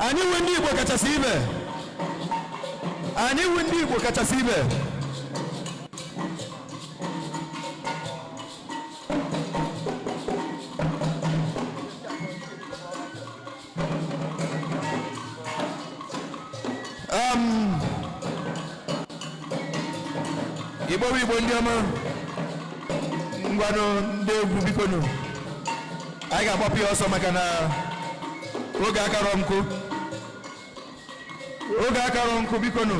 Anyị wụ ndị Igbo kachasị ibe. Anyị wụ ndị Igbo kachasị ibe. Igbo ndị ọma, ngwanụ ndị egwu biko nụ. Anyị ga-agbapụ ya ọsọ maka na oge akarọ nkụ. Oge akarọ nkụ biko nụ.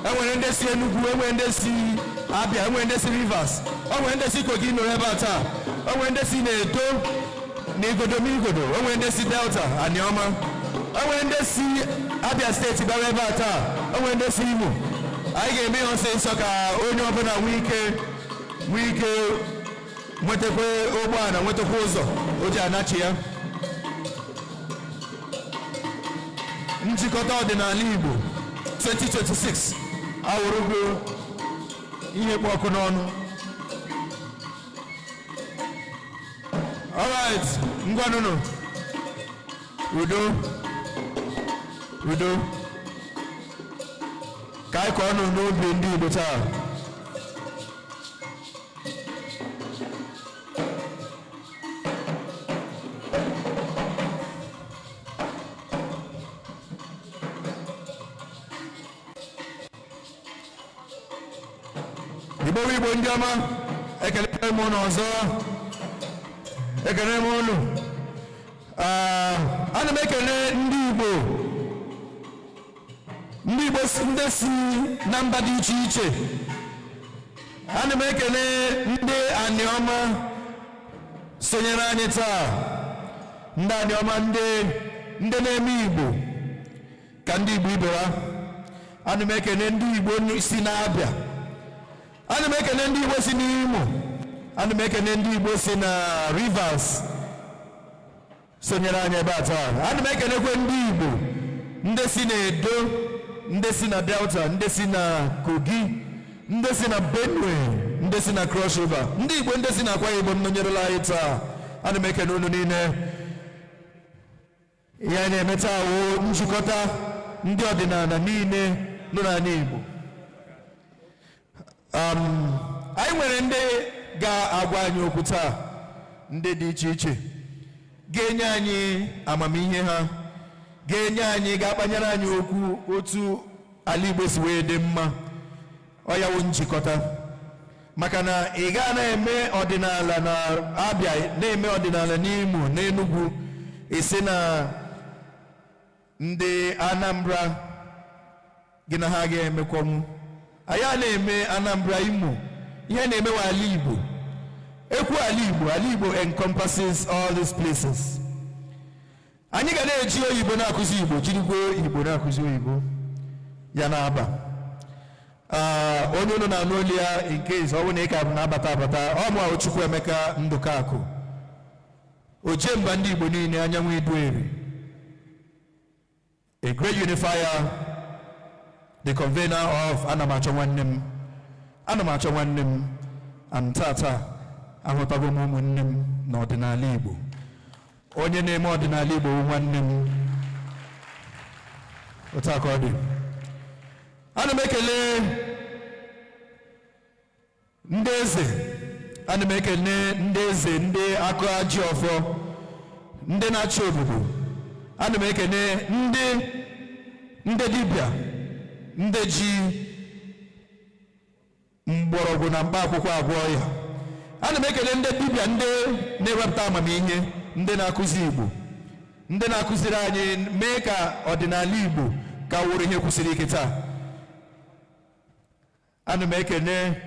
Enwere ndị si Enugu, enwere ndị si Abia, enwere ndị si Rivers, enwere ndị si Kogi nọrọ ebe a taa, enwere ndị si Edo na Igodo, enwere ndị si Delta, Anioma, enwere ndị si Abia steeti bịara ebe a taa, enwere ndị si Imo. Anyị ga-eme ihe ọsịsọ ka onye ọbụla nwee ike nwetakwa ụgbọala, nwetakwa ụzọ o ji anachi ya. Njikọta ọdịnala Igbo 2026 awụrụgo ihe kpụ ọkụ n'ọnụ. Alright, ngwanụnụ. Udo. Ka anyị kọọ n'obi ndị Igbo taa. Igbo ndị ọma, ekele m unu ọzọ. Ekele m unu. Ana m ekele ndị Igbo ndị si na mba dị iche iche. Ana m ekele ndị Anioma sonyere anyị taa. Ndị Anioma ndị na-eme Igbo ka ndị Igbo ibe ha. Ana m ekele ndị Igbo si na-Abịa. Ana m ekele ndị Igbo si n'Imo. Ana m ekele ndị Igbo si na Rivers sonyere anyị ebe a taa. Ana m ekelekwe ndị Igbo ndị si na Edo, ndị si na Delta, ndị si na Kogi, ndị si na Benue, ndị si na Cross River, ndị Igbo ndị si na Akwa Ibom nọnyerela anyị taa. Ana m ekele unu niile. Ihe anyị na-eme taa wụ njikọta ndị ọdịnala niile nọ n'ala Igbo. Anyị nwere ndị ga-agwa anyị okwu taa, ndị dị iche iche ga-enye anyị amamihe ha, ga-akpanyere anyị okwu otu ala Igbo si wee dị mma. Ọ ya wụ njikọta, maka na ị gaa na-eme ọdịnala na Abịa, na-eme ọdịnala n'Imo, n'Enugu, isi na ndị Anambra gị na ha ga-emekwanwu. Anyị na-eme Anambra, Imo, ihe na-emewa ala Igbo. Ekwu ala Igbo encompasses all these places. Anyị ga na-eji oyibo na-akụzi Igbo, jirigwo Igbo na-akụzi oyibo ya na-aba. Onye ụlọ na-anụ olu ya in case ọ bụ na ị ka na-abata ọ mụ Chukwu Emeka Ndụkakụ, ojemba ndị Igbo niile, anyanwụ Idueri, a great unifier, the convener of Anamacho nwanne m, and tata ahụtago m ụmụnne m n'ọdịnala Igbo. Onye na-eme ọdịnala Igbo nwanne m. Otu aka ọ dị. Ana m ekele ndị eze. Ana m ekele ndị eze, ndị akụ ajị ọfọ, ndị na-achị obodo. Ana m ekele ndị dibịa, ndị ji mgbọrọgwụ na mkpa akwụkwọ agwọ ya. Ana m ekele ndị dibịa, ndị na-ewepụta amamihe, ndị na-akụzi Igbo, ndị na-akụziri anyị mee ka ọdịnala Igbo ka wụrụ ihe kwụsịrị ike taa. Ana m ekele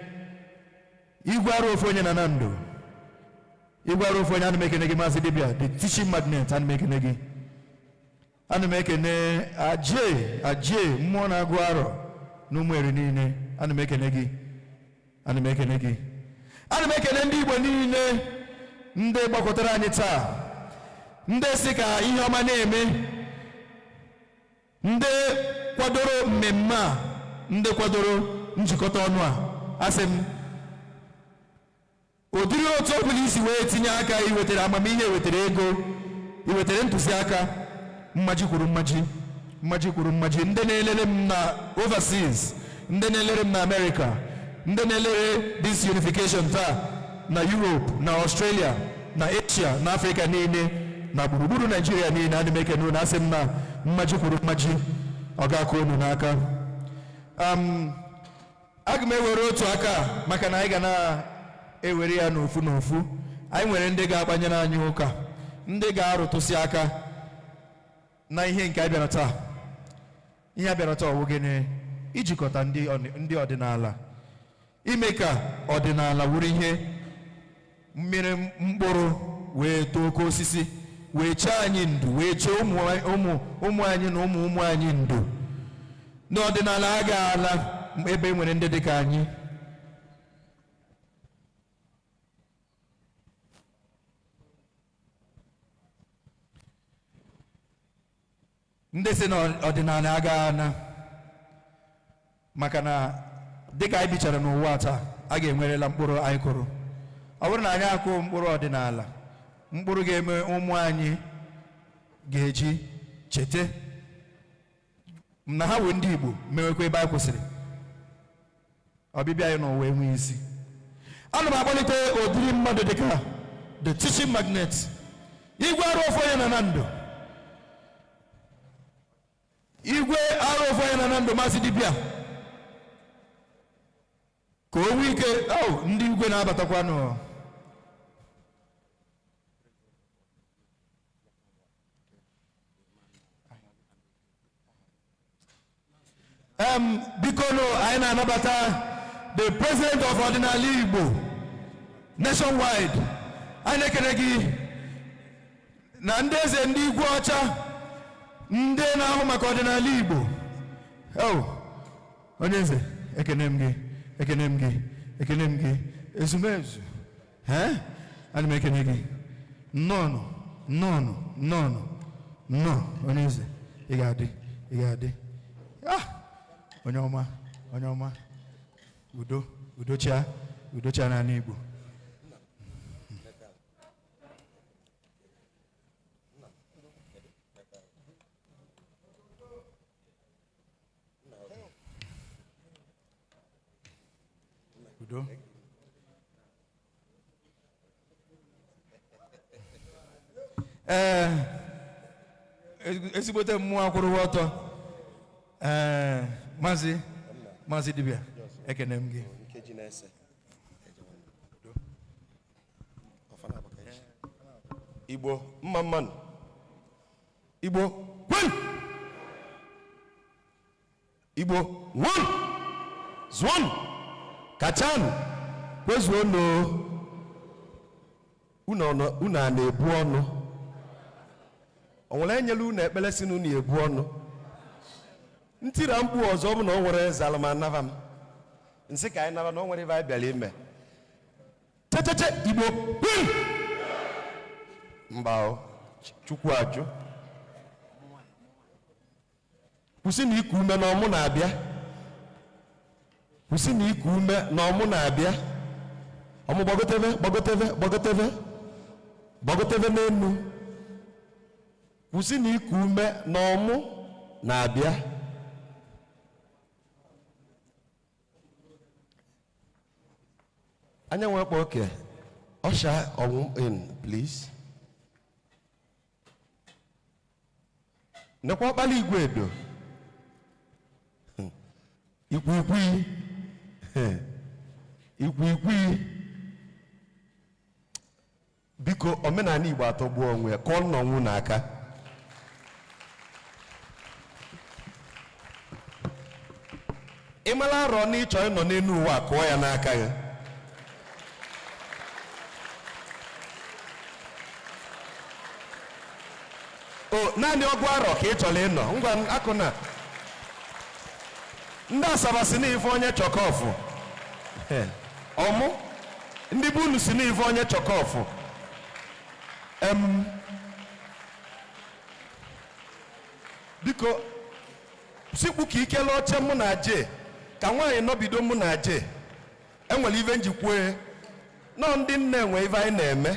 Igwe arụ ofu onye na Nando, Igwe arụ ofu onye. Ana m ekele gị Maazị Dibịa, the teaching magnet. Ana m ekele gị. Ana m ekele Ajie mmụọ na-agụ arọ na Ụmụeri niile. Ana m ekele gị. Ana m ekele gị. Ana m ekele ndị Igbo niile ndị gbakọtara anyị taa, ndị si ka ihe ọma na-eme, ndị kwadoro mmemme a, ndị kwadoro njikọta ọnụ a. Asị m, ụdịrị otu ọbụla isi wee tinye aka, iwetara amamihe, iwetara ego, iwetara ntụziaka, mmaji kwuru mmaji ndị na-elere m na overseas, ndị na-elere m na America, ndị na-elere this unification taa na Europe, na Australia, na Asia, na Africa niile, na gburugburu Nigeria niile. Ana m ekene unu, asị m na mmaji kwuru mmaji ọ ga-akụ unu n'aka. Aga m ewere otu aka maka na anyị ga na-ewere ya n'ofu n'ofu. Anyị nwere ndị ga-agbanyere anyị ụka, ndị ga-arụtụsị aka na ihe nke abịara taa. Ihe abịara taa ọwụ gịnị? Ijikọta ndị ọdịnala, ime ka ọdịnala wuru ihe mmiri mkpụrụ wee too oke osisi, wee chee anyị ndụ, wee chee ụmụ anyị na ụmụ anyị ndụ. N'ọdịnala agaala ebe nwere ndị dịka anyị. Ndị si na ọdịnala agaala maka na dịka anyị bichara n'ụwa taa, a ga-enwerela mkpụrụ anyị kụrụ. Ọ bụrụ na anyị akụ mkpụrụ ọdịnala, mkpụrụ ga-eme ụmụ anyị ga-eji chete na ha wee ndị Igbo, mewekwa ebe anyị kwụsịrị. Ọbịbịa anyị n'ụwa enwe isi. Ana m akpọlite ụdịrị mmadụ dịka the teaching magnet, igwe arụ ofu onye na ndụ, igwe arụ ofu onye na ndụ, Maazị Dibịa, ka o nwee ike ndị igwe na-abatakwanụ. Biko anyị na-anabata the president of Odinani Igbo nationwide. Anyị na-ekene gị na ndị eze ndị igwe ọcha, ndị na-ahụ maka ọdịnala Igbo. Onye eze, ekene m gị ezumezu. Ana m ekene gị nnọọ. Onye eze, ị ga-adị onye ọma, udocha n'ala Igbo. Udo. Ezigbote mmụọ akwụrụ ọtọ. Maazị Dibịa, ekene m gị. Igbo mma mmanụ, Igbo kwen, Igbo nwan, zwan, kachan, kwezuo no. Unu a na-ebu ọnụ. O nwere enyelu unu ekpele si na unu ebu ọnụ. Ntira mkpu ọzọ bụ na o nwere zalama nava m. Nsị ka anyị nava na o nwere ibe anyị bịara ime. Checheche Igbo kwen. Mbao Chukwu ajụ. Kwụsị na iku ume na ọmụ na-abịa. Kwụsị na iku ume na ọmụ na-abịa. Ọmụ gbagoteve n'enu. Kwụsị na iku ume na ọmụ na-abịa. Anya nwekwa oke. Usher ọmụ in, please. Nekwa ọkpala igwe edo. Ikwu. Biko omenala Igbo atọgbuo onwe ya, kọọ nnọnwụ n'aka. Ịmala arọ na ịchọ ịnọ n'elu ụwa, kụọ ya n'aka ya. Naanị ọgụ arọ ka ị chọrọ ịnọ. Ngwa akụna. Ndị Asaba si n'ife onye chọkọfụ. Ọmụ. Ndị Bunu si n'ife onye chọkọfụ. Biko sikpu ka ikele oche mụ na je, ka nwaanyị nọbido mụ na je. Enwere ive njikwe. Nọ ndị nne enwe ive anyị na-eme.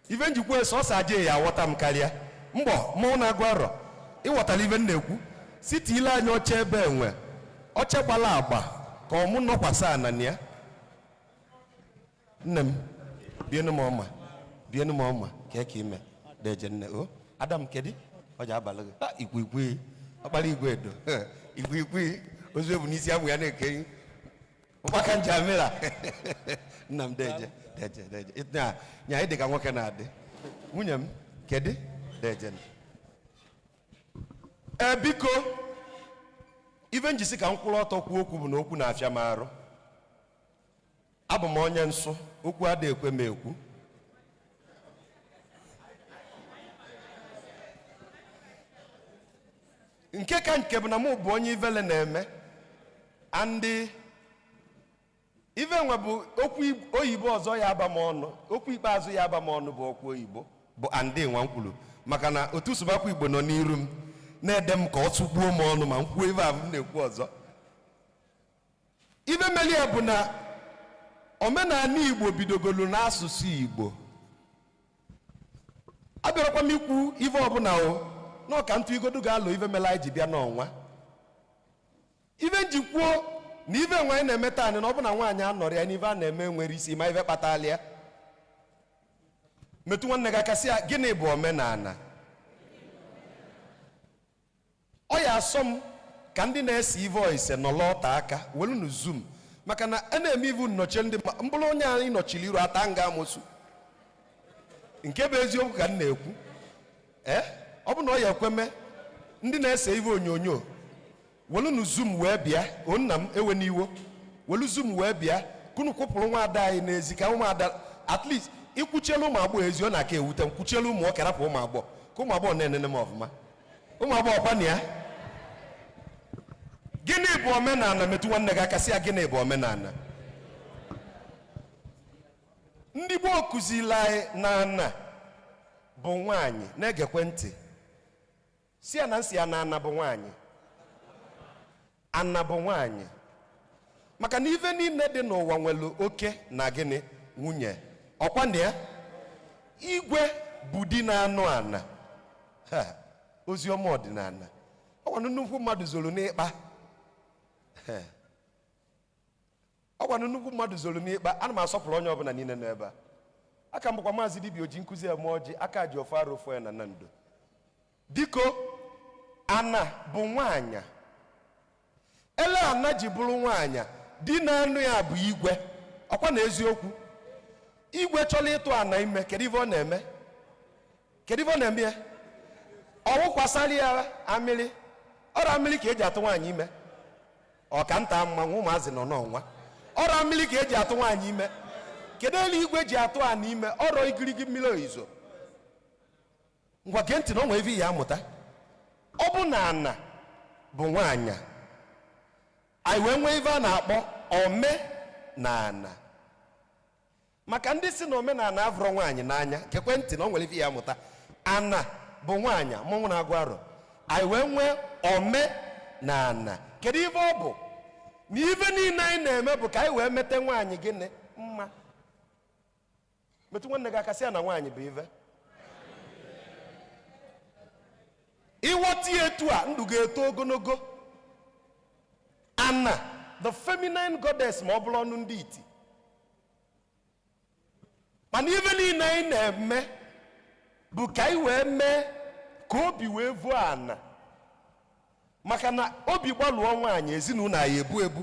Ive njikwe sọsọ aje ya aghọta m karịa. Mbo, mụ na agwarọ. Ịghọtala ibe m na-ekwu. Site ile anyị oche ebe enwe. Oche gbala agba ka ọ mụ nọkwasa anani ya. Nne m, bienu m ọma. Bienu m ọma ka eke ime. Deje nne o. Adam kedi? Ọ ji abalị gị. Ikwu. Ọkpara igwe edo. Ikwu. Ozu ebu n'isi amụ ya na-eke. Ụkpaka njamila. Nna m deje. Nya ịdị ka nwoke na-adị. Nwunye m kedi? Deje. Biko ife njisi ka m kwụrụ ọtọ kwuo okwu bụ na okwu na-afịa m arụ. Abụ m onye nsọ, okwu adịghị ekwe m ekwu. Nke ka nke bụ na mụ bụ onye ivele na-eme. Andị ife nwe bụ okwu oyibo ọzọ ya aba m ọnụ. Okwu ikpeazụ ya aba m ọnụ bụ okwu oyibo bụ andị nwa m kwuru. Maka na otu sụbakwa Igbo nọ n'iru m na-ede m ka ọ tụgbuo m ọnụ ma m kwuo ife ahụ m na-ekwu ọzọ. Ife meli ya bụ na omenala Igbo bidogolu n'asụsụ Igbo. Abịarakwa m ikwu ife ọbụla o n'ọka ntụ igodo ga-alụ ife mela anyị ji bịa n'ọnwa. Ife nji kwuo na ife nwaanyị na-emeta anyị na ọ bụ na nwaanyị anọrọ ya n'ife a na-eme nwere isi ma ife kpatala ya. Metụ nwanne gị aka sị ya, gịnị bụ omenala? Ọ ya asọ m ka ndị na-ese ive ise nọlọ ọta aka welu nu zoom maka na a na-eme ivu nnọchi ndị mbụrụ onye anyị nọchiri iru ata nga amosu. Nke bụ eziokwu ka m na-ekwu. Ọ bụ na ọ ya ekweme ndị na-ese ive onyonyo welu nu zoom wee bịa nna m ewe n'iwo welu zoom wee bịa kunu kwụpụrụ nwa ada anyị n'ezi ka ụmụada at least ikwuchelu ụmụ agbọghọ ezi ọ na-aka ewute m kwuchelu ụmụ nwoke rapụ ụmụ agbọghọ ka ụmụ agbọghọ na-enene m ọfụma. Ụmụ agbọghọ kwana ya. Gịnị bụ omenala? Metụ nwanne gị aka sị ya, gịnị bụ omenala? Ndị gboo kụziri anyị na ana bụ nwaanyị. Na-egekwe ntị. Si ya na nsị ya na ana bụ nwaanyị. Ana bụ nwaanyị. Maka na ife niile dị n'ụwa nwere oke na gịnị nwunye. Ọkwa na ya igwe bụ di na-anụ ana. Ozi ọma ọdịnala. Ọkwa nnukwu mmadụ zoro n'ịkpa. Ọkwa nnukwu mmadụ zoro n'ịkpa. Ana m asọpụrụ onye ọbụla niile n'ebe a. Aka mbụkwa maazị dibịa oji nkụzi eme ọjị aka ji ofe arụ ofu ya na ndo. Biko ana bụ nwaanyị. Ele ana ji bụrụ nwaanyị di na-anụ ya bụ igwe. Ọkwa na eziokwu igwe chọrọ ịtụ ana ime kedu ife ọ na-eme? Kedu ife ọ na-eme ya? Ọwụ kwasarị ya amịrị. Ọrụ amịrị ka eji atụ nwaanyị ime. Ọka nta mmanwụ ụmụazị nọ n'ọnwa. Ọrụ amịrị ka eji atụ nwaanyị ime. Kedu elu igwe ji atụ ana ime? Ọrụ igirigi mmiri oyizo. Ngwa gee ntị na ọ nwere ife ya amụta. Ọ bụ na ana bụ nwaanyị anyị wee nwee ife a na-akpọ omenala. Maka ndị si na omenala avụrụ nwaanyị n'anya gekwe ntị na ọ nwere ife ya amụta. Ana bụ nwaanyị mụnwụ na-agụ arụ. Anyị wee nwee omenala. Kedu ife ọ bụ? Na ife niile anyị na-eme bụ ka anyị wee mete nwaanyị gịnị mma. Metụ nwanne gị aka sị ya na nwaanyị bụ ife. Ịghọta ya etu a ndụ ga-eto ogologo. Ana the feminine goddess ma ọ bụrụ ọnụ ndị iti. Mana ife niile anyị na-eme bụ ka anyị wee mee ka obi wee vuo ana. Maka na obi gbalụọ nwaanyị ezinụlọ anyị ebu.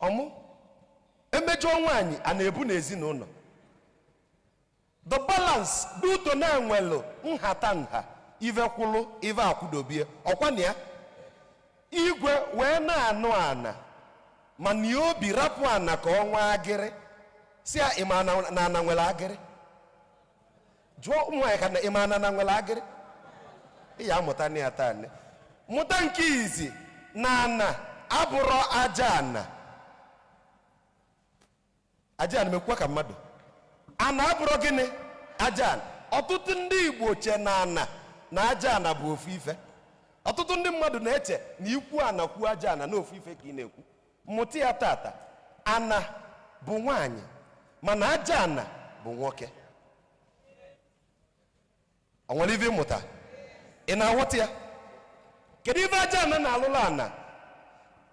Ọmụ emejọ nwaanyị a na-ebu n'ezinụlọ. The balance duto na-enwelu nhata nha ive kwụlụ ive akwụdobie. Ọkwa na ya igwe wee na-anụ ana mana ya obi rapụ ana ka ọ nwee agịrị. Si ya ịma na ana nwere agịrị? Jụọ ụmụ nwaanyị ka na ịma na ana nwere agịrị? Iya amụta na ya taa nne. Mụta nke izi na ana abụrụ aja ana. Aja ana mekwa ka mmadụ. Ana abụrụ gịnị? Aja ana. Ọtụtụ ndị Igbo che na ana na aja ana bụ ofu ife. Ọtụtụ ndị mmadụ na-eche na ikwu ana kwuo aja ana na ofu ife ka ị na-ekwu. Mụta ya tata. Ana bụ nwaanyị mana aja ana bụ nwoke. onwere ife ịmụta ị na-aghọta ya. Kedu ife aja ana na-alụla ana?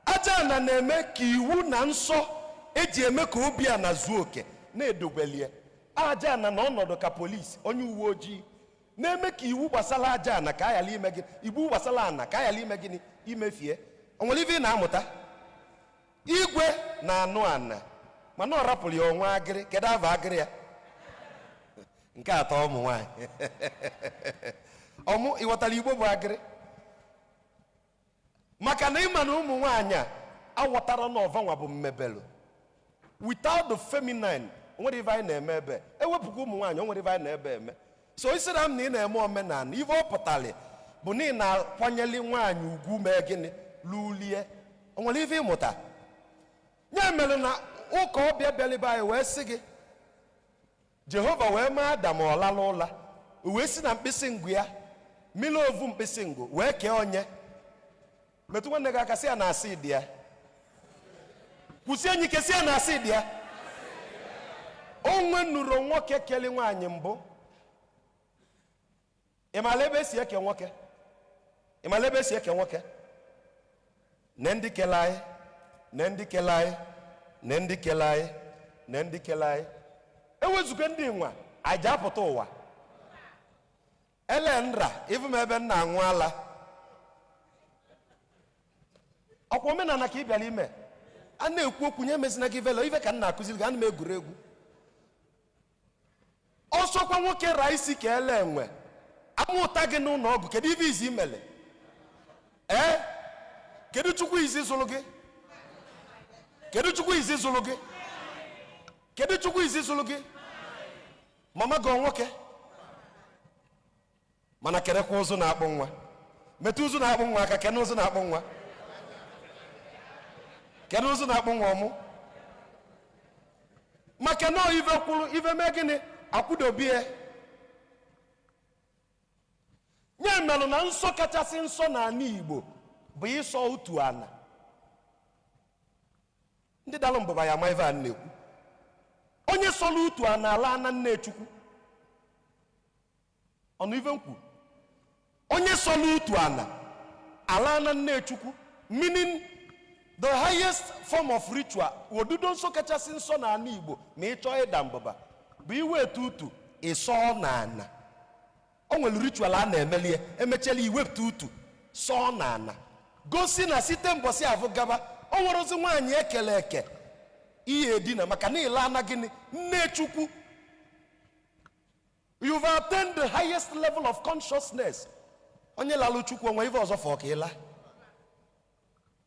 Aja ana na-eme ka iwu na nsọ eji eme ka obi ana zuo oke na-edogbelie. Aja ana na ọnọdụ ka polisi onye uwe ojii na-eme ka iwu gbasara aja ana ka ayala ime gị, iwu gbasara ana ka ayala ime gịnị imefie. Onwere ife ị na-amụta. Igwe na-anụ ana mana ọ rapụrụ ya onwe agịrị. Kedu ava agịrị ya? Nke atọ ụmụ nwaanyị ọmụ ịghọtara Igbo bụ agịrị. Maka na ịma na ụmụ nwaanyị a aghọtara na ọvanwa bụ mmebelu. Without the feminine onwere ife anyị na-eme ebe. Ewepụga ụmụ nwaanyị onwere ife anyị na-ebe eme. So isira m na ị na-eme omenala ife ọ pụtara bụ na ị na-akwanyeli nwaanyị ugwu mee gịnị lulie. Onwere ife ịmụta. Ya mere na ụka ọbịa bịalibe anyị wee sị gị Jehova wee mee Adam ọlala ụla, wee si na mkpịsị ngụ ya mmiri ovu mkpịsị ngụ wee kee onye. Metụ nwanne gị aka sị ya na asị dị ya. Kwụsị enyi ke sị ya na asị dị ya. Onwe nụrụ nwoke kele nwaanyị mbụ. Ị maara ebe esi eke nwoke? Ị maara ebe esi eke nwoke? Na ndị kele anyị, na ndị kele anyị, na ndị kele anyị, na ndị kele anyị. Ewezuga ndị nwa aja apụta ụwa. Ele nra ifu m ebe nna anwụ ala. Ọkwa omenala ka ị bịara ime. A na-ekwu okwu nye mezina gị velo ife ka nna akụziri gị ana m egwuregwu. Ọsọkwa nwoke ra isi ka ele enwe amụta gị n'ụlọ ọgwụ. Kedu ife izi imele? Kedu Chukwu izi zụrụ gị? Kedu Chukwu izi zụrụ gị? Kedu Chukwu izi zụrụ gị? Mama gị nwoke mana kerekwa ụzụ na-akpụ nwa. Metụ ụzụ na-akpụ nwa aka. Kene ụzụ na-akpụ nwa. Kene ụzụ na-akpụ nwa ọmụ. Maka na ife kwuru ife mee gịnị akwụdobie. Nye melụ na nsọ kachasị nsọ n'ala Igbo bụ ịsọ otu ana. Ndị dalụ mbụba ya ma ife a na-ekwu. Onye sọlụ utu a na-ala na nne Chukwu. Ọnụ ife nkwu. Onye sọlụ utu a na-ala na nne Chukwu, meaning the highest form of ritual. Odudo nsọ kachasị nsọ na ana Igbo ma ị chọọ ịda mbụba bụ iwetu utu ịsọ na ana. O nwere ritual a na-emelie emechela iwepụta utu sọ na ana. Gosi na site mbọsị avụ gaba o nwere ozi nwaanyị ekele eke ihe edina maka na ile ana gịnị nne Chukwu. You've attained the highest level of consciousness. Onye lalụ Chukwu onwe ife ọzọ fọ ka ịla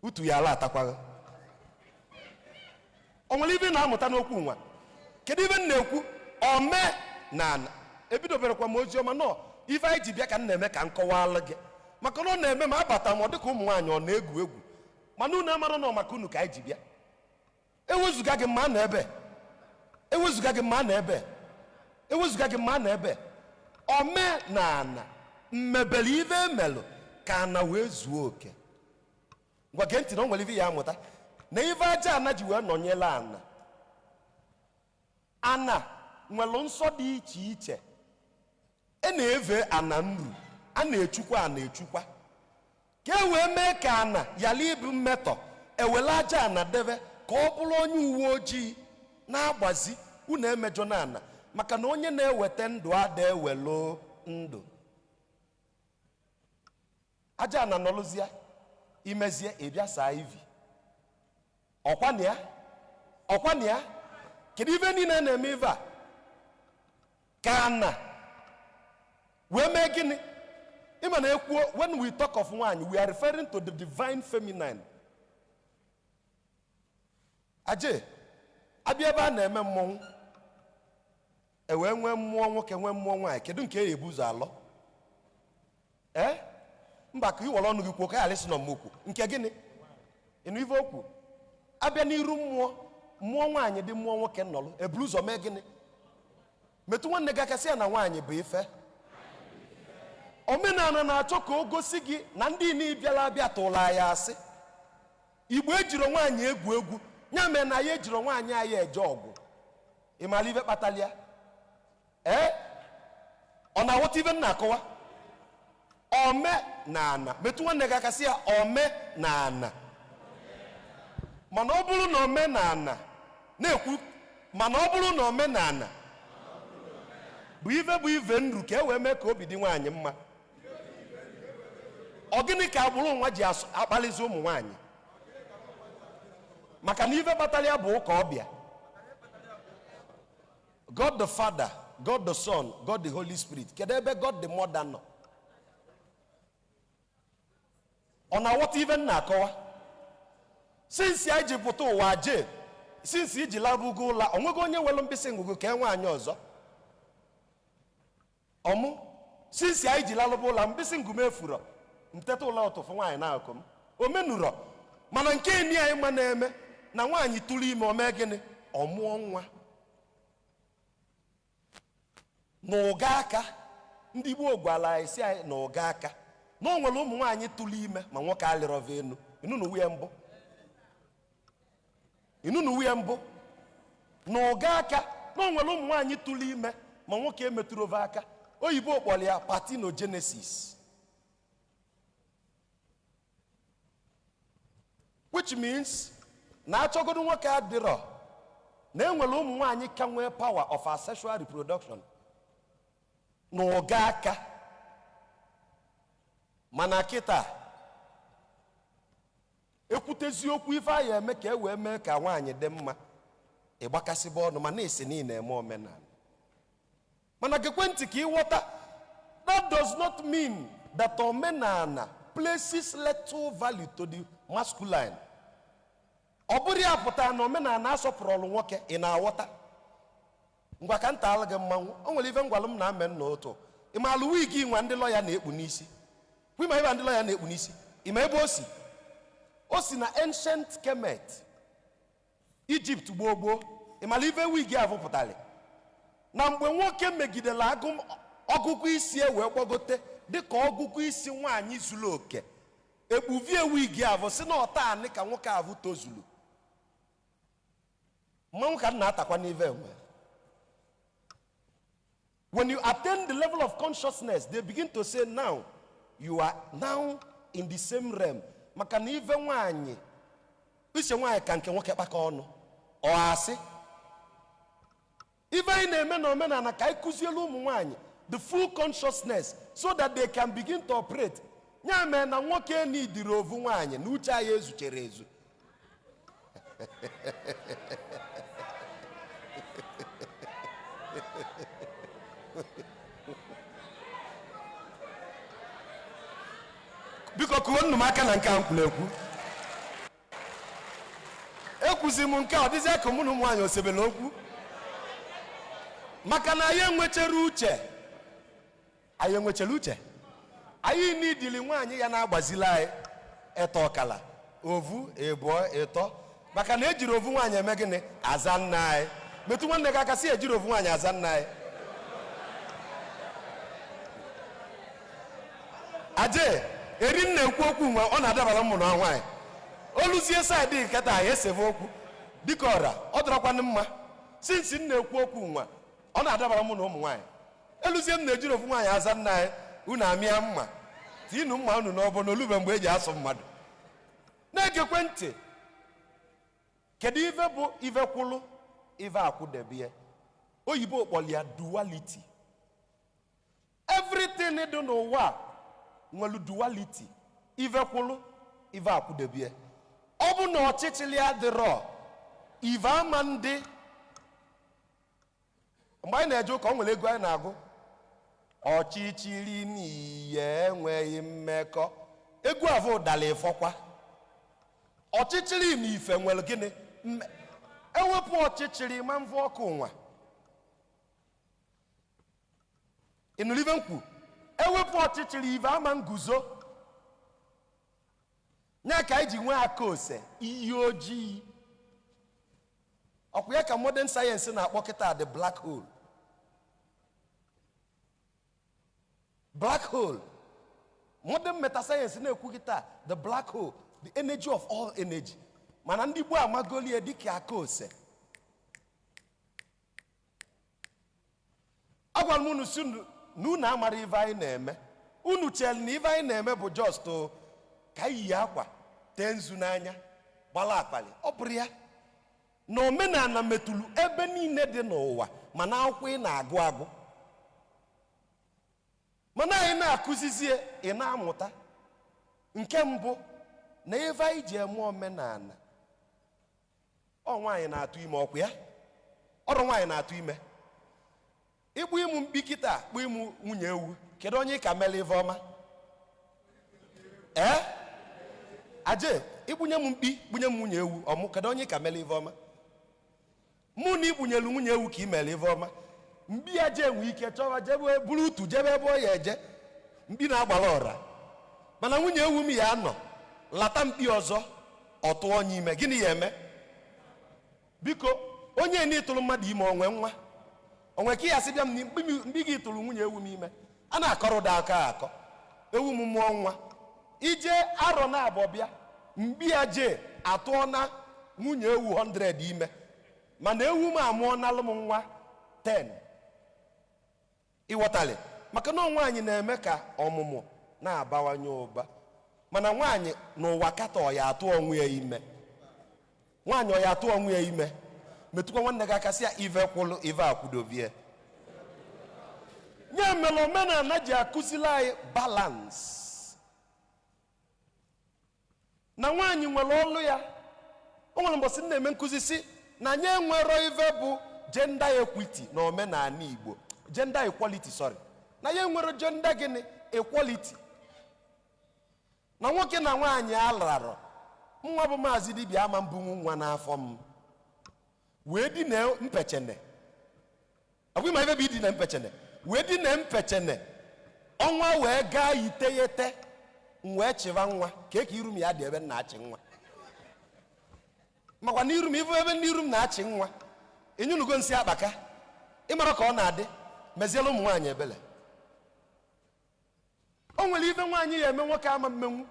utu ya ala atakwaghị. O nwere ife na-amụta n'okwu nwa. Kedu ife m na-ekwu? Ome na ana. Ebidoberekwa m ozi ọma nọ ife anyị ji bịa ka m na-eme ka m kọwalụ gị maka na ọ na-eme ma abata m ọ dịka ụmụ nwaanyị ọ na-egwu egwu mana unu amara na maka unu ka anyị ji bịa. Ewezuga gị mma na ebe. Ewezuga gị mma na ebe. Ewezuga gị mma na ebe. Ome na ana mmebele ife emelụ ka ana wee zuo oke. Ngwa gee ntị na o nwere ife ya amụta na ife aja ana ji wee nọnyela ana. Ana nwere nsọ dị iche iche. E na-eve ana nru. A na-echukwa ana echukwa. Ka e wee mee ka ana yala ibu mmetọ ewele aja ana debe ka ọ bụrụ onye uwe ojii na-agbazi unu emejọ na ana maka na onye na-eweta ndụ ada ewelo ndụ. Aja ana nọlụzie imezie ịbịa saa ivi. Ọkwa na ya kedu ife niile na-eme ife a ka ana wee mee gịnị? Ịma na ekwuo when we talk of nwaanyị we are referring to the divine feminine. Aje abịa ebe a na-eme mmọnwụ ewee nwee mmụọ nwoke nwee mmụọ nwaanyị. Kedu nke e ebu ụzọ alọ? Mba ka iwere ọnụ gị kwuo ka ghara isi nọ mmokwu nke gịnị ịnụ ife okwu. Abịa n'iru mmụọ nwaanyị dị mmụọ nwoke nnọlụ eburu ụzọ mee gịnị? Metụ nwanne gị aka sị ya na nwaanyị bụ ife. Omenala na-achọ ka o gosi gị na ndị n'ịbịala abịa tụla ya asị. Igbo ejiro nwaanyị egwu egwu ya mere na ya ejiro nwaanyị anyị eje ọgwụ. Ị mara ife kpatara ya? ọ na-aghọta ibe nna akọwa ome na ana metụ nwanne gị aka sị ya ome na ana mana ọ bụrụ na ome na ana na-ekwu mana ọ bụrụ na ome na ana bụ ive nru ka e wee mee ka obi dị nwaanyị mma ọ gịnị ka agbụrụ nwa ji akpalizi ụmụ nwaanyị maka na ive kpatara ya bụ ụka ọbịa God the Father, God the Son, God the Holy Spirit. Kedu ebe God the Mother nọ? Ọ na-aghọta ive nna akọwa since ya ji pụta ụwa jee since iji labugo ụla onwego onye nwere mkpịsị ngụgụ ka nwaanyị ọzọ ọmụ since ya iji lalubu ụla mkpịsị ngụm efuro nteta ụla ụtụfụ nwaanyị na-akụ m omenuro mana nke enyi anyị ma na-eme na nwaanyị tụrụ ime ome gịnị ọmụọ nwa n'ụga aka ndị Igbo gwara anyị si anyị n'ụga aka na o nwere ụmụ nwaanyị tụrụ ime ma nwoke alịrọva enu inu na nwunye mbụ n'ụga aka na o nwere ụmụ nwaanyị tụrụ ime ma nwoke emetụrova aka oyibo kpọrọ ya parthenogenesis, which means na achọgodo nwoke adịrọ na enwere ụmụ nwaanyị ka nwee power of our sexual reproduction n'ụga aka mana kịta ekwutezi okwu ife anyị eme ka e wee mee ka nwaanyị dị mma ịgbakasịba ọnụ ma na-esi niile eme omenala mana gekwentị ka ịghọta that does not mean that omenala places little value to the masculine. Ọ bụrụ ya pụtara na omenala asọpụrụ nwoke ị na-aghọta ngwa ka nta alụ gị mmanwụ o nwere ife ngwalụ m na-ame n'otu ịma alụ wigi nwa ndị lọya na-ekpu n'isi kwima ịba ndị lọya na-ekpu n'isi ịma ebe o si na ancient Kemet Egypt gboo ịmala ife wigi avụpụtara na mgbe nwoke megidela ọgụgụ isi wee gbagote dịka ọgụgụ isi nwaanyị zuru oke ekpuvie wigi avụ si na ọta anị ka nwoke avụ tozulu mmanwụ ka na-atakwa n'ive enwe. When you attain the level of consciousness, they begin to say, now, you are now in the same realm. Maka na ive nwaanyị ise nwaanyị ka nke nwoke kpaka ọnụ ọ asị ive anyị na-eme na omenala ka anyị kụzielu ụmụ nwaanyị the full consciousness so that they can begin to operate. Nya mee na nwoke n'idiri ovu nwaanyị na uche anyị ezuchere ezu. Biko kuo nnu m aka na nke a mkpulekwu ekwuzi m nke ọ dịzie ka mụ na ụmụ nwaanyị osebela okwu maka na anyị enwechara uche anyị n'idili nwaanyị ya na-agbazili anyị eto ọkala ovu ebụọ ịtọ maka na ejiri ovu nwaanyị eme gịnị aza nna anyị metụ nwanne gị aka si ejiri ovu nwaanyị aza nna anyị aje eri nna ekwu okwu nwa ọ na-adabara mmụ na nwaanyị oluzie saịdị nketa anyị eseve okwu dịka ọra ọ dọrọkwanụ mma sinsi nna ekwu okwu nwa ọ na-adabara mmụ na ụmụ nwaanyị eluzie m na-ejiri ovu nwaanyị aza nna anyị unu amịa mma tinu mma unu n'ọbụ n'olube mgbe eji asụ mmadụ na-egekwe ntị kedu ive bụ ive kwụlụ ive akwụdebie oyibo kpọrọ ya duality. Everything dị n'ụwa nwere duality ive kwụlụ ive akwụdebie ọ bụ na ọchịchịrị adịrọ ive ama ndị mgbe anyị na-eje ụka ọ nwere ego anyị na-agụ ọchịchịrị n'ihe enweghị mmekọ egwu avụ ụdala ịfọkwa ọchịchịrị na ife nwere gịnị ewepụ ọchịchịrị ma mvụ ọkụ nwa ịnụrụ ive mkpu ewepụ ọchịchịrị ive ama nguzo nya ka anyị ji nwee aka ose iyi ojii ọkwa ya ka modern science na-akpọ kịta the black hole. Black hole modern metascience na-ekwu kịta the black hole the energy of all energy mana ndị Igbo amagolie dịka aka ose. Agwara m unu si na amara ife anyị na-eme unu chel na ife anyị na-eme bụ just ka iyi akwa tee nzu n'anya gbala akpali ọ bụrụ ya na omenala metụrụ ebe niile dị n'ụwa mana akwụkwọ ị na-agụ agụ mana anyị na-akụzizie ị na-amụta nke mbụ na ife anyị ji eme omenala ọ nwaanyị na-atụ ime ọkwa ya ọrụ nwaanyị na-atụ ime ịkpụ ịmụ mkpi kịta kpụ ịmụ nwunye ewu kedu onye ka mele ife ọma aje ịkpụnye m mkpi kpụnye m nwunye ewu ọmụ kedu onye ka mele ife ọma mụ na ịkpụnyelu nwunye ewu ka ị mere ife ọma mkpi ya je enwe ike chọwa jebe buru utu jebe ebe ọ ya eje mkpi na-agbara ọra mana nwunye ewu m ya nọ lata mkpi ọzọ ọtụ onye ime gịnị ya eme biko onye ni tụrụ mmadụ ime onwe ka ya sị bịa m mkpi gị tụrụ nwunye ewu m ime a na-akọrọ ụda aka akọ ewu m mụọ nwa ije arọ na abụọ bịa mkpi ya je atụọ na nwunye ewu 100 ime mana ewu m amụọ na alụ m nwa 10 ịghọtali maka na nwaanyị na-eme ka ọmụmụ na-abawanye ụba mana nwaanyị n'ụwa kata ọ ya atụ onwe ya ime nwaanyị ọ ya atụ onwe ya ime metụkwa nwanne gị aka sị ya ive kwụlụ ive akwụdovie nye mere omenala ji akụzili anyị balance na nwaanyị nwere ọlụ ya o nwere mbọsị na-eme nkụzi si na nye nwere ive bụ gender equity na omenala Igbo gender equality sorry na ya nwere gender gịnị equality na nwoke na nwaanyị alarọ nwa bụ maazị dibịa ama mbunwu nwa n'afọ m wee dị na mpechene agwụ ma ebe bụ ịdị na mpechene wee dị na mpechene ọnwa wee gaa iteghete wee chịva nwa ka iru m ya dị ebe na-achị nwa makwa n'iru m ife ebe n'iru m na-achị nwa enyunugo nsị akpaka ịmara ka ọ na-adị meziela ụmụ nwaanyị ebele o nwere ife nwaanyị ya eme nwoke ama mmenwu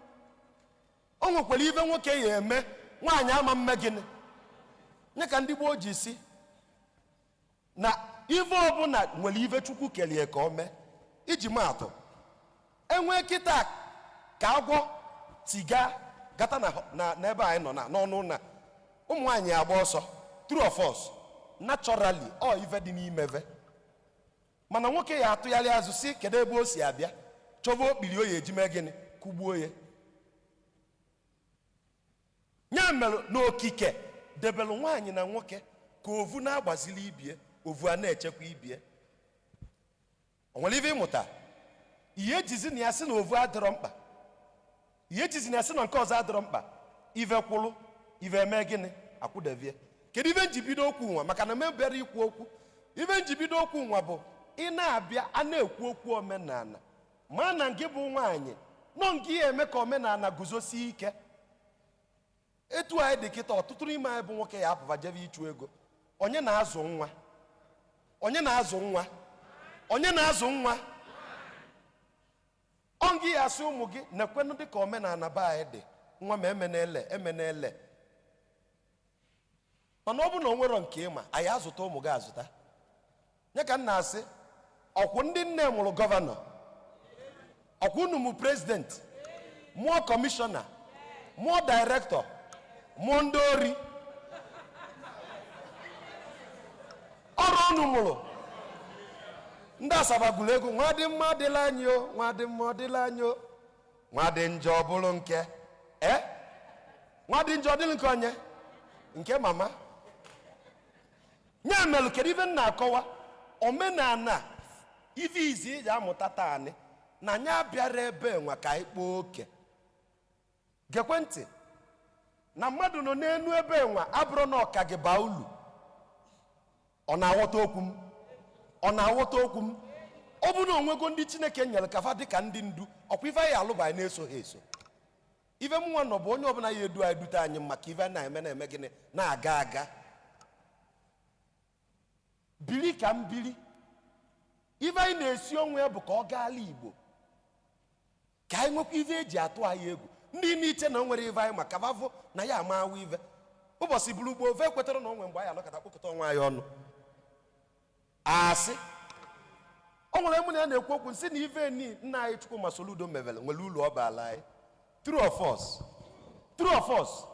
o nwekwara ife nwoke ya eme nwaanyị ama mme gịnị nye ka ndị gboo ji si na ife ọbụla nwere ife Chukwu kelie ka o mee iji maatụ enwee kịta ka agwọ tiga gata na ebe anyị nọ na n'ọnụ na ụmụ nwaanyị agba ọsọ true of us naturally ọ ife dị n'imeve mana nwoke ya atụgharị azụ si kedu ebe o si abịa chọba okpiri o ya eji mee gịnị kugbuo ya nya mere n'okike debelu nwaanyị na nwoke ka ovu na-agbazili ibie ovu a na-echekwa ibie o nwere ife ịmụta ihe ejizi na ya sị na ovu adịrọ mkpa ihe ejizi na ya sị na nke ọzọ adịrọ mkpa ive kwụlụ ive eme gịnị akwụdevie kedu ife njibido okwu nwa maka na mebere ikwu okwu ife njibido okwu nwa bụ ị na-abịa a na-ekwu okwu omenala ma na nke bụ nwaanyị nọ nke ya eme ka omenala guzosie ike etu anyị dị kịta ọtụtụ n'ime anyị bụ nwoke ya apụva jebe ịchụ ego onye na-azụ nwa onye na-azụ nwa onye na-azụ nwa ọ gị ya asị ụmụ gị na-ekwenụ dị ka omenala be anyị dị nwa ma emenele mana ọ bụ na o nwero nke ịma anyị azụta ụmụ gị azụta nye ka m na-asị ọkwụ ndị nne mụrụ gọvanọ ọkwụ unu mụ prezidenti mụọ kọmishọna mụọ dairektọ mụọ ndị ori ọrụ unu mụrụ ndị Asaba gụrụ ego nwa dị mma dịla anyị o nwa dị mma dịla anyị o nwa dị njọ ọ bụrụ nke nwa dị njọ dịrị nke onye nke mama nye melụ kedu ife m na-akọwa omenala ife izi eji amụta taanị na anyị abịara ebe nwa ka anyị kpoo oke gekwe ntị na mmadụ nọ n'elu ebe nwa abụrụ na ọka gị baa ulu ọ na-aghọta okwu m ọ na-aghọta okwu m ọ bụ na onwego ndị Chineke nyere kafa dịka ndị ndu ọkwa ife anyị alụba anyị na-eso ha eso ife m nwa nọ bụ onye ọbụla ya edu anyị dute anyị maka ife na-eme gịnị na-aga aga biri ka m biri ife anyị na-esi onwe ya bụ ka ọ gaala Igbo ka anyị nwekwa ife eji atụ anyị egwu ndị n'iche na o nwere ife anyị maka vavụ na ya ama awụ ife ụbọchị buru ugbo ofe kwetara na onwe mgbe anyị anọkọta kpokọta onwe anyị ọnụ asị O nwere mụ na na-ekwu okwu nsị na ife ni nna anyị Chukwuma Soludo mevele nwere ụlọ ọba ala anyị. True of us. True of us.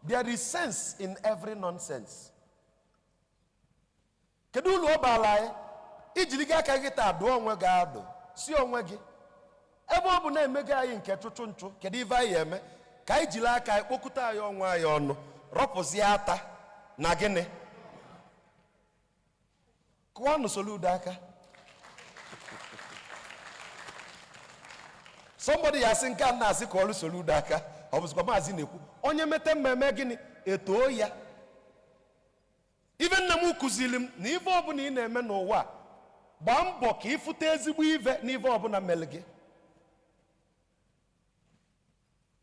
There is sense in every nonsense. Kedu ụlọ ọba ala anyị? Ijiri gị aka gị taa dụọ onwe gị adụ. Si onwe gị. Ebe ọ bụ na-emega anyị nke chụchụ nchụ, kedu ife anyị eme? Ka anyị jiri aka anyị kpokọta anyị onwe anyị ọnụ, rọpụzie ata na gịnị? Kụwanụ Soludo aka. Somebody ya sị nke a na-asị ka ọrụ Soludo aka. Ọ bụzikwa maazị na-ekwu onye mete mmemme gịnị etoo ya. Ife nna m kụziri m na ife ọbụla ị na-eme n'ụwa gbaa mbọ ka ịfụta ezigbo ife n'ife ọbụla mere gị.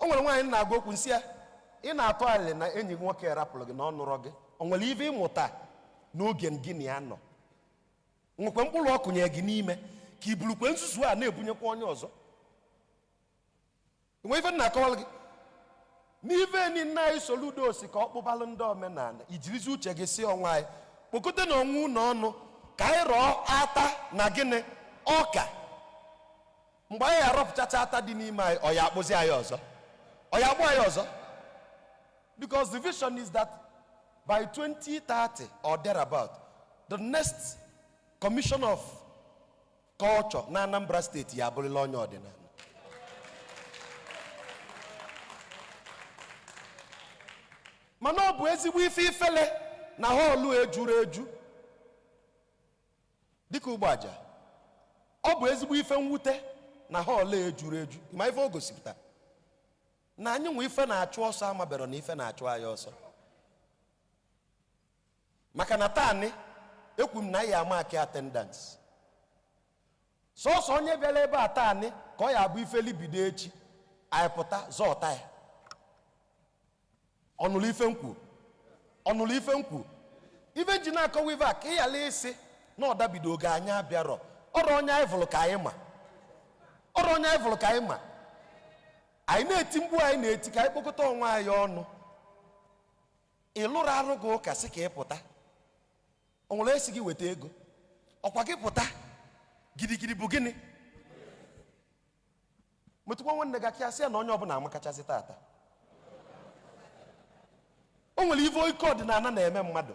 O nwere nwaanyị na-agụ okwu nsị ya ị na-atụ alị na enyi gị nwoke rapụrụ gị na ọ nụrụ gị. O nwere ife ịmụta n'oge gị na ya nọ. Nwekwe mkpụrụ ọkụnye gị n'ime ka ibulukwe nzuzu a na-ebunyekwa onye ọzọ. Nwe ife na-akọwara gị n'ife ni nna anyị Soludo si ka ọ kpụbalụ ndị omenala ijirizi uche gị si ọnwa anyị kpokọta na ọnwụ ụlọ ọnụ ka anyị rọọ ata na gịnị ọka. Mgbe anyị arọpụchacha ata dị n'ime anyị ọ ya akpụzi anyị ọzọ, ọ ya akpụ anyị ọzọ. Because the vision is that by 2030 or thereabout, the next commission of culture na Anambra State ya abụrụla onye ọdịnala. Mana ọ bụ ezigbo ife ifele na họlụ ejuru eju dịka Ụgbọaja. Ọ bụ ezigbo ife mwute na họlụ ejuru eju. Ma ife o gosipụta na anyị nwe ife na-achụ ọsọ amabero na ife na-achụ anyị ọsọ. Maka na taanị ekwu m na ya ama aka attendance. Sọsọ onye bịara ebe a taanị ka ọ ya abụ ife libido echi anyị pụta zọọta ya. Ọnụlụ ife nkwu. Ọnụlụ ife nkwu. Ife ji na-akọwa ife a ka ị yala isi na ọ dabido oge anyị abịarọ. Ọrụ onye anyị vụrụ ka anyị ma. Ọrụ onye anyị vụrụ ka anyị ma. Anyị na-eti mkpu anyị na-eti ka anyị kpokọta onwe anyị ọnụ. Ị lụrụ arụ gị ụka sị ka ị pụta. O nwere esi gị weta ego. Ọkwa gị pụta. Gidigidi bụ gịnị? Metụkwa nwanne gị aka sị ya na onye ọbụla amakachasị tata. O nwere ife ike ọdịnala na-eme mmadụ.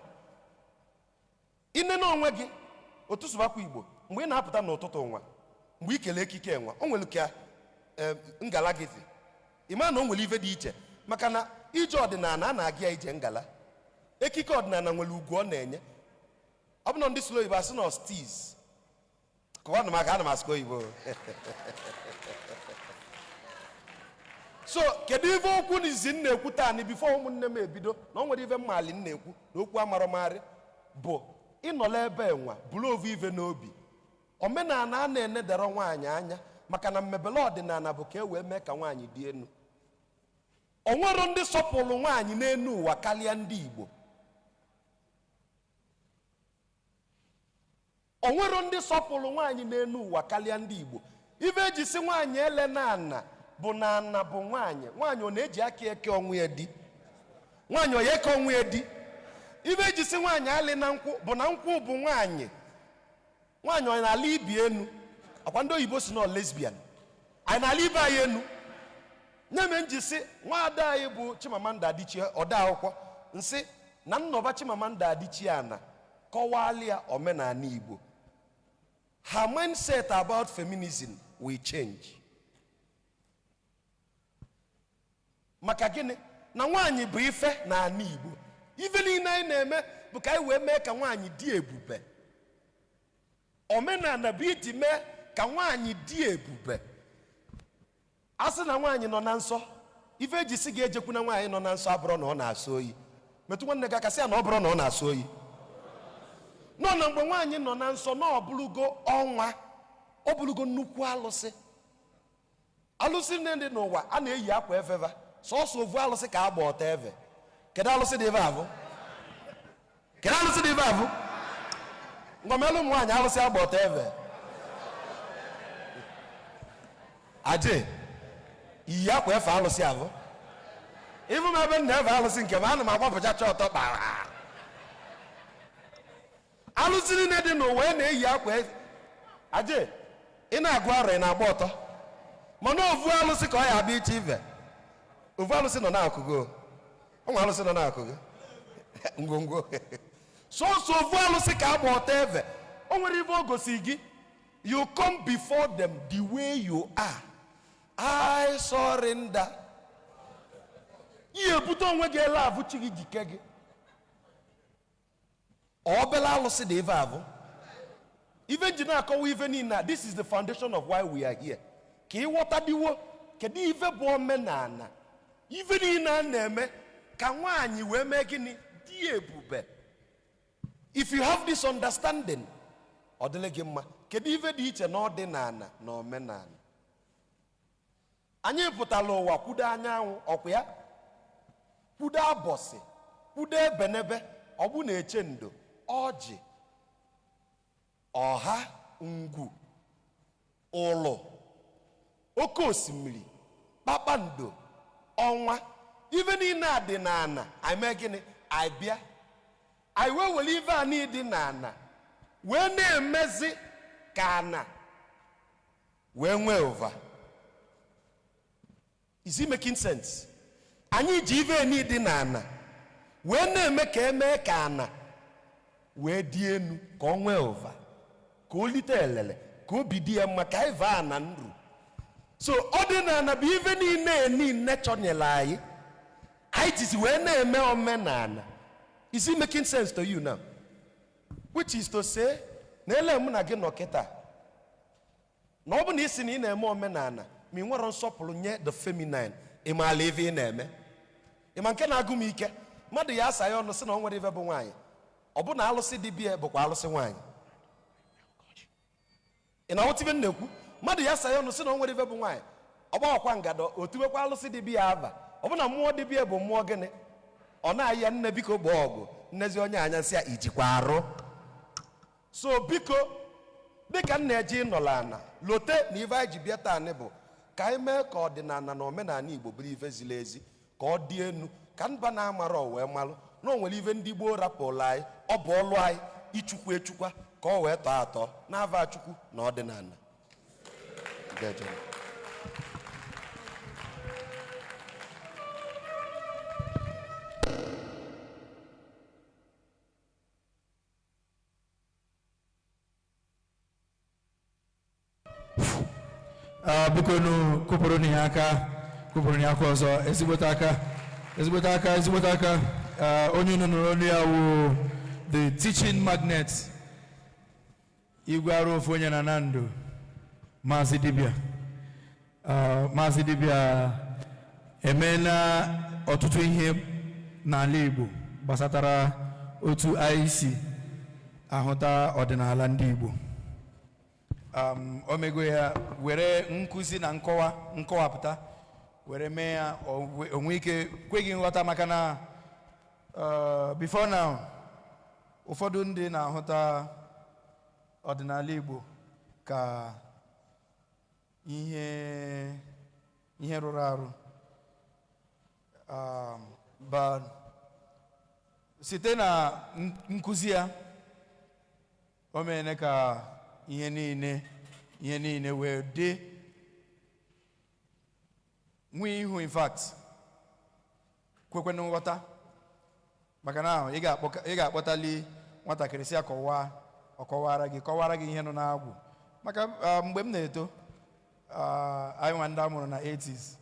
Ine na onwe gị otu sụbakwa Igbo mgbe ị na-apụta n'ụtụtụ nwa mgbe ị kelee ekike nwa o nwere ka ngala gị dị. Ịma na o nwere ife dị iche maka na ije ọdịnala a na-aga ije ngala. Ekike ọdịnala nwere ugwu ọ na-enye. Ọ bụ na ndị sụrụ Igbo asị na steez. Kọwanụ maka ana m asụkọ Igbo. So kedu ife okwu n'izi na-ekwu taanị bifo ụmụnne m ebido na o nwere ife mmali na-ekwu na okwu amarọmarị bụ ịnọla ebe enwa bụrụ ovu ife n'obi. Omenala a na-enedere nwaanyị anya maka na mmebele ọdịnala bụ ka e wee mee ka nwaanyị dị enu. O nwere ndị sọpụrụ nwaanyị n'enu ụwa karịa ndị Igbo. O nwere ndị sọpụrụ nwaanyị n'enu ụwa karịa ndị Igbo. Ife eji si nwaanyị ele na ana bụ na ana bụ nwaanyị. Nwaanyị ọ na-eji aka eke onwe ya di. Nwaanyị ọ ya eke onwe ya di. Ife eji si nwaanyị alị na nkwụ bụ na nkwụ bụ nwaanyị. Nwaanyị ọ na-ala ibi enu. Akwa ndị oyibo si na lesbian. Anyị na-ala ibe anyị enu. Nye m nji si nwaada anyị bụ Chimamanda Adichie ọda akwụkwọ nsị na nnọba Chimamanda Adichie ana kọwalịa omenala Igbo. Her mindset about feminism will change. Maka gịnị? Na nwaanyị bụ ife na ana Igbo. Ife niile anyị na-eme bụ ka anyị wee mee ka nwaanyị dị ebube. Omenala bụ iji mee ka nwaanyị dị ebube. Asị na nwaanyị nọ na nsọ, ife eji si ga-ejekwu na nwaanyị nọ na nsọ abụrụ na ọ na-asọ oyi. Metụ nwanne gị aka sị ya na ọ bụrụ na ọ na-asọ oyi. Nọ na mgbe nwaanyị nọ na nsọ na ọbụlụgo ọnwa, ọ bụlụgo nnukwu alụsị. Alụsị ndị n'ụwa a na-eyi akwa efeva sọsọ ovu alụsị ka agba ọta eve. Kedu alụsị dị ebe ahụ? Kedu alụsị dị ebe ahụ? Ngọmelụ ụmụ nwaanyị alụsị agba ọta eve. Aje iyi akwa efe alụsị ahụ. Ifu m ebe nna eve alụsị nke m ana m agbapụcha chọọtọ kpara. Alụsị niile dị n'ụwa na-eyi akwa efe. aje ị na-agụ arọ ị na-agba ọtọ mana ovu alụsị ka ọ ya abịa iche ive ovu alụsị nọ n'akụgo ọnwa alụsị nọ n'akụgo ngwongwo so ovu alụsị ka agba ọtọ eve o nwere ibe o gosi gị you come before them the way you are. I surrender. Ihe bute onwe gị ele avụ chi gị jike gị ọbela alụsị dị eve avụ ife ji na-akọwa ife niile. This is the foundation of why we are here. Ka ịghọta diwo kedu ife bụ omenala ife niile a na-eme ka nwaanyị wee mee gịnị dị ebube. If you have this understanding ọ dịle gị mma. Kedu ife dị iche na ọdịnala na omenala? Anyị pụtala ụwa kwudo anyanwụ ọkwa ya kwudo abọsị kwudo ebenebe ọ bụ na-eche ndo ọjị ọha ngwu ụlụ oke osimiri kpakpando ọnwa ife niile a dị n'ana. anyị mee gịnị? anyị bịa anyị wee were ife a niile dị n'ana wee na-emezi ka ana wee nwee ụva. Is it making sense? Anyị ji ife ni dị n'ana wee na-eme ka emee ka ana wee dị enu ka ọ nwee ụva ka o lite elele ka obi dị ya mma ka anyị vaa na nru. So ọdịnala bụ ife niile niile chọnyere anyị jizi wee na-eme omenala. Is it making sense to you now? Which is to say na ele mụ na gị nọ kịta na ọ bụ na isi na ị na-eme omenala ma ị nwere nsọpụrụ nye the feminine ị maala ife ị na-eme. Ị ma nke na-agụ m ike mmadụ ya asa ya ọnụ sị na ọ nwere ife bụ nwaanyị ọ bụ na alụsị dibịa bụkwa alụsị nwaanyị. Ị na-aghọta ife na-ekwu? Mmadụ ya asa ya ọnụ sị na ọ nwere ife bụ nwaanyị ọ gbawakwa ngada o tiwekwa alụsị dibịa aba ọ bụ na mmụọ dibịa bụ mmụọ gịnị ọ na-ayị ya nne biko gbaa ọgụ nnezi onye anya nsị ya ijikwa arụ. So biko dịka m na-eje ịnọla ana lote na ife anyị ji bịa taa bụ ka anyị mee ka ọdịnala na omenala Igbo bụrụ ife ziri ezi ka ọ dị enu ka mba na-amara wee malụ na o nwere ife ndị gboo rapụrụ anyị ọ bụ ọlụ anyị ichukwu echukwa ka ọ wee tọọ atọ n'ava Chukwu na ọdịnala. Bukonu kupuruni aka ọzọ ezigbote aka onye nụrụ olu ya wụ the teaching magnet igwe arụ ofu onye na Nando Maazị Dibia emeela ọtụtụ ihe n'ala Igbo gbasatara otu anyị si ahụta ọdịnala ndị Igbo. Omego ya were nkuzi na nkọwapụta were mee ya onwe ike kweghị nghọta maka na before now ụfọdụ ndị na-ahụta ọdịnala Igbo ka ihe rụrụ arụ but site na nkuzi ya o mere ka ihe niile wee dị nwee ihu. In fact kwekwe na nghọta maka na ị ga-akpọtali nwatakịrị si kọwara gị ihe nọ n'agwụ. Maka mgbe m na-eto anyị nwa ndị amụrụ na 80s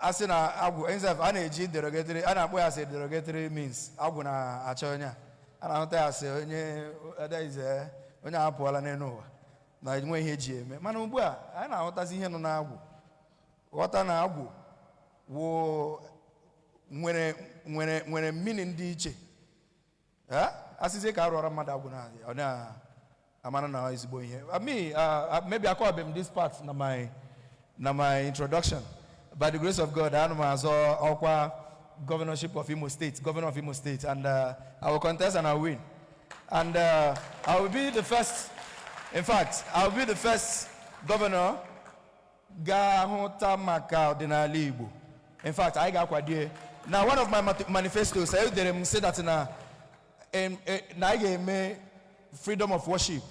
a sị na agwụ a na-eji derogatory a na-akpọ ya asị derogatory means agwụ na-achọ onye a na-ahụta ya asị onye apụọla n'elu ụwa na enwe ihe eji eme. Mana ugbu a anyị na-ahụtazi ihe nọ n'agwụ ghọta na agwụ nwere mmiri dị iche. Asịzie ka arụọra mmadụ agwụ na ọ na-amara na ezigbo ihe. Maybe I call them this part na my introduction. By the grace of God, I am also governorship of Imo State, governor of Imo State, and I will contest and I will win. And I will be the first. In fact, I will be the first governor. In fact, I got quite. Now, one of my manifestos said that I gave me freedom of worship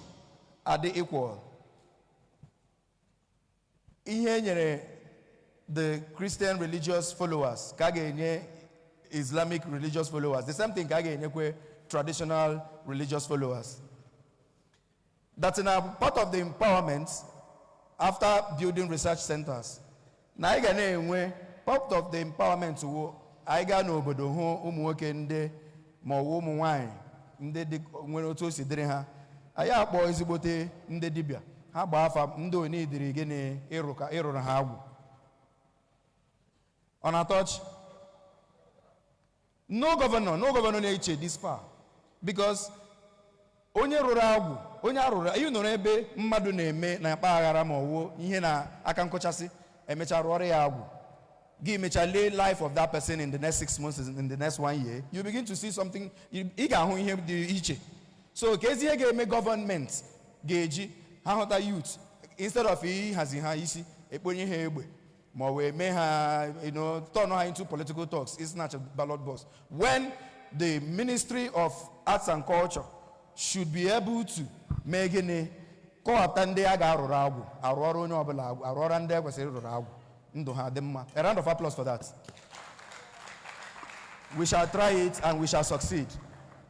are they equal? Ihe nyere the Christian religious followers, kage Islamic religious followers. The same thing kage traditional religious followers. That's in a part of the empowerment after building research centers. Na I part of the empowerment wo I ga no obodo ho umu nwoke nde ma umu nwanyị ndị nwere otu si dịrị ha anyị akpọ ezigbote ndị dibịa ha gba afa ndị oni dịrị gịnị ịrụrụ ha agwụ on a touch. No governor na-eche this far because onye rụrụ agwụ onye arụrụ ihe nọrọ ebe mmadụ na-eme na mpaghara ma ọwụ ihe na aka nkụchasị emecha rụọrọ ya agwụ gị mecha lay life of that person in the next 6 months, in the next 1 year, you begin to see something ị ga-ahụ ihe dị iche. So ka ezi ihe ga-eme gọọmenti ga-eji ha hụta youth instead of ịhazi ha isi ekponye ha egbe ma wee mee ha turn ha into political talks, it's not a ballot box. When the Ministry of Arts and Culture should be able to mee gịnị kọwapụta ndị a ga-arụrụ agwụ arụọrụ onye ọbụla agwụ arụọra ndị kwesịrị ịrụrụ agwụ ndụ ha dị mma. A round of applause for that. We shall try it and we shall succeed,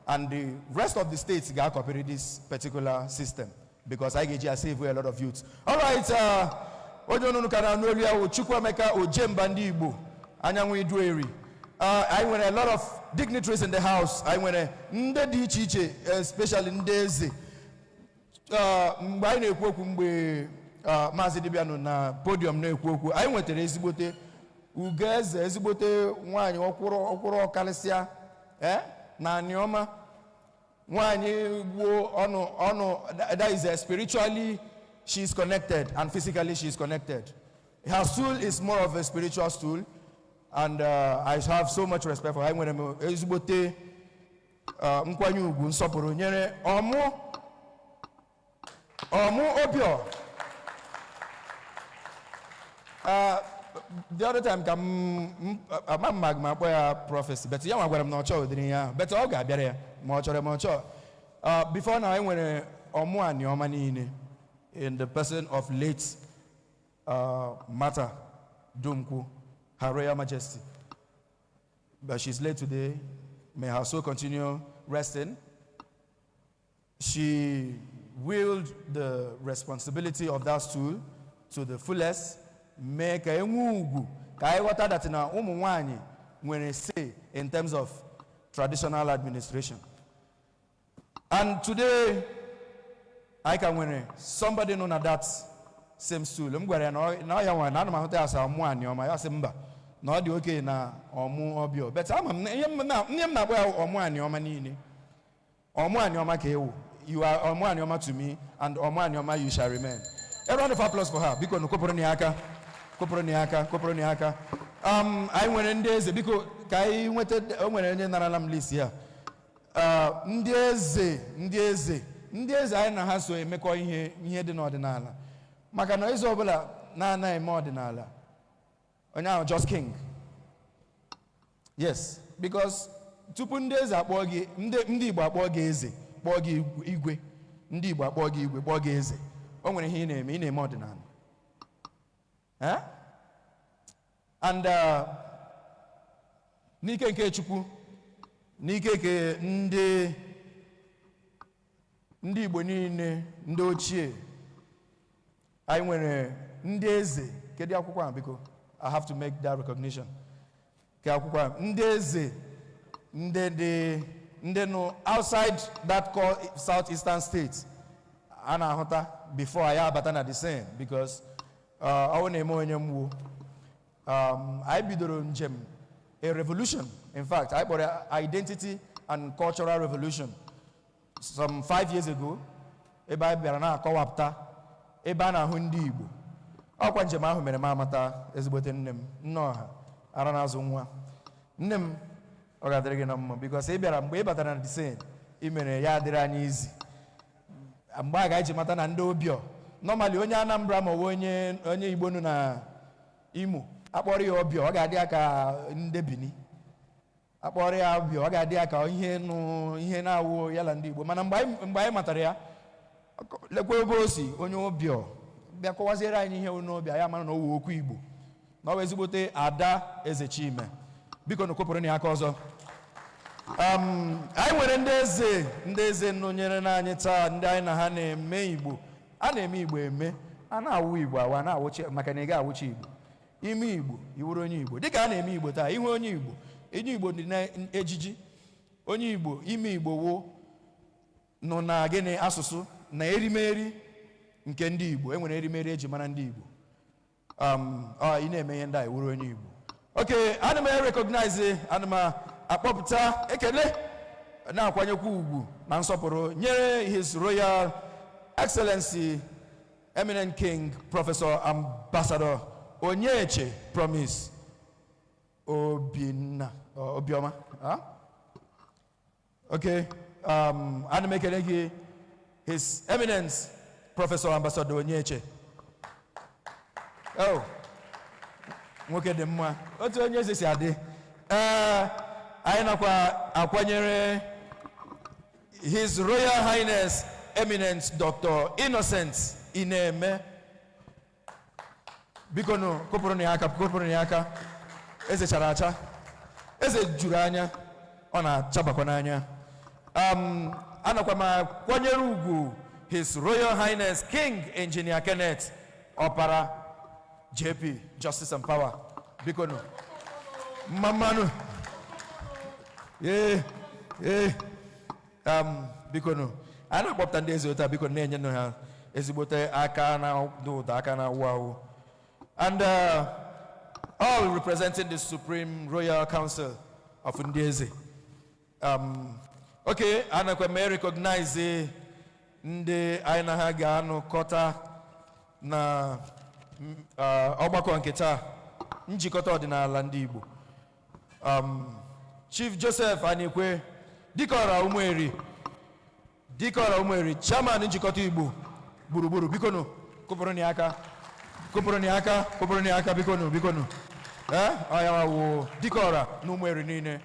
and the rest of the states ga copy this particular system because I get save a lot of youth. All right, ojonunu kana n'olu ya wo Chukwuemeka Ojemba ndị Igbo anyanwụ idueri. I want a lot of dignitaries in the house. I want ndị dị iche iche, especially ndị eze. Mgbe anyị na-ekwu okwu mgbe Maazị Dibịa nọ na podium na-ekwu okwu, anyị nwetara ezigbote ugeze, ezigbote nwaanyị ọkwụrụ ọkalịsịa na aniọma nwaanyị gbuo ọnụ that is spiritually she is connected and physically she is connected. Her stool is more of a spiritual stool, and I have so much respect for her. Anyị nwere ezigbote nkwanye ugwu nsọpụrụ nyere ọmụ Obio. The other time, I'm magma prophecy, but young I'm not sure. But I'll get better. Before now, I went on your money in the person of late Mata Dumku, Her Royal Majesty. But she's late today. May her soul continue resting. She wield the responsibility of that stool to the fullest. Make a mugu kai water that na umunwani when they say in terms of traditional administration. And today I can win somebody known at that same stool. I'm going now you want na ma hotel asa omu ani o ma ya semba na di okay na omu obio but am nyem na boy omu ani o ma ni ni omu ani o ma ke ewu you are omu ani o ma to me and omu ani o ma you shall remain. A round of applause for her because no koporo ni aka. I went in days because kai went when naralam list here. Ndieze I na ha so emekọ ihe dị n'ọdịnala. Maka na izo ọbụla na eme ọdịnala. Onye ahụ just king. Yes, because tupu ndị eze akpọ gị ndị Igbo akpọ gị eze, kpọọ gị igwe. Ndị Igbo akpọ gị igwe, kpọọ gị eze. O nwere ihe ị na-eme ọdịnala. And n'ike nke Chukwu, n'ike nke ndị Igbo niile, ndị ochie, anyị nwere ndị eze. Kedu akwụkwọ ahụ biko? I have to make that recognition. Ke akwụkwọ ahụ ndị eze ndị no outside that called southeastern states. Ana ahụta before I abata na the same because I want to I bidoro njem a revolution. In fact, I bought an identity and cultural revolution some 5 years ago. Eba bịara na akọwapụta ebe a na-ahụ ndị Igbo. Ọkwa njem ahụ mere m amata ezigbote nne m nnọọ ara na-azụ nwa. Nne m ọ ga-adịrị gị na mma because ị bịara mgbe ị batara na the same ị mere ya adịrị anyị izi. Mgbe a ga-eji mata na ndị Obio normally onye Anambra ma onye Igbo nọ na Imo akpọrọ ya Obio ọ ga-adị aka ndị Bini. Akpọrọ ya Obio ọ ga-adị aka ihe na-awụ ya la ndị Igbo. Mana mgbe anyị matara ya lekwa ebe o si onye Obio bịa kọwaziere anyị ihe n'obi ya mara na o wu okwu Igbo na ọ ezigbote Ada Ezechime biko n'okopụrụ na aka ọzọ anyị nwere ndị eze nọnyere n'anyị taa ndị anyị na ha na-eme Igbo a na-eme Igbo eme a na-awụ Igbo awa na-awụchi maka na ị ga-awụchi Igbo ime Igbo iwuru onye Igbo dịka a na-eme Igbo taa ihu onye Igbo dị n'ejiji onye Igbo ime Igbo wụ nọ na gịnị asụsụ na erimeri nke ndị Igbo enwere erimeri eji mara ndị Igbo ị na-eme ihe ndị a iwuru onye Igbo okay ana m recognize ana m akpọpụta ekele na-akwanyekwa ugwu na nsọpụrụ nyere His Royal Excellency Eminent King Professor Ambassador Onyeche Promise Obioma okay ana m ekele gị His Eminence Professor Ambassador Onyeche nwoke dị mma otu onye eze si adị anyị nakwa akwanyere His Royal Highness Eminent Dr. Innocent Ineme biko nụ kụpụrụ na aka eze chara acha eze juru anya ọ na-achabakwa n'anya anakwa m akwanyere ugwu His Royal Highness King Engineer Kenneth Opara JP Justice and Power biko nụ mmanụ biko nụ a na-akpọpụta ndị eze ụta biko na-enye nụ ha ezigbote aka na ụda aka na awụ and all representing the Supreme Royal Council of ndị eze okay anakwa m recognize ndị anyị na ha ga-anọkọta na ọgbakọ nke taa njikọta ọdịnala ndị Igbo Chief Joseph Anikwe Dikora Umueri Chairman njikọta Igbo gburugburu bikonu kụpụrụ ni aka bikonu ọya wawo Dikora na Umueri niile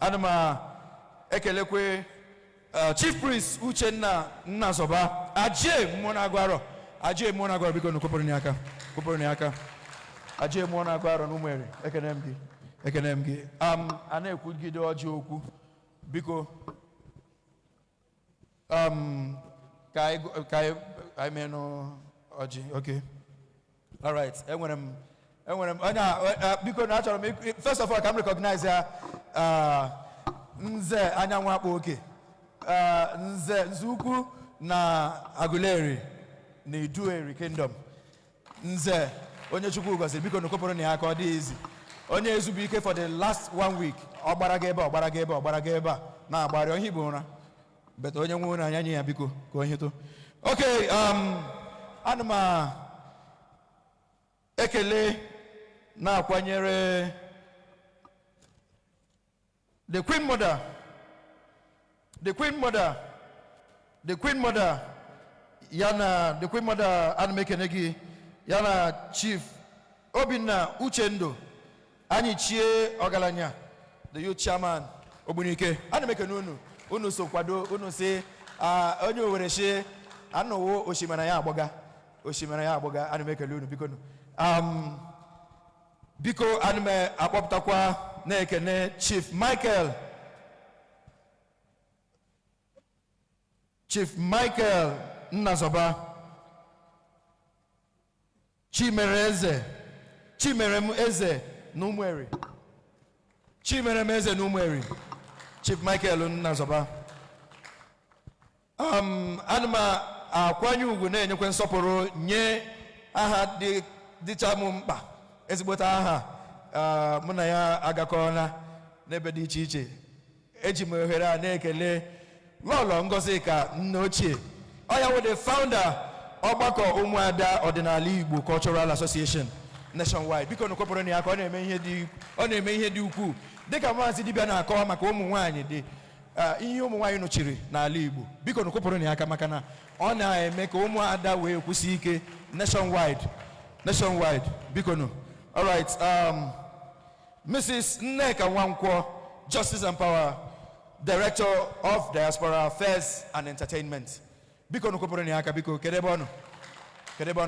ana m ekelekwe Chief Priest Uchenna Nnazoba Ajie mmụọ na-agwarọ bikonu kụpụrụ ni aka Ajie mmụọ na-agwarọ na Umueri ekene m gị a na-ekwugide ọjị okwu biko ka anyị menụ ọjị okay all right enwere m onye biko na achọrọ m first of all ka m recognize ya nze anyanwụ akpa oke nze ukwu na Aguleri na Idueri Kingdom nze onye Chukwu gọziri biko na okopụrụ na ya aka ọ dị izi onye ezubike for the last 1 week ọ gbara ga ebe a na-agbarị onye Igbo ụra but onye nwe ụra anya nye ya biko ka onye to okay ana m ekele na-akwanyere the Queen Mother yana the Queen Mother ana m ekene gị yana Chief Obinna Uchendo anyị chie ọgaranya the youth chairman Ogbunike ana m ekene unu so kwado unu si onye Owerri shi anọwo osimiri ya agbaga ana m ekele unu biko ana m akpọpụtakwa na-ekene Chief Michael Nnazoba Chimerem Eze na Umueri Chief Michael Nnazoba ana m akwanye ugwu na-enyekwe nsọpụrụ nye aha dịcha m mkpa ezigbote aha mụ na ya agakọọla n'ebe dị iche iche eji m ohere a na-ekele Lọlọ Ngozi ka nne ochie ọ ya wụ the founder ọgbakọ ụmụada ọdịnala Igbo Cultural Association nationwide biko n'okopụrụ ya ka ọ na-eme ihe dị ukwuu dịka maazị dibịa na-akọwa maka ụmụ nwaanyị dị ihe ụmụ nwaanyị nọchiri n'ala Igbo biko n'okopụrụ ya aka maka na ọ na-eme ka ụmụada wee kwụsị ike nationwide biko no all right Mrs. Nneka Nwankwo Justice and Power Director of Diaspora Affairs and Entertainment biko nu kwupụrụ ya aka biko kedebe ọnụ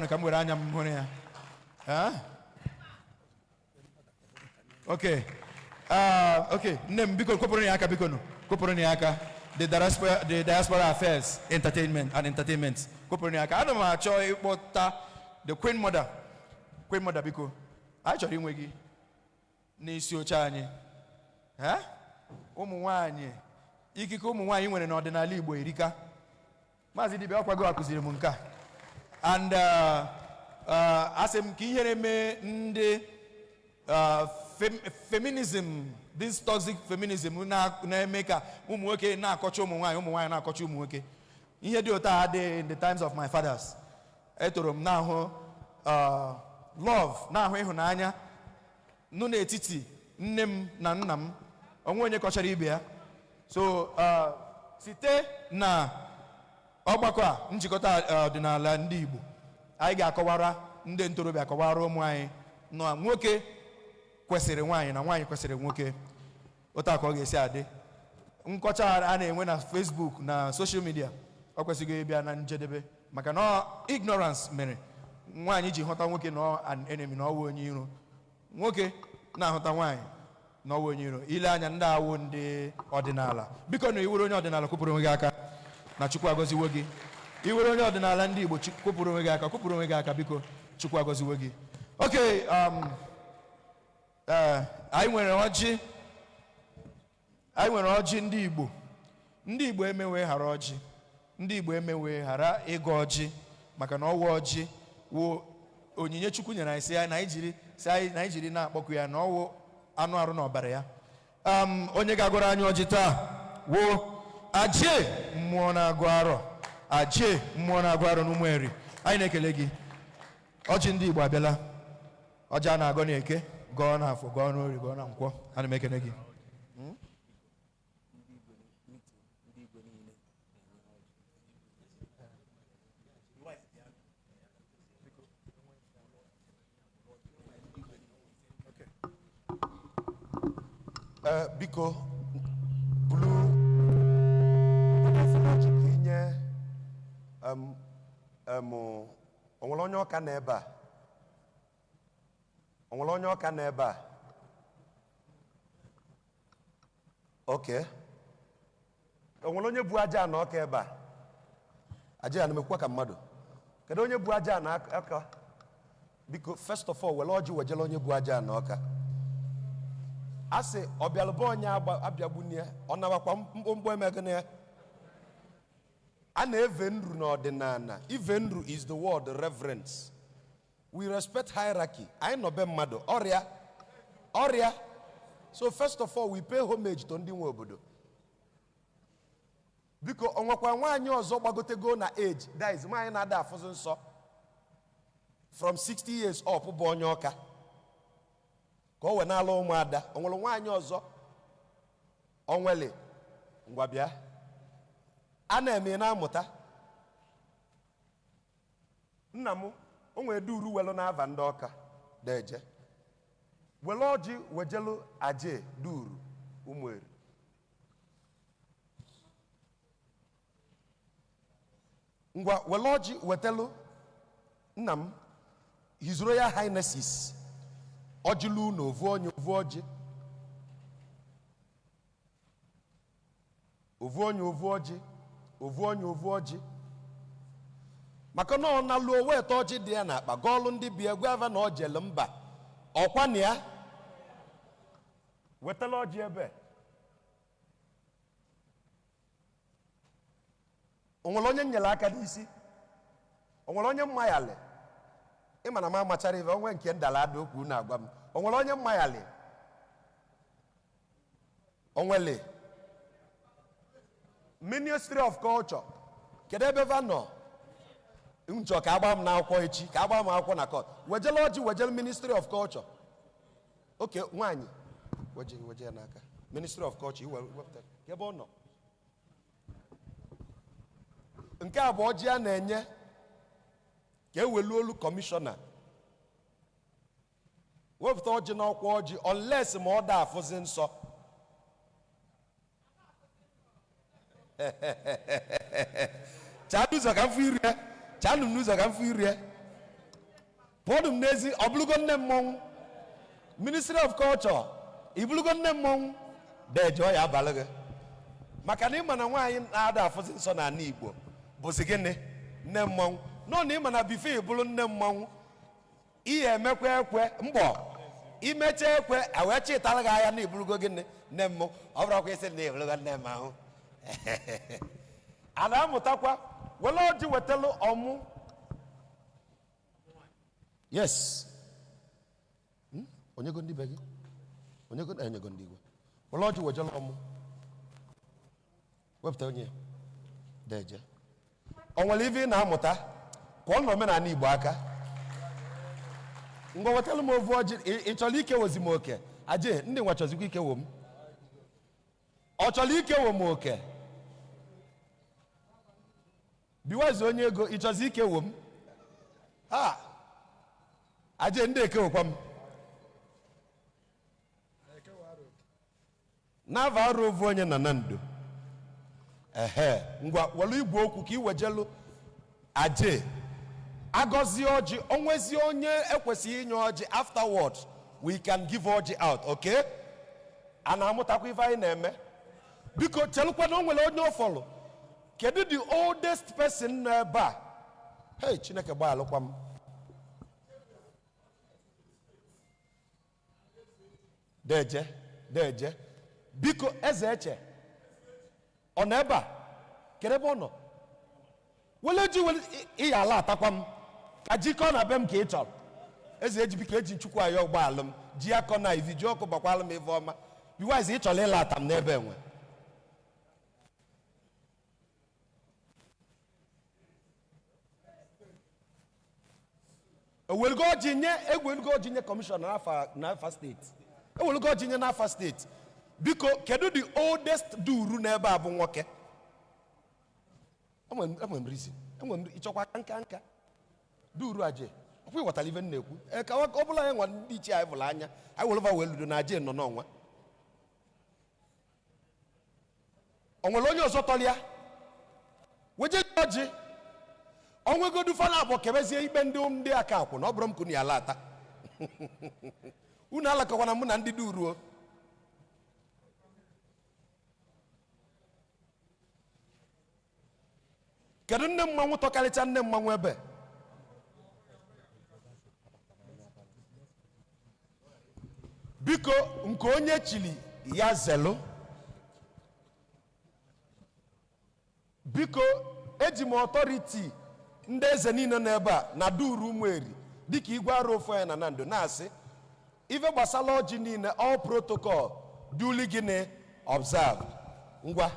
ka m were anya m hụrụ ya okay nne m biko kwupụrụ ya aka biko nu kwupụrụ ya aka the diaspora affairs entertainment kwupụrụ ya aka ana m achọ ịkpọta the queen mother biko anyị chọrọ inwe gị n'isi oche anyị ụmụ nwanyị ikike ụmụ nwanyị nwere n'ọdịnala Igbo erika Maazị Dibia ọkwago akụziri m nke a and asị m ka ihere mee ndị feminism, this toxic feminism na-eme ka ụmụ nwoke na-akọcha ụmụ nwaanyị na-akọcha ụmụ nwoke. Ihe dị otu a dị in the times of my fathers. Etoro m na-ahụ love, na-ahụ ịhụnanya nụ n'etiti nne m na nna m, onwe onye kọchara ibe ya. So site na ọgbakọ a njikọta ọdịnala ndị Igbo, anyị ga-akọwara ndị ntorobịa, akọwara ụmụ anyị na nwoke kwesịrị nwaanyị na nwaanyị kwesịrị nwoke. Otu a ka ọ ga-esi adị. Nkọcha a na-enwe na Facebook na social media ọ kwesịghị ịbịa na njedebe, maka na ignorance mere nwaanyị ji hụta nwoke na an enemy, na ọwụ onye iro. Nwoke na-ahụta nwaanyị na ọwụ onye iro. Ile anya ndị awụ ndị ọdịnala, biko na iwere onye ọdịnala kwụpụrụ onwe gị aka, na Chukwu agọziwo gị. Iwere onye ọdịnala ndị Igbo kwụpụrụ onwe gị aka, kwụpụrụ onwe gị aka, biko Chukwu agọziwo gị. Okay, anyị nwere ọjị ndị Igbo. Ndị Igbo emewe ghara ọjị. Ndị Igbo emewe ghara ịgọ ọjị, maka na ọwụ ọjị wụ onyinye Chukwu nyere anyị, si anyị jiri na-akpọku ya, na ọwụ anụ arụ na ọbara ya. Onye ga-agọrọ anyị ọjị taa wụ Ajie mmụọ na-agụ arọ. Ajie mmụọ na-agụ arọ n'Ụmụeri. Anyị na-ekele gị. Ọjị ndị Igbo abịala. Ọjị a na-agọ n'Eke, gọọ n'Afọ, gọọ n'Orie, gọọ na Nkwọ. Ana m ekele gị. Biko bulu inye onwere onye ọka n'ebe a, onwere onye ọka n'ebe a. Okay, onwere onye bu aja na ọka ebe a. Aja na mekwa ka mmadụ. Kedu onye bu aja na aka? Biko first of all, wele ọjị wejele onye bu aja na ọka. Asị ọbịalụba onye abịagbunie, ọ nabakwa mkpụmkpụ emegene ya. A na-eve nru n'ọdịnala. Ive nru is the word reverence. We respect hierarchy. Anyị nọbe mmadụ ọrịa. So first of all, we pay homage to ndị nwe obodo. Biko onwekwa nwaanyị ọzọ gbagotego na age, that is nwaanyị na-ada afụzụ nsọ from 60 years up bụ onye ọka, ka o wee na-alụ ụmụada. O nwere nwaanyị ọzọ onwele ngwa bịa, a na-eme na-amụta. Nna m o nwere duru welu na-ava ndị ọka deje welu ọjị wejelu Aje duru Ụmụeri. Ngwa welu ọjị wetelu nna m His Royal Highnesses ọjịlu na ovu onye ovu ọjị, ovu onye ovu ọjị, ovu onye ovu ọjị, maka na ọ na-alụ owe eto ọjị dị ya n'akpa gọọlụ ndị bi egwu ava na ọjele mba ọkwa na ya wetala ọjị ebe. O nwere onye nyere aka n'isi? O nwere onye mmayali? Ịma na m amachara ife, onwe nke ndala ada okwu na-agwa m. O nwere onye mmayali? O nwere Ministry of Culture. Kedu ebe va nọ? Nchọ ka agba m n'akwụkwọ echi, ka agba m akwụkwọ na court. Wejele ọjị wejele Ministry of Culture. Okay, nwaanyị weje n'aka Ministry of Culture iwepụta ebe ọ nọ. Nke a bụ ọjị a na-enye ka ewelu olu kọmishọna. Wepụta ọjị n'ọkwa ọjị unless ma ọ da afụzi nsọ. Chadu ụzọ ka mfu iri ya. Chadu n'ụzọ ka mfu iri ya. Pọdụ m n'ezi ọbụlụgo nne mmọnwụ. Ministry of Culture ibụlụgo nne mmọnwụ. Deje ya abalị gị. Maka na ịma na nwaanyị na-ada afụzi nsọ n'ala Igbo bụzi gịnị nne mmọnwụ. Nọ na ịma na bife ibụlụ nne mmọnwụ ihe emekwa ekwe mbọ imecha ekwe wee chịtara gị anya na ibụlụgo gịnị nne mmọnwụ. Ọ bụrụ isi na ibụlụgo nne mmọnwụ. A na-amụtakwa wele ọjị wetalụ ọmụ. Yes. Onyego ndị be gị onyego enyego ndị igwe wele ọjị wejela ọmụ wepụta onye deje o nwere ife ị na-amụta ka ọ nọ omenala Igbo aka ngwa wetalụ m ovu ọjị ị chọrọ ike wozi m oke aje ndị nwa chọzikwa ike wo m ọ chọrọ ike wo m oke biwazi onye ego ị chọzi ike wo m ha aje ndị eke wokwa m n'ava arụ ovu onye na ndo ngwa welu igwe okwu ka ị wejelu aje agọzie ọjị onwezi onye ekwesịghị inye ọjị afterward we can give ọjị out okay a na-amụtakwa ife anyị na-eme biko chelụkwa na o nwere onye ọfọlụ kedu the oldest person nọ ebe a hey Chineke gbaalụkwa m deje biko eze eche ọ nọ ebe a kedu ebe ọ nọ wele ji wele ịya ala atakwa m ka jikọ na be m ka ị chọrọ eze eji biko eji nchukwu ayọ ụgbọala m ji akọ na ivi ji ọkụ gbakwala m ive ọma biwaizi ị chọrọ ịla ata m n'ebe enwe ewelugo ọjị nye kọmishọna n'afa steeti ewelugo ọjị nye n'afa steeti biko kedu the oldest duru n'ebe a bụ nwoke enwe m reason ịchọkwa nka duru aje ọkwa ịghọtara ife m na-ekwu ka ọ bụla anyị nwa ndị ichie anyị bụrụ anya anyị welụva wee ludo na aje nọ n'ọnwa o nwere onye ọzọ tọlịa weje ọjị onwegodu fana abụọ kebezie ikpe ndị aka akwụ na ọ bụrụ m kunu ya ala ata unu alakọkwana mụ na ndị duruo kedu nne mmanwụ tọkarịcha nne mmanwụ ebe biko nke onye chili ya zelu biko eji m ọtọriti ndị eze niile n'ebe a na duru ụmụeri dịka igwe arụ ofu anya na ndo na-asị ife gbasara ọjị niile all protocol duly gịnị observed ngwa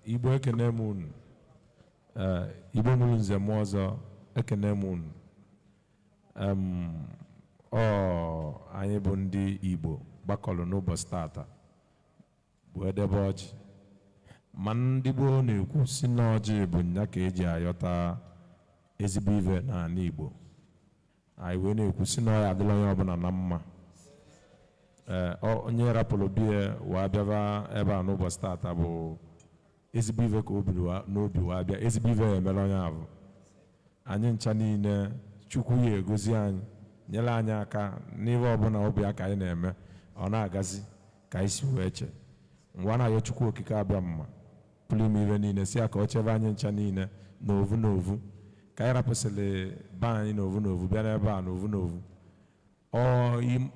Igbo ekene m unu Igbo mụrụ nze m ọzọ ekene m unu anyị bụ ndị Igbo gbakọrọ n'ụbọchị tata bụ edebe ọjị ma ndị gboo na-ekwu si na ọjị bụ nya ka eji ayọta ezigbo ive n'ala Igbo anyị wee na-ekwu si na ọya adịla onye ọbụla na mma onye rapụrụ biya wee bịaba ebe a n'ụbọchị tata bụ ezigbo ive ka n'obi wee bịa ezigbo ive ya emere onye ahụ anyị ncha niile Chukwu ya egozi anyị nyere anyị aka n'ihe ọbụla obi aka anyị na-eme ọ na-agazi ka anyị si wee che ngwa na-ayọ Chukwu okike abịa mma pụrụ ime ihe niile si ya ka ọ chebe anyị ncha niile n'ovu n'ovu ka anyị rapụsịrị be anyị n'ovu bịara ebe a n'ovu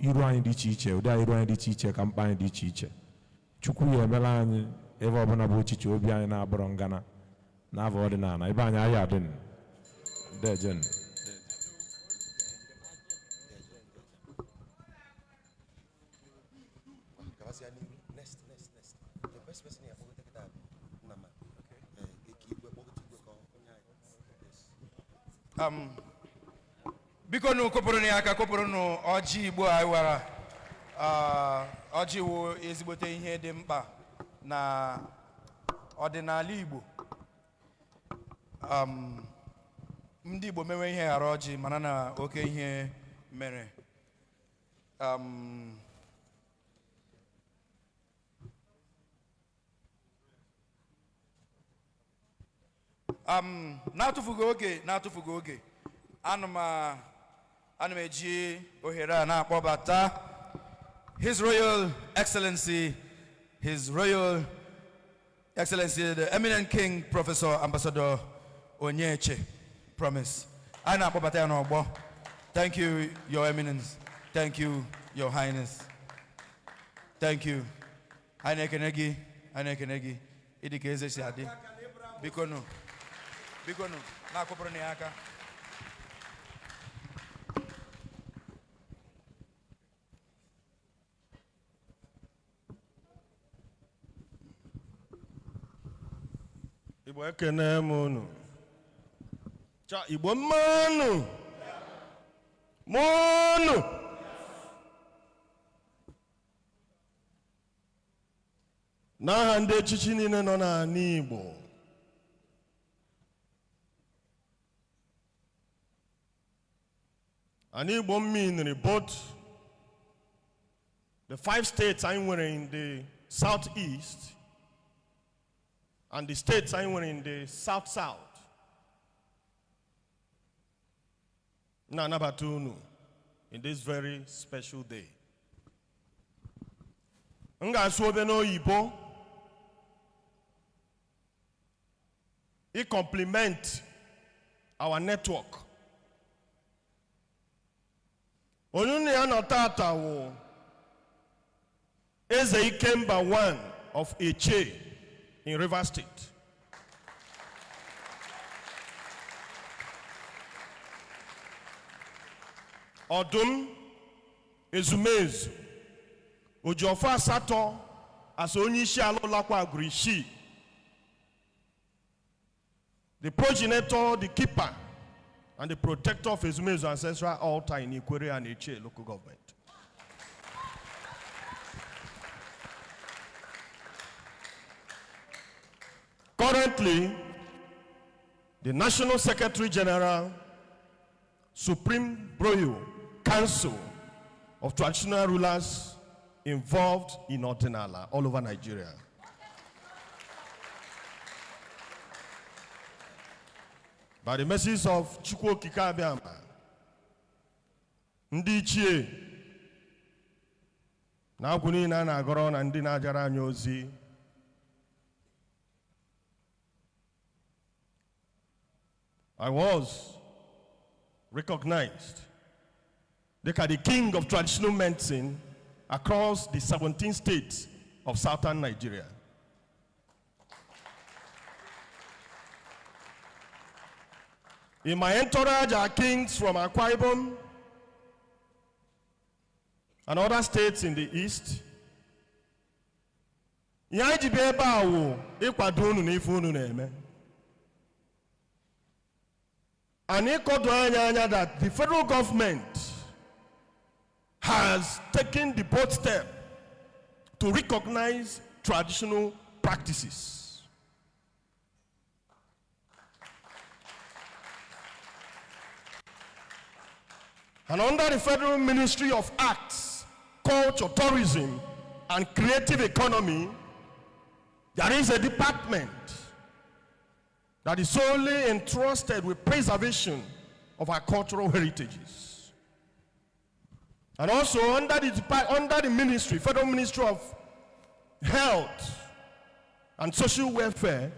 iru anyị dị iche iche ụdị anyị iru anyị dị iche iche ka mkpa anyị dị iche iche Chukwu ya emela anyị ebe ọbụla bụ echiche obi anyị na-abụrọ ngana n'afọ ọdịnala ebe anyị ahịa adịn dejen biko nu kopụrụ ya aka kopụrụ nu ọjị Igbo anyị wara ọjị wụ ezigbote ihe dị mkpa na ọdịnala Igbo ndị Igbo mewe ihe ghara ọjị mana na oke ihe mere na-atụfughị oge ana m eji ohere a na-akpọbata His Royal Excellency the Eminent King Professor Ambassador Onyeche Promise. I na-akpọbata ya n'ọgbọ. Thank you, Your Eminence. Thank you, Your Highness. Thank you. Anyị na-ekene gị ịdị ka eze si adị. Biko nụ na-akụpụrụ na ya aka. Igbo ekene m unu. Igbo mmanụ. Mmanụ. N'aha ndị echichi niile nọ n'ala Igbo. And Igbo mean both the 5 states I were in the southeast and the states I were in the south. Nanabatunu in this very special day. Nga suobeno Igbo. It complement our network. Onuni anotata wo Eze Ikemba 1 of Eche in Rivers State. Odum Ezumezu Ojofa Sato as Onyishi Alolakwa Agrishi. The progenitor, the keeper, and the protector of Ezumezu's ancestral altar in Ikwere and Eche local government. Currently, the National Secretary General, Supreme Royal Council of Traditional Rulers involved in Odinani all over Nigeria. By the message of Chukwu Kikabiama, Ndi Ichie, na kwuni na agoro na ndi na-ajara anyị ozi. I was recognized as the king of traditional medicine across the 17 states of southern Nigeria. In my entourage are kings from Akwa Ibom and other states in the east. And that the federal government has taken the bold step to recognize traditional practices. And under the Federal Ministry of Arts, Culture, Tourism, and Creative Economy, there is a department that is solely entrusted with preservation of our cultural heritages. And also under the ministry, Federal Ministry of Health and Social Welfare,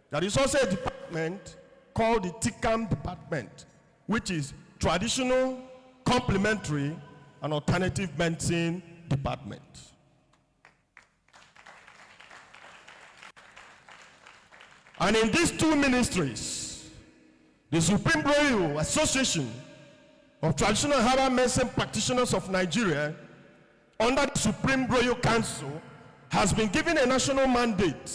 there is also a department called the TICAM department, which is Traditional, Complementary, and Alternative Medicine Department. And in these two ministries, the Supreme Royal Association of Traditional Herbal Medicine Practitioners of Nigeria, under the Supreme Royal Council, has been given a national mandate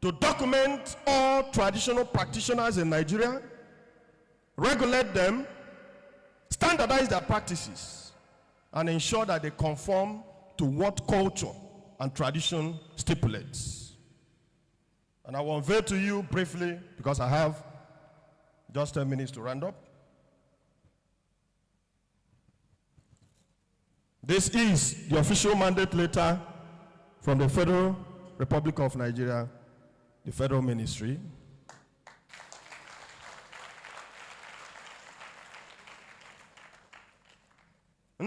to document all traditional practitioners in Nigeria, regulate them, standardize their practices, and ensure that they conform to what culture and tradition stipulates. And I will unveil to you briefly, because I have just 10 minutes to round up. This is the official mandate letter from the Federal Republic of Nigeria, the Federal Ministry.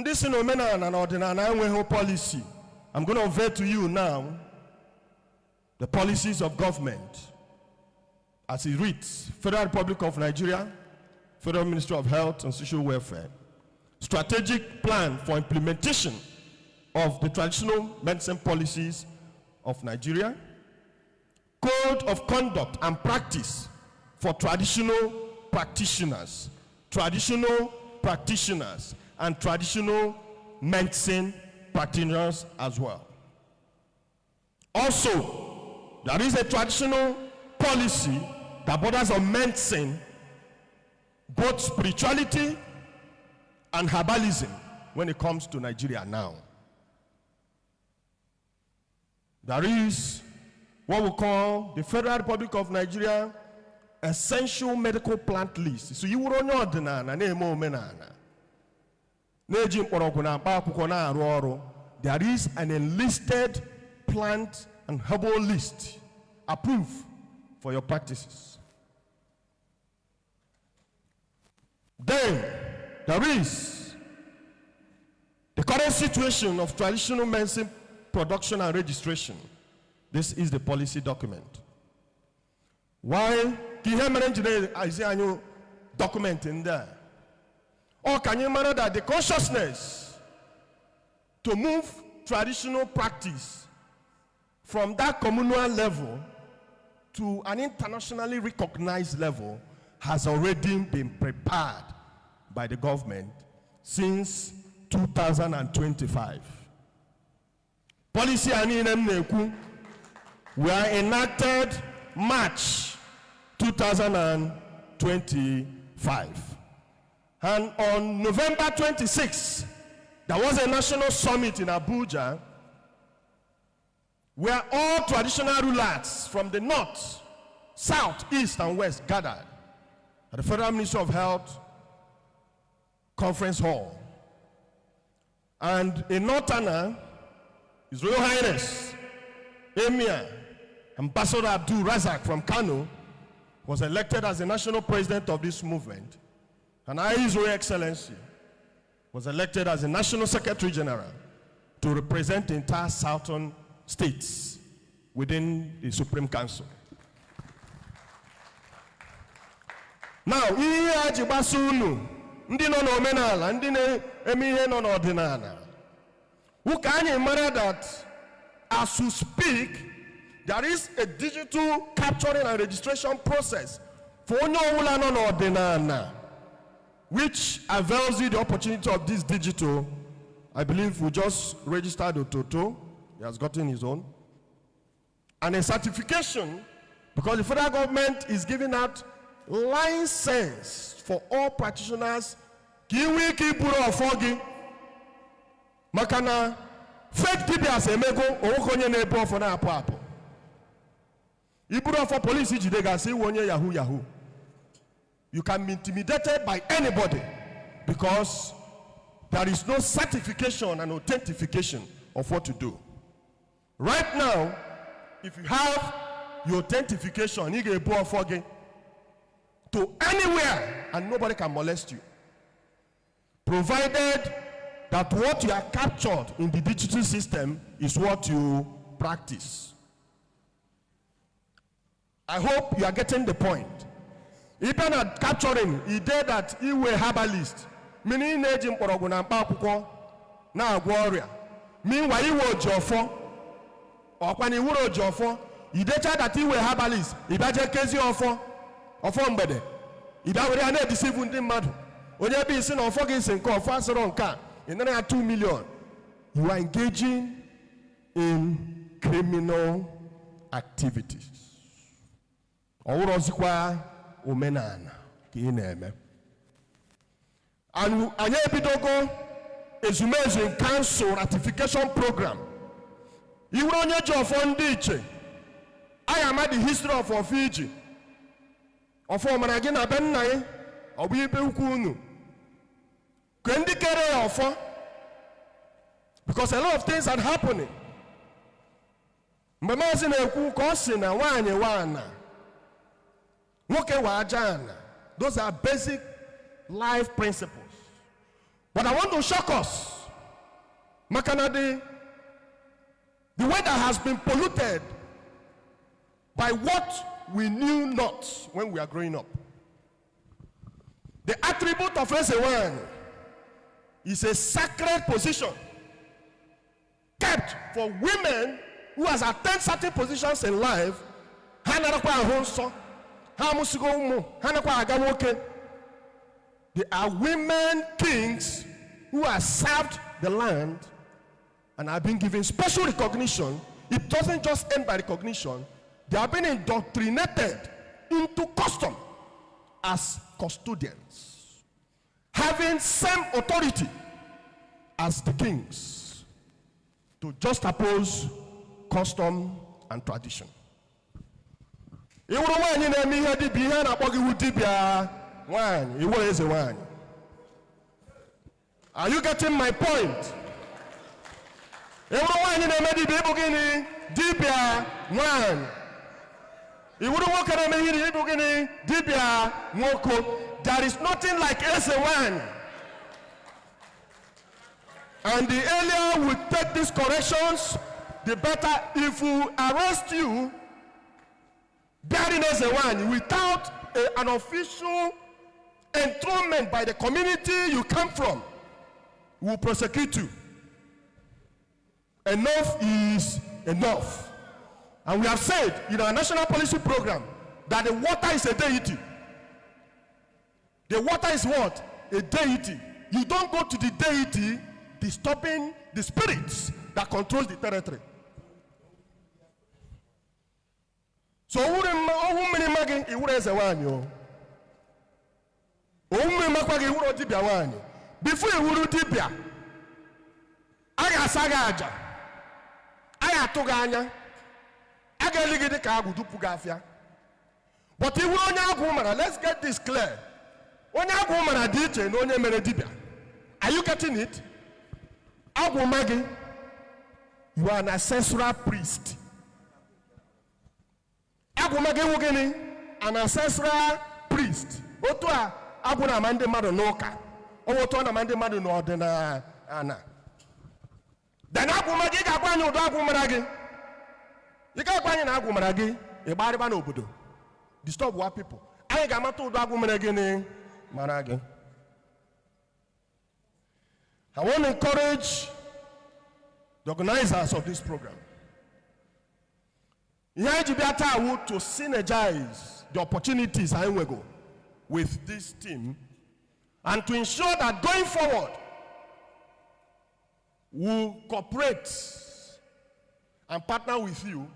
This is Odinani policy. I'm going to unveil to you now the policies of government as it reads: Federal Republic of Nigeria, Federal Ministry of Health and Social Welfare, strategic plan for implementation of the traditional medicine policies of Nigeria, code of conduct and practice for traditional practitioners, and traditional medicine practitioners as well. Also, there is a traditional policy that borders on medicine, both spirituality and herbalism when it comes to Nigeria now. There is what we call the Federal Republic of Nigeria Essential Medical Plant List. So you will know there is an enlisted plant and herbal list approved for your practices. Then there is the current situation of traditional medicine production and registration. This is the policy document. Why is there a new document in there? Or can you matter that the consciousness to move traditional practice from that communal level to an internationally recognized level has already been prepared by the government since 2025. Policy were enacted March 2025. And on November 26, there was a national summit in Abuja where all traditional rulers from the north, south, east, and west gathered at the Federal Ministry of Health Conference Hall. And a northerner, His Royal Highness, Emir Ambassador Abdul Razak from Kano, was elected as the national president of this movement. And I, His Royal Excellency, was elected as the National Secretary General to represent the entire southern states within the Supreme Council. Now, who can imagine that as you speak, there is a digital capturing and registration process for Odinani, which avails you the opportunity of this digital. I believe we just registered Ototo. He has gotten his own. And a certification, because the federal government is giving out license for all practitioners. Makana fake DBS emego owokonye na ebo for na apo. Iburo for police jidega say wonye yahoo. You can be intimidated by anybody because there is no certification and authentication of what to do. Right now, if you have your authentication, you get a to anywhere and nobody can molest you, provided that what you are captured in the digital system is what you practice. I hope you are getting the point. Even at capturing, he did that he were herbalist. Meaning agent poroguna pakuko na warrior. Meanwhile he was Jofo. Or when he was Jofo, he did that he were herbalist. He baje kezi ofo mbede. He da we na deceive ndi madu. Onye be sin ofo ginsin ko ofo asoro nka. In there are 2 million. You are engaging in criminal activities. Owurozikwa omenana ki ineme. And anye bidogo ezumezu in council ratification program. Iwu onye ji ofo ndi iche. I am at the history of Fiji. Ofo managi na be nna ye obu ibe ukwu unu. Because a lot of things are happening. Those are basic life principles. But I want to shock us. Makanadi, the way that has been polluted by what we knew not when we are growing up. The attribute of Ezewan is a sacred position kept for women who has attained certain positions in life. They are women kings who have served the land and have been given special recognition. It doesn't just end by recognition. They have been indoctrinated into custom as custodians, having same authority as the kings to juxtapose custom and tradition. Are you getting my point? There is nothing like Ezewan. And the earlier we take these corrections, the better. If we arrest you bearing Ezewan without an official enthronement by the community you come from, we will prosecute you. Enough is enough. And we have said in our national policy program that the water is a deity. The water is what? A deity. You don't go to the deity disturbing the spirits that control the territory. So before you will dibia, I Toganya, I get ligate kagu to Pugafia. But you will let's get this clear. When you woman a DJ, no name dibia. Are you getting it? Agumagi, you are an ancestral priest. Agumagi wugeni, an ancestral priest. Otua Aguna Mande Madonoka. Owoto Mande Madino Dena Anna. Then Agumagi Gabano Dagumaragi. You got one in Agumaragi, a Bariban Obudo. Disturb what people. I got Mato Dagumaragi Maragi. I want to encourage the organizers of this program to synergize the opportunities I will go with this team and to ensure that going forward we'll cooperate and partner with you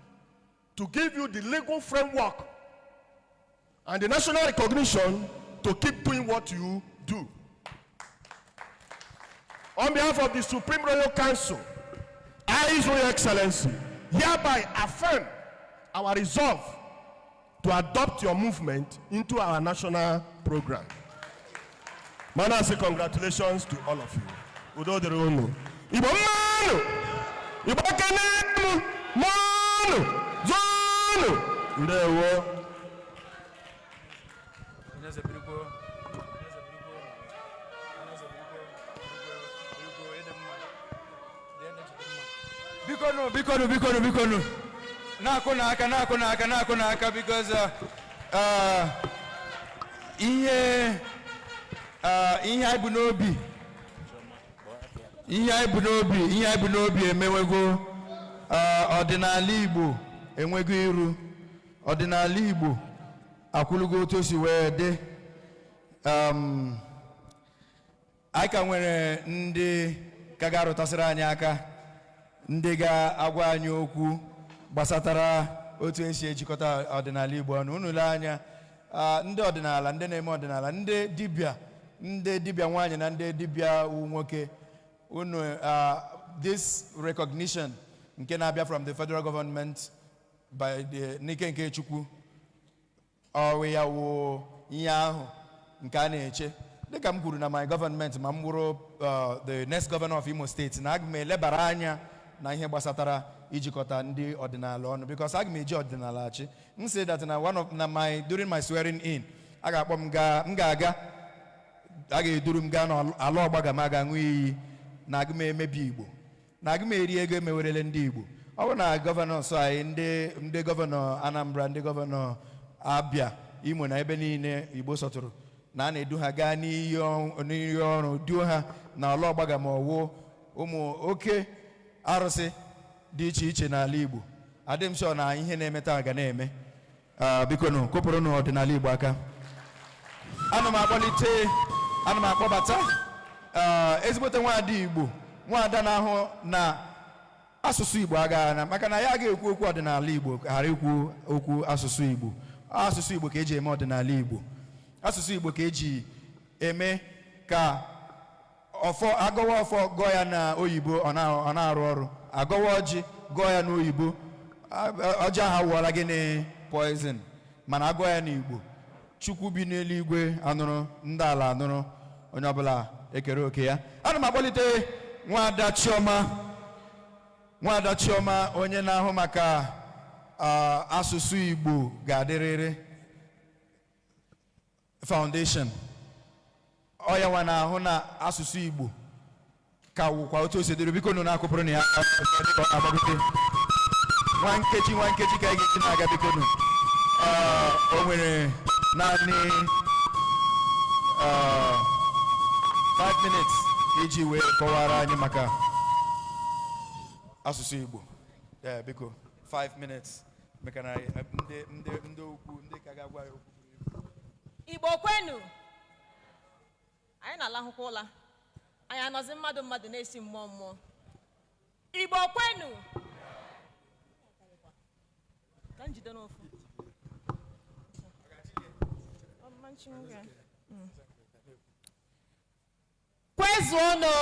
to give you the legal framework and the national recognition to keep doing what you do. On behalf of the Supreme Royal Council, I, His Royal Excellency, hereby affirm our resolve to adopt your movement into our national program. Manasi, congratulations to all of you. Udo Derono. Ibo Manu! Ibo Kanemu! Manu! Zonu! Ndewo. Bikono. Naka, because ihe ibu n'obi emewego ọdịnala Igbo enwego iru ọdịnala Igbo akwụlugo otu o si wee dị anyị ka nwere ndị ka ga-arụtasịrị anyị aka ndị ga-agwa anyị okwu gbasatara otu esi ejikọta ọdịnala Igbo ọnụ. Unu le anya ndị ọdịnala, ndị na-eme ọdịnala, ndị dibịa nwaanyị na ndị dibịa nwoke. Unu this recognition nke na-abịa from the federal government by the Nike nke Chukwu ọwụ ya wụ ihe ahụ nke a na-eche. Dịka m kwuru na my government ma m bụrụ the next governor of Imo State, na aga m elebara anya na ihe gbasatara ijikọta ndị ọdịnala ọnụ, because aga m eji ọdịnala achị. M say that during my swearing in, aga akpọ m ga-aga a ga-eduru m gaa n'ala ọgbaga m aga ṅụ iyi na aga m emebi Igbo na aga m eri ego emewerele ndị Igbo. Ọ bụ na gọvanọs anyị ndị gọvanọ Anambra, ndị gọvanọ Abia, Imo na ebe niile Igbo sọtụrụ na a na-edu ha gaa n'iyi ọrụ duo ha na ala ọgbaga ma ọwụ ụmụ oke arụsị dị iche iche n'ala Igbo. Adị m sọ na ihe na-eme taa ga na-eme. Biko nụ kụpụrụ n'ọdịnala Igbo aka. Ana m akpọbata ezigbote nwaada Igbo, nwaada na-ahụ na asụsụ Igbo agaghị maka na ya ga-ekwu okwu ọdịnala Igbo ghara ikwu okwu asụsụ Igbo. Asụsụ Igbo ka eji eme ọdịnala Igbo. Asụsụ Igbo ka eji eme ka agọwa ọfọ gụọ ya na oyibo ọ na-arụ ọrụ, agọwa ọjị gụọ ya n'oyibo, ọjị ahụ wụọla gịnị poison, mana agụọ ya n'Igbo. Chukwu bi n'eluigwe anụrụ, ndị ala anụrụ, onye ọbụla ekere oke ya. Ana m akpọlite nwaada Chioma onye na-ahụ maka asụsụ Igbo ga-adịrịrị foundation. Ọ ya nwa na-ahụ na asụsụ Igbo ka wụkwa otu o si dịrị. Biko nụ na-akụpụrụ na ya agbagote nwa nkeji ka anyị ga-eji na-aga. Biko nụ o nwere naanị 5 minutes iji wee kọwara anyị maka asụsụ Igbo. Biko 5 minutes maka na ndị okwu ndị ka ga-agwa ya okwu. Igbo kwenu, anyị na-alahụkwa ụla, anyị anọzi mmadụ na-esi mmụọ. Igbo kwenu, ka njide n'ofu kwezuonu,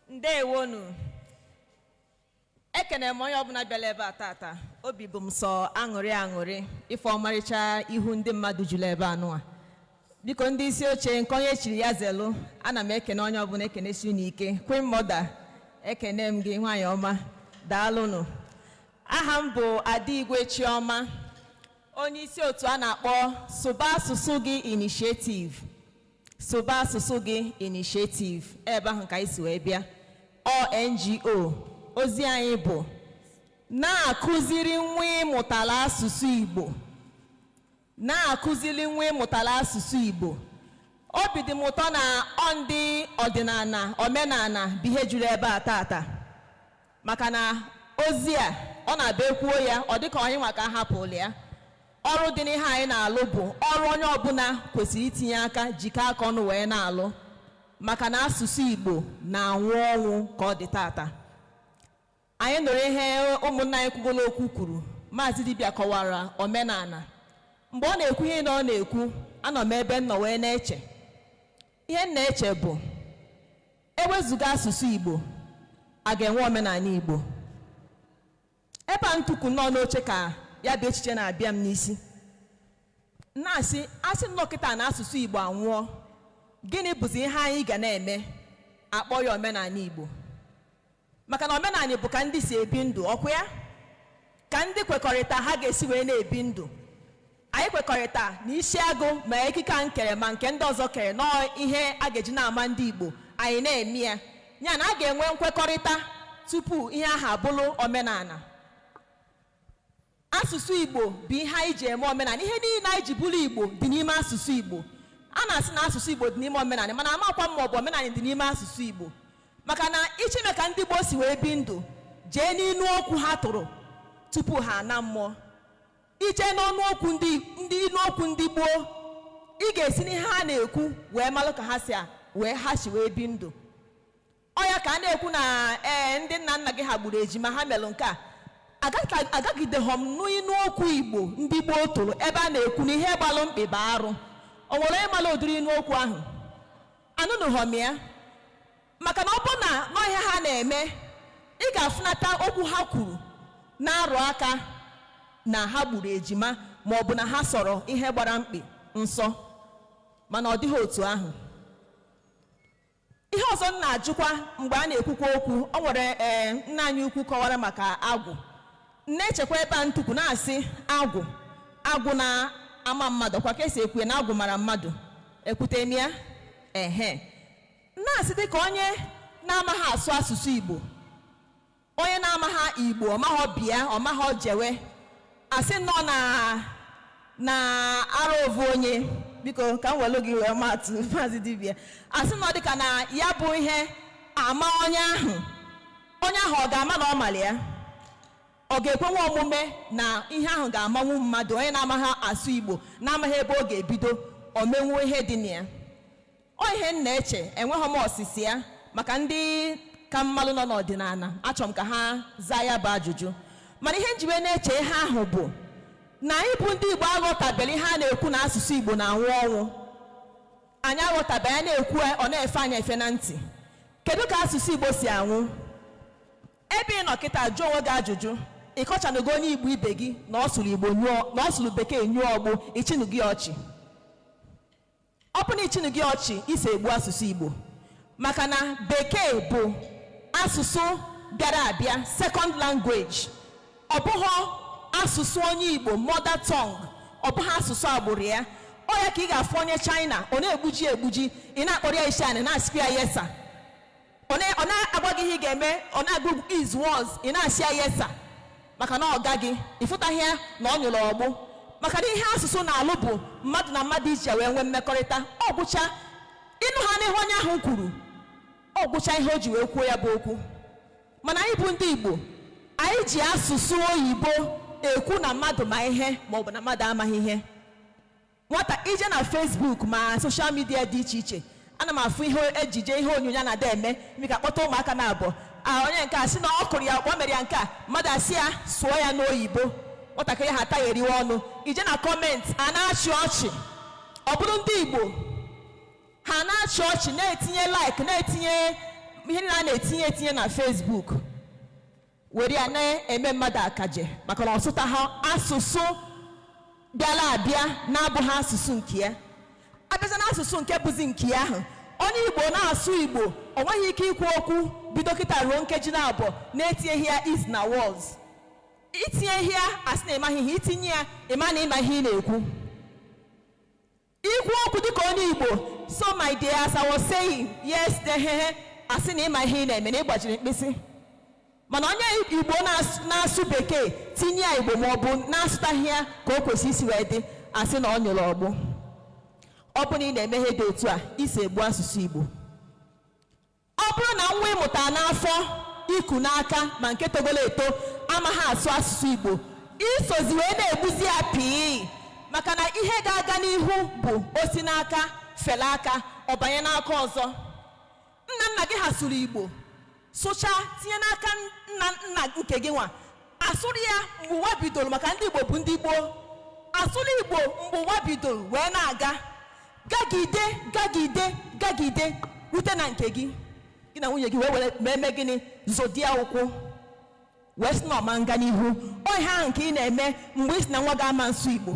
ndewonu. Ekene m onye ọbụla bịara ebe a tata. Obi bụ m sọ aṅụrị ife ọmarịcha ihu ndị mmadụ jụrụ ebe anụwa. Biko ndị isi oche nke onye chiri ya zelu, ana m ekene onye ọbụla ekenesi n'ike. Queen Mother, ekene m gị nwaanyị ọma, daalụnụ. Aha m bụ Ada Igwe Chioma, onye isi otu a na-akpọ Sụba Asụsụ Gị Initiative. Sụba Asụsụ Gị Initiative, ebe ahụ ka anyị si wee bịa. NGO. Ozi anyị bụ na-akụziri nwa ịmụtala asụsụ Igbo. Na-akụziri nwa ịmụtala asụsụ Igbo. Obi dị m ụtọ na ndị ọdịnala omenala bụ ihe juru ebe a tata, maka na ozi a ọ na-abịa ekwuo ya ọ dịka onye nwa ka hapụrụ ya. Ọrụ dị n'ihe anyị na-alụ bụ ọrụ onye ọbụla kwesịrị itinye aka, jikọ aka ọnụ wee na-alụ, maka na asụsụ Igbo na-anwụ ọnwụ ka ọ dị tata. Anyị nụrụ ihe ụmụnna anyị kwugolo okwu kwuru. Maazị Dibịa kọwara omenala. Mgbe ọ na-ekwu ihe na ọ na-ekwu, anọ m ebe m nọ wee na-eche. Ihe m na-eche bụ ewezuga asụsụ Igbo, a ga-enwe omenala Igbo. Ebe a ntụkwu nọ n'oche ka ya bụ echiche na-abịa m n'isi. Na-asị nnọkịta na asụsụ Igbo anwụọ, gịnị bụzi ihe anyị ga na-eme akpọ ya omenala Igbo? Maka na omenala bụ ka ndị si ebi ndụ, ọkwa ya? Ka ndị kwekọrịta ha ga-esi wee na-ebi ndụ. Anyị kwekọrịta na isi agụ ma ekike a nkere ma nke ndị ọzọ kere nọọ ihe a ga-eji na-ama ndị Igbo, anyị na-eme ya. Ya na a ga-enwe nkwekọrịta tupu ihe ahụ abụrụ omenala. Asụsụ Igbo bụ ihe anyị ji eme omenala. Ihe niile anyị ji bụrụ Igbo dị n'ime asụsụ Igbo. A na-asị na asụsụ Igbo dị n'ime omenala, mana amakwa m ma ọ bụ omenala dị n'ime asụsụ Igbo. Maka na ichime ka ndị Igbo si wee bi ndụ, jee n'inu okwu ha tụrụ tupu ha ana mmụọ. Ije n'ọnụ okwu ndị gboo, ị ga-esi n'ihe ha na-ekwu wee malụ ka ha si wee bi ndụ. Ọ ya ka a na-ekwu na ndị nna nna gị ha gburu ejima, ha melụ nke a. Agagideghọ m n'inu okwu Igbo ndị gboo tụrụ ebe a na-ekwu na ihe gbalụ mkpị bụ arụ. O nwere onye malụ ụdịrị inu okwu ahụ? Anụnụghọ m ya. Maka na ọ bụ na n'ọhịa ha na-eme, ị ga-afụnata okwu ha kwuru na-arụ aka na ha gburu ejima ma ọ bụ na ha sọrọ ihe gbara mkpị nsọ, mana ọ dịghị otu ahụ. Ihe ọzọ m na-ajụkwa mgbe a na-ekwukwa okwu, o nwere nna anyị ukwu kọwara maka agwụ. Na-echekwa ebe a ntụkwu na-asị agwụ na-ama mmadụ, kwa ka esi ekwu na agwụ mara mmadụ. ekwutemia na-asị dị ka onye na-amaghị asụ asụsụ Igbo, onye na-amaghị Igbo, ọmaghị bịa, ọmaghị jewe, asị nọ na ara ovu onye, biko ka m welu gị wee matụ maazị dibịa, asị nọ dịka na ya bụ ihe ama onye ahụ ọ ga-ama na ọ mali ya, ọ ga-ekwenwe omume na ihe ahụ ga-amanwu mmadụ onye na-amaghị asụ Igbo, na-amaghị ebe ọ ga-ebido omenwu ihe dị na ya. Ọ ihe m na-eche, enweghị m ọsịsị ya maka ndị ka mmalụ nọ n'ọdịnala, achọrọ m ka ha zaa ya bụ ajụjụ. Mana ihe njiwe na-eche ihe ahụ bụ na ịbụ ndị Igbo aghọtabere ihe a na-ekwu na asụsụ Igbo na-anwụ ọnwụ. Anyị aghọtabe ya na-ekwu, ọ na-efe anya efe na ntị. Kedu ka asụsụ Igbo si anwụ? Ebe ị nọ kịta jụọ onwe gị ajụjụ, ị kọchanugo onye Igbo ibe gị na ọ sụrụ Igbo nyụọ, na ọ sụrụ Bekee nyụọ ọgbụ, ichinu gị ọchị. Ọ bụ na ichinu gị ọchị isi egbu asụsụ Igbo, maka na Bekee bụ asụsụ bịara abịa, second language. Ọ bụghị asụsụ onye Igbo, mother tongue. Ọ bụghị asụsụ agbụrụ ya. Ọ ya ka ị ga-afụ onye China, ọ na-egbuji, ị na-akpọrọ ya isi anị, na-asị ya yesa. Ọ na-agwa gị ihe ị ga-eme, ọ na-agụ is was, ị na-asị ya yesa, maka na ọ gaghị ịfụtaghị ya na ọ nyụrụ ọgbụ. Maka na ihe asụsụ na-alụ bụ mmadụ na mmadụ iche wee nwee mmekọrịta. Ọ gwụcha ịnụ ha n'ihe onye ahụ kwuru, ọ gwụcha ihe o ji wee kwuo ya bụ okwu. Mana anyị bụ ndị Igbo, anyị ji asụsụ oyibo ekwu na mmadụ ma ihe maọbụ na mmadụ amaghị ihe. Nwata ije na Facebook ma soshal midia dị iche iche, ana m afụ ihe ejije, ihe onyonyo na-ada eme, mika kpọta ụmụaka na abụọ, onye nke a sị na ọ kụrụ ya, ọ mere ya nke a, mmadụ asị ya sụọ ya n'oyibo, nwatakịrị ha atagheriwe ọnụ, ije na kọmentị a na-achị ọchị. Ọ bụrụ ndị Igbo, ha na-achị ọchị, na-etinye like, na-etinye ihe niile a na-etinye na Facebook, were ya na-eme mmadụ akaje maka na ọsụta ha asụsụ bịara abịa na-abụghị asụsụ nke ya. Abịaza na asụsụ nke bụzi nke ya ahụ, onye Igbo na-asụ Igbo o nweghị ike ikwu okwu bido kịta ruo nkeji na abụọ na-etinyeghị ya is na was. Itinye ihe ya asị na ịmaghị ihe, itinye ya ịma na ịma ihe ị na-ekwu. Ikwu okwu dịka onye Igbo, so my dear, as I was saying yesterday, asị na ịma ihe ị na-eme na ịgbajiri mkpịsị. Mana onye Igbo na-asụ Bekee tinye ya Igbo maọbụ na-asụtaghị ya ka o kwesị isi wee dị, asị na ọ nyụrụ ọgbụ. Ọ bụ na ị na-eme ihe dị otu a, isi egbu asụsụ Igbo. Ọ bụrụ na nwa ịmụta n'afọ iku n'aka ma nke togolo eto amaghị asụ asụsụ Igbo, isozi wee na-egbuzi ya pii, maka na ihe ga-aga n'ihu bụ osi n'aka fele aka, ọ banye n'aka ọzọ. Nna gị ha sụrụ Igbo, sụcha tinye n'aka nna nke gị nwa, asụrụ ya mgbe ụwa bidoro, maka ndị Igbo bụ ndị Gboo. Asụrụ Igbo mgbe ụwa bidoro wee na-aga, gagide rute na nke gị na nwunye gị wee were eme gịnị, zodia ụkwụ wee sị na ọma nga n'ihu. Ọ ihe ahụ nke ị na-eme mgbe ị sị na nwa gị ama nsụ Igbo.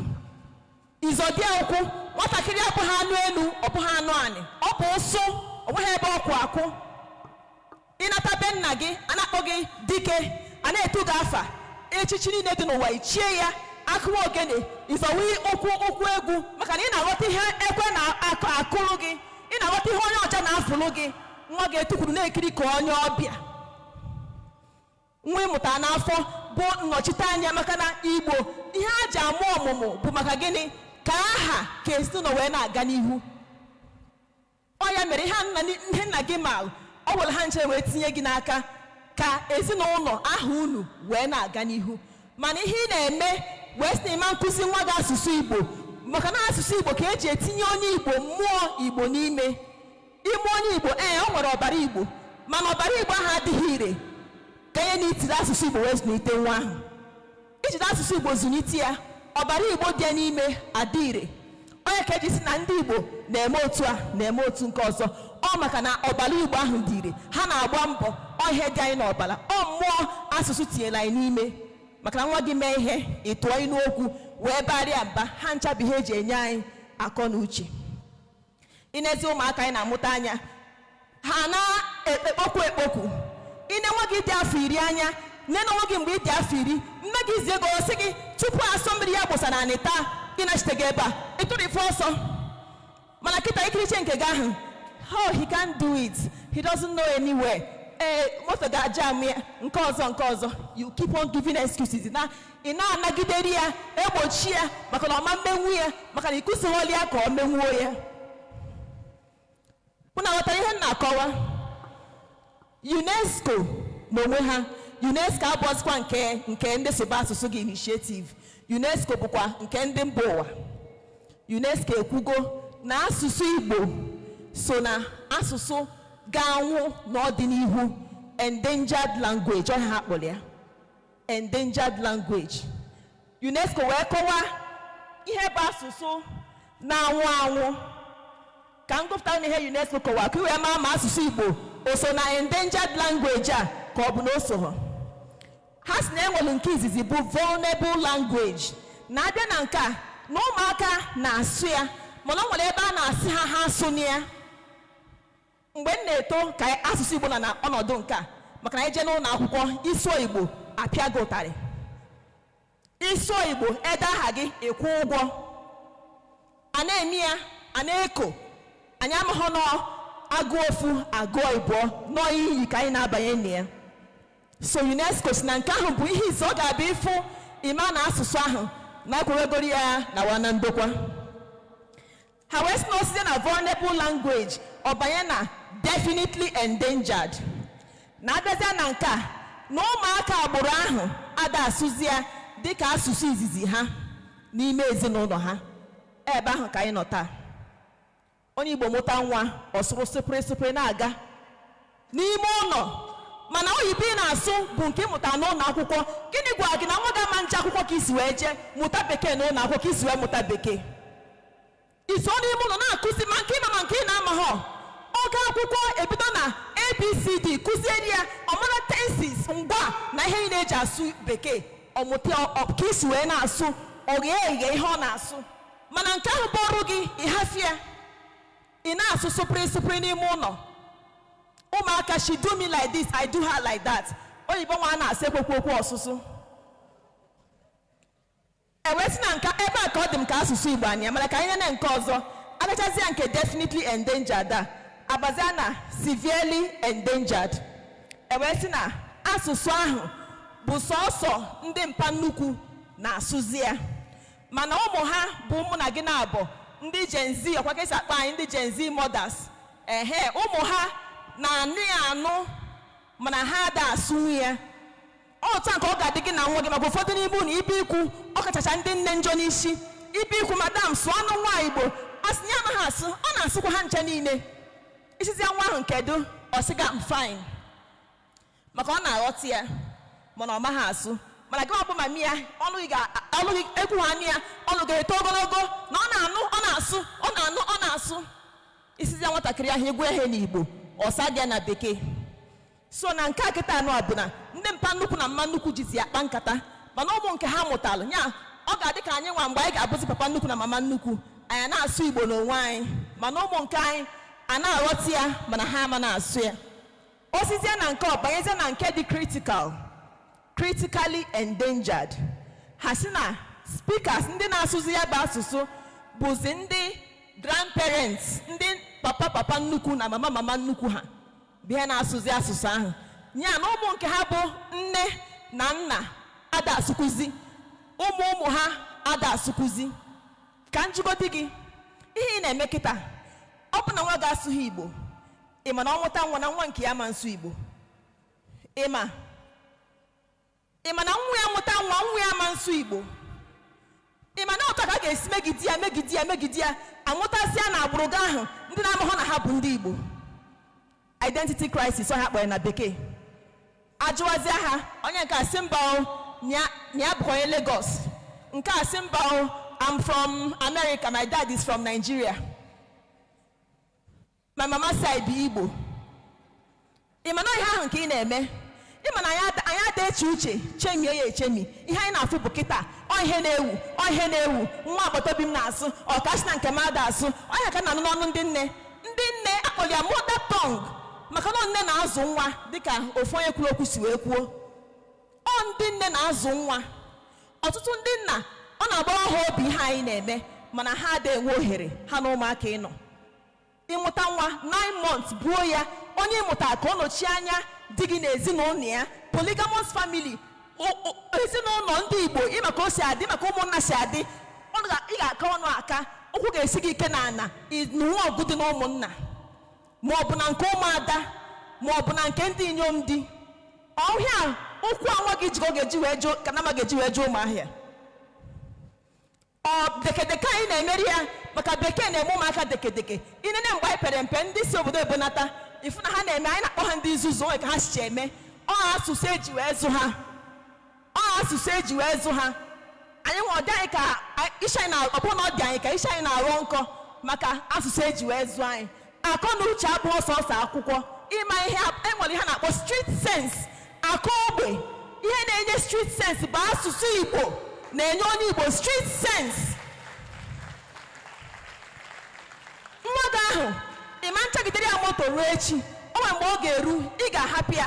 Izodia ụkwụ, nwatakịrị abụghị anụ elu, ọ bụghị anụ anị, ọ bụ ụsụ, ọ nweghị ebe ọkwụ akụ. Ịnata be nna gị, a na-akpọ gị dike, a na-etu gị afa, echichi niile dị n'ụwa ichie ya, akụwa ogene, ịzọwi ụkwụ egwu, maka na ị na-aghọta ihe ekwe na-akụrụ gị, ị na-aghọta ihe onye ọcha na-afụrụ gị. Nwa gị etukwuru na-ekiri ka onye ọbịa. Nwa ịmụta n'afọ bụ nnọchite anya, maka na Igbo ihe a ji amụ ọmụmụ bụ maka gịnị, ka aha ka ezinụlọ wee na-aga n'ihu. Ọ ya mere ihe nna gị ma ọ were ha nche wee tinye gị n'aka ka ezinụlọ aha unu wee na-aga n'ihu. Mana ihe ị na-eme wee sị na ịma nkụzi nwa gị asụsụ Igbo, maka na asụsụ Igbo ka eji etinye onye Igbo mmụọ Igbo n'ime. Ime onye Igbo o nwere ọbara Igbo, mana ọbara Igbo ahụ adịghị ire ka ihe na itiri asụsụ Igbo wee zụlite nwa ahụ. Ijide asụsụ Igbo zụlite ya, ọbara Igbo dị ya n'ime adị ire. Onye ka eji si na ndị Igbo na-eme otu a na-eme otu nke ọzọ, ọ maka na ọbara Igbo ahụ dị ire, ha na-agba mbọ ihe dị anyị n'ọbara, ọ mmụọ asụsụ tinyela anyị n'ime. Maka na nwa gị mee ihe ịtụọ ịnụ okwu wee barịa mba, ha nchabi ihe eji enye anyị akọ na uche. Inezi ụmụaka anyị na-amụta anya, ha na-ekpokwu. Ine nwa gị dị afọ 10 anya, nne na nwa gị mgbe ị dị afọ 10, nne gị zie ego sị gị tupu asọ mmiri ya gbụsara anyị taa, ị nachite gị ebe a ịtụrụ ife ọsọ, Mana kita ikiriche nke gahu. Oh, he can't do it. He doesn't know anywhere. Most of that jam here, nkozo. You keep on giving excuses. Ina nagideria, ebochia, makana mambenwia, makana ikusi holi yako menwoya. Kuna watarihe na kowa. UNESCO n'onwe ha. UNESCO abụọzikwa nke ndị soba asụsụ gị initiative. UNESCO bụkwa nke ndị mba ụwa. UNESCO ekwugo na asụsụ Igbo so na asụsụ ga-anwụ n'ọdịnihu, endangered language. Ọ ha akpọrọ ya endangered language. UNESCO wee kọwaa ihe bụ asụsụ na-anwụ anwụ. Ka m gụpụta n'ihe UNESCO kọwaa ka iwee maa ma asụsụ Igbo o so na endangered language a ka ọ bụ na o so ha. Ha si na enwere nke izizi bụ vulnerable language. Na-abịa na nke a na ụmụaka na-asụ ya, mana ọ nwere ebe a na-asị ha asụ na ya. Mgbe m na-eto ka asụsụ Igbo na ọnọdụ nke a, maka na ije n'ụlọ akwụkwọ isuo Igbo apịa gị ụtarị. Isuo Igbo ede aha gị ịkwụ ụgwọ. A na-eme ya, a na-eko. Anyị amaghọ nọ agụ ofu agụọ ịbụọ nọ iyi ka anyị na-abanye na ya. So UNESCO si na nke ahụ bụ ihe ize ọ ga-abịa ịfụ ịma na asụsụ ahụ na-akwụwegoro ya na wana ndokwa. Ha wee sị na osite na vulnerable language ọ banye na definitely endangered. Na-abịazịa na nke a na ụmụaka agbụrụ ahụ ada asụzi ya dịka asụsụ izizi ha n'ime ezinụlọ ha. Ebe ahụ ka anyị nọ taa. Onye Igbo mụta nwa ọ sụrụ sịpịrịsịpịrị na-aga n'ime ụlọ, mana oyibo ị na-asụ bụ nke ịmụta n'ụlọ akwụkwọ. Gịnị gwa gị na nwa ga-ama nje akwụkwọ ka isi wee jee mụta bekee n'ụlọ akwụkwọ ka isi wee mụta bekee? Iso n'ime ụlọ na-akụzi ma nke ịma ma nke ị na-amaghọ. Oge akwụkwọ ebido na ABCD kụzieri ya ọmara tenses ngwa na ihe ị na-eji asụ bekee ọmụta ka isi wee na-asụ oghe ihe ọ na-asụ. Mana nke ahụ bụ ọrụ gị ịhafịa ị na-asụ sụpịrịsịpịrị n'ime ụlọ. Ụmụaka, she do me like this, I do her like that. Oyibo nwa na-asị ekwekwe okwu ọsụsụ. Ewesi na nka ebe a ka ọ dị m ka asụsụ Igbo anya, mana ka anyị na nke ọzọ agachazịa nke definitely endangered a abazia na severely endangered. Ewesi na asụsụ ahụ bụ sọsọ ndị mpa nnukwu na-asụzi ya, mana ụmụ ha bụ ụmụ na gị na-abụ ndị Gen Z, ọkwa ka esi akpa anyị ndị Gen Z mothers. Ụmụ ha na-anụ ya anụ mana ha ada asụnwu ya. Otu a ka ọ ga-adị gị na nwa gị, maka ụfọdụ n'ime unu ibe ikwu ọkachacha ndị nne njọ n'isi ibe ikwu madam sụọ anụ nwa Igbo asị ya anaghị asụ, ọ na-asụkwa ha nche niile. Isizi nwa ahụ nkedo ọ sị ga fine maka ọ na-aghọta ya mana ọ maghị asụ. Mana gị ọbụ mami ya ọnụ gị ekwu ha ya ọnụ ga-eto ogologo na ọ na-anụ ọ na-asụ ọ na-anụ ọ na-asụ. Isizi nwatakịrị ahụ egwu ehe n'Igbo ọsa dị ya na bekee. So na nke a kịta anụ bụ na ndị mpa nnukwu na mma nnukwu jizi akpa nkata, mana ụmụ nke ha mụtalụ ya ọ ga-adị ka anyị nwa mgbe anyị ga-abụzi papa nnukwu na mama nnukwu anyị na-asụ Igbo n'onwe anyị, mana ụmụ nke anyị a na-aghọta ya mana ha ama na-asụ ya. Osizie na nke ọ banyezie na nke dị critically endangered. Ha si na speakers ndị na-asụzi ya bụ asụsụ bụzi ndị grandparents, ndị papa nnukwu na mama nnukwu ha bụ ihe na-asụzi asụsụ ahụ. Ya na ụmụ nke ha bụ nne na nna ada asụkwuzi, ụmụ ha ada asụkwuzi. Ka njigodi gị ihe ị na-eme kịta, ọ bụ na nwa ga-asụghị Igbo, ịma na ọ nwụta nwa na nwa nke ya ma nsụ Igbo. Ịma na nwa ya mụta nwa ya ma nsụ Igbo. Ịma na ọtọ ka a ga-esi megide ya amụtasịa na agbụrụ gị ahụ ndị na-amaghọ na ha bụ ndị Igbo. Identity crisis ọ ha kpọrọ na bekee. Ajụwazịa ha onye nke asị mba ya bụkwa onye Lagos, nke asị mba I'm from America, my dad is from Nigeria, my mama side bụ Igbo. Ịma na ihe ahụ nke ị na-eme, ịma na anyị ada eche uche chemie ya echemi. Ihe anyị na-afụ bụ kịta ọ ihe na-ewu nwa agbata obi m na-asụ ọkachi na nke m ada asụ. Onye ka na-anụ n'ọnụ ndị nne akpọrọ ya mother tongue, maka na nne na-azụ nwa dịka ofu onye kwuru okwu si wee kwuo. Ọ ndị nne na-azụ nwa. Ọtụtụ ndị nna ọ na-agbara ha obi ihe anyị na-eme, mana ha ada enwe ohere ha na ụmụaka ịnọ. ịmụta nwa 9 months buo ya, onye ịmụta ka ọ nọchie anya di gị na ezinụlọ ya. Polygamous family, ezinụlọ ndị Igbo ịma ka o si adị, maka ụmụnna si adị, ị ga-aka ọnụ aka, okwu ga-esi gị ike n'ana n'uwe ọgụ dị na ụmụnna, ma ọ bụ na nke ụmụada, ma ọ bụ na nke ndị inyom di. Ọhịa okwu anwa gị jigo ga-eji wee jụ ka nama ga-eji wee jụ ụmụahịa. Dekedeke anyị na-emeri ya, maka bekee na-eme ụmụaka dekedeke. Inene mgbe anyị pere mpe, ndị si obodo ebonata ifu na ha na-eme, anyị na-akpọ ha ndị nzuzu, onwe ka ha sicha eme. Ọ asụsụ eji wee zụ ha, ọ asụsụ eji wee zụ ha. Anyị nwe ọdị anyị ka isi anyị na ọbụ na ọ dị anyị ka isi anyị na-arụ nkọ maka asụsụ eji wee zụ anyị. Akọ na uche abụọ sọsọ akwụkwọ, ịma ihe enwere ihe na-akpọ street sense. Akọ ogbe, ihe na-enye street sense bụ asụsụ Igbo na-enye onye Igbo street sense. Mmadụ ahụ ịma nchagidere ya moto ruo echi, o nwere mgbe ọ ga-eru, ị ga-ahapụ ya.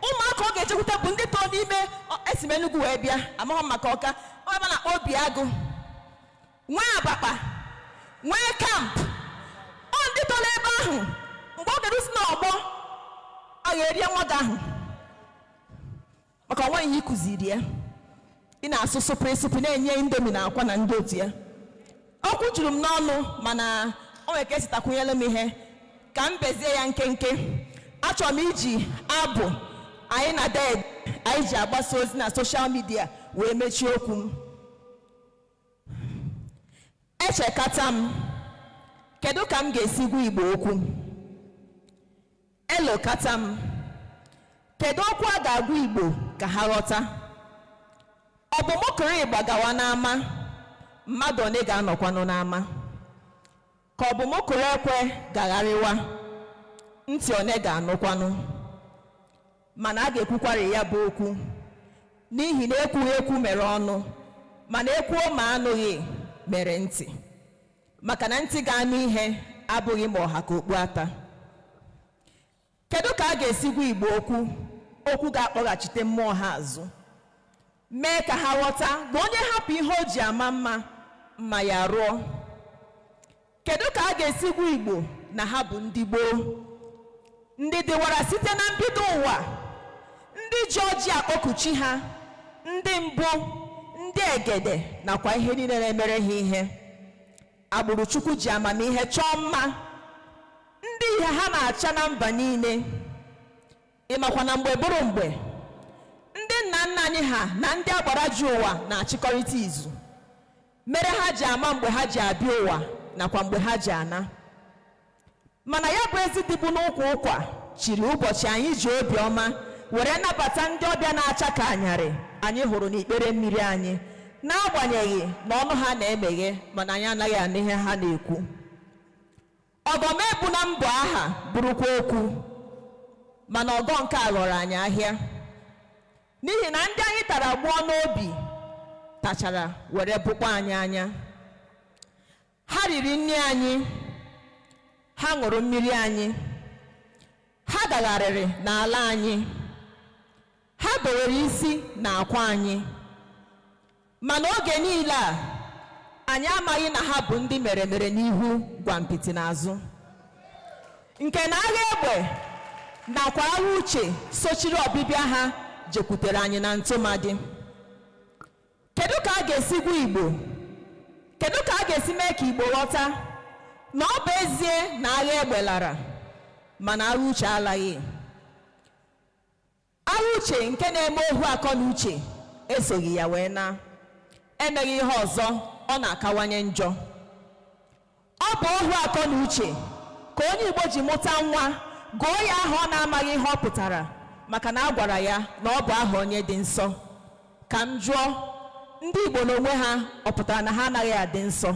Ụmụaka ọ ga-echekwute bụ ndị tọọ n'ime esi m Enugu wee bịa, amaghị m maka Ọka, ọ ebe na-akpọ obi agụ, nwee Abakpa, nwee kamp. Ọ ndị tọrọ ebe ahụ, mgbe ọ ga-erusi n'ọgbọ, ọ ga-eri nwa gị ahụ maka onwe ihe ịkụziri ya. Ị na-asụ sụpịrịsụpị na-enye indomi na akwa na ndị otu ya. Okwu juru m n'ọnụ, mana o nwere ka esi takwunyere m ihe ka m bezie ya nkenke. Achọrọ m iji abụ anyị na ded anyị ji agbasa ozi na soshal midia wee mechie okwu m. Echekata m, kedu ka m ga-esi gwa Igbo okwu? Elokata m, kedu okwu a ga-agwa Igbo ka ha ghọta? Ọ bụ m kụrụ ịgba gawa n'ama, mmadụ one ga-anọkwanụ n'ama? Ka ọ bụ m kụrụ ekwe gagharịwa, ntị one ga-anụkwanụ? Mana a ga-ekwukwari ya bụ okwu, n'ihi na ekwughị ekwu mere ọnụ, mana ekwuo ma anụghị mere ntị. Maka na ntị ga-anụ ihe abụghị ma ọha ka okpu ata. Kedu ka a ga-esi gwa Igbo okwu, okwu ga-akpọghachite mmụọ ha azụ, mee ka ha ghọta na onye hapụ ihe o ji ama mma, mma ya rụọ? Kedu ka a ga-esi gwa Igbo na ha bụ ndị gboo, ndị dịwara site na mbido ụwa, ndị ji ọjị akpọkuchi ha, ndị mbụ, ndị egede, nakwa ihe niile na-emere ha ihe. Agbụrụ Chukwu ji amamihe chọọ mma, ndị ihe ha na-acha na mba niile. Ịmakwa na mgbe bụrụ mgbe, ndị nna nna anyị ha na ndị agbara ji ụwa na-achịkọrịta izu, mere ha ji ama mgbe ha ji abịa ụwa nakwa mgbe ha ji ana. Mana ya bụ ezi dịbụ n'ụkwa ụkwa chiri ụbọchị anyị ji obiọma were nabata ndị ọbịa na-acha ka anyarị anyị hụrụ n'ikpere mmiri anyị, n'agbanyeghị na ọnụ ha na-emeghe mana anyị anaghị anụ ihe ha na-ekwu. Ọgọm ebu na mbọ aha bụrụkwa okwu, mana ọgọ nke a ghọrọ anyị ahịa, n'ihi na ndị anyị tara gbuo n'obi tachara were bụkwa anyị anya. Ha riri nri anyị, ha ṅụrụ mmiri anyị, ha gagharịrị n'ala anyị, ha bewere isi na akwa anyị. Mana oge niile a anyị amaghị na ha bụ ndị mere mere n'ihu gwa mpịtị n'azụ, nke na agha egbe nakwa agha uche sochiri ọbịbịa ha jekwutere anyị na ntụmadị. Kedu ka a ga-esi gwa Igbo, kedu ka a ga-esi mee ka Igbo ghọta na ọ bụ ezie na agha egbe lara mana agha uche alaghị? Agha uche nke na-eme ohu akọ na uche esoghị ya wee na emeghị ihe ọzọ, ọ na-akawanye njọ. Ọ bụ ohu akọ na uche ka onye Igbo ji mụta nwa gụọ ya aha ọ na-amaghị ihe ọ pụtara, maka na a gwara ya na ọ bụ aha onye dị nsọ. Ka m jụọ, ndị Igbo n'onwe ha ọ pụtara na ha anaghị adị nsọ?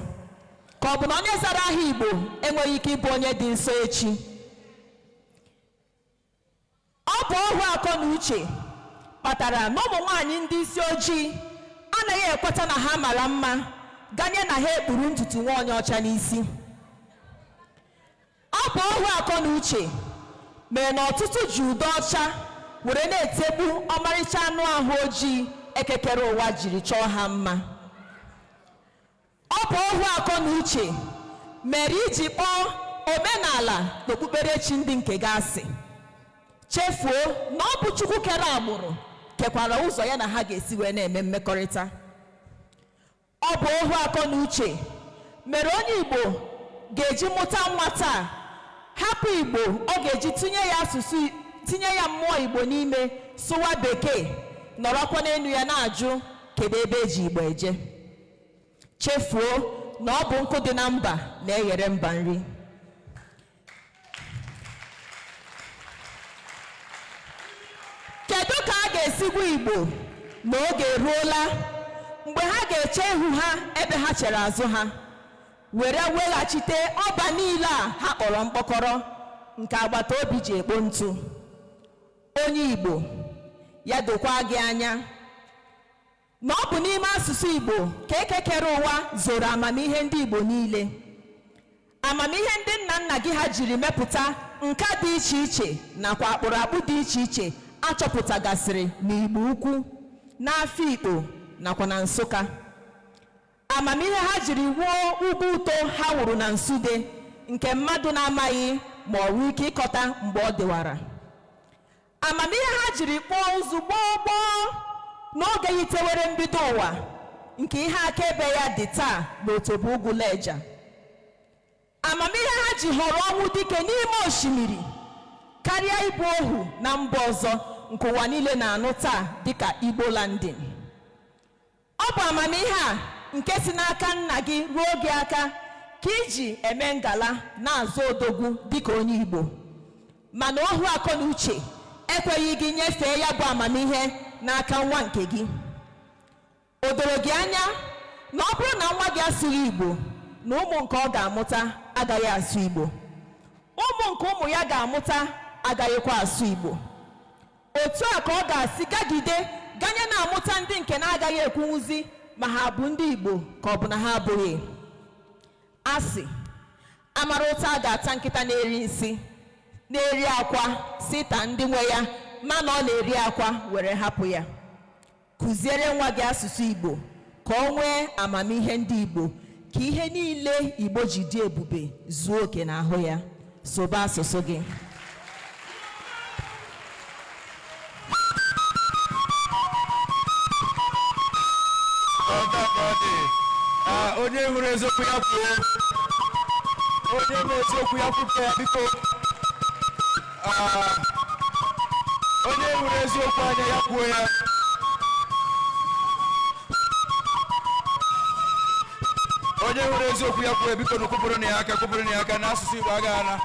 Ka ọ bụ na onye zara aha Igbo enweghị ike ịbụ onye dị nsọ echi? Ọ bụ ohu akọ na uche kpatara na ụmụ nwaanyị ndị isi ojii anaghị ekweta na ha mara mma, ganye na ha ekpuru ntutu nwaanyị ọcha n'isi. Ọ bụ ohu akọ na uche mere na ọtụtụ ji ude ọcha were na-etegbu ọmarịcha anụ ahụ ojii ekekere ụwa jiri chọọ ha mma. Ọ bụ ohu akọ na uche mere iji kpọọ omenala na okpukperechi ndị nke gasị. Chefuo na ọ bụ Chukwu kere agbụrụ kekwara ụzọ ya na ha ga-esi wee na-eme mmekọrịta. Ọ bụ ohu akọ na uche mere onye Igbo ga-eji mụta nwa taa, hapụ Igbo ọ ga-eji tinye ya mmụọ Igbo n'ime, sụwa Bekee, nọrọkwa n'elu ya na-ajụ kedu ebe eji Igbo eje. Chefuo na ọ bụ nkụ dị na mba na-eghere mba nri. Kedu ka a ga-esi gwa Igbo na oge eruola mgbe ha ga-eche ihu ha ebe ha chere azụ ha, were weghachite ọba niile a ha kpọrọ mkpọkọrọ nke agbata obi ji ekpo ntụ. Onye Igbo, ya dokwa gị anya na ọ bụ n'ime asụsụ Igbo ka ekekere ụwa zoro amamihe ndị Igbo niile. Amamihe ndị nna nna gị ha jiri mepụta nka dị iche iche nakwa akpụrụakpụ dị iche iche achọpụtagasịrị n'Igbo ukwu, n'Afikpo nakwa na Nsụka. Amamihe ha jiri wuo ugwu ụtọ ha wuru na Nsude nke mmadụ na-amaghị ma ọ nwee ike ịkọta mgbe ọ dịwara. Amamihe ha jiri kpọọ ụzụ gboo n'oge yitewere mbido ụwa nke ihe akaebe ya dị taa n'Otobo Ugwu Leja. Amamihe ha ji họrọ ọnwụ dike n'ime osimiri karịa ịbụ ohu na mba ọzọ nke ụwa niile na-anụ taa dịka Igbo landing. Ọ bụ amamihe a nke si n'aka nna gị ruo gị aka ka iji eme ngala na-azụ odogwu dịka onye Igbo, mana ohu akọ na uche ekweghị gị nyefee ya bụ amamihe n'aka nwa nke gị. O doro gị anya na ọ bụrụ na nwa gị asụghị Igbo, na ụmụ nke ọ ga-amụta agaghị asụ Igbo, ụmụ nke ụmụ ya ga-amụta agaghịkwa asụ Igbo. Otu a ka ọ ga-asị gagide ganye na-amụta ndị nke na-agaghị ekwunwuzi ma ha bụ ndị Igbo ka ọ bụ na ha abụghị. Asị amara ụta a ga-ata nkịta na-eri nsị, na-eri akwa si taa ndị nwe ya, mana ọ na-eri akwa were hapụ ya. Kụziere nwa gị asụsụ Igbo ka ọ nwee amamihe ndị Igbo, ka ihe niile Igbo ji dị ebube zuo oke n'ahụ ya. Soba asụsụ gị. Onye hụrụ eziokwu ya kwuo, onye na-eziokwu ya kwupụta ya biko. Onye hụrụ eziokwu anya ya kwuo ya. Onye hụrụ eziokwu ya kwuo ya biko, kwupụrụ na ya aka n'asụsụ Igbo agaghị ana.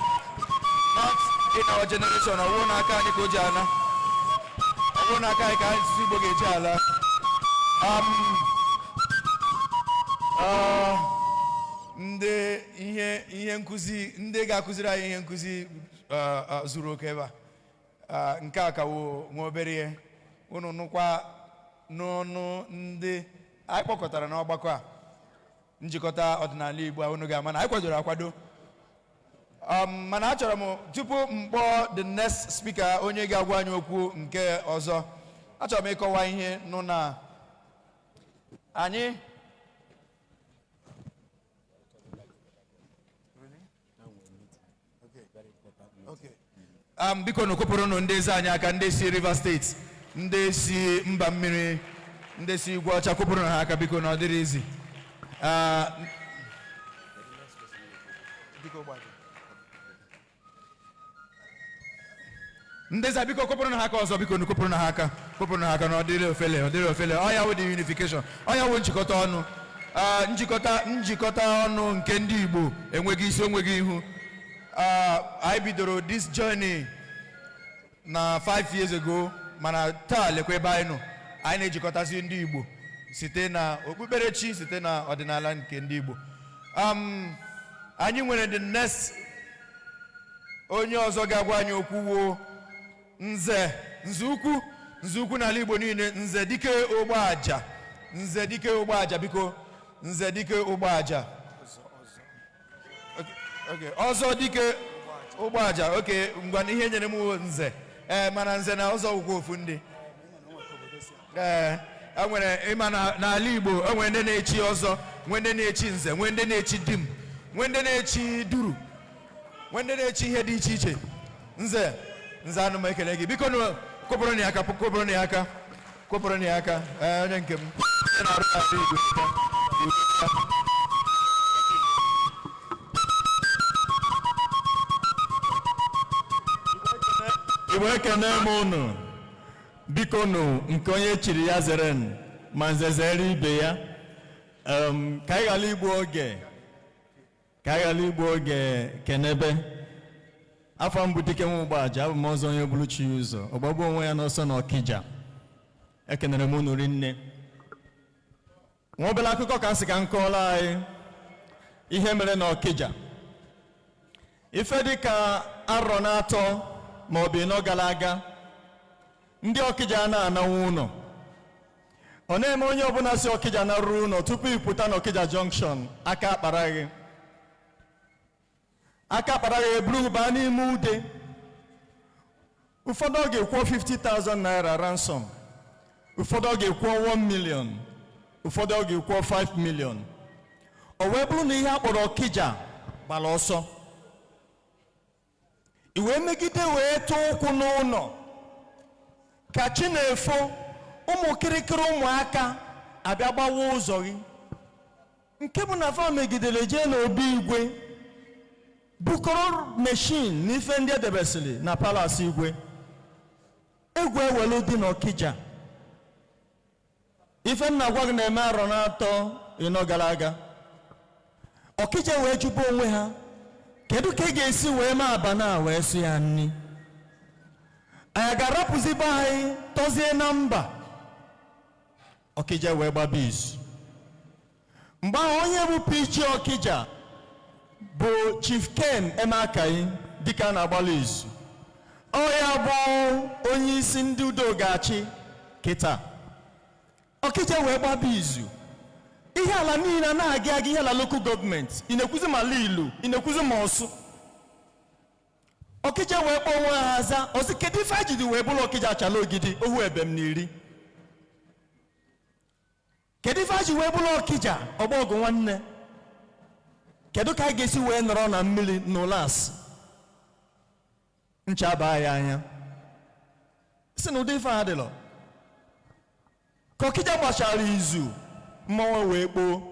Not in our generation, ọ bụrụ n'aka anyị ka o ji ana. Ọ bụrụ n'aka anyị ka asụsụ Igbo ga-eji ala. Ndị ihe nkụzi, ndị ga-akụziri anyị ihe nkụzi zuru oke ebe a. Nke a kawo nwa obere ihe unu nụkwa n'ọnụ ndị anyị kpọkọtara n'ọgbakọ a, njikọta ọdịnala Igbo unu ga-ama na anyị kwadoro akwado. Mana achọrọ m tupu m kpọọ the next speaker, onye ga-agwa anyị okwu nke ọzọ, achọrọ m ịkọwa ihe nụ na anyị biko n'okpopụrụ ndị eze anyị aka, ndị si Rivers State, ndị si mba mmiri, ndị si Igwe Ọcha, kwụpụrụ ha aka biko na ọ dịrị izi. Ndị eze biko kwụpụrụ ha aka ọzọ, biko n'okpopụrụ ha aka, kwụpụrụ ha aka na ọ dịrị ofele. Ọ ya wụ the unification, ọ ya wụ njikọta ọnụ. Njikọta ọnụ nke ndị Igbo enweghị isi, onweghị ihu. I bidoro this journey na 5 years ago, mana taa lekwa ebe anyị nọ. Anyị na-ejikọtazi ndị Igbo site na okpukperechi, site na ọdịnala nke ndị Igbo. Anyị nwere the next onye ọzọ ga-agwa anyị okwu wo nze ukwu n'ala Igbo niile, nze dike Ogbaja biko, nze dike Ogbaja. Okay, ọzọ dike Ogbaja. Okay, ngwa ihe nyere m nze. Mana nze na ọzọ ụkwụ ofu ndị. Enwere ịma n'ala Igbo enwere ndị na-echi ọzọ, nwee ndị na-echi nze, nwee ndị na-echi dim, nwee ndị na-echi duru. when they chi head ichiche. Nze anụ m ekele gị. Biko no koporo ni aka. Onye nke m. Igbo ekene m unu. Biko nu nke onye chiri ya zeren ma nze zere ibe ya. Ka anyị ghara igbu oge kenebe. Afọ mbụ dike m ụgbọaja, abụ m ọzọ onye bụrụ chi ụzọ. Ọgbagbu onwe ya n'ọsọ n'Ọkịja. Ekenere m unu rinne. Nwa obere akụkọ ka nsị ka nkọọla anyị ihe mere n'Ọkịja. Ife dịka arọ na-atọ ma ọ bụ ịnọ gara aga, ndị Ọkịja na-anawu ụlọ. Ọ na-eme onye ọbụla si Ọkịja na-arụ ụlọ tupu ịpụta n'Ọkịja junction aka akpara gị. Aka akpara gị eburu baa n'ime ude. Ụfọdụ ọ ga-ekwuo 50,000 naira ransom. Ụfọdụ ọ ga-ekwuo 1 million. Ụfọdụ ọ ga-ekwuo 5 million. O wee bụrụ na ihe akpọrọ Ọkịja gbara ọsọ. I wee megide wee tụọ ụkwụ n'ụlọ. Ka chi na-efo, ụmụ kirikiri ụmụaka abịa gbawa ụzọ gị. Nke bụ na fa megidere jee n'obi igwe. Bukọrọ machine n'ife ndị edebesịrị na palace igwe. Egwu ewelu dị n'Ọkịja. Ife nna gwa gị na-eme arọ na-atọ ịnọ gara aga. Ọkịja wee jụba onwe ha, kedu ka ị ga-esi wee mee abana wee sụ ya nni? Anyị ga-arapụzi be anyị tọzie na mba. Ọkịja wee gbaba izu. Mgbe ahụ onye bụ PG Ọkịja bụ Chief Ken Emekayi dịka na-agbala izu. Ọ ya bụ onye isi ndị udo ga-achị kịta. Ọkịja wee gbaba izu. Ihe ala niile na-aga ihe ala local government. Ị na-ekwuzi ma Lilu, ị na-ekwuzi ma Ọsụ. Ọkịja wee kpọọ onwe ha aza. Ọsị kedu ife ajidi wee bụrụ Ọkịja achala ogidi ohu ebem n'iri. Kedu ife aji wee bụrụ Ọkịja ọgbọgụ nwanne? Kedu ka a ga-esi wee nọrọ na mmiri n'ụlas? Ncha baa ya anya. Si na ụdị ife adịlọ. Ka Ọkịja gbachara izu, mmọnwụ wee kpoo.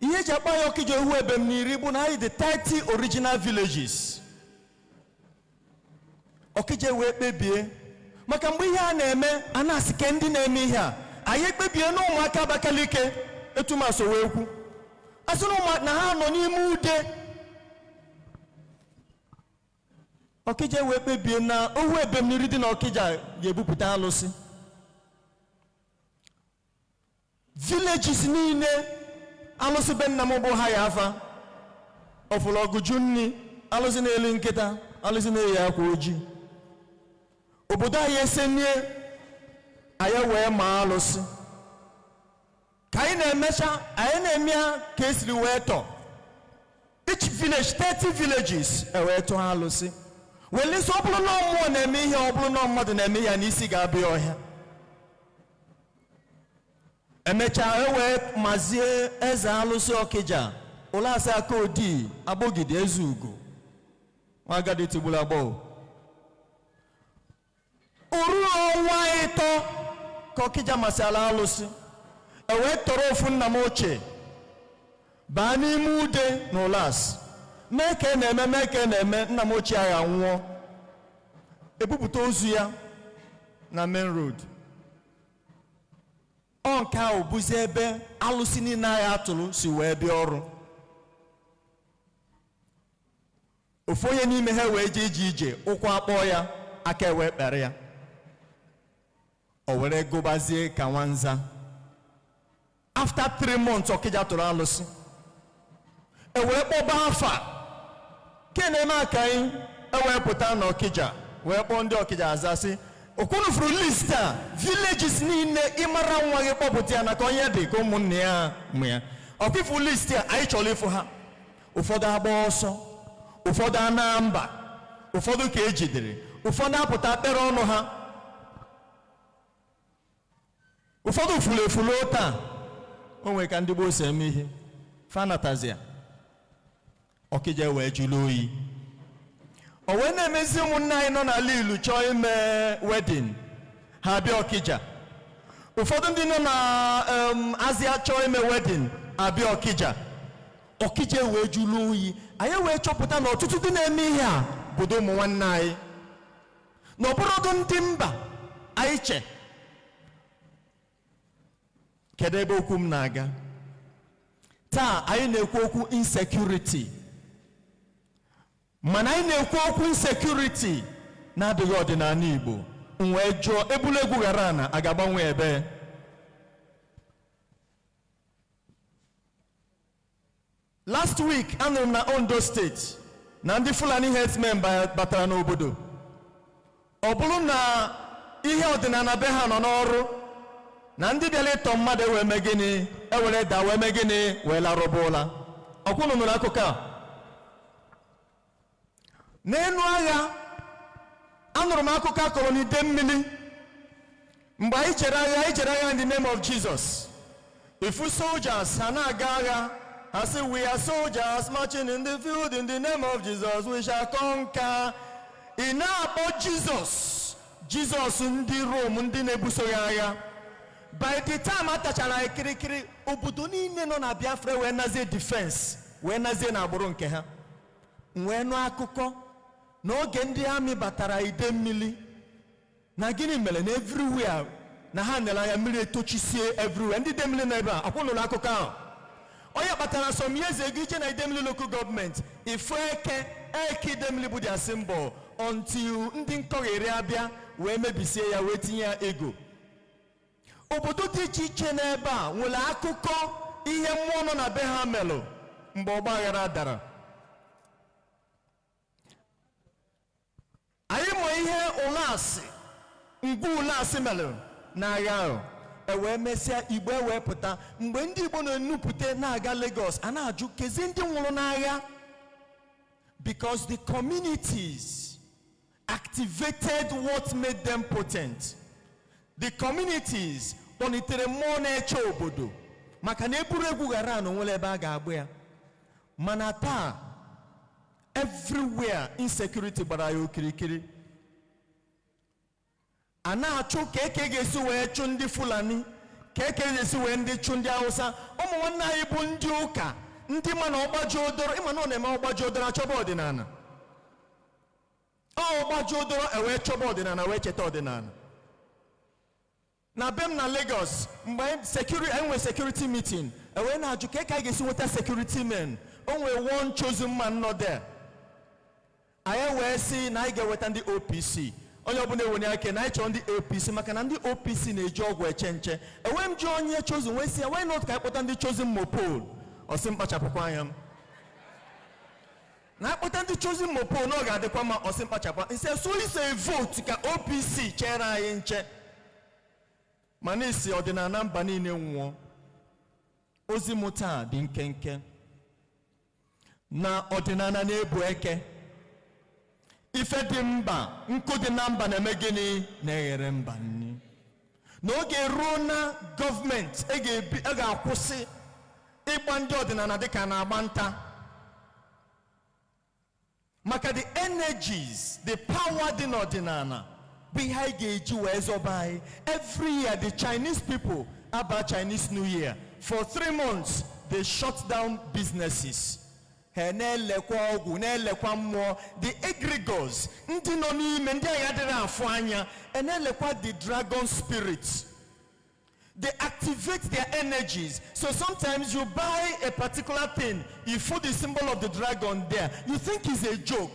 Ihe eji akpa ya Ọkịja ohu ebem n'iri bụ na anyị dị 30 original villages. Ọkịja wee kpebie maka mgbe ihe a na-eme a na-asị ke ndị na-eme ihe a, anyị ekpebie na ụmụaka Abakaliki etumaso wee kwu asị na ha nọ n'ime ude. Ọkịja wee kpebie na ohu ebem n'iri dị na Ọkịja ga-ebupụta alụsị. Villages niile alụsị be nna m bụ ha ya afa. Ọfụlọgụ Junni, alụsị na-eli nkịta, alụsị na-eyi akwa ojii. Obodo anyị esenye anyị wee ma alụsị. Ka anyị na-emecha, anyị na-eme ya ka esiri wee tọ. Each village, 30 villages wee tọ alụsị. Welisi ọ bụrụ na mmụọ na-eme ihe, ọ bụrụ na mmadụ na-eme ya n'isi ga-abịa ọhịa. Emecha wee mazie eze alụsị Ọkịja, Ụlasị Akodi, Agbogide Ezugo, nwa agadi tigburu agbọghọ. Uru ọnwa ịtọ ka Ọkịja masịala alụsị. Wee tọrọ ofu nna m ochie baa n'ime ude na Ụlasị. Mee ka na-eme nna m ochie agha nwụọ. Ebupụta ozu ya na main road. Ọ nke ahụ bụzi ebe alụsị niile agha atụrụ si wee bịa ọrụ. Ofu onye n'ime ha wee jee ije ụkwụ akpọ ya, aka wee kpere ya. O were gụbazie ka nwanza. After 3 months Ọkịja tụrụ alụsị. Wee kpọba afa ke na-eme aka anyị wee pụta na Ọkịja wee kpọọ ndị Ọkịja aza sị okwunu furu list a villages niile ịmara nwa gị kpọpụta ya na ka onye dị ka ụmụnne ya mụ ya. Ọkịfu list a anyị chọrọ ịfụ ha. Ụfọdụ agba ọsọ, ụfọdụ ana mba, ụfọdụ ka ejidere, ụfọdụ apụta kpere ọnụ ha, ụfọdụ furu taa. O nwere ka ndị gboo si eme ihe fanatazia. Ọkịja wee jụrụ oyi. o wee na-emezi ụmụnne anyị nọ n'ala ilu chọọ ime wedding ha abịa Ọkịja. Ụfọdụ ndị nọ na Azia chọọ ime wedding abịa Ọkịja. Ọkịja wee jụrụ oyi. Anyị wee chọpụta na ọtụtụ ndị na-eme ihe a bụdo ụmụ nwanne anyị na ọbụrụdụ ndị mba anyị che. Kedu ebe okwu m na-aga? Taa anyị na-ekwu okwu insecurity. Mana anyị na-ekwu okwu insecurity na-adịghị ọdịnala Igbo. Wee jụọ ebule egwu ghara na a ga-agbanwe ebe. Last week, anụrụ m na Ondo State na ndị Fulani herdsmen batara n'obodo. Ọ bụrụ na ihe ọdịnala be ha nọ n'ọrụ na ndị bịara ịtọ mmadụ wee mee gịnị, ewere da wee mee gịnị, wee larụba ụla. Ọkwụnụ nụrụ akụkọ a. N'elu agha, anụrụ m akụkọ akọrọ n'ide mmiri. Mgbe anyị chere agha in the name of Jesus. Ifu soldiers ha na-aga agha, ha sị, we are soldiers marching in the field in the name of Jesus, we shall conquer. Ị na-akpọ Jesus ndị Rome ndị na-ebuso ya agha. By the time atachara anyị kirikiri, obodo niile nọ na Biafra wee nazie defense, wee nazie na agbụrụ nke ha. Wee nụ akụkọ n'oge ndị amị batara ide mmiri na gịnị mere na everywhere na ha nere anya mmiri etochisie everywhere. Ndị ide mmiri na ebe a akwụnụrụ akụkọ ahụ. Onye kpatara some years ago iche na ide mmiri local government ifu eke ide mmiri bụ their symbol until ndị nkọghere abịa wee mebisie ya wee tinye ya ego. Obodo dị iche iche n'ebe a nwere akụkọ ihe mmụọ nọ na be ha melụ mgbe ọgba aghara dara. Anyị mụ ihe ụlasị ngwa ụlasị melụ n'agha ahụ. Ewee mesịa Igbo ewee pụta. Mgbe ndị Igbo na-enupụte na-aga Lagos, a na-ajụ kezi ndị nwụrụ n'agha. Because the communities activated what made them potent. The communities kpọnitere mmụọ na-eche obodo maka na eburu egwu ghara na onwere ebe a ga-agba ya. Mana taa everywhere insecurity gbara ya okirikiri. A na-achụ ka eke ga-esi wee chụ ndị Fulani, ka eke ga-esi wee ndị chụ ndị Hausa. Ụmụ nwanne anyị bụ ndị ụka, ndị ma na ọgbaji odoro, ịma na ọ na-eme ọgbaji odoro achọba ọdịnala. Ọgbaji odoro ewee chọba ọdịnala wee cheta ọdịnala. Na be m na Lagos, mgbe enwe security meeting, ewee na-ajụ ka eke anyị ga-esi nweta security men. O nwere one chosen man nọ there. Anyị wee sị na anyị ga-eweta ndị OPC. Onye ọbụla ewenye aka na anyị chọrọ ndị OPC maka na ndị OPC na-eji ọgwụ eche nche. Ewee m ji onye chosen wee sị ya, why not ka anyị kpọta ndị chosen mopol? Ọ sị mkpachapụkwa anya m. Na akpọta ndị chosen mopol na ọ ga-adịkwa mma, ọ sị mkpachapụ. Nse so ise vote ka OPC chere anyị nche. Mana isi ọdịnala mba niile nwụọ. Ozi m taa dị nkenke na ọdịnala na-ebu eke. Ife dị mba, nkụ dị na mba na-eme gịnị? Na-eghere mba nni. N'oge ruo na gọọmenti a ga-akwụsị ịgba ndị ọdịnala dịka na-agba nta. Maka the energies, the power dị n'ọdịnala bụ ihe anyị ga-eji wee zọba anyị. Every year the Chinese people about Chinese New Year, for 3 months they shut down businesses. Ha na-elekwa ọgwụ, na-elekwa mmụọ, the egregores, ndị nọ n'ime, ndị agha dịrị afọ anya, na-elekwa the dragon spirits. They activate their energies. So sometimes you buy a particular thing, you put the symbol of the dragon there, you think it's a joke.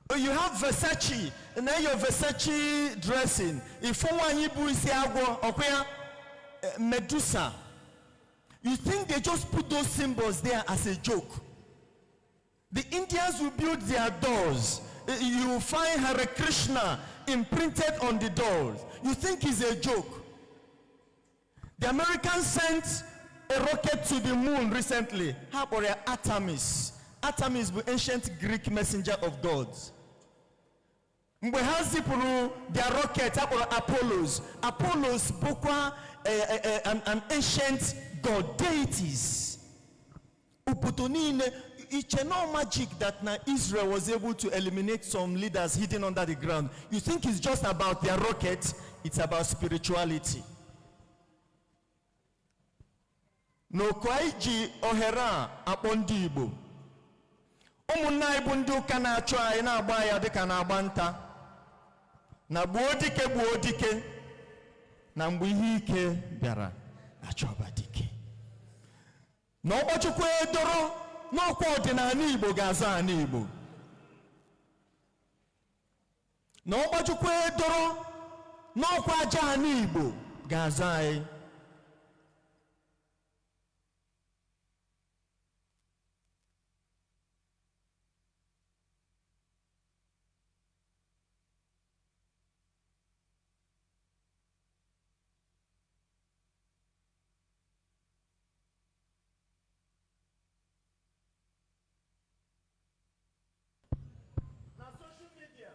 Or you have Versace, and now your Versace dressing, if one Hebrew is Medusa, you think they just put those symbols there as a joke. The Indians will build their doors. You find Hare Krishna imprinted on the doors. You think it's a joke. The Americans sent a rocket to the moon recently. How about Artemis? Artemis was ancient Greek messenger of gods. Mgbe ha zipụrụ their rocket, Apollos. Apollos bụkwa an ancient god, deities. Obodo niile, it's no magic that now Israel was able to eliminate some leaders hidden under the ground. You think it's just about their rockets? It's about spirituality. No kwaiji ohera akpondi Igbo. Ụmụnna Igbo ndị ụka na-achụ anyị na-agba ya dịka na-agba nta. Na gbuo dike na mgbe ihe ike bịara achọba dike. Na ọgbachukwu edoro n'ọkwa ọdịnala Igbo ga-aza ana Igbo. Na ọgbachukwu edoro n'ọkwa aja ana Igbo ga-aza anyị.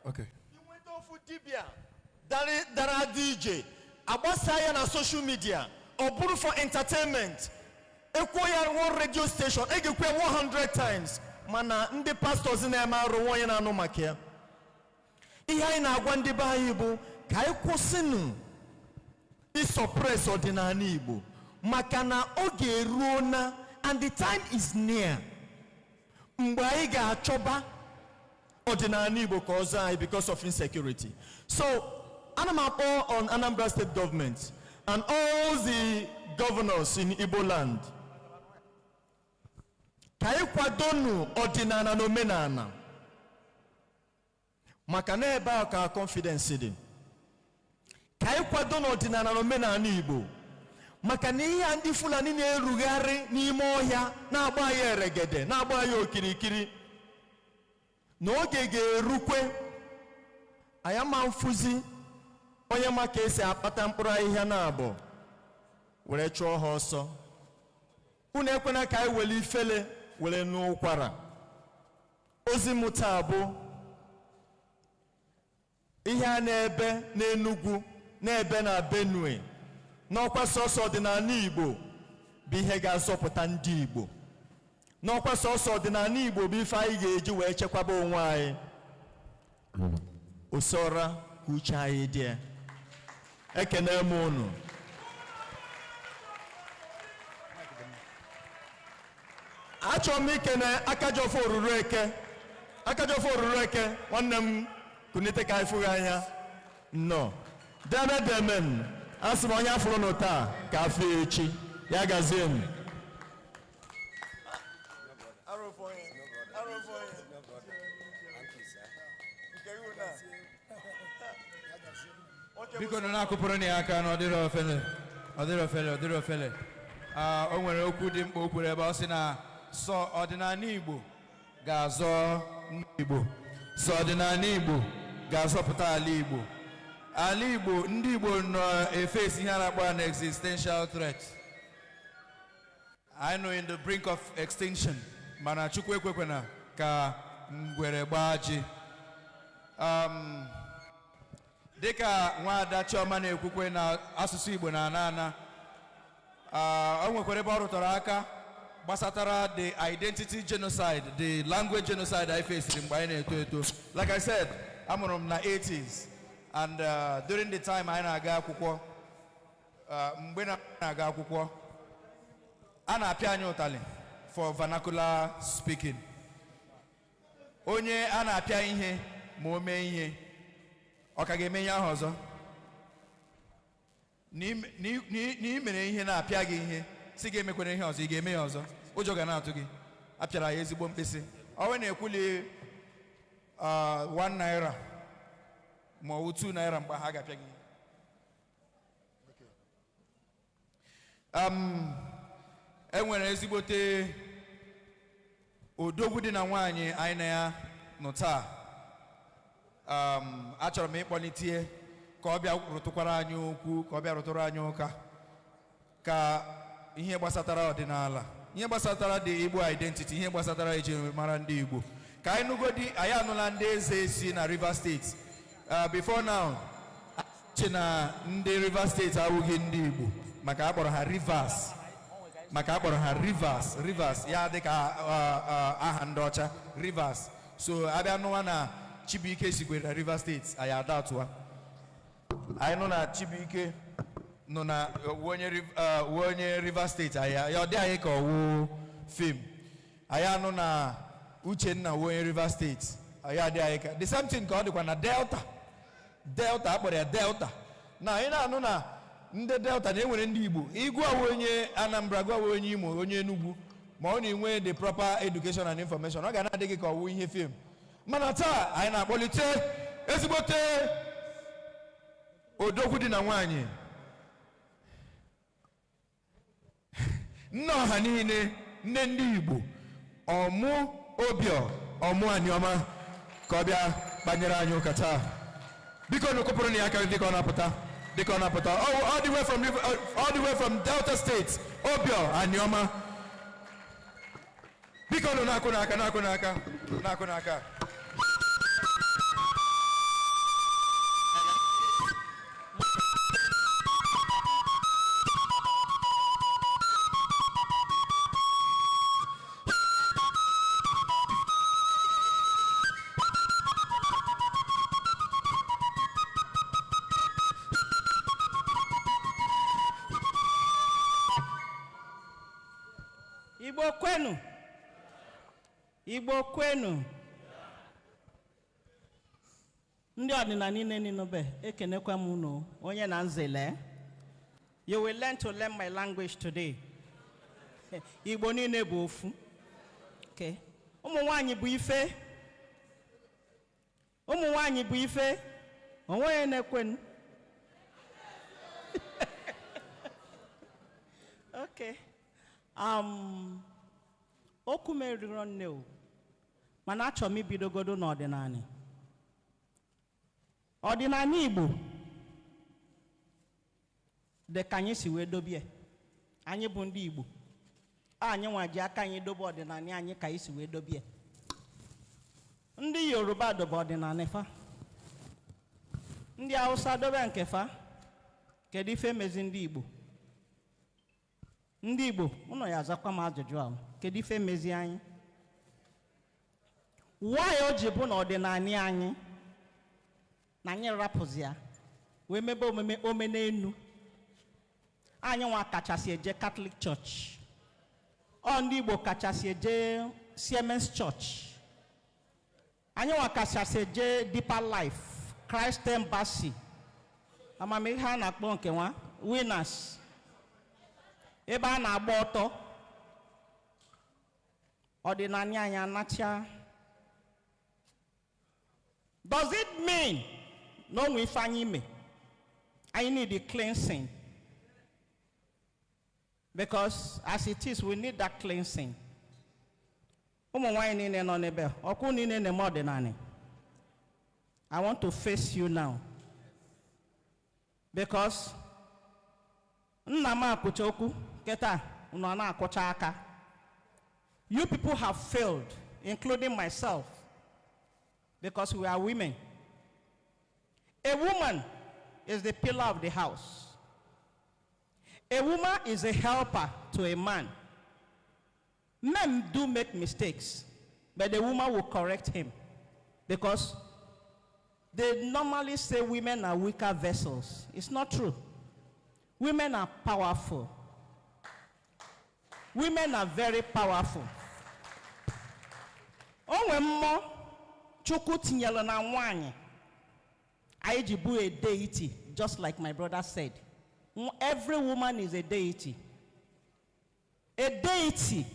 Okay. You went off with Dibia. Dara DJ. Abasaya na social media. Oburu for entertainment. Equoya one radio station. Egekwe 100 times. Mana ndị pastors na-emarụ onye na-anụ maka ya. Ihe anyị na-agwa ndị be anyị bụ ka anyị kwụsịnụ isuppress ọdịnala Igbo. Maka na oge eruo na and the time is near. Mgbe anyị ga-achọba Odinani because of insecurity. So, Anamapo on Anambra State government and all the governors in Igbo land. Kaikwadonu Odinana no menana. Makane eba ka confidence idi. Kaikwadonu Odinana no menana Igbo. Makani ya ndi fulani ne rugari ni moya na agba ya eregede na agba ya okirikiri. N'oge ga-erukwe ayama mfuzi onye maka esi akpata mkpụrụ ahịhịa na abụọ were chụọ ha ọsọ. Unu ekwena ka anyị wele ifele were n'ụkwara. Ozi mụta abụ ihe a na-ebe n'Enugu na-ebe na Benue n'ọkwa sọsọ ọdịnala Igbo bụ ihe ga-azọpụta ndị Igbo. N'ọkwa sọsọ ọdịnala Igbo bụ ife anyị ga-eji wee chekwaba onwe anyị. Osora ka uche anyị dị. Ekene m unu. Achọrọ m ikene Akajọfọ oruru eke nwanne m kunite ka ifu anya. No. Demen asị m onye afụrụ nụ taa ka afọ echi ya gazie m. Biko nọ na-akụpụrụ na ya aka na ọdịrị ofele. O nwere okwu dị mkpa o kwuru ebe ọ sị na sọ ọdịnala Igbo ga-azọ ndị Igbo. Sọ ọdịnala Igbo ga-azọpụta ala Igbo. Ala Igbo, ndị Igbo nọ efesi ihe a na-akpọ an existential threat. I know in the brink of extinction. Mana Chukwu ekwekwana ka ngwere gbaa ji. Dịka Nwaada Chioma na-ekwukwe na asụsụ Igbo na ana o nwekwara ebe ọ rụtọrọ aka gbasatara the identity genocide, the language genocide I faced mgbe anyị na-eto eto. Like I said, amụrụ m na 80s and during the time anyị na-aga akwụkwọ, mgbe na-aga akwụkwọ a na-apịa anyị ụtalị for vernacular speaking. Onye a na-apịa ihe ma o mee ihe ọ ka ga-eme ihe ahụ ọzọ. N'imere ihe na-apịa gị ihe si ga-emekwere ihe ọzọ ị ga-eme ya ọzọ. Ụjọ ga na-atụ gị. Apịara ya ezigbo mkpịsị. Ọ na-ekwuli 1 naira ma ọ bụ 2 naira mgbe ha ga-apịa gị. Enwere ezigbote odogwu dị na nwaanyị anyị na ya nọ taa. Achọrọ m ịkpọlitie ka ọ bịa rụtụkwara anyị okwu, ka ọ bịa rụtụrụ anyị ụka ka ihe gbasatara ọdịnala, ihe gbasatara the Igbo identity, ihe gbasatara eji mara ndị Igbo. Ka anyị nụgodi, anyị anụla ndị eze si na Rivers State. Before now, che na ndị Rivers State awụghị ndị Igbo maka akpọrọ ha Rivers. Rivers ya dịka aha and Docha, Rivers. So I don't know na Chibuike Sigwe River State. I had that one. I know na Chibuike no na Wonye River State. I there ko film. I know na Uchenna Wonye River State. I there the same thing called the Delta. Delta, but a Delta. Now I know na the Delta they were in Igbo. Igbo Wonye Anambra Wonye Imo Wonye Nubu. Money where the proper education and information. I cannot take it or win film. Manata, I na polite, esibote, odoku di na wanye. No hanine, nendi Igbo, omu obio, omu anyoma, kobia, banyera anyo kata. Biko no koporo ni aka diko na pota. Oh, all the way from Delta State, obio, anyoma. Biko no naka. Igbo kwenu ndị ọdịnala niile n'obe ekenekwa m unu onye na nzele. You will learn to learn my language today. Igbo niile bụ ofu. Okay. Ụmụ nwanyị bụ ife. Onwe na-ekwenu. Okay. Okwu meriro nne o. Mana achọ m ibidogodo n'ọdịnala. Ọdịnala Igbo dị ka anyị si wee dobie. Anyị bụ ndị Igbo. Anyị nwa ji aka anyị dobe ọdịnala anyị ka anyị si wee dobie. Ndị Yoruba dobe ọdịnala fa. Ndị Hausa dobe nke fa. Kedu ife mezi ndị Igbo? Ndị Igbo, unu ya azakwa m ajụjụ ahụ. Kedu ife mezi anyị? Why o ji bụ na ọdịnala anyị na anyị rapụzi ya wee mebe omenelu? Anyị nwa kachasị eje Catholic Church. Ndị Igbo kachasị eje Siemens Church. Anyị nwa kachasị eje Deeper Life, Christ Embassy. Amamihe a na-akpọ nke nwa Winners. Ebe a na-agba ọtọ. Ọdịnala anyị anacha. Does it mean no we find I need the cleansing? Because as it is, we need that cleansing. I want to face you now. Because you people have failed, including myself, because we are women. A woman is the pillar of the house. A woman is a helper to a man. Men do make mistakes, but the woman will correct him, because they normally say women are weaker vessels. It's not true. Women are powerful. Women are very powerful. Onwemmo Chukwu tinyere na nwanyi. Aijibu a deity, just like my brother said. Every woman is a deity. A deity.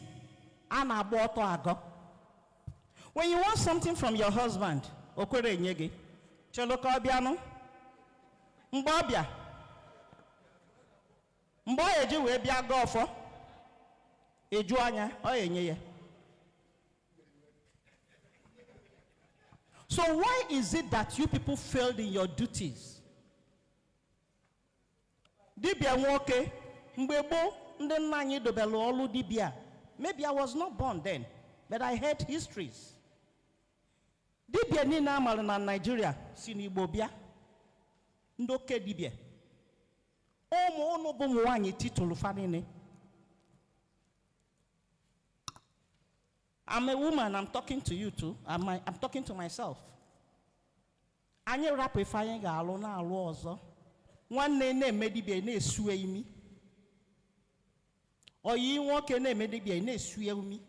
Anagba ọtọ agọ. When you want something from your husband, okwere nyege. Cheloka obiano. Mgbe ọbịa. Mgbe ọ eji wee bịa gọfọ. Eju anya, ọ enye ya. So why is it that you people failed in your duties? Dibia nwoke, mgbe gboo ndị nna anyị dobelu ọlụ dibia. Maybe I was not born then, but I heard histories. Dibia niile amara na Nigeria si n'Igbo bịa. Ndị oke dibia. Ụmụ unu bụ nwaanyị titulu fa niile. I'm a woman, I'm talking to you too. I'm talking to myself. Anyị rapụ ife anyị ga-alụ na-alụ ọzọ. Nwanne na-emedibia na-esu imi. Oyi nwoke na-emedibia na-esu imi.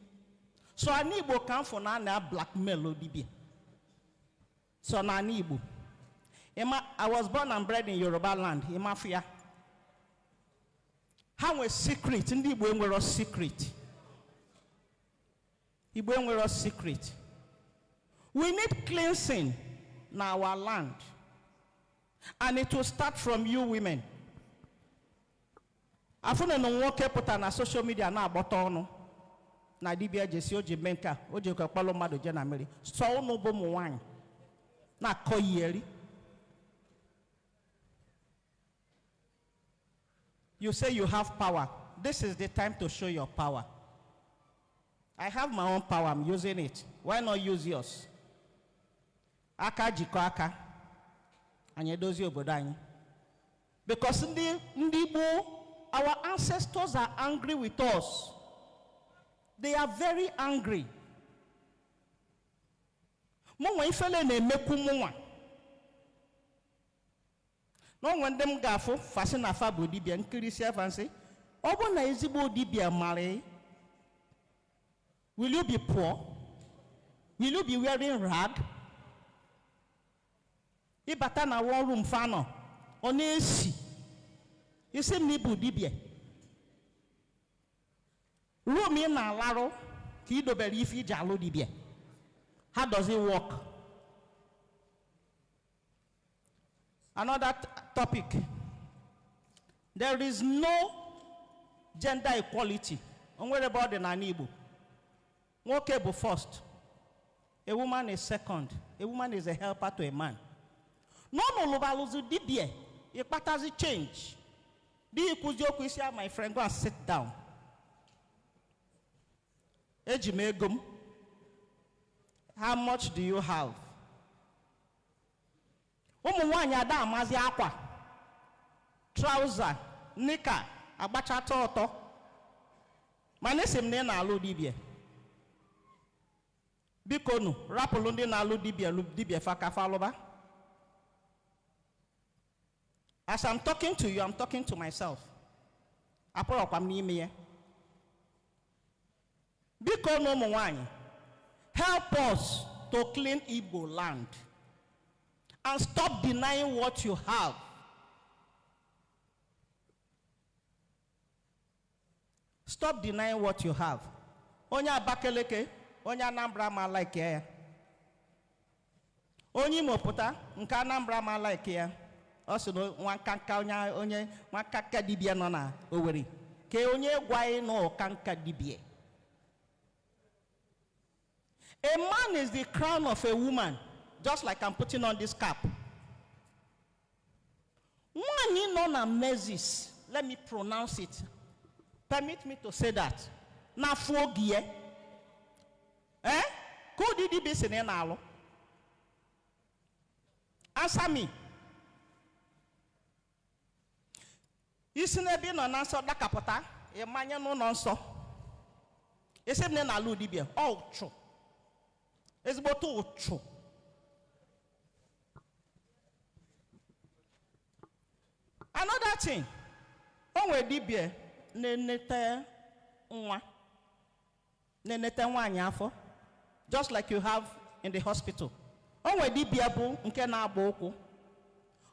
So anyị Igbo ka mfọ na blackmail odibia. So na anyị Igbo. I was born and bred in Yoruba land, in Mafia. How a secret, ndị Igbo enwere secret. Igbo enwere secret. We need cleansing in our land. And it will start from you women. Afuna no nwoke pụta na social media na agbata ọnụ. Na dibia jesi oji menka, oji kwakpalo mmadụ je na mmiri. So unu bụ ụmụ nwanyị na akọ yeri. You say you have power. This is the time to show your power. I have my own power. I'm using it. Why not use yours? Aka jiko aka. Anye dozi obodo anyị. Because ndị Igbo, our ancestors are angry with us. They are very angry. Mụnwa ifele na-emekwu mụnwa. No when them gafo fashion afa bodibia nkiri si afansi. Obo na ezigbo dibia mare. Will you be poor? Will you be wearing rag? Ibata na one room fano. Onesi. You see me bodibia. Room in na laro. Ki do beli fi jalo dibia. How does it work? Another topic. There is no gender equality. Onwere about the Igbo. Nwoke bụ first. A woman is second. A woman is a helper to a man. No lubaluzu dibie. Ikpatazi change. Di ikujoku isi my friend, go and sit down. Ejimegum. How much do you have? Ụmụ nwaanyị ada amazi akwa, trouser, nika, agbachata ọtọ. Mana esi m na-alụ dibia. Biko nu, rapụlụ ndị na-alụ dibia fakafalụba. As I'm talking to you, I'm talking to myself. Apụrọkwa m n'ime ya. Biko nu ụmụ nwaanyị, help us to clean Igbo land. And stop denying what you have. Stop denying what you have. Onye Abakaleke, onye Anambra ma like ya. Onye Imo pụta, nke Anambra ma like ya. Also no nwakanka onye nwakanka dibia nọ na Owerri. Ke onye gwaghị no kanka dibia. A man is the crown of a woman. Just like I'm putting on this cap. One non amazes. Let me pronounce it. Permit me to say that. Na fogie. Eh? Ko didi be sene nalo? Answer me. Isine bi no nanso da kapota. E manya no nonso. Ese ne na lu dibia. Oh cho. Ezboto cho. Another thing, onwe dibia nenete nwa nwanyi afọ, just like you have in the hospital. Onwe dibia bụ nke na-agba ụkwụ.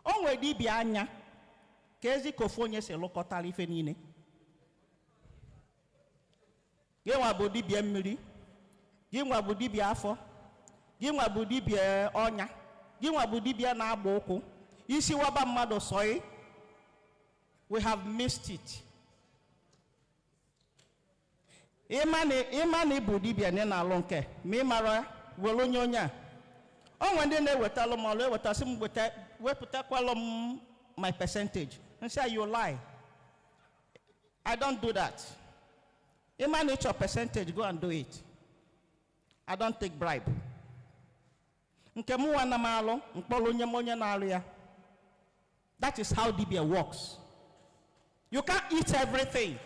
Onwe dibia anya ka ezi kofu onye si lụkọtara ife niile. Gịnwa bụ dibia mmiri, gịnwa bụ dibia afọ, gịnwa bụ dibia ọnya, gịnwa bụ dibia na-agba ụkwụ. Isi waba mmadụ sọị. We have missed it. Imani bụ dibia na alụ nke ma ị mara were onye onye a. Onwe ndị na-ewetalụ m ọlụ ewetasị m wepụtakwalụ m my percentage. And say you lie. I don't do that. Imani your percentage, go and do it. I don't take bribe. Nke mụ wana m alụ mkpọrọ onye m onye na-alụ ya. That is how dibia works. You can't eat everything.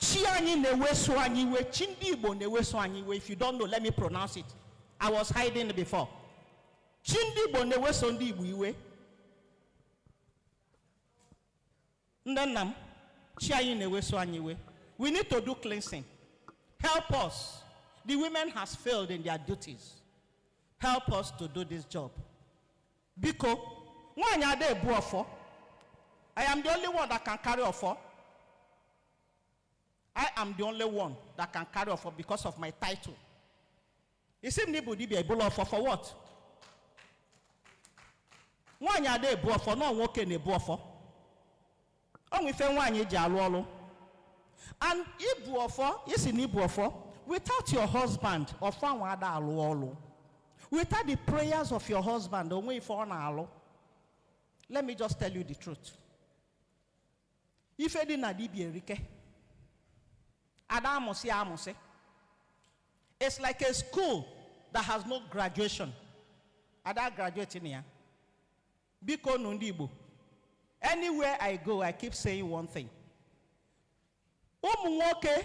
Chi anyị na-eweso anyị iwe. Chi ndị Igbo na-eweso anyị iwe. If you don't know, let me pronounce it. I was hiding before. Chi ndị Igbo na-eweso ndị Igbo iwe. Ndị nna m, chi anyị na-eweso anyị iwe. We need to do cleansing. Help us. The women has failed in their duties. Help us to do this job. Biko, nwanyị ada ebu ọfọ. I am the only one that can carry offer. I am the only one that can carry offer because of my title. You see, nobody be able offer for what? One ya de bu offer, no one can ebu offer. Only if one ye jalolo. And ibu offer, yes, in ibu offer, without your husband, offer one ada alolo. Without the prayers of your husband, only for an alo. Let me just tell you the truth. If you didn't be Erike, Adamose, it's like a school that has no graduation. Ada graduating here. Biko Nundibu. Anywhere I go, I keep saying one thing. Umuwoke,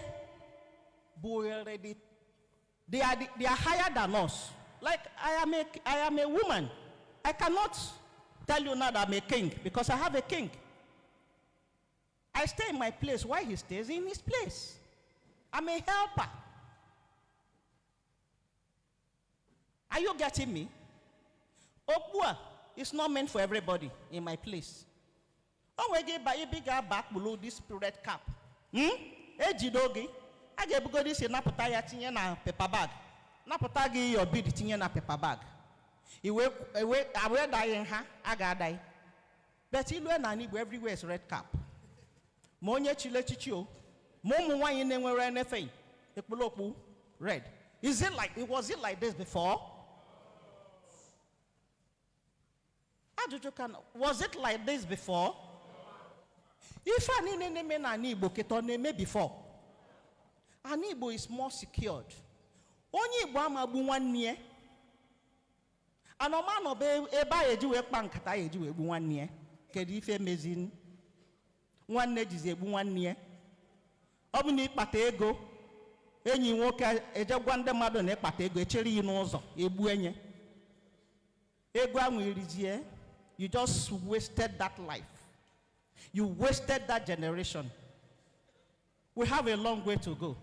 already, they are higher than us. Like I am a woman. I cannot tell you now that I'm a king because I have a king. I stay in my place while he stays in his place. I'm a helper. Are you getting me? Opua is not meant for everybody in my place. Oh, we get by a bigger back below this red cap. Ejidogi. I get because this is napotaya tinye na paper bag. Napotagi your bid tinye na paper bag. I wear dying ha, I got die. But you learn everywhere is red cap. Monye chile chichio. Momu wine never anything. Red. Was it like this before? Was it like this before? If I need any men an Igbo ketoneme before. An Igbo is more secured. Only Igbo 1 year. And a man obey a buy a Jew bank at I do 1 year. Kedife amazing. 1 age is a 1 year. Omni patego. Any walker, a jagwanda madone patego, a cherry nozo, a buenye. Egwa you just wasted that life. You wasted that generation. We have a long way to go.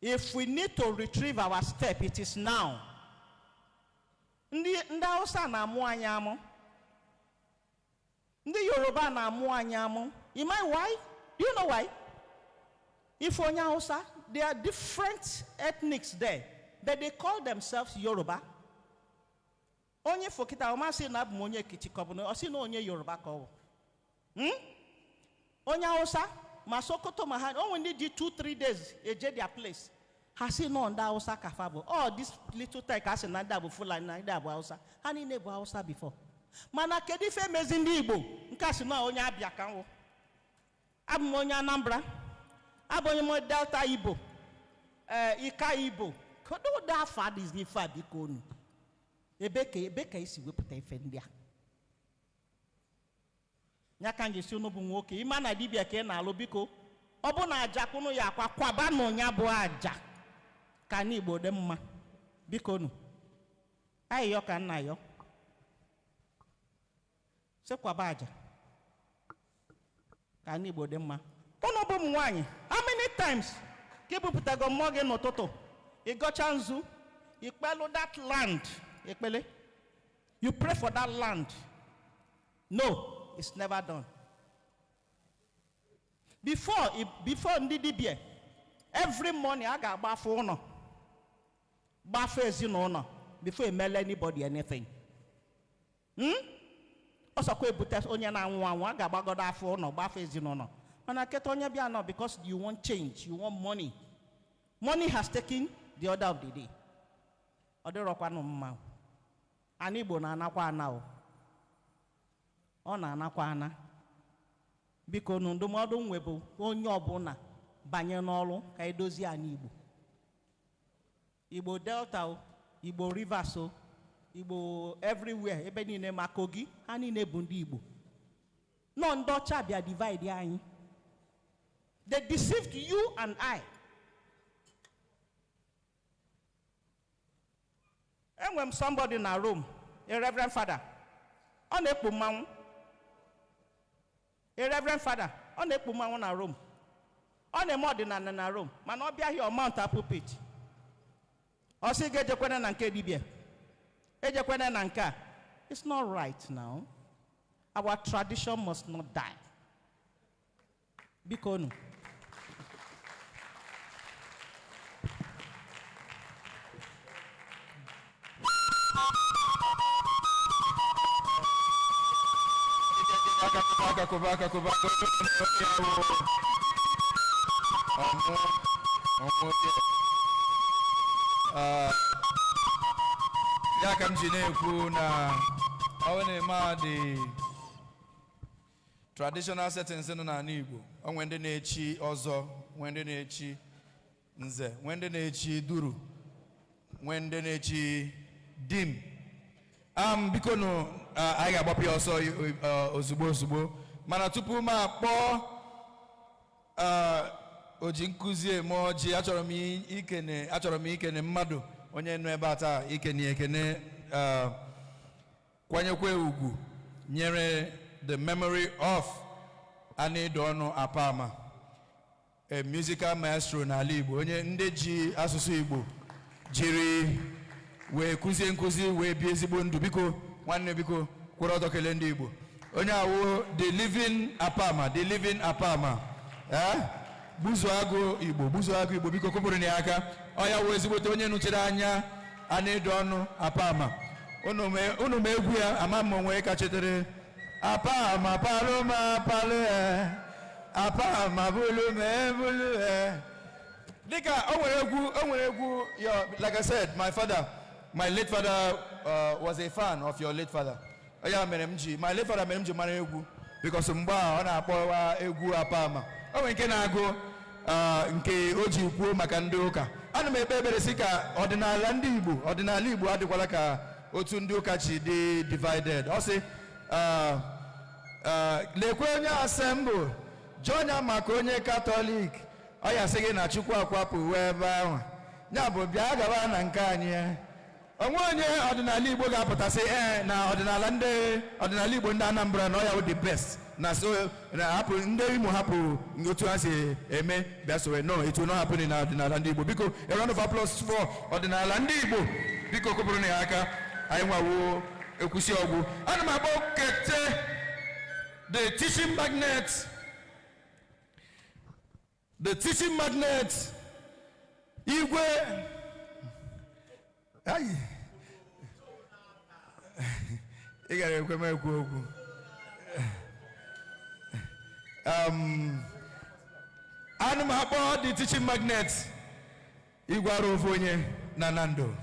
If we need to retrieve our step, it is now. Ndi Hausa na amu anyamo. Ndi Yoruba na amu anyamo. You know why? Do you know why? If Onya Hausa, there are different ethnics there, but they call themselves Yoruba. Onye fokita omasi na monye kitikobuno, osi no onye Yoruba ko. Onya Hausa, masokoto mahan, only need 2-3 days, eje their place. Hasi no onda Hausa kafabo. Oh, this little time kasi na dabu fula na dabu Hausa. Hani nebu Hausa before. Mana kedife mezindi Igbo, nkasi no onya Abia kanwo. Abu monya Anambra. Abu mo Delta Igbo. Ika Igbo. Kodo da far is the far bikonu. Ebeke isi weputa ife ndị a. Nyaka njisi unu bụ nwoke ima na dibia ka na alụ biko ọ bụ na aja kwunu ya akwa kwaba na nya bụ aja ka na Igbo dị mma biko nu ayo ka nna yo se kwaba aja ka na Igbo dị mma unu bụ nwaanyị how many times ka ibupụtago mmụọ gị n'ụtụtụ ịgọcha nzu ikpelu that land ekpele you pray for that land. No, it's never done. Before Ndidibie, every morning I got bath for honor. Bath is in honor before you mail anybody anything. Also, put on your one, I got that for honor, bath is in honor. And I get on your piano because you want change, you want money. Money has taken the order of the day. Other rock one mouth. And Igbo na anakwa now. Ọ na-anakwa ana biko ndụmọdụ nwebụ onye ọbụla banye n'ọrụ ka edozi anyị Igbo Igbo Delta o Igbo Rivers o Igbo everywhere ebe niile ma Kogi ha niile bụ ndị Igbo nọ ndị ọcha bịa divide anyị They deceived you and I. And when somebody in a room, a reverend father, on a puman, a reverend father, on a puman in a room, on a modern in a room, man, not be here mount a pulpit. Or say get your question and KBB. It's not right now. Our tradition must not die. Bikonu. Ya ka m ji na-ekwu na ọ na-eme the traditional settings nọ n'ala Igbo. Onwe ndị na-echi ọzọ, nwe ndị na-echi nze, nwe ndị na-echi duru, nwe ndị na-echi dim. Biko nụ anyị ga-agbapụ ya ọsọ ozugbo. Mana tupu m akpọ oji nkuzi eme ọjị, achọrọ m ikene mmadụ onye nọ ebe a taa, ekene kwanyekwe ugwu nyere the memory of Anidonu Apama, a musical maestro n'ala Igbo, onye ndị ji asụsụ Igbo jiri wee kuzie nkuzi wee bie ezigbo ndụ. Biko nwanne, biko kwụrụ ọtọ kelee ndị Igbo. Onye awo the living Apama, Buzu agụ Igbo, biko kụpụrụ ya aka. Oya wo ezigbote onye nụchiri anya Anidonu Apama. Unu me egwu ya ama m onwe ka chetere. Apama paloma palu Apama bulu Dika o nwere egwu, like I said, my late father was a fan of your late father. Oya mere m ji, my late father mere m ji mara egwu because mgbe ọ na-akpọwa egwu Apama. O nwere nke na-agụ nke o ji kwuo maka ndị ụka. Ana m ekpe ekpere si ka ọdịnala Igbo adịkwala ka otu ndị ụka chi dị divided. Ọ sị lekwe onye asembụ jọnya maka onye Katọlik, ọ ya sị gị na Chukwu akwapụ wee ebe ahụ, ya bụ bịa gaba na nke anyị. Onwe onye ọdịnala Igbo ga-apụtasị na ọdịnala Igbo ndị Anambra na ọ ya wụ the best, na so na hapụ ndị Imo hapụ otu ha si eme bịa sowe. No, it will not happen na ọdịnala ndị Igbo. Biko a round of applause for ọdịnala ndị Igbo. Biko kụpụrụ na ya aka, anyị nwawo ekwusi ọgwụ. Ana m akpọ kete the teaching magnet Igwe. Ị gara ekwe m ekwu okwu. Ana m akpọ the teaching magnet Igwe arụ ofu onye na Nando.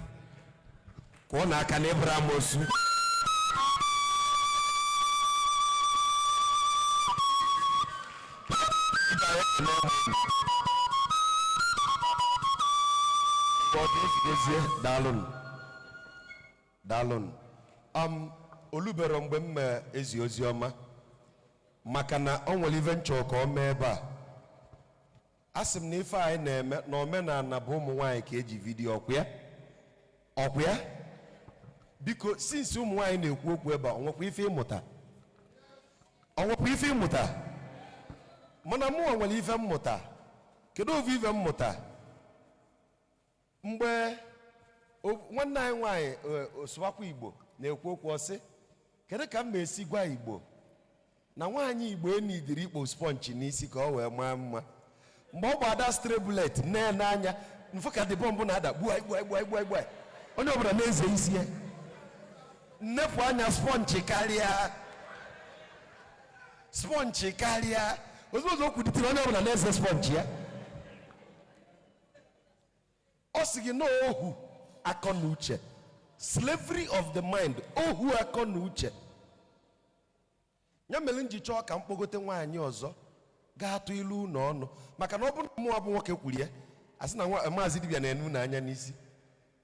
Kwụọ n'aka na ịbụrụ amosu. Daalụnụ. Olubero mgbe m ezi ozi ọma maka na ọ nwere ife nchọ ka ọ mee ebe a. Asị m na ife anyị na-eme na omenala bụ ụmụ nwaanyị ka eji vidiyo ọkwa ya. Biko since ụmụ nwaanyị na-ekwu okwu ebe a, onwekwa ife ịmụta. Mana mụ nwere ife mmụta. Kedu ofu ife mmụta? Mgbe nwanne anyị nwaanyị Oswakwa Igbo na-ekwu okwu ọsị, kedu ka m esi gwa Igbo na nwaanyị Igbo enidiri ikpo sponge n'isi ka ọ wee maa mma? Mgbe ọ gbada strebulet n'anya mfu ka dị bọmbụ na-ada gbuo onye ọbụla na-eze isi ya, nnepụ anya sponge karịa ozugbo okwu dịtiri onye ọbụla na-eze sponge ya. Ọ sị gị na ohu akọ na uche, slavery of the mind, ohu akọ na uche. Ya mere nji chọọ ka mkpogote nwaanyị ọzọ ga-atụ ilu n'ọnụ, maka na ọ bụ mmụọ bụ nwoke kwuru ya, asị na maazị dibịa na-enu n'anya n'isi.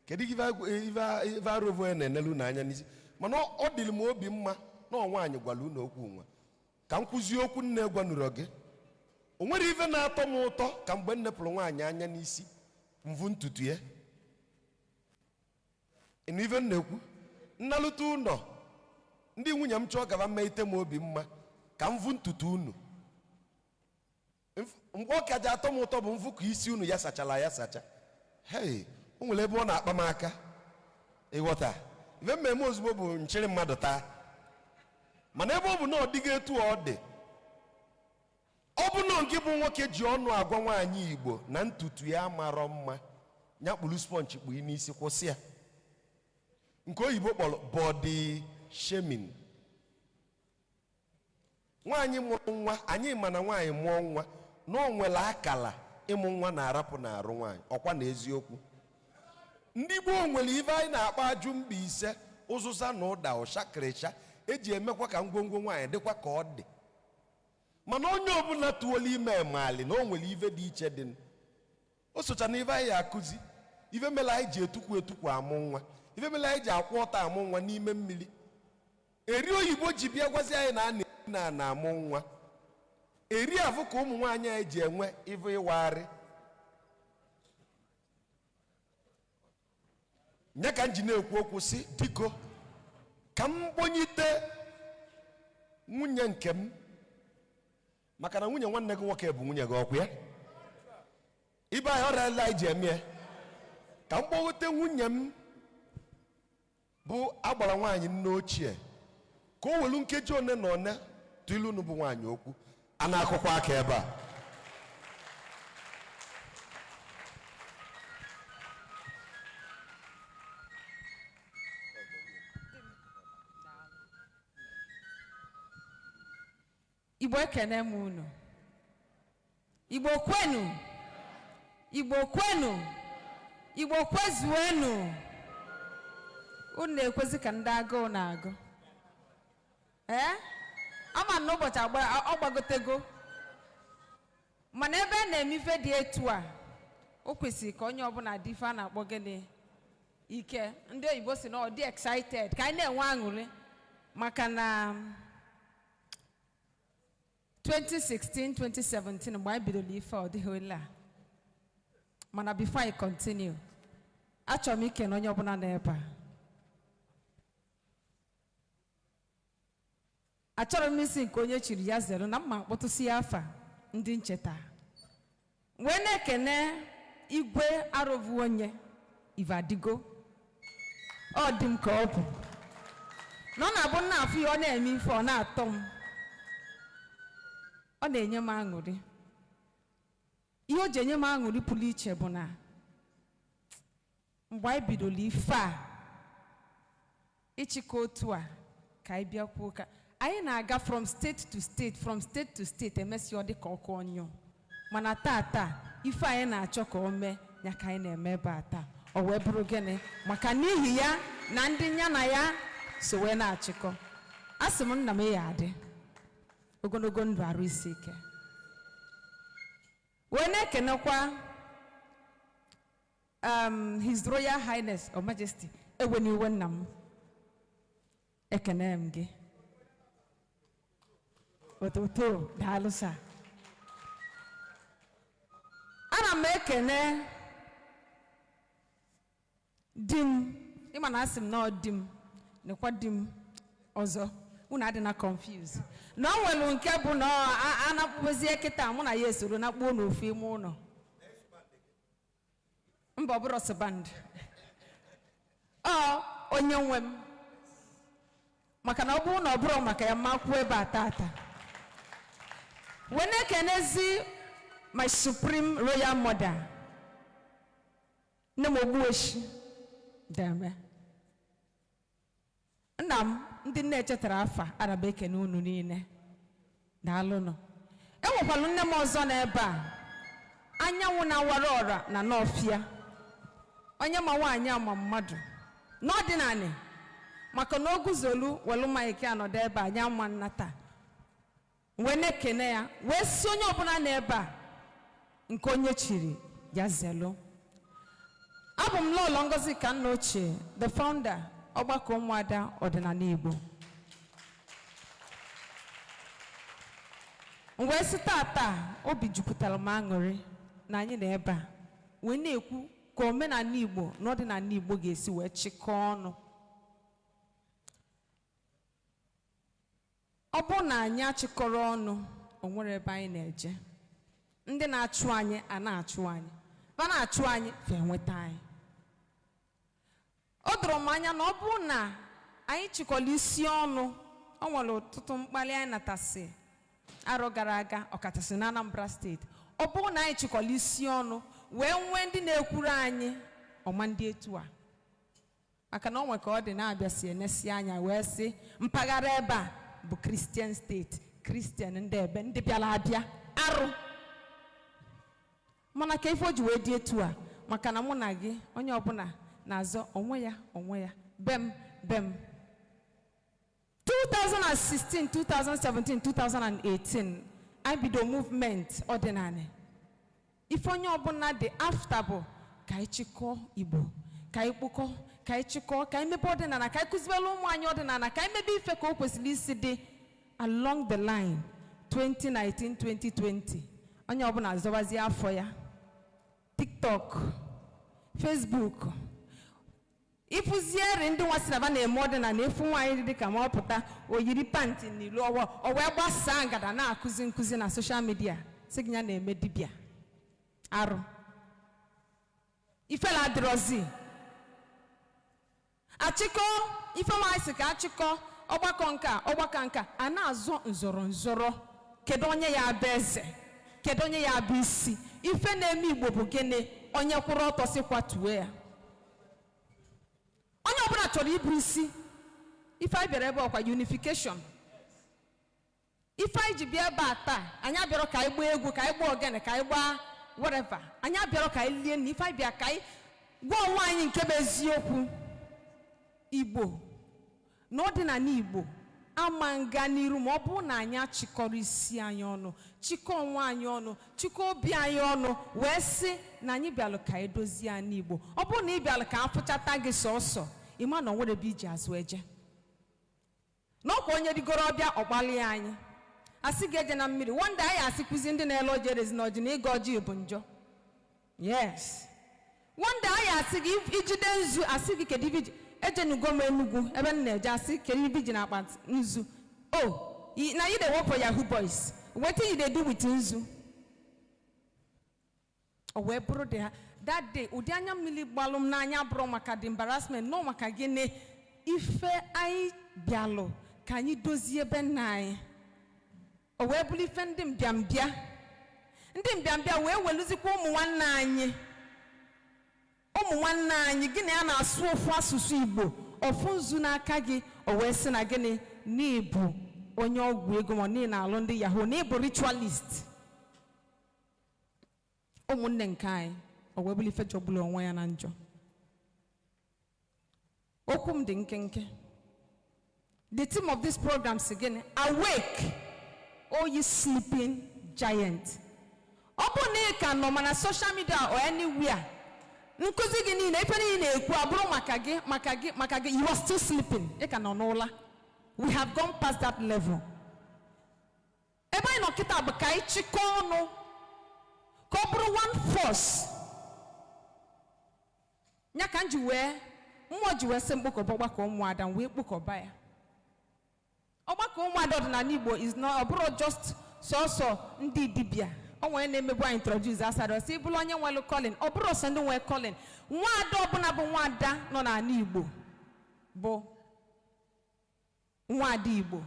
Kedu ife arụvo ya na-enelu n'anya n'isi? Mana ọ dịrị m obi mma na nwaanyị gwara unu okwu nwa ka m kwuzie okwu nne gwanụrụ gị o nwere ife na-atọ m ụtọ ka mgbe nnepụrụ nwaanyị anya n'isi mvu ntutu ya. Ịnụ ife na-ekwu nnalụta ụlọ ndị nwunye m chọọ gaba mma ite m obi mma ka mvu ntutu unu. Mgbe ọ ka ji atọ m ụtọ bụ mvu ka isi unu ya sachala ya sacha. Hei, o nwere ebe ọ na-akpa m aka ịghọta ife mmemme ozugbo bụ nchịrị mmadụ taa, mana ebe ọ bụ na ọ dịghị etu ọ dị, ọ bụ na nke bụ nwoke ji ọnụ agwa nwaanyị Igbo na ntutu ya marọ mma ya kpụrụ sponge kpụ n'isi kwụsị ya, nke oyibo kpọrọ body shaming. Nwaanyị mụrụ nwa, anyị ma na nwaanyị mụọ nwa na o nwere akala ịmụ nwa na-arapụ n'arụ nwaanyị, ọkwa na eziokwu. Ndị gboo nwere ife anyị na-akpọ ajụ mba ise, ụzụza na ụda ụshakịrịsha eji emekwa ka ngwongwo nwaanyị dịkwa ka ọ dị. Mana onye ọbụla tụola ime emali na o nwere ife dị iche dị. O socha na ife anyị akụzi ife mere anyị ji etukwu amụ nwa, ife mere anyị ji akwụ ọta amụ nwa n'ime mmiri. Eri oyibo ji bịa gwazi anyị na a na-amụ nwa. Eri afụ ka ụmụ nwaanyị anyị ji enwe ife ịwagharị. Nye ka m ji na-ekwu okwu si diko ka m kponyite nwunye nke m, maka na nwunye nwanne gị nwoke bụ nwunye gị, ọkụ ya ibe anyị ọrịa anyị ji eme ka m kpọgote nwunye m bụ agbara nwaanyị nne ochie ka o welu nkeji one na one tụilu unu bụ nwaanyị okwu a na-akụkwa aka ebe a. Igbo ekene m unu. Igbo kwenu. Igbo kwenu. Igbo kwezuenu. Unu na-ekwezi ka ndị agụụ na-agụ. Ama na ụbọchị ọ gbagotego. Mana ebe na-eme ife dị etu a, o kwesịrị ka onye ọbụla dị ife a na-akpọ gịnị ike. Ndị oyibo si na ọ dị excited ka anyị na-enwe aṅụrị maka na 2016, 2017, mgbe anyị bidoro ife ọ dịghị ole a. Mana before I continue, achọrọ m ike na onye ọbụla n'ebe a. Achọrọ m isi nke onye chiri ya zero na mma kpọtụsị ya afa ndị ncheta. Wee na-ekene igwe arụvu onye Ivadigo. Ọ dị m ka ọ bụ. Na ọ na-abụ nna afọ ya ọ na-eme ife ọ na-atọ m. Ọ na-enye m aṅụrị. Ihe o ji enye m aṅụrị pụrụ iche bụ na mgbe anyị bidoro ife a ịchịkọ otu a ka anyị bịa kwuo ka anyị na-aga from state to state emesi ọ dị ka ọkụ ọnyụ. Mana taa ife anyị na-achọ ka o mee ya ka anyị na-eme ebe a taa. O wee bụrụ gịnị maka n'ihi ya na ndị ya na ya so wee na-achịkọ. Asị m nna m ya adị ogologo ndụ arụ isi ike. Wee na-ekenekwa His Royal Highness or Majesty Eweniwe nna m, ekene m gị ototo daalụ sa. Ana m ekene di m, ịma na asị m na ọ di m nekwa di m ọzọ, unu adị na confuse na ọ nwere nke bụ na a na-akpụzie kịta mụ na ya esoro na kpuo n'ofu ime ụlọ mba ọ bụrụ sband ọ onye nwe m, maka na ọ bụrụ na ọ bụrụ maka ya mma kwuo ebe a tata. Wee na-ekenezi my supreme royal mother nne m Ogbueshi Deme. Nna m ndị nne chetara afa araba ekene unu niile daalụnụ. Enwekwalụ nne m ọzọ n'ebe a, anyanwụ na-awara ọra na n'ọfịa, onye ma nwaanyị ama mmadụ n'ọdịnanị maka na oguzolu welu maike anọdụ ebe a nya ma nnata. Wee na-ekene ya wee si onye ọbụla n'ebe a nke onye chiri ya zelu. Abụ m Lọlọ Ngozi ka nna ochie, the founder ọgbakọ ụmụada ọdịnala Igbo. Wee sị tata obi jupụtara m aṅụrị na anyị na ebe a wee na-ekwu ka omenala Igbo na ọdịnala Igbo ga-esi wee chịkọọ ọnụ. Ọ bụ na anyị achịkọrọ ọnụ, o nwere ebe anyị na-eje. Ndị na-achụ anyị a na-achụ anyị, ma na-achụ anyị fa enweta anyị. O doro m anya na ọ bụ na anyị chịkọrọ isi ọnụ, o nwere ọtụtụ mkpali anyị natasị arọ gara aga, ọkachasị na Anambra steeti. Ọ bụ na anyị chịkọrọ isi ọnụ wee nwee ndị na-ekwuru anyị ọma ndị etu a, maka na o nwere ka ọ dị na-abịa si enesi anya wee sị mpaghara ebe a bụ Christian steeti, Christian ndị ebe ndị bịara abịa arụ. Mana ka ife o ji wee dị etu a maka na mụ na gị onye ọbụla na-azọ onwe ya bem 2016, 2017, 2018 anyị bido movement ọdịnala. Ife onye ọbụla dị afta bụ ka anyị chịkọọ Igbo, ka anyị kpụkọ, ka anyị chịkọọ, ka anyị mebe ọdịnala, ka anyị kụzibere ụmụ anyị ọdịnala, ka anyị mebe ife ka o kwesịrị isi dị along the line 2019, 2020. Onye ọbụla azọbazie afọ ya, TikTok, Facebook. Ifuziere ndị nwa si na ba na-eme ọdịnala efu nwaanyị dị ka ma ọ pụta oyiri panti n'ilu ọwa o wee gbasaa ngada na-akụzi nkụzi na soshal midia sị gị ya na-eme dibịa arụ. Ifela adịrọzi achịkọ ife nwaanyị si ka achịkọ ọgbakọ nka a na-azọ nzọrọ kedu onye ya abụ eze, kedu onye ya abụ isi. Ife na-eme Igbo bụ gịnị? Onye kwụrụ ọtọ si kwatuo ya. Onye ọbụla chọrọ ịbụ isi. Ife anyị bịara ebe ọkwa unification. Ife anyị ji bịa ebe a taa, anyị abịara ka anyị gbaa egwu, ka anyị gbaa ogene, ka anyị gbaa whatever. Anyị abịara ka anyị lie nri. Ife anyị bịa ka anyị gwa onwe anyị nke bụ eziokwu. Igbo na ọdịnala Igbo ama nga n'iru ma ọ bụrụ na anyị achịkọrọ isi anyị ọnụ, chịkọọ onwe anyị ọnụ, chịkọọ obi anyị ọnụ, wee sị na anyị bịalụ ka anyị dozie anyị Igbo. Ọ bụrụ na ị bịalụ ka afụchata gị sọsọ, ịma na onwere ebe iji azụ eje. N'ọkwa onye rigoro ọbịa ọgbalị anyị asị gị eje na mmiri. One day anyị asịkwụzi ndị na-ele ọjị erezi na ọjị na ịga ọjị bụ njọ. Yes. One day anyị asị gị ijide nzu, asị gị kedu ibe eje n'ugo m Enugu ebe m na-eje, asị kedu ibe ji na akpa nzu. Oh, na you dey work for Yahoo boys. Wetin you dey do with nzu? O wee bụrụ dị ha that day ụdị anya mmiri gbalụ m n'anya bụrụ maka the embarrassment, no maka gịnị. Ife anyị bịalụ ka anyị dozie ebe nna anyị. O wee bụrụ ife ndị mbịambịa wee welụzikwa ụmụ nwanne anyị gịnị a na-asụ ofu asụsụ Igbo ofu nzu n'aka gị. O wee sị na gịnị n'ịbụ onye ọgwụ ego ma n'ihi na-alụ ndị Yahoo, n'ịbụ ritualist. Ụmụnne nke anyị o wee bụrụ ife jọgburu onwe ya na njọ. Okwu m dị nkenke. The theme of this program is again, awake, O ye sleeping giant. Ọ bụ na ị ka nọ mana social media or anywhere, nkụzi gị niile ife niile na-ekwu abụrụ maka gị, you are still sleeping. Ị ka nọ n'ụla. We have gone past that level. Ebe anyị nọ kịta bụ ka anyị chịkọọ ọnụ ka ọ bụrụ one force. Nya ka mmụọ ji wee sị mkpokọba ọgbakọ ụmụada wee kpokọba ya. Ọgbakọ ụmụada ọdịnala Igbo is not, ọ bụrụ just sọsọ ndị dibịa. O nwere na-emebu anyị introduce asara si bụrụ onye nwere calling. Ọ bụrụ ọsọ ndị nwere calling. Nwaada ọbụla bụ nwaada nọ n'ala Igbo bụ nwaada Igbo.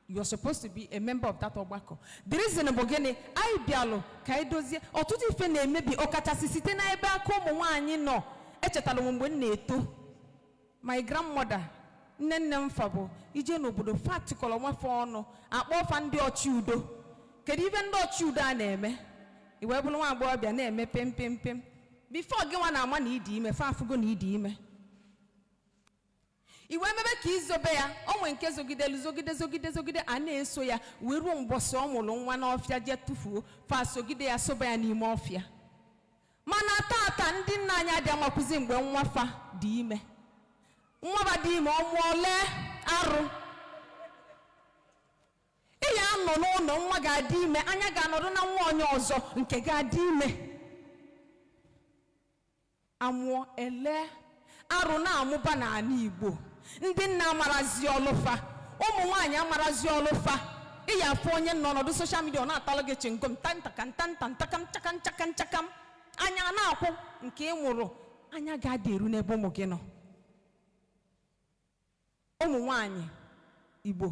You're supposed to be a member of that ọgbakọ. The reason bụ gịnị? Anyị bịalụ ka anyị dozie ọtụtụ ife na-emebi ọkachasị site na ebe aka ụmụ nwaanyị nọ. Echetara m mgbe m na-eto, my grandmother, nne m fa bụ ije n'obodo fa tikọrọ nwafe ọnụ akpọ fa ndị ọchị udo. Kedu ife ndị ọchị udo a na-eme? Iwe bụrụ nwa agbọghọbịa na-eme pem. Before gị nwa na-ama na ịdị ime, fa afụgo na ịdị ime. Iwe mebe ka izobe ya, o nwee nke zogide a na-eso ya wee ruo mbọsị ọ mụrụ nwa n'ọfịa je tufuo, fa sogide ya soba ya n'ime ọfịa. Mana tata ndị nna anyị adị amakwụzi mgbe nwa fa dị ime. Nwa ba dị ime ọ mụọ lee arụ. Ihe nọ n'ụlọ nwa ga-adị ime anya ga-anọdụ na nwa onye ọzọ nke ga-adị ime amụọ ele arụ na-amụba n'ala Igbo ndị nna amarazi ọlụfa ụmụ nwaanyị amarazi ọlụfa ịya afọ onye nọ n'ọdụ soshal midia ọ na-atalụ gị chingom ntakam anya na-akwụ nke ị mụrụ anya ga-adị eru n'ebe ụmụ gị nọ ụmụ nwaanyị Igbo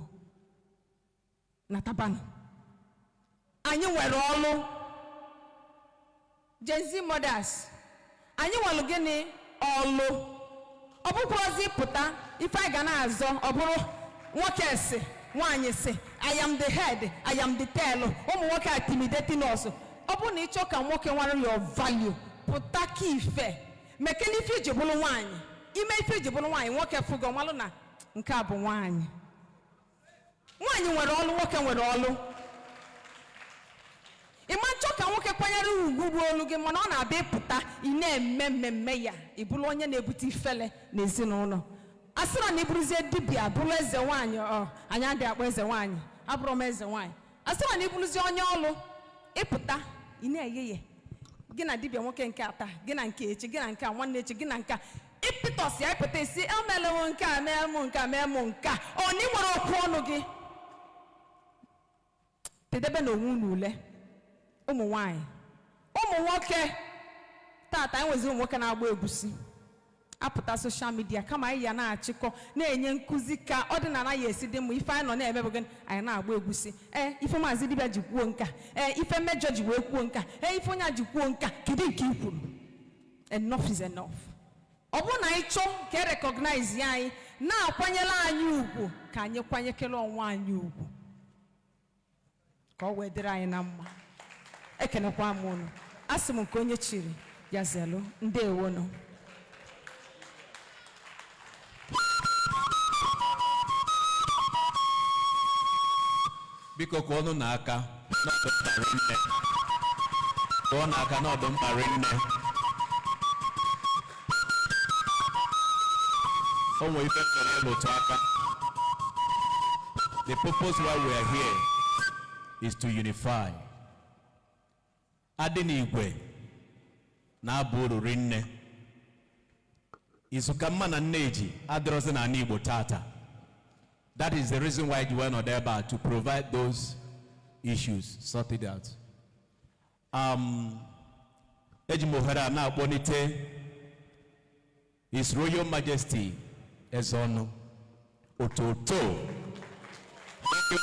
na tabanụ anyị nwere ọlụ Gen Z mothers anyị nwere gịnị ọlụ ọ bụkwazị pụta ife anyị ga na-azọ ọ bụrụ nwoke si nwaanyị si I am the head I am the tail ụmụ nwoke intimidating us ọ bụrụ na ịchọ ka nwoke nwere your value pụta ka ife mekene ife iji bụrụ nwaanyị ime ife iji bụrụ nwaanyị nwoke fụgo malụ na nke a bụ nwaanyị nwere ọlụ nwoke nwere ọlụ ịma nchọ ka nwoke kwanyere ugwu ruo olu gị mana ọ na-abịa ịpụta ị na-eme mmemme ya ị bụrụ onye na-ebute ifele n'ezinụlọ asịrọ na ịbụrụzie dibịa bụrụ eze nwaanyị anyị adị akpọ eze nwaanyị abụrụ m eze nwaanyị asịrọ na ịbụrụzie onye ọlụ ịpụta ị na-eyeye gị na dibịa nwoke nke ata gị na nke echi gị na nke nwanne echi gị na nke ịpịtọsi ya ịpụta isi emelewo nke a mee mụ nke a mee mụ nke a ọ na ị nwere okwu ọnụ gị tedebe na onwe unu ule ụmụ nwaanyị ụmụ nwoke tata enwezi ụmụ nwoke na-agba egusi apụta soshal midia kama anyị ya na-achịkọ na-enye nkụzi ka ọdịnala ya esi dị mma ife anyị nọ na-eme bụ gịnị anyị na-agba egusi ife maazị dibịa ji kwuo nka ife mmejọ ji wee kwuo nka ife onye a ji kwuo nka kedu nke i kwuru enough is enough ọ bụrụ na anyị chọọ ka recognize ya anyị na-akwanyere anyị ugwu ka anyị kwanyekere onwe anyị ugwu ka ọ wee dịrị anyị na mma ekenekwa m unu asị m nke onye chiri ya zelu ndewonu biko ka ọnụ na-aka n'ọdụ mkparị nne ka ọ na-aka n'ọdụ mkparị nne o nwere ife chọrọ ịlụtụ aka the purpose why we are here is to unify adị n'igwe na-abụ oriri nne izuka mma na nne ji adịrọzi na ana Igbo tata. That is the reason why you were not there to provide those issues sorted out. Ejimohera na bonite His Royal Majesty Ezono Ototo. Thank you,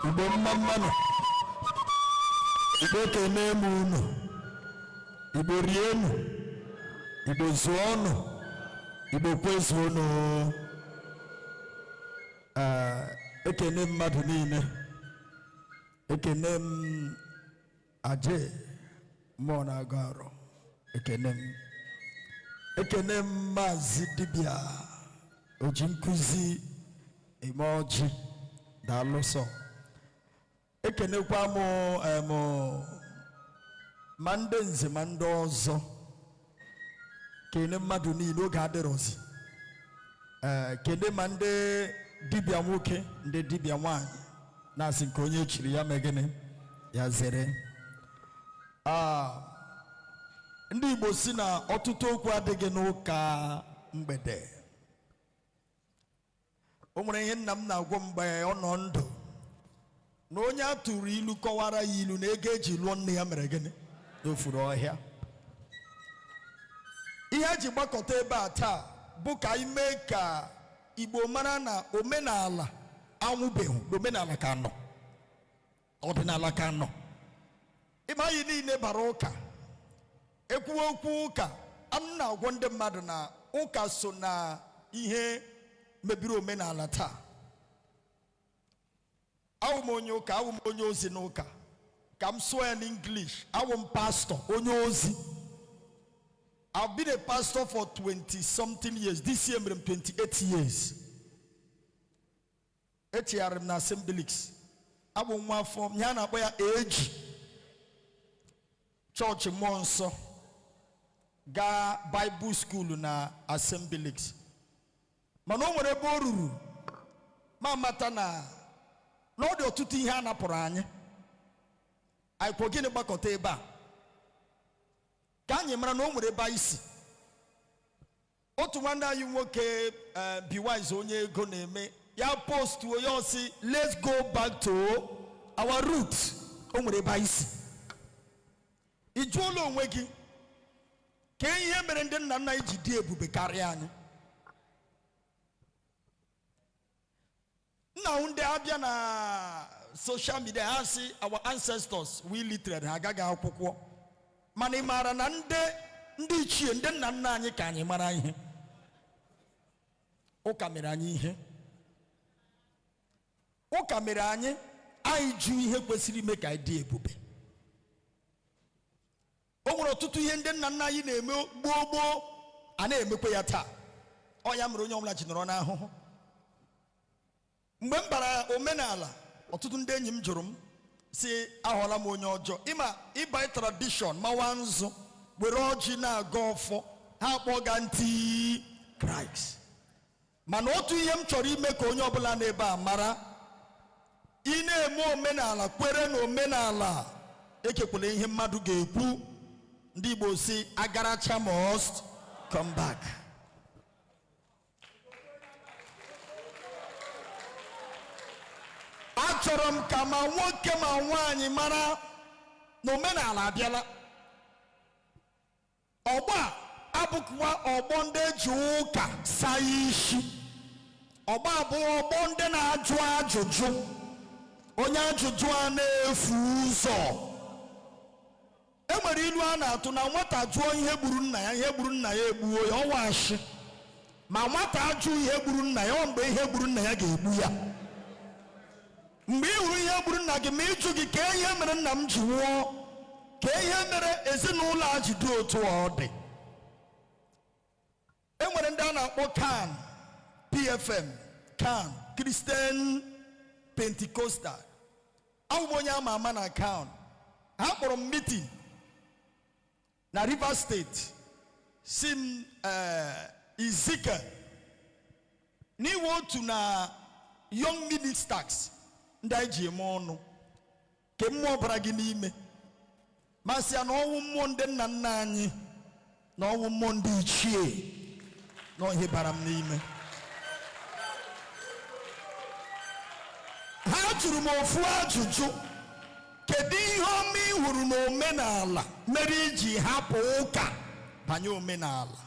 Igbo mmanụ Igbo kene m unu Igbo rienu Igbo zụọ ọnụ Igbo kwezu unu ekene mmadụ niile ekene m aje mmụọ na-agụ arụ ekene m maazị dibịa oji nkụzi eme ọjị daalụsọ ekenekwa m ma ndị nze ma ndị ọzọ kene mmadụ niile oge adịrọzi kene ma ndị dibịa nwoke ndị dibịa nwaanyị na-asị nke onye chiri ya megịnị ya zere ndị Igbo si na ọtụtụ okwu adịghị n'ụka mgbede o nwere ihe nna m na-agwa mgbe ọ nọ ndụ na onye a tụrụ ilu kọwara ya ilu na ego eji lụọ nne ya mere gịnị n'ofuru ọhịa ihe eji gbakọta ebe a taa bụ ka anyị mee ka Igbo mara na omenala anwụbeghị na omenala ka nọ ọdịnala ka nọ ịma anyị niile bara ụka ekwuwe okwu ụka m na-agwa ndị mmadụ na ụka so na ihe mebiri omenala taa awụ m onye ụka awụ m onye ozi n'ụka ka m sụọ ya n'English awụ m pastor onye ozi I've been a pastor for 20 something years. This year I'm 28 years. etiara m na Assemblies abụ nwa afọ ya na-akpọ ya age church mmụọ nsọ ga Bible school na Assemblies mana o nwere ebe o ruru ma mata na n'ọdị ọtụtụ ihe a napụrụ anyị kwa gịnị gbakọta ebe a ka anyị mara na o nwere ebe anyị si. Otu nwanne anyị nwoke Biwise onye ego na-eme ya post onye osi let's go back to our roots. O nwere ebe anyị si. Ị jụọla onwe gị ka ihe mere ndị nna nna anyị ji dị ebube karịa anyị? Nna ndị abịa na social media ha si our ancestors we literate ha agaghị akwụkwọ mana ị maara na ndị ichie ndị nna nna anyị ka anyị mara ihe. Ụka mere anyị ihe. Ụka mere anyị jụ ihe kwesịrị ime ka anyị dị ebube. O nwere ọtụtụ ihe ndị nna nna anyị na-eme gboo a na-emekwa ya taa. Ọ ya mere onye ọbụla ji nọrọ n'ahụhụ. Mgbe m bara omenala ọtụtụ ndị enyi m jụrụ m si ahọla m onye ọjọọ. Ịma ịba tradition mawa nzu were ọjị na-aga ọfọ ha akpọ ga ntị Kraịst. Mana otu ihe m chọrọ ime ka onye ọbụla n'ebe a mara, ị na-eme omenala kwere na omenala ekekwala ihe mmadụ ga-ekwu. Ndị Igbo si agaracha must come back. Achọrọ m ka ma nwoke ma nwaanyị mara na omenala abịala. Ọgbọ a abụkwa ọgbọ ndị eji ụka saa isi. Ọgbọ a bụ ọgbọ ndị na-ajụ ajụjụ. Onye ajụjụ a na-efu ụzọ. E nwere ilu a na-atụ na nwata jụọ ihe gburu nna ya, ihe gburu nna ya egbuo ya, ọwa ashị. Ma nwata ajụ ihe gburu nna ya, ọ mgbe ihe gburu nna ya ga-egbu ya. Mgbe ị hụrụ ihe gburu nna gị ma ịjụ gị ka ihe mere nna m ji nwụọ, ka ihe mere ezinụlọ a ji dị otu ọ dị. E nwere ndị a na-akpọ CAN, PFM, CAN, Christian Pentecostal. Ahụ onye ama ama na CAN. Ha kpọrọ m meeting na Rivers State si m Izike n'iwe otu na young ministers ndị anyị ji eme ọnụ ke mmụọ bara gị n'ime masị ya na ọnwụ mmụọ ndị nna nna anyị na ọnwụ mmụọ ndị ichie na ihe bara m n'ime. Ha jụrụ m ofu ajụjụ, kedu ihe ọma ị hụrụ n'omenala mere iji hapụ ụka banye omenala?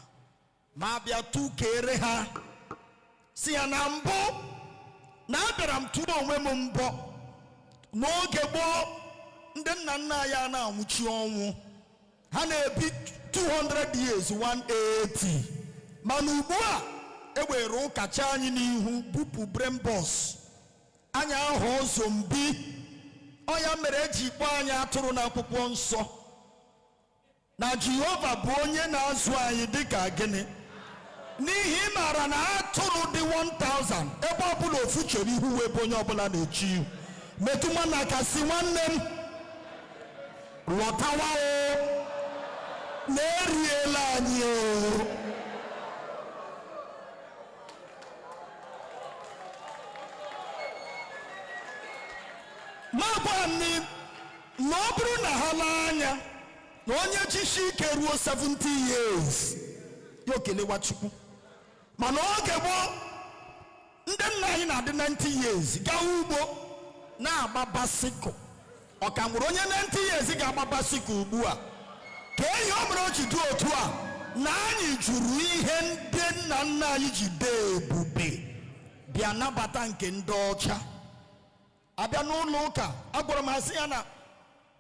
Ma bịa tụkere ha si ya na mbụ na abịara m tụọ onwe m mbọ n'oge gboo ndị nna nna ya na-anwụchi ọnwụ ha na-ebi 200 years 180 mana ugbu a ewere ụka cha anyị n'ihu bupụ brain box anya ahụ zombi. Ọ ya mere eji kpọọ anyị atụrụ n'akwụkwọ nsọ na Jehova bụ onye na-azụ anyị dịka gịnị? N'ihi maara na atụrụ dị 1000 ebe ọbụla ofu chere ihu wee bụ onye ọbụla na-echi ihu. Metụ nwanne aka si nwanne m lọtawa o na eriela anyị o. Ma gwa m na ọ bụrụ na ha n'anya na onye jishi ike ruo 70 years ya okelewa Chukwu. Mana oge gboo ndị nna anyị na-adị 90 years gaa ugbo na-agba basikụl. Ọ ka nwere onye 90 years ga-agba basikụl ugbu a? Ka ihe o mere o ji dị otu a na anyị jụrụ ihe ndị nna nna anyị ji dee ebube bịa nabata nke ndị ọcha. Abịa n'ụlọ ụka agwara m asị ya na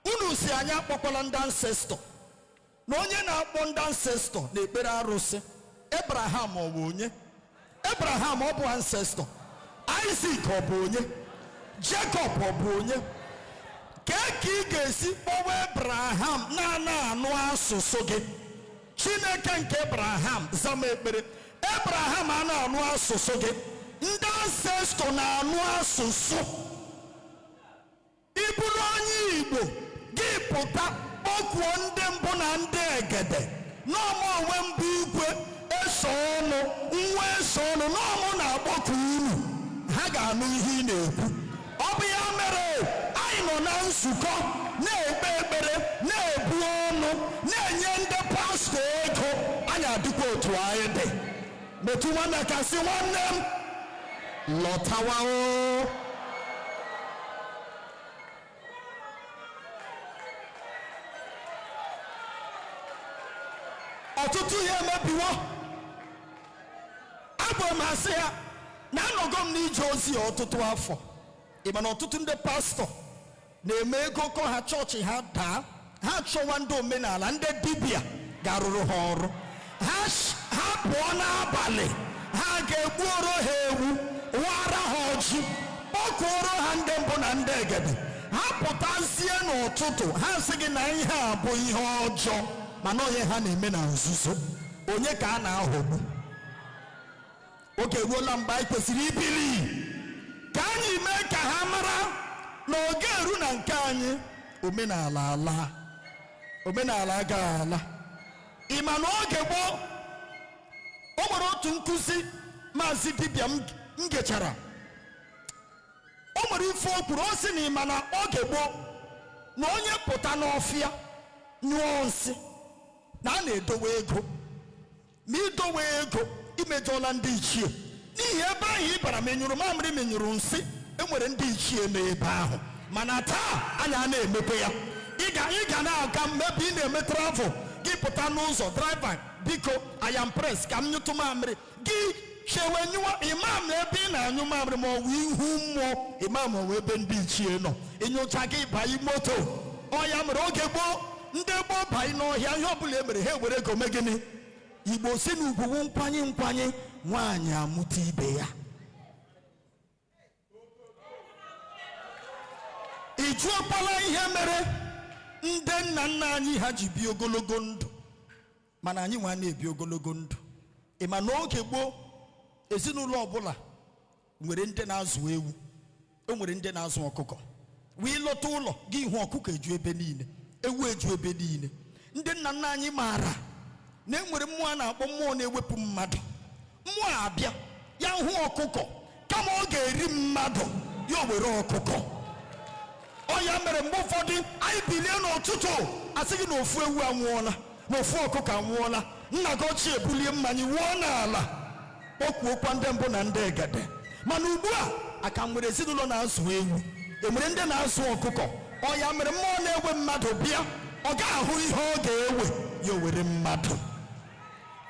unu si anyị akpọkwala ndị ancestor na onye na-akpọ ndị ancestor na-ekpere arụsị. Abraham ọ bụ onye? Abraham ọ bụ ancestor. Isaac ọ bụ onye? Jacob ọ bụ onye? Ka ị ga-esi kpọwa Abraham na-ana anụ asụsụ gị? Chineke nke Abraham zama ekpere. Abraham a na-anụ asụsụ gị ndị ancestor na-anụ asụsụ. Ịbụrụ onye Igbo gị pụta kpọkuo ndị mbụ na ndị egede n'ọmụ onwe mbụ igwe eso ọnụ nwa eso ọnụ n'ọmụ na-akpọku unu, ha ga-anụ ihe ị na-ekwu. Ọ bụ ya mere anyị nọ na nzukọ na-ekpe ekpere, na-ebu ọnụ, na-enye ndị pastọ ego. Anyị adịkwa otu anyị dị. Metụ nwanne ka sị nwanne m lọtawa o. Ọtụtụ ihe emebiwo. Abụ m asị ya na anọgo m n'ije ozi ọtụtụ afọ. Ị ma na ọtụtụ ndị pastọ na-eme ego kọ ha chọọchị ha daa, ha chọwa ndị omenala, ndị dibịa ga-arụrụ ha ọrụ. Ha pụọ n'abalị, ha ga-egbuoro ha ewu, wara ha ọjị, kpọkuoro ha ndị mbụ na ndị egede. Ha pụtazie n'ụtụtụ, ha sị gị na ihe a bụ ihe ọjọọ, mana onye ha na-eme na nzuzo. Onye ka a na-aghọgbu? Oge eruola mgbe anyị kwesịrị ibili ka anyị mee ka ha mara na oge eru na nke anyị omenala ala, omenala agaghị ala. Ị ma na oge gboo o nwere otu nkụzi maazị dibịa m gechara. O nwere ife o kwuru, o sị na ị ma na oge gboo na onye pụta n'ọfịa nyụọ nsị na a na-edowe ego. Ma idowe ego imejọla ndị ichie, n'ihi ebe ahụ ị bara menyụrụ mamịrị menyụrụ nsị, enwere ndị ichie n'ebe ahụ. Mana taa anyị a na-emepe ya. Ị ga na-aga mebe ị na-eme travel, gị pụta n'ụzọ, driver biko I am pressed ka m nyụtụ mamịrị, gị chewe nyụwa imam ebe ị na-anyụ mamịrị, ma ọ wụ ihu mmụọ imam ọ wụ ebe ndị ichie nọ. Ịnyụcha gị banye moto. Ọ ya mere oge gboo ndị gboo banye n'ọhịa, ihe ọbụla e mere ha ewere ego mee gịnị? Igbo si na ugwu nkwanye nkwanye nwaanyị amụta ibe ya. Ị jụọkwala ihe mere ndị nna nna anyị ha ji bi ogologo ndụ, mana anyị nwa na-ebi ogologo ndụ. Ị ma na oge gboo ezinụlọ ọbụla nwere ndị na-azụ ewu, o nwere ndị na-azụ ọkụkọ. Wee lọta ụlọ gị hụ ọkụkọ eju ebe niile, ewu eju ebe niile. Ndị nna nna anyị maara na enwere mmụọ a na-akpọ mmụọ na-ewepụ mmadụ. Mmụọ abịa ya hụ ọkụkọ, kama ọ ga-eri mmadụ ya were ọkụkọ. Ọ ya mere mgbe ụfọdụ anyị bilie n'ụtụtụ asị gị na ofu ewu anwụọla, na ofu ọkụkọ anwụọla, nna gị ochie ebulie mmanya wụọ n'ala, kpọkuokwa ndị mbụ na ndị egede. Mana ugbu a aka nwere ezinụlọ na-azụ ewu, enwere ndị na-azụ ọkụkọ. Ọ ya mere mmụọ na-ewe mmadụ bịa, ọ ga-ahụ ihe ọ ga-ewe ya were mmadụ.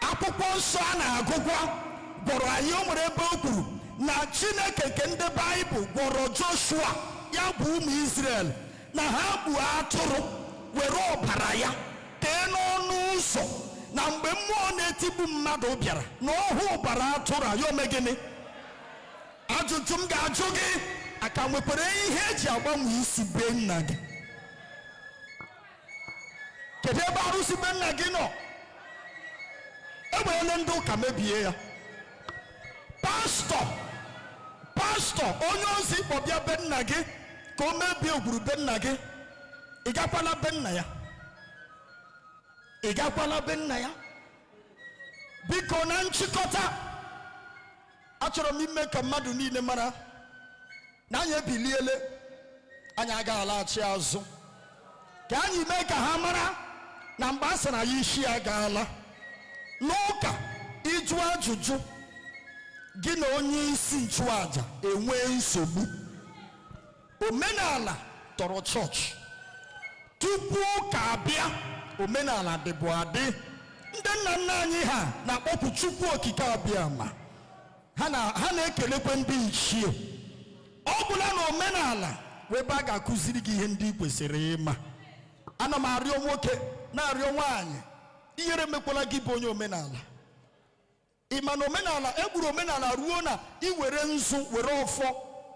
Akwụkwọ nsọ a na-agụkwa gwọrọ anyị, o nwere ebe o kwuru na Chineke nke ndị Baịbụl gwọrọ Joshua, ya bụ ụmụ Izrel, na ha gbuo atụrụ were ọbara ya tee n'ọnụ ụzọ, na mgbe mmụọ na-etigbu mmadụ bịara na ọhụ ọbara atụrụ a, ya ome gịnị? Ajụjụ m ga-ajụ gị, aka nwekwara ihe eji agbanwe isi be nna gị? Kedu ebe arụsị be nna gị nọ? Enwerele ndị ụka mebie ya. Pastọ onye ozi kpọbịa be nna gị ka o mebie ogwuru be nna gị, ị gakwala be nna ya? Ị gakwala be nna ya? Biko na nchịkọta, achọrọ m ime ka mmadụ niile mara na anyị ebiliele, anyị agaghị alaghachi azụ. Ka anyị mee ka ha mara na mgbe a sị na ya isi agaala. N'ụka ịjụ ajụjụ gị na onye isi nchụaja enwee nsogbu, omenala tọrọ chọọchị. Tupu ụka abịa, omenala dịbụ adị. Ndị nna nna anyị ha na-akpọpụ Chukwu okike abịa, ma ha na-ekelekwe ndị ichie. Ọ bụla na omenala webe a ga-akụziri gị ihe ndị kwesịrị ịma. Ana m arịọ nwoke na-arịọ nwaanyị, ihere mekwala gị bụ onye omenala. Ị ma na omenala, egburu omenala ruo na iwere nzu were ọfọ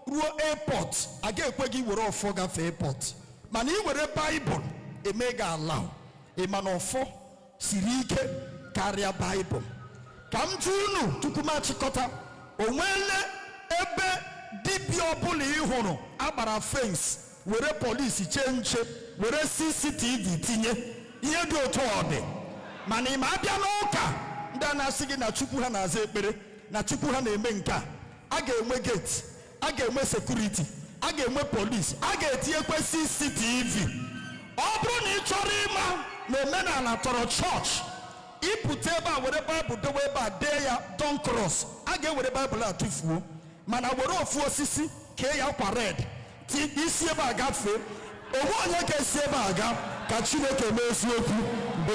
ruo airport, a ga-ekwe gị were ọfọ gafee airport. Mana iwere Baịbụl eme gị ala. Ị ma na ọfọ siri ike karịa Baịbụl. Ka m jụ unu tupu m achịkọta, o nweele ebe dibịa ọbụla ị hụrụ agbara fence were polisi chee nche were CCTV tinye ihe dị otu ọ dị mana ị ma abịa n'ụka ndị a na-asị gị na Chukwu ha na-aza ekpere na Chukwu ha na-eme nke a ga-enwe gate, a ga-enwe security, a ga-enwe polisi, a ga-etinyekwe CCTV. Ọ bụrụ na ị chọrọ ịma na omenala tọrọ chọọchị ịpụta ebe a were Baịbụl dowe ebe a dee ya don cross, a ga-ewere Baịbụl a tụfuo mana were ofu osisi kee ya kwa red isi ebe a gafee onwe onye ga-esi ebe a ga ka Chineke mee eziokwu mgbe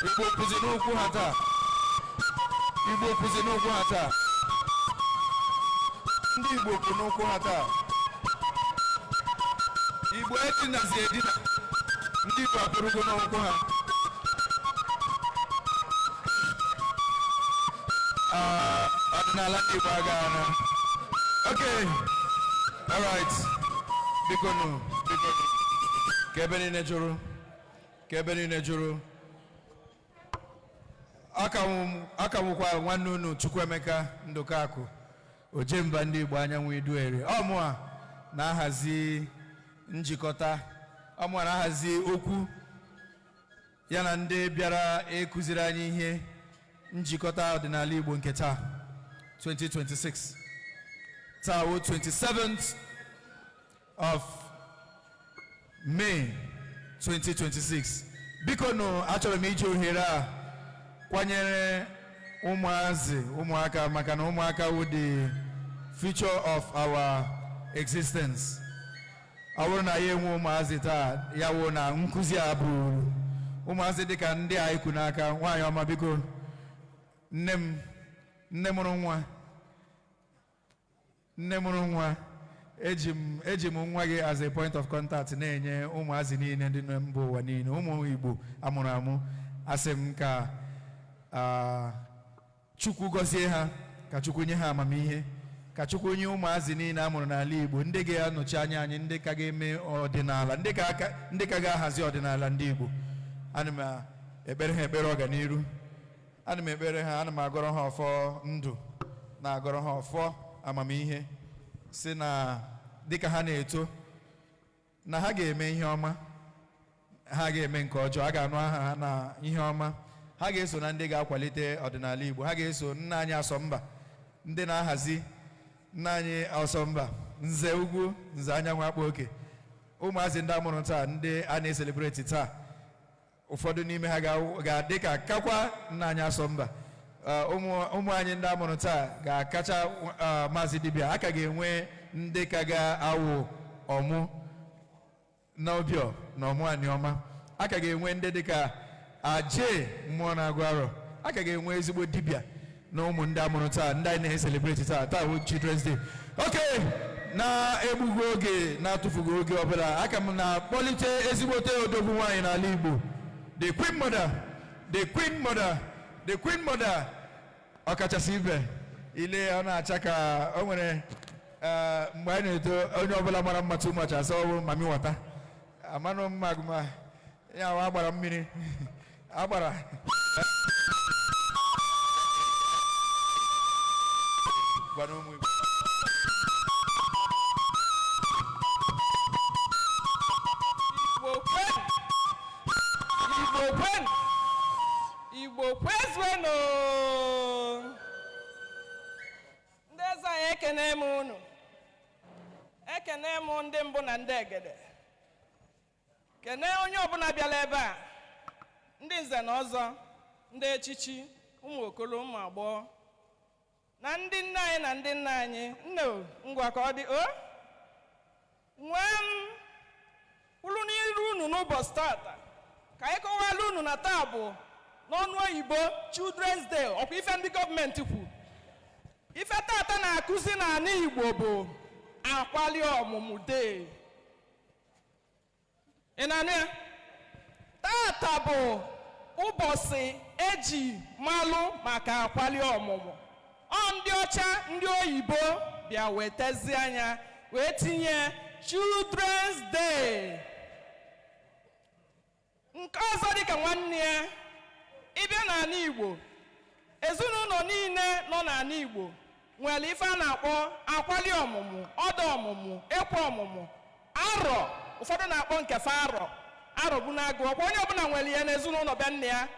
Igbo kwụsị n'okwu ha taa. Igbo kwụsị n'okwu ha taa. Ndị Igbo kwụ n'okwu ha taa. Igbo edinazi edina. Ndị Igbo akwụrụgo n'okwu ha. Ọdịnala ndị Igbo agaghị na. Okay. All right. Bikonu. Kebe niile jụrụ. Kebe niile jụrụ. Akamụkwa nwanne unu Chukwuemeka Ndụkakụ Ojemba ndị Igbo Anyanwụ Iduere. Ọmụa na-ahazi njikọta. Ọmụa na-ahazi okwu ya na ndị bịara ekuziri anyị ihe njikọta ọdịnala Igbo nke taa 2026. Taa 27th of May 2026. Biko nụ achọrọ m iji ohere a kwanyere ụmụaka maka na ụmụaka wụ the future of our existence. Ọ bụrụ na ya enwe ụmụazị taa ya wụ na nkụzi a bụ ụmụazị dịka ndị a ikwu n'aka. Nwaanyị ọma biko, nne mụrụ nwa eji m nwa gị as a point of contact na-enye ụmụazị niile ndị na mba ụwa niile, ụmụ Igbo amụrụ amụ. Asị m ka Chukwu gọzie ha, ka Chukwu nye ha amamihe, ka Chukwu nye ụmụazị niile amụrụ n'ala Igbo ndị ga-anọchi anya anyị, ndị ka ga-eme ọdịnala, ndị ka ga-ahazi ọdịnala ndị Igbo. Ana m ekpere ha ekpere ọganiru. Ana m ekpere ha, ana m agọrọ ha ọfọ ndụ na agọrọ ha ọfọ amamihe, si na dịka ha na-eto na ha ga-eme ihe ọma, ha ga-eme nke ọjọọ, a ga-anụ aha ha na ihe ọma. Ha ga-eso na ndị ga-akwalite ọdịnala Igbo. Ha ga-eso nna anyị Asọmba, ndị na-ahazi nna anyị Asọmba, Nze Ugwu, Nze Anyanwụ Akpa Oke. Ụmụazị ndị amụrụ taa, ndị a na-eselebreti taa, ụfọdụ n'ime ha ga-adị ka kakwa nna anyị Asọmba. Ụmụ anyị ndị amụrụ taa ga-akacha Maazị Dibịa. A ka ga-enwe ndị ka ga-awụ ọmụ n'Obiọ na ọmụ Aniọma. A ka ga-enwe ndị dịka Aje mmụọ na-agụ arọ. A ka ga-enwe ezigbo dibịa na ụmụ ndị amụrụ taa, ndị anyị na-eselebreti taa. Taa bụ Children's Day. Okay, na-egbughị oge na-atụfughị oge ọbụla, aka m na-akpọlite ezigbote odogwu nwaanyị n'ala Igbo, the Queen Mother, the Queen Mother, the Queen Mother. Ọkachasị ibe ile ọ na-acha ka o nwere mgbe anyị na-eto onye ọbụla mara mma too much asa ọ bụ Mami Wata. Amanụ mma agụma ya wa agbara mmiri agbara gwana ụmụ Igbo. Igbo kwezwenụ. Ndị eze anyị ekene m unu. Ekene m ndị mbụ na ndị egede. Kene onye ọbụla bịala ebe a. Ndị nze na ọzọ, ndị echichi, ụmụ okolo, ụmụ agbọghọ, na ndị nne anyị na ndị nna anyị. Nne ngwa ka ọ dị o nwee m kwulu n'iru unu n'ụbọchị tata ka anyị kọwala unu na taa bụ n'ọnụ oyibo Children's Day. Ọkwa ife ndị gọọmenti kwu ife tata na-akụzi n'ala Igbo bụ akwali ọmụmụ dee. Ị na-anụ ya? Tata bụ ụbọchị eji malụ maka akwali ọmụmụ. Ọ ndị ọcha ndị oyibo bịa wetezi anya wee tinye Children's Day. Nke ọzọ dịka nwanne ya, ịbịa n'ala Igbo, ezinụlọ niile nọ n'ala Igbo nwere ife a na-akpọ akwali ọmụmụ, ọdọ ọmụmụ, ekwe ọmụmụ, arọ. Ụfọdụ na-akpọ nkefe arọ, arọ bụ na-agụ. Ọkwa onye ọbụla nwere ya n'ezinụlọ be nna ya.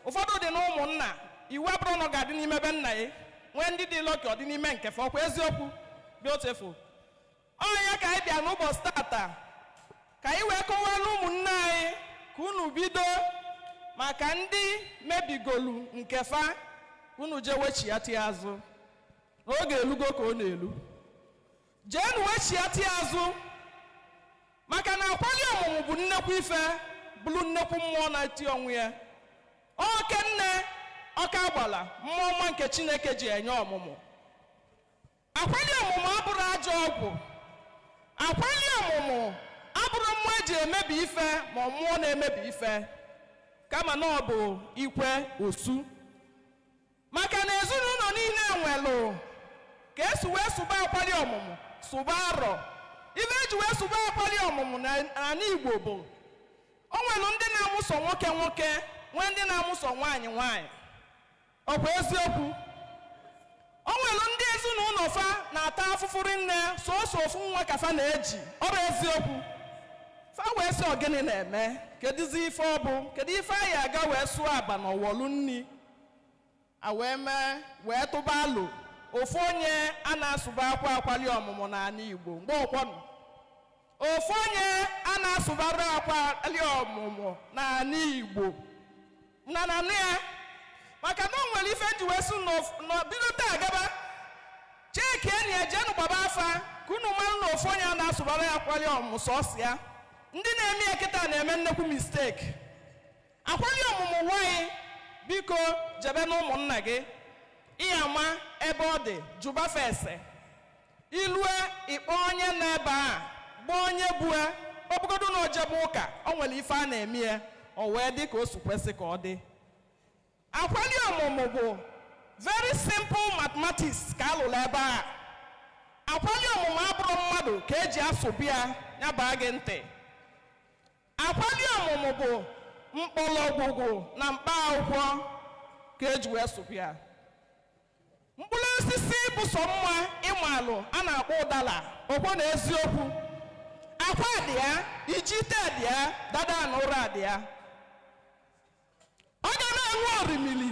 Ụfọdụ dị na ụmụnna, iwu abụrụ na ọ ga-adị n'ime be nna ya, nwee ndị dị lọki ọ dị n'ime nkefe. Ọkwa eziokwu dị otu efu. Onye ka anyị bịa n'ụbọchị tata ka anyị wee kọwaa n'ụmụnne anyị ka unu bido maka ndị mebigolu nkefa, unu jee wechiati azụ n'oge elugo ka ọ na-elu. Jee nu wechiati azụ, maka na akwali ọmụmụ bụ nnekwu ife, bụrụ nnekwu mmụọ na-eti onwe ya. Oke nne ọka agbala mmụọ ọma nke Chineke ji enye ọmụmụ. Akwali ọmụmụ abụrụ ajọ ọgwụ. Akwali ọmụmụ abụrụ mmụọ eji emebi ife ma mmụọ na-emebi ife, kama na ọ bụ ikwe osu. Maka na ezinụlọ niile nwelụ ka esi wee sụba akwali ọmụmụ, sụba arọ. Ife eji wee sụba akwali ọmụmụ n'ala Igbo bụ o nwere ndị na-amụsọ nwoke nwoke, nwee ndị na-amụsọ nwaanyị nwaanyị. Ọ bụ eziokwu? O nwere ndị ezinụlọ fa na-ata afụfụ nne sọsọ ofu nwa ka fa na-eji. Ọ bụ eziokwu? Fa wee sị ogene na-eme, kedụzi ife ọ bụ, kedu ife anyị aga wee sụọ aba n'ọwọlụ nni a wee mee wee tụba alụ ofu onye a na-asụba akwa akwali ọmụmụ n'ala Igbo mgbe ụkwọnụ. Ofu onye a na-asụbara akwali ọmụmụ n'ala Igbo na ya, maka na o nwere ife ji wee sụ n'bido taa gaba cheki enyi ya jenu gbaba afa ka unu mara na ofu onye a na-asụbara ya akwali ọmụmụ sọsọ ya. Ndị na-eme ya kịta na-eme nnekwu mistake. Akwali ọmụmụ nwanyị, biko jebe na ụmụnna gị, ihe ama ebe ọ dị, jụba fese ilue ikpọ onye na-ebe a gba onye bue obogodo na ojebe ụka. O nwere ife a na-eme ya o wee dị ka o si kwesị ka ọ dị. Akwali ọmụmụ bụ very simple mathematics ka alụrụ ebe a. Akwali ọmụmụ abụrụ mmadụ ka eji asụbi ya baa gị ntị. Akwali ọmụmụ bụ mkpọrọgwụgwụ na mkpa akwụkwọ ka eji wee sụbi ya. Mkpụrụ osisi bụ sọ mma ịmalụ a na-akpọ ụdala. Okwo na eziokwu? Akwa dị ya, ijite dị ya, dada na ụra dị ya. Ọ ga na-enwe orimili,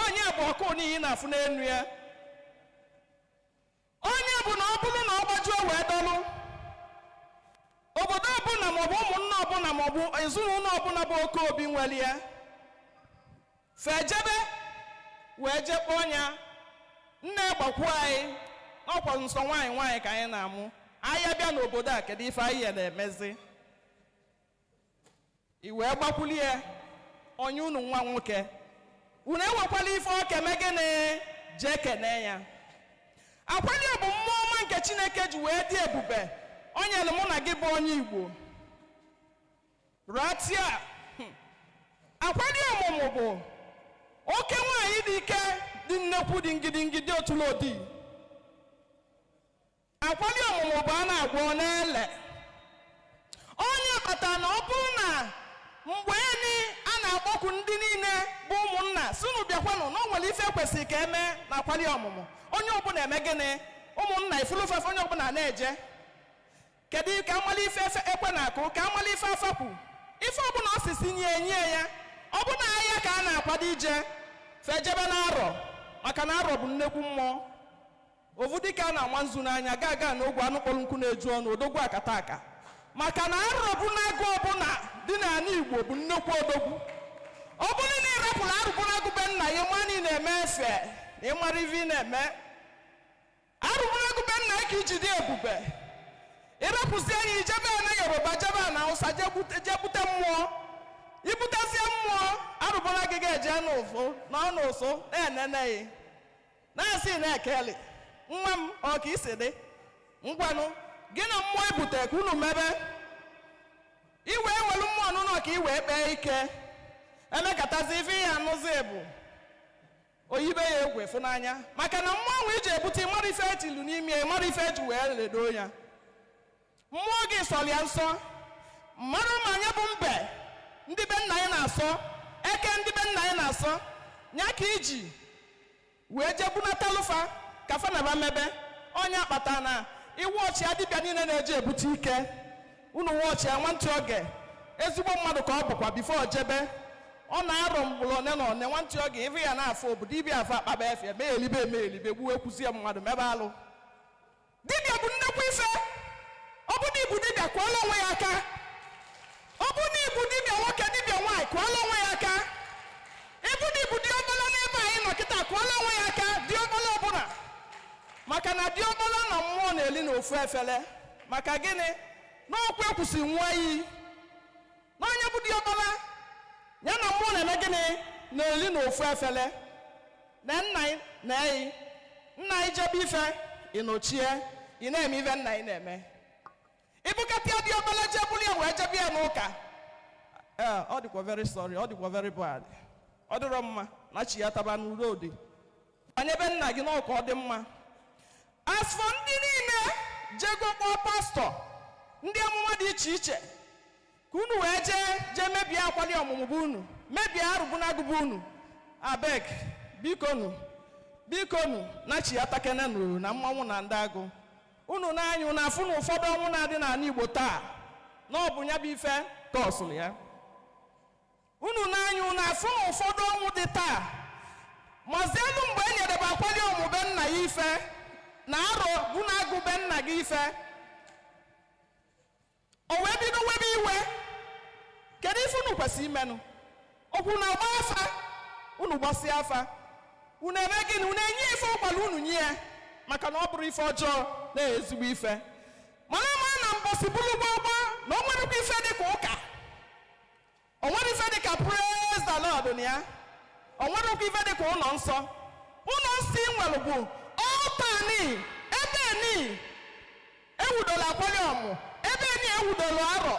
onye bụ ọkụ n'ihi na-afụ n'enu ya. Onye bụ na ọ bụrụ na ọ gbajuo wee dọlụ, obodo ọbụla maọbụ ụmụnne ọbụla maọbụ ezinụlọ ọbụla bụ oke obi nwere ya, fejebe wee jekpọọ ya, nne gbakwu anyị ọkwa nsọ nwaanyị nwaanyị ka anyị na-amụ. Anyị bịa n'obodo a, kedu ife anyị na-emezi? I wee gbakwuli ya onye unu nwa nwoke, unu enwekwala ife ọ keme gịnị jee kene ya. Akwali bụ mmụọ ọma nke Chineke ji wee dị ebube. O nyere mụ na gị bụ onye Igbo ratia. Akwali ọmụmụ bụ oke nwaanyị dị ike, dị nnekwu, dị ngidi otulodi. Akwali ọmụmụ bụ a na-agwọ n'ele. Onye kpatara na ọ bụrụ na mgbe a na-akpọku ndị niile bụ ụmụnna si unu bịakwanụ na o nwere ife kwesịrị ka eme na akwali ọmụmụ. Onye ọbụla eme gịnị? Ụmụnna ifulufefe onye ọbụla na-eje. Kedu ka amali ife ekwe na-akụ, ka amali ife afapụ ife ọbụla osisi nye ya. Ọ bụ na ahịa ka a na-akwado ije fejebe na arọ, maka na arọ bụ nnekwu mmụọ. Ovu dịka a na-ama nzu n'anya ga n'ogwe anụ kpọrọ nkụ na-eju ọnụ, odogwu akata aka. Maka na arọ bụ na-agụ ọbụla dị n'ala Igbo bụ nnekwu odogwu. Ọ bụrụ na ịrapụrụ arụbụrụ agụbe nna ya, ma na ị na-eme efe na ịmara ife ị na-eme. Arụbụrụ agụbe nna ya ka iji dị ebube. Ịrapụzie anyị ijebe na Yoruba, jebe na Hausa, jee bute mmụọ. Ibutezie mmụọ, arụbụrụ gị ga-eje n'ụfụ na ọnụ ụsụ na-enene ya. na-asị na-ekele nwa m ọ ka isi dị ngwanụ gị na mmụọ ebute ka unu mebe iwe ewelu mmụọ n'ụlọ ka iwe kpee ike emekatazi ife ihe anụzi bụ oyibe ya egwu efu n'anya maka na mmụọ ahụ iji ebute mmadụ ife etilu n'ime mmadụ ife eji wee ledo ya mmụọ gị sọrọ ya nsọ mmadụ ma anya bụ mbe ndị be nna ya na-asọ eke ndị be nna ya na-asọ nya ka iji wee jee bunatalụfa ka fa na ba mebe onye akpata na iwu ọchị ya dibịa niile na-eji ebute ike unu nwa ọchị ya nwantị oge ezigbo mmadụ ka ọ bụkwa bifo jebe ọ na-arọ mgbụrụ one na one nwantị oge ife ya na-afọ obodo ibia afọ akpaba efe mee elibe gbuo ekwuzie mmadụ mebe alụ dibịa bụ nnekwu ife ọ bụ na ibu dibịa kwụọla onwe ya aka ọ bụ na ibu dibịa nwoke dibịa nwaanyị kwụọla onwe ya aka ịbụ na ibu diọkpala n'ebe anyị nọ kịta kwụọla onwe ya aka diọkpala ọbụla maka na diọkpala na mmụọ na-eli n'ofu efele maka gịnị n'okwu ekwusi nwa iyi n'onye bụ diọkpala ya na mmụọ na-eme gịnị na-eli n'ofu efele na nna ị na-eyi nna ị jebe ife ị nọchie ị na-eme ife nna ị na-eme ibukata diọkpala jebuli ya wee jebe ya n'ụka ọ dịkwa very sorry ọ dịkwa very bad ọ dịrọ mma na chi ya taba n'udo dị onye be nna gị n'ụka ọ dị mma as for ndị niile jego kpọọ pastọ ndị amụma dị iche iche ka unu wee jee mebie akwali ọmụmụ bụ unu mebie arụbunagụ bụ unu abeg bikonu na chi ya takene nụrụ na mmanwụ na ndị agụ unu n'anya unu afụ na ụfọdụ ọnwụ na-adị n'ala Igbo taa na ọ bụ ya bụ ife tọsụrụ ya unu n'anya unu afụ na ụfọdụ ọnwụ dị taa mazi elu mgbe e nyedebe akwali ọmụ be nna ya ife na arọ bụ na agụ be nna gị ife o wee bido webe iwe kedu ife unu kwesị imenụ okwu na agba afa unu gbasịa afa unu eme gịnị unu enye ife ụkwala unu nye ya maka na ọ bụrụ ife ọjọọ na ezigbo ife mana na mbọsị bụrụ gbagba na o nwerekwa ife dị ka ụka o nwere ife dị ka praise the Lord na ya o nwerekwa ife dị ka ụlọ nsọ ị nwere bụ ọtani ebe ni ewudola akwali ọmụ ebe ni ewudola arọ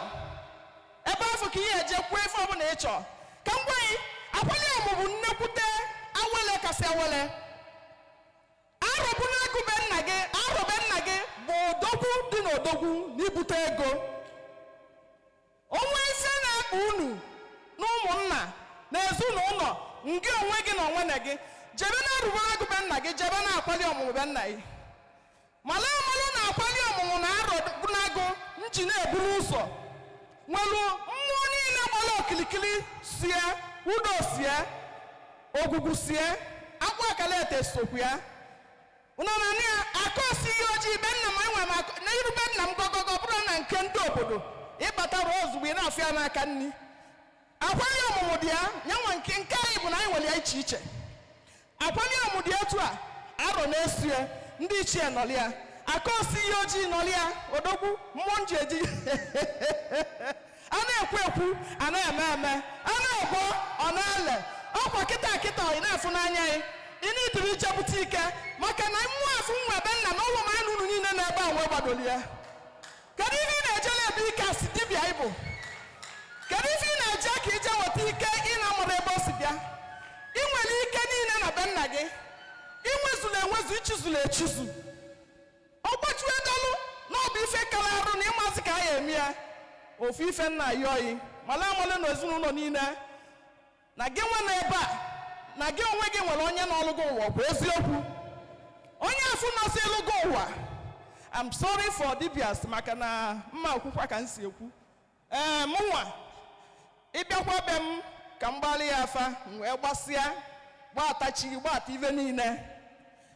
ebe afọ ka ihe eje kwuo ife ọbụla ị chọọ ka m gwa gị akwali ọmụ bụ nnekwute awele kasị awele arọ bụ n'agụ be nna gị arọ be nna gị bụ odogwu dị n'odogwu n'ibute ego onwe isi na-akpa unu na ụmụnna na ezinụlọ ngị onwe gị na onwe na gị jebe na arụbụ agụ be nna gị jebe na akwali ọmụmụ be nna gị mala amalụ na akwali ọmụmụ na arọ bụ n'agụ nji na-eburu ụzọ nwelu mmụọ niile gbara okilikili sie udo sie ogwugwu sie akwa akalete sokwu ya ụnọ na ya akọsi ihe ojii be nna m enwe m na irube nna m gogogo bụrụ na nke ndị obodo ịbatara ozugbo ị na-afịa n'aka nri akwali ọmụmụ dị ya nyanwa nke anyị bụ na anyị nwere ya iche iche akwali ọmụmụ dị etu a arọ na-esu ya ndị ichie nọlị ya akọsi ihe ojii nọlị ya odogwu mmụọ nji eji a na-ekwu ekwu a na-eme eme a na-egbo ọ na-ele ọkwa kịta kịta ị na-afụ n'anya ya ị na-ediri ichepụta ike maka na mmụọ afụ nwa be nna na ụlọ ma anụ unu niile na-ebe a wee gbadoli ya kedu ihe ị na-ejele ebe ike asị dibịa ịbụ kedu ife ị na-eje ka ije weta ike ị na-amụrụ ebe o si bịa ị nwere ike niile na be nna gị inwezula enwezu ichizula echizu ọgbajuo edolu na ọ bụ ife kara arụ na ịmazi ka a ya eme ya ofu ife nna ya oyi mala amale na ezinụlọ niile na gị nwe na ebe a na gị onwe gị nwere onye n'ọlụgụ ụwa bụ eziokwu onye afụ nọzi ịlụgụ ụwa I'm sorry for dibias maka na mma okwukwa ka m si ekwu mụnwa ịbịakwa be m ka m gbalị ya afa m wee gbasịa gbatachi gbata ife niile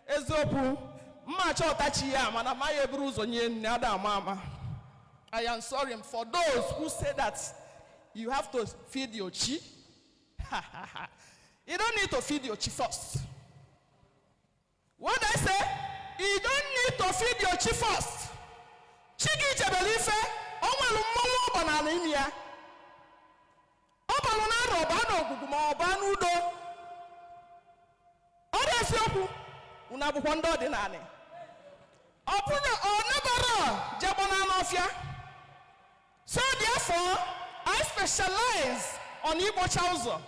eziokwu mma achọ ọtachi ya mana ma ya eburu ụzọ nye nne ada ama ama I am sorry for those who say that you have to feed your chi. You don't need to feed your chi first. What I say? You don't need to feed your chi first. Chigi jebelife, onwelu mmanwụ ọbana n'imi ya. Ọbanụ na arọ ọba na ogugu ma ọba n'udo. Ọ dị eziokwu. unu abụkwa ndị ọdịnala. Ọ bụrụ ọ nabara jebona n'ọfịa. So therefore, I specialize on Igbocha ụzọ.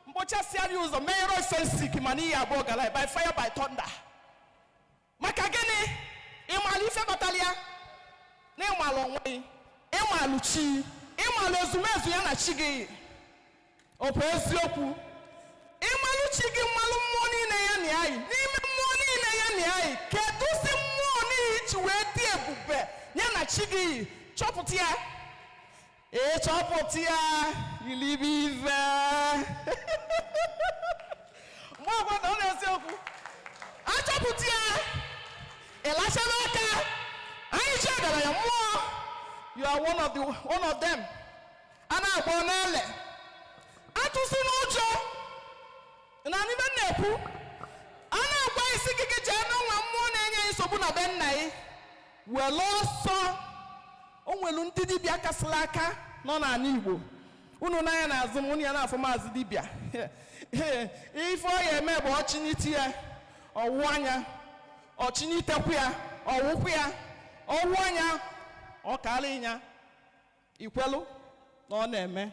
Mbocha siari ụzọ mere offensive mani ya abụọ gala by fire by thunder. Maka gịnị? Ịmalụ ife batalia na ịmalụ onwe, ịmalụ chi, ịmalụ ezumezu ya na chi gị. Ọ bụ eziokwu. Ịmalụ chi gị mmalụ mmụọ niile ya na anyị. N'ime mmụọ niile ya na anyị, kedu si mmụọ niile ji wee dị ebube ya na chi gị? Chọpụta ya. Chọpụta ya, ilibe ife. Mgbe ọbụla ọ na-eziokwu. Achọpụta ya. Elashaba aka. Anyị ji agara ya mmụọ. You are one of them. Ana agba n'ele. Atụsị n'ụjọ. Na n'ime na-ekwu. Ana agba isi gị jee n'ọnwa mmụọ na-enye nsogbu na be nna gị. Were ọsọ. O nwelu ndị dibịa kasịla aka nọ n'ala Igbo. Unu n'anya na-azụ m, unu ya na-afụ maazị dibịa. Ife ọ ya eme bụ ọchịniti ya, ọwụ anya, ọchịnitekwu ya, ọwụkwu ya, ọwụ anya, ọkala ịnya. Ikwelu na ọ na-eme.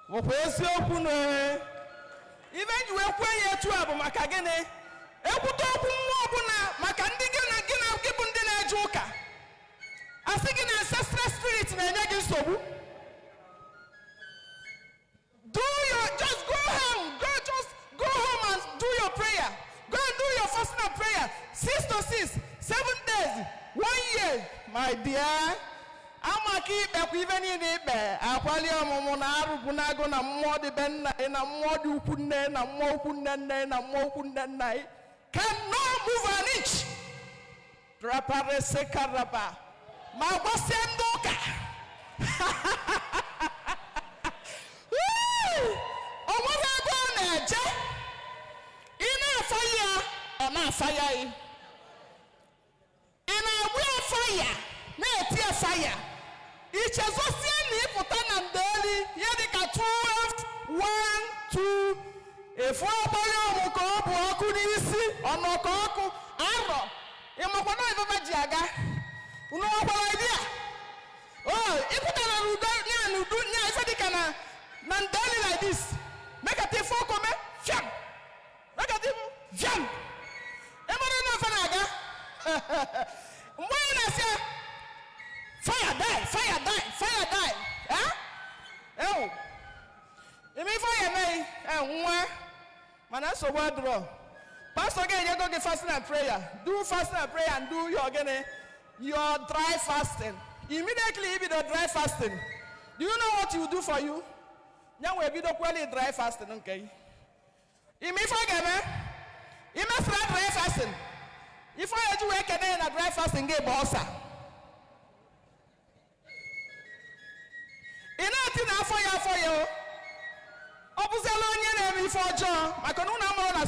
Bụkwa eziokwu na ife nji wee kwee ya etu a bụ maka gịnị? Ekwute okwu mmụọ ọbụla maka ndị gị bụ ndị na-eje ụka. Asị gị na ancestral spirit na-enye gị nsogbu. Just go home and do your prayer. Go and do your fasting and prayer. 6 to 6, 7 days, 1 year, my dear. Amaka ikpekwa ife niile ikpe akwali ọmụmụ na arụbụ na-agụ na mmụọ dị be nna na mmụọ dị ukwu nne na mmụọ ukwu nne nne na mmụọ ukwu nne nna cannot move an inch. Drapare sekaraba. Ma gbasịa ndị ụka. O nwere ebe ọ na-eje. Ị na-afa ya, ọ na-afa ya. Ị na-agbu afa ya, na-eti afa ya. Ichezosie na ịpụta na ndeli ya dịka 12, 1, 2. Efu ọgbara ọmụ ka ọ bụ ọkụ n'isi, ọnọkọ ọkụ, arọ. Ịmakwa na ịbaba ji aga. Unu ọkwara idea. Ịpụta na n'udo nya ife dịka na ndeli like this. Make a tifo come, fiam. Make a tifo, fiam. Emere na fa na-aga. Mgbe ị na-asị fire die, fire die, fire die. Ime ife ya mee nwa mana nsogbu adịrọ. Pastor ga-enye go fasting and prayer. Do fasting and prayer and do your dry fasting. Immediately you be the dry fasting. Do you know what you do for you? Now we be the quality dry fasting, okay? Ime ife ga eme. Ime start dry fasting. If I do work in a dry fasting game bossa. Ina for you. Obuzelo nye na for John. Maka nu na mo na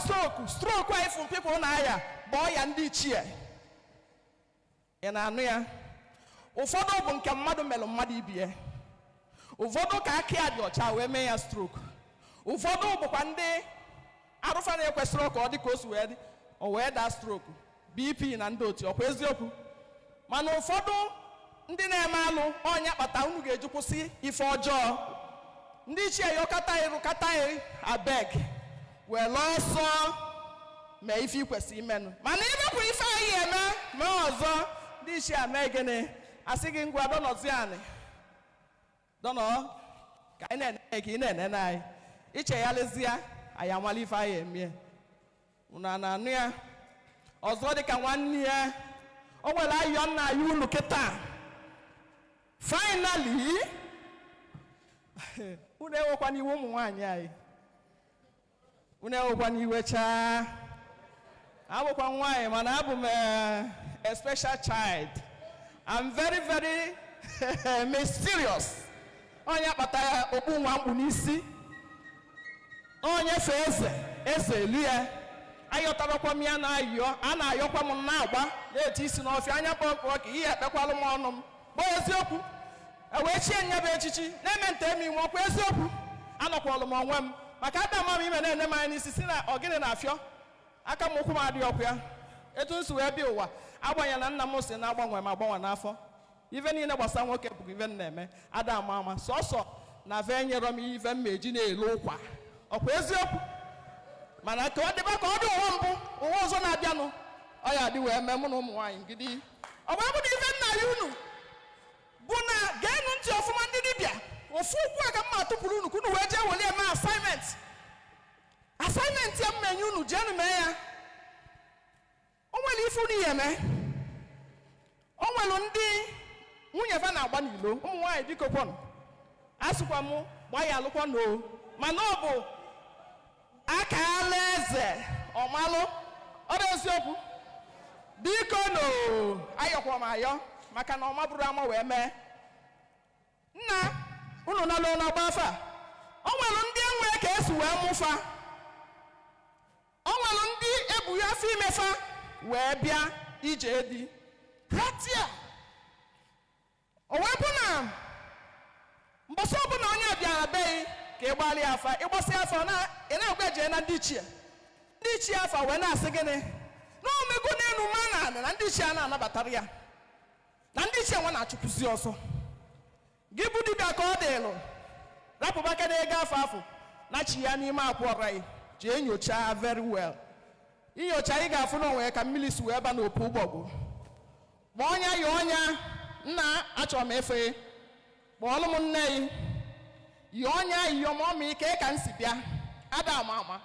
stroke wa ifun people na aya. Boy ya ndị chie. Ina anu ya. Ụfọdụ bụ nke mmadụ melụ mmadụ ibie. Ụfọdụ ka aka ya dị ọcha wee mee ya stroke. Ụfọdụ bụkwa ndị arụfa na-ekwesịrị ka ọ dị ka o si wee dị. O wee daa stroke. BP na ndị otu ọkwa eziokwu. Mana ụfọdụ ndị na-eme alụ ọnya kpata unu ga-eji kwụsị ife ọjọọ. Ndị ichie yọkata ịrụkata abeg were ọsọ mee ife ikwesị imenụ. Mana ịbepụ ife anyị eme mee ọzọ ndị ichie ame gịnị asị gị ngwa dọnọzi anyị dọnọ ka anyị na-ene ka ị na-ene na anyị iche ya lezie anyị amala ife anyị emie unu na-anụ ya ọzọ dịka nwanne ya o nwere ayọ nna ya unu kịta finally unu ewekwa n'iwe ụmụ nwaanyị anyị unu ewekwa n'iwe chaa abụkwa nwaanyị mana abụ m a special child. I'm very very mysterious. Onye kpatara okpu nwa mkpu n'isi onye fe eze elu ya ayọtabakwa m ya na-ayọ a na-ayọkwa m na-agba na-eti isi n'ọfịa anya kpọkpọ ka ihe ekpekwalụ m ọnụ m bụ eziokwu ewee chie nya bụ echichi na-eme nte m inwe ọkwa eziokwu anọkwalụ m onwe m maka ada m ime na-ene m anya n'isi si na ọgịnị na-afịọ aka m ụkwụ m adịghị ọkwa ya etu nsi wee bịa ụwa agbanyela nna m si na-agbanwe ma agbanwe n'afọ ife niile gbasara nwoke bụ ife na-eme ada ama sọsọ na ve nyere m ife m eji na-elu ụkwa ọkwa eziokwu mana ka ọ dịba ka ọ dị ụwa mbụ ụwa ọzọ na-abịanụ ọ ya adị wee mee mụ na ụmụ nwaanyị ngidi ọ bụ na ife nna ya unu bụ na geenụ ntị ọfụma ndị dibịa ofu ugwu a ka mma atụpụrụ unu ka unu wee jee weli eme asaịmentị ya mmenye unu jeenu mee ya o nwere ife unu ihe eme o nwere ndị nwunye fa na-agba n'ilo ụmụ nwaanyị biko kwọnụ asụkwa m gbaa ya alụkwa n'o mana ọ bụ aka alaeze ọmalụ ọ bụ eziokwu biko no ayọkwa m ayọ maka na ọma bụrụ ama wee mee nna unu na lụ na gbafa o nwere ndị enwe ka esi wee mụfa o nwere ndị ebughị afọ imefa wee bịa ije di hatia o wee bụ na mbọsị ọbụla onye bịara beghị ka ị gbalị afa ịgbasị afa ị na-egwe jee na ndị ichie afa wee na-asị gịnị na omego n'elu ma na ndị ichie a na-anabatara ya na ndị ichie nwa na-achụpụzi ọsọ gị bụ dibịa ka ọ dịlụ rapụbaka na ego afọ na chi ya n'ime akwa ọra ya jee nyochaa very well inyocha ị ga-afụ n'onwe ka mmiri si wee ba n'opu ụgbọgwụ ma ọnya ya ọnya nna achọrọ m efe kpọọlụ m nne yi ọnya iyọmọma ike ka m si bịa ada ama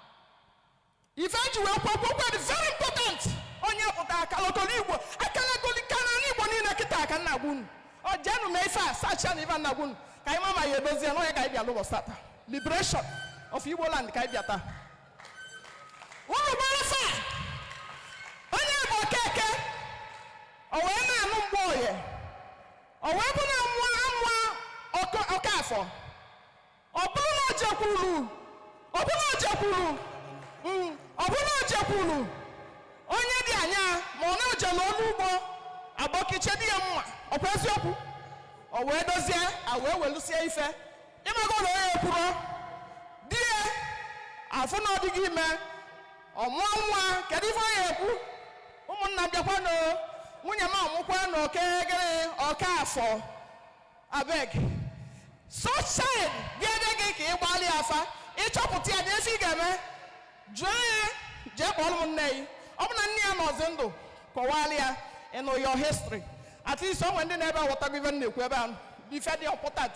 ife ji wee kwekwe dị very important onye pụta akalokolo igbo akalagolika na igbo niile kịta aka nna gwunu ọ jenu mee ife a sacha na ife nna gwunu ka anyị mama ya edozie n'onye ka anyị bịa lụbọ sata liberation of Igbo land ka anyị bịa taa unu gbara fa onye bụ okeke o wee na-anụ mgbe oye o wee bụ na amụa Okafọ ọ bụrụ na o jekwuru onye dị anya ma ọ na-eje n'ọnụ ugbo agbọkiche di ya mma ọkwa eziokwu o wee dozie a wee welusie ife ịmago na onye ekwuro di ya afụ na ọ dịghị ime ọmụọ nwa kedu ife onye ekwu ụmụnna bịakwa na nwunye m ọmụkwa na Okafọ abeg such child ga-ede gị ka ị gbalị afa ịchọpụta ya na efe ị ga-eme jụọ ya jee kpọrọ m nne yi ọ bụ na nne ya nọzi ndụ kọwalị ya in your history at least o nwere ndị na-ebe aghọtago ife na-ekwu ebe ahụ ife dị important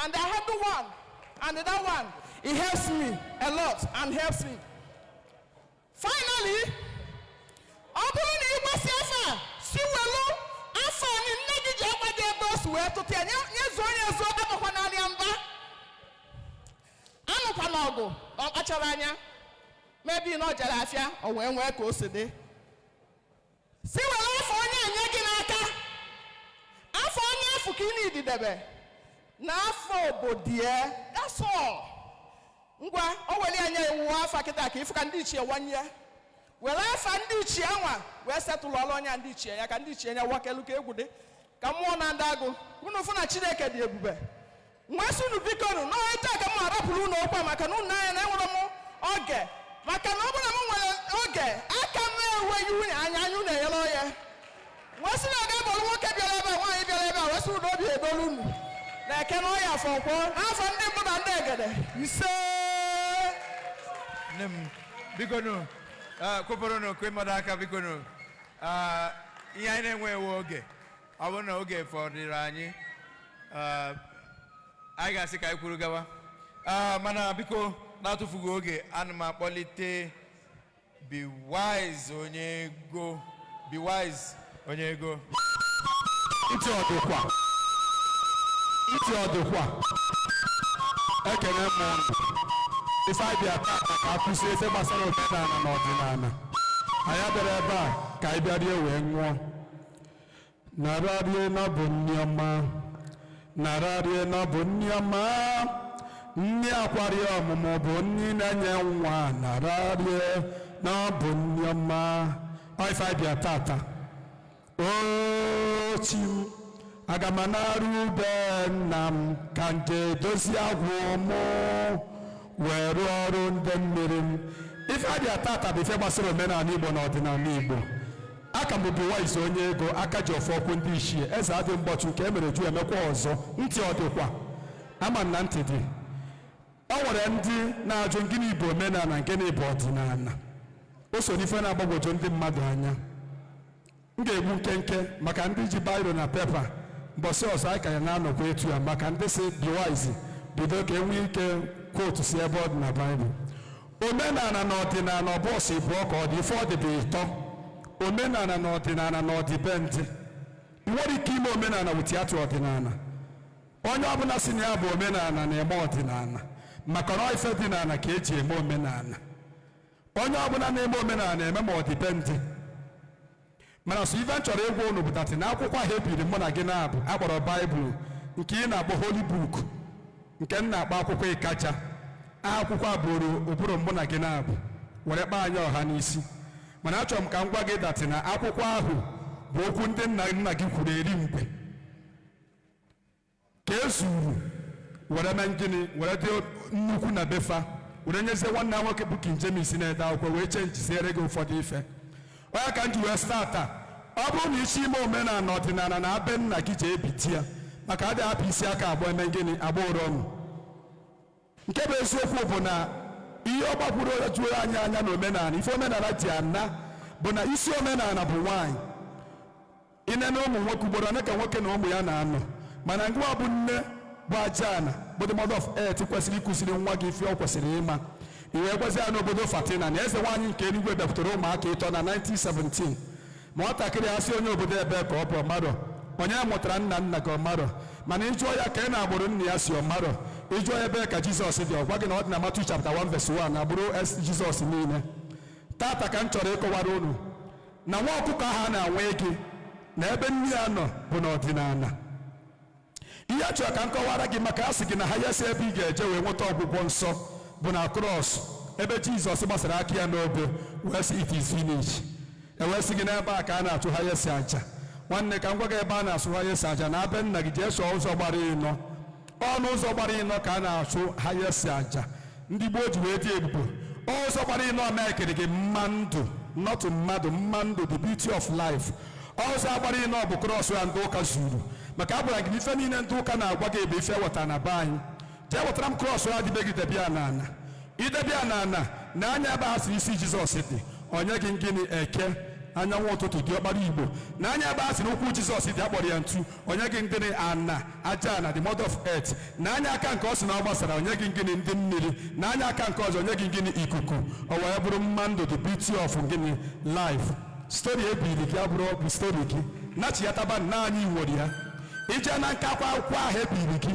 and I have the one and that one it helps me a lot and helps me finally ọ bụrụ na ị gbasi afọ si welu afọ nne gị ji agba gị ebe o si wee tụtụ ya nyezuo onye ezuo amakwa n'anya mba anụkwa n'ọgụ ọ kpachara anya mebi na ọ jere afịa o wee nwee ka o si dị si were afọ onye enye gị n'aka afọ onye afọ ka ị na-ididebe na afọ obodo ya that's all ngwa o were anya iwu afọ kịta ka ifu ka ndị ichie wanye were afa ndị ichie anwa wee setụlụ ọrụ onye ndị ichie ya ka ndị ichie ya wakelu ka egwu dị ka mmụọ na ndị agụ unu fụ na Chineke dị ebube nwee si unu biko nụ n'ọhịta ka m arapụrụ unu okwu maka na unu anya na enwere m oge maka na ọ bụrụ na m nwere oge aka m enweghị nwunye anya unu enyere ya wee si na ọ ga-abụrụ nwoke bịara ebe a nwaanyị bịara ebe a wee si ụdọ obi edolu unu na-eke na ọya afọ nkwọ n'afọ ndị mbụ na ndị egede ise nne m biko nụ kwụpụrụ n'okwe mmadụ aka biko nụ ihe anyị na-enweghị oge ọ bụrụ na oge fọdụrụ anyị anyị ga-asị ka anyị kwuru gawa mana biko na-atụfughị oge ana m akpọlite Be Wise onye ego Be Wise onye ego ntị ọdụkwa ekene m unu ife anyị bịa taa ka akụzi ife gbasara omenala na ọdịnala anyị bịara ebe a ka anyị bịa rie wee ṅụọ nara rie na bụ nni ọma nara rie na bụ nni ọma nni akwari ọmụmụ bụ nni na-enye nwa nara rie na bụ nni ọma ife anyị bịa tata ochi aga m anarụ ube nna m ka nje dozie agwụ mụ wee rụọ ọrụ ndị mmiri m ife abịa tata bụ ife gbasara omenala Igbo na ọdịnala Igbo aka m bụ wise onye ego aka ji ọfọ ọkwụ ndị ichie eze adị mgbọchụ nke emere ju emekwa ọzọ ntị ọ dịkwa ama na ntị dị o nwere ndị na-ajụ gịnị bụ omenala gịnị bụ ọdịnala o so n'ife na-agbagwoju ndị mmadụ anya m ga-egbu nkenke maka ndị ji bairo na pepa mbọsị ọzọ anyị ka ya na-anọkwa etu ya maka ndị si dị wise bido ka enwee ike kootu si ebe ọ dị na baịbụl omenala na ọdịnala ọ bọọsụ ịbụọ ka ọ dị ife ọ dịbụ ịtọ omenala na ọdịnala na ọdịbendị nwere ike ime omenala wụti atụ ọdịnala onye ọbụla si na ya bụ omenala na-eme ọdịnala maka na ife dị n'ala ka eji eme omenala onye ọbụla na-eme omenala na-eme ma ọdịbendị mana so ife m chọrọ ịgwa unu bụtatị na akwụkwọ ahụ ebiri mụ na gị na-abụ akpọrọ baịbụl nke ị na-akpọ holy book nke m na-akpọ akwụkwọ ịkacha akwụkwọ abụrụ ụbụrụ mụ na gị na-abụ were kpaa anyị ọha n'isi mana achọrọ m ka m gwa gị datị na akwụkwọ ahụ bụ okwu ndị nna nna gị kwuru eri mgbe ka ezuru were mee gịnị were dị nnukwu na befa were nyezie nwanne nwoke bụ King James na-ede akwụkwọ wee chenjisiere gị ụfọdụ ife onye ka m ji wee stata ọ bụrụ na isi ime omenala na ọdịnala na abe nna gị ji ebiti ya maka adịghị apụ isi aka abụọ eme gịnị agba ụrọ ọnụ nke bụ eziokwu bụ na ihe ọ gbakwuru juo anyị anya na omenala ife omenala ji ana bụ na isi omenala bụ nwaanyị inene ụmụ nwoke ugboro ole ka nwoke na ụmụ ya na-anọ mana ngwa bụ nne bụ ajana bụ the mother of earth kwesịrị ịkụziri nwa gị ife ọ kwesịrị ịma iwe gwazi ya n'obodo Fatina na eze nwaanyị nke eluigwe bịapụtara ụmụaka ịtọ na 1917 ma nwatakịrị ya si onye obodo ebe ka ọ bụ ọmarọ onye mụtara nna nna gị ọmarọ mana ịjụọ ya ka ị na-agbụrụ nna ya si ọmarọ ịjụọ ebe ka Jizọs dị ọgwa gị na ọ dị na Matthew chapter 1 verse 1 na agbụrụ Jizọs niile tata ka m chọrọ ịkọwara unu na nwa ọkụkọ ahụ a na-anwa gị na ebe nne ya nọ bụ n'ọdịnala ihe a chọrọ ka m kọwara gị maka a sị gị na ha yesi ebe ị ga-eje wee nweta ọgwụgwọ nsọ bụ na krọs ebe Jizọs gbasara aka ya n'obe wee sị it is finished ewee sị gị n'ebe a ka a na-achụ ha yesi aja nwanne ka m gwa gị ebe a na-asụ ha yesi aja na be nna gị jee sọọ ụzọ gbara ịnọ ọnụ ụzọ gbara ịnọ ka a na-achụ ha yesi aja ndị gboo ji wee dị ebube ụzọ gbara ịnọ mekere gị mma ndụ not mmadụ mma ndụ the beauty of life ọzọ agbara ịnọ bụ krọs ya ndị ụka zuru maka a gwara gị ife niile ndị ụka na-agwa gị ebe ife weta na be anyị jee wetara m krọs ya dịbe gị debịa n'ala idebịa n'ala na anya ebe ha siri isi Jizọs dị onye gị gịnị eke anyanwụ ụtụtụ dị ọkpara Igbo na anya ebe ha siri ụkwụ Jizọs dị akpọrọ ya ntu onye gị gịnị ana aja na the mother of earth na anya aka nke ọ sị na ọ gbasara onye gị gịnị ndị mmiri na anya aka nke ọzọ onye gị gịnị ikuku o wee bụrụ mma ndụ the beauty of gịnị life stori ebiri gị abụrụ bụ stori gị nachiyataba nna anyị nwere ya ije na nka akwụkwọ ahụ ebiri gị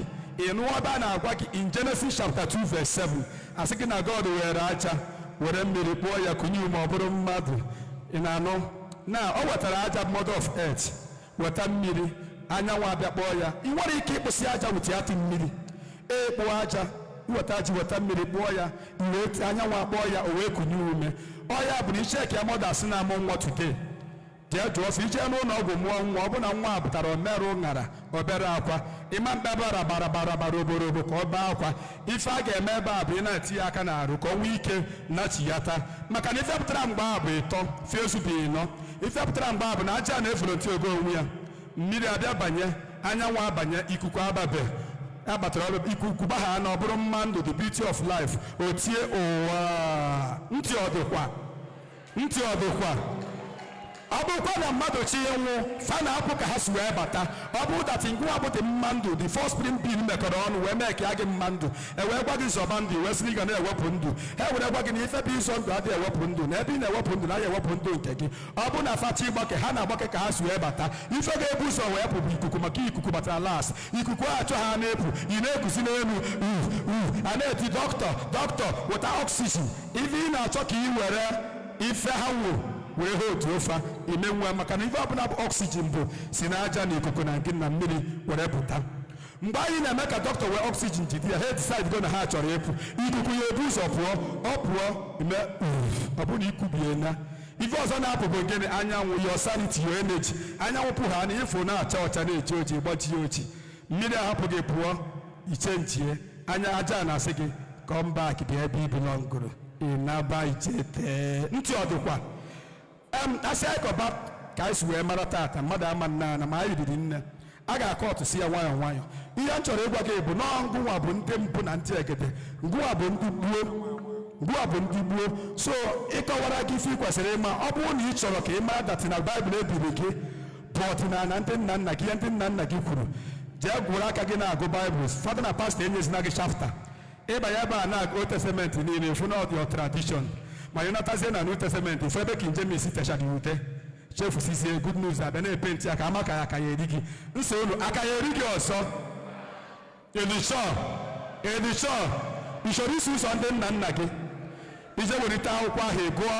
ịnụ ebe a na-agwa gị in Genesis chapter 2 verse 7 asị gị na God were aja were mmiri kpụọ ya kunye ma ọ bụrụ mmadụ ị na-anụ na ọ wetara aja mother of earth weta mmiri anyanwụ abịa kpọọ ya ị nwere ike ịkpụsị aja wute atụ mmiri kpụọ aja iweta ji weta mmiri kpụọ ya iwe anyanwụ akpọọ ya o wee kunye ume ọ ya bụ na icheki ya mọda asị na-amụ nwa today jee jụọ sị ije n'ụlọ ọgwụ mụọ nwa ọ bụ na nwa a pụtara omerụ ṅara obere akwa ịma mkpebara bara oborobo ka ọ bee akwa ife a ga-eme ebe a bụ ị na-etinye aka n'arụ ka ọ nwee ike nachiyata maka na ife pụtara mgbe a bụ ịtọ fie ezubeghị ịnọ ife pụtara mgbe a bụ na aja na-evolonti ogo onwe ya mmiri abịa banye anyanwụ abanye ikuku ababe agbatara ọrụ ikuku gbagha na ọ bụrụ mma ndụ the beauty of life o tie ụwa ntị ọdịkwa ọ bụrụkwa na mmadụ chi ihe nwụ fa na-apụ ka ha si wee bata ọ bụrụ dat ngwa bụtị mma ndụ the first spring bean mekọrọ ọnụ wee mee ka ya gị mma ndụ ewee gwa gị zọba ndụ wee sịrị ga na-ewepụ ndụ ha were gwa gị na ife bụ ịzọ ndụ adịghị ewepụ ndụ na ebe ị na-ewepụ ndụ na ya ewepụ ndụ nke gị ọ bụ na fachi ịgbake ha na-agbake ka ha si wee bata ife ga-ebu ụzọ wee pụ bụ ikuku maka ikuku batara las ikuku a achọ ha na-epụ ị na-ekuzi n'elu a na-eti dọkịta weta oxygen ife ị na-achọ ka ị were ife ha nwụ wee ha otu ofe ime nwa maka na ife ọbụla bụ oxygen bụ si na aja na ikuku na nke na mmiri were pụta mgbe anyị na-eme ka dọkịta wee oxygen jide ya ha decide go na ha chọrọ ịpụ ikuku ya ebu ụzọ pụọ ọ pụọ ime ọ bụ na ikubie na ife ọzọ na-apụ bụ gịnị anyanwụ your sanity your energy anyanwụ pụ ha na ịfụ na-acha ọcha na-eji oji gbaji oji mmiri ahapụ gị pụọ iche nchie anya aja na-asị gị come back bịa ebe ibelongụrụ ịnaba ichete ntị ọ dịkwa asị anyị kọba ka anyị si wee mara tata mmadụ ama nna na ma anyị riri nne a ga-akọ ọtụsị ya nwayọọ nwayọọ. Ihe m chọrọ ịgwa gị bụ na ngụnwa bụ ndị mpụ na ndị egede, ngụnwa bụ ndị gbuo. So ịkọwara gị ife ị kwesịrị ịma, ọ bụrụ na ị chọrọ ka ị mara datị na Baịbụl ebiri gị bụ ọdịnala ndị nna nna gị, ihe ndị nna nna gị kwuru, jee gwụrụ aka gị na-agụ Baịbụl. Fada na pastọ enyezina gị chapta ịbanye ebe a na-agụ Old Testament niile fụ na ọ dị tradition, ma ị natazie na New Testament fụ ebe King James techara ute chefusizie Good News abịa na-epe ntị aka ama ka ya aka ya eri gị nso unu aka ya eri gị ọzọ. Edishọ ịchọrọ isi ụzọ ndị nna nna gị ije werite akwụkwọ ahụ gụọ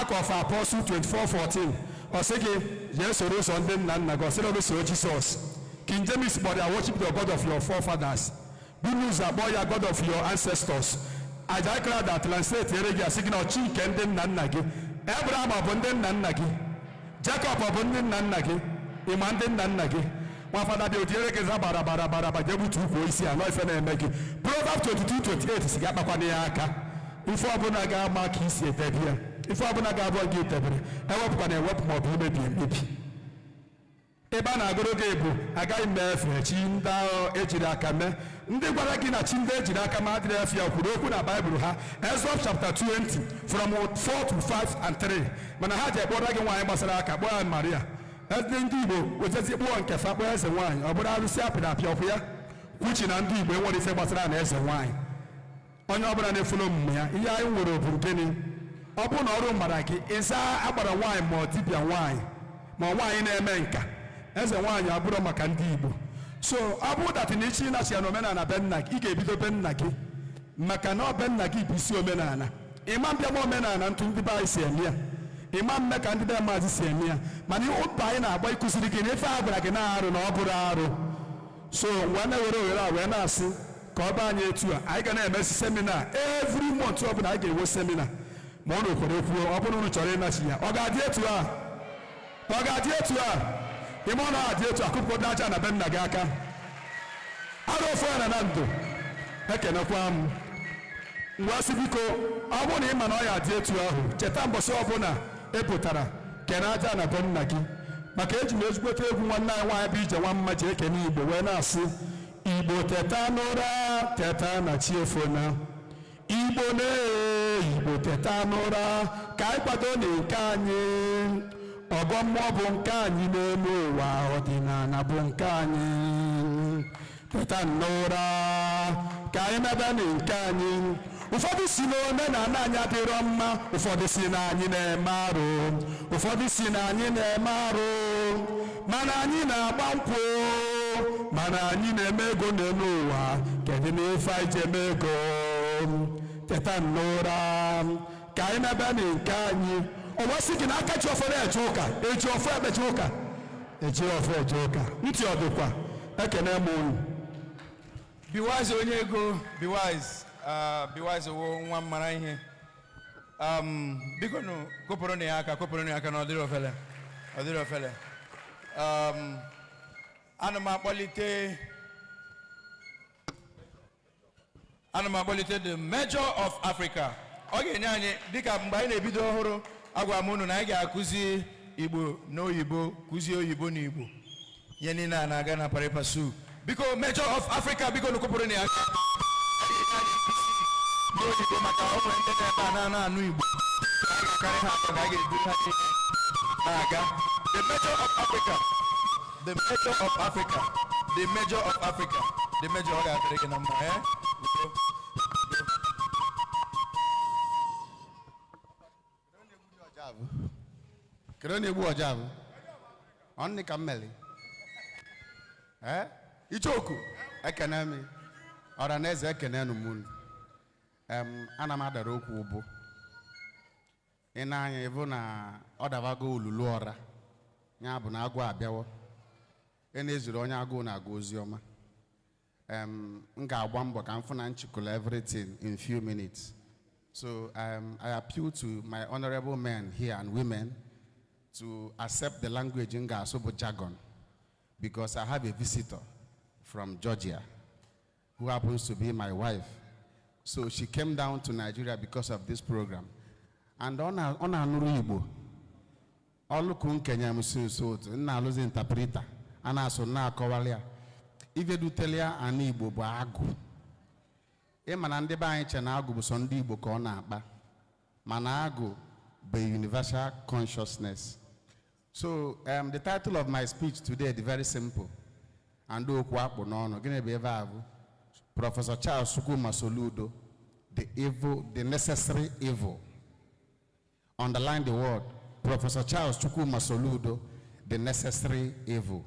Acts of Apostles 24:14 ọ sị gị jee soro ụzọ ndị nna nna gị, ọ sịrị gị soro Jisọs. King James kpọrọ ya worship the God of your forefathers. Good News akpọ ya God of your ancestors. Ajakara da translate ere gị asị gị na ọchị nke ndị nna nna gị. Abraham ọ bụ ndị nna nna gị, Jacob ọ bụ ndị nna nna gị, ịma ndị nna nna gị. Nwafada bịa odiere gị za bara jee gbutu ukwu isi anọ ife na-eme gị. Proverbs 22:28 si gị akpakwana ya aka. Ife ọbụla ga-ama ka isi edebi ya, ife ọbụla ga-abụọ gị edebere, ewepụkwana ewepụ maọbụ imebi emebi. Ebe a na-agụrụ gị bụ agaghị m efe chi ndị ahụ ejiri aka mee. Ndị gwara gị na chi ndị ejiri aka ma adịrị efe ya kwuru okwu na Baịbụl ha, Exodus chapter 20 from 4 to 5 and 3, mana ha ji ekpọrọ gị nwaanyị gbasara aka kpọọ ya Maria. Ndị Igbo wetezi kpụọ nke fa kpọọ eze nwaanyị, ọ bụrụ arụsị apịrị apịa ọkwụ ya kwuchi na ndị Igbo enwere ife gbasara na eze nwaanyị. Onye ọbụla na-efolo omume ya, ihe anyị nwere bụ gịnị? Ọ bụrụ na ọrụ mara gị ịza agbara nwaanyị ma ọ dibịa nwaanyị ma nwaanyị na-eme nka, eze nwaanyị abụrụ maka ndị Igbo. So ọ bụrụ datị na ichi na ya na omenala be nna gị, ị ga-ebido be nna gị maka na ọ be nna gị bụ isi omenala. Ịma mbịama omenala ntụ ndị be anyị si eme ya, ịma mme ka ndị be maazị si eme ya, mana ụba anyị na-agba ịkụziri gị na ife a gwara gị na-arụ na ọ bụrụ arụ. So wee na-ewere ohere a wee na-asị ka ọ bụ anyị etu a, anyị ga na-emesi semina every month ọbụla anyị ga-enwe semina ma ọ na-ekwere kwuo. Ọ bụrụ unu chọrọ ịnachi ya, ọ ga-adị etu a, ọ ga-adị etu a, ime ọ na-adị etu akụpụkọ aja na be nna gị aka. Arụ ofu ya na ndụ ekenekwa m ngwasị biko, ọ bụrụ na ị ma na ọ ya adị etu ahụ, cheta mbọsị ọbụla epụtara kene aja na be nna gị. Maka eji m ezigbote egwu nwanne anyị nwaanyị bụ ije nwa mma ji ekene Igbo wee na-asị Igbo teta n'ụra, teta na chi efona. Igbo Igbo teta n'ụra ka anyị kwado na nke anyị. Ọgọ mmụọ bụ nke anyị n'elu ụwa, ọdịnala bụ nke anyị. Teta n'ụra ka anyị mebe na nke anyị. Ụfọdụ si na omenala anyị adịrọ mma, ụfọdụ si na anyị na-eme arụ, ụfọdụ si na anyị na-eme arụ, mana anyị na-agba nkwụ, mana anyị na-eme ego n'elu ụwa. Kedu na ife anyị ji eme ego? Teta n'ụra ka anyị mebe na nke anyị. Ọwasị gị na aka ji ọfọ na-eje ụka, eji ọfọ ebeje ụka, eji ọfọ eje ụka, ntị ọ dịkwa. Ekene m unu. Be wise onye ego, be wise. Be wise wo nwa mara ihe. Biko nu koporo ne aka na ọdịrị ofele. Ọdịrị ofele. Ana m akpọlite the Major of Africa. Ọ ga-enye anyị dịka mgbe anyị na-ebido ọhụrụ, agwa m unu na anyị ga-akụzi Igbo n'oyibo, kụzie oyibo na Igbo. Ihe niile a na-aga na paripasu. Biko Major of Africa, biko nu koporo ne aka. N'oyibo maka ụmụ ndị na-ebe a na-anụ Igbo. Anyị ga-akarị ha atọ ka anyị ga-ebu ha na-aga. The Major of Africa. The Major of Africa. The Major of Africa. The Major ọ ga-adịrị gị na mma, Kedu na egbu ọja bụ? Ọnị ka mmeli. Ichoku ekene mi. Ọra na eze ekene nu munu. Ana m adara okwu ụbụ. Ị na-anya ịbụ na ọ dabago olulu ọra. Ya bụ na agụ abịawo. Ị na-ezuru onye agụ na-agụ ozi ọma. M ga-agba mbọ ka m fụ na nchịkọla everything in few minutes. So I appeal to my honorable men here and women to accept the language in Gasobo jargon, because I have a visitor from Georgia who happens to be my wife. So she came down to Nigeria because of this program. And on Igbo, Olukun Kenya Musu, na lose interpreter, and also na Kowalia. If you do tell ya an Igbo Bagu. Emanande ba enche na agu so ndi Igbo ka ọ na-akpa. Mana agu be universal consciousness. So the title of my speech today is very simple. And do okwu no gịnị bụ ebe abụ? Professor Charles Chukwuma Soludo, the necessary evil. Underline the word. Professor Charles Chukwuma Soludo, the necessary evil.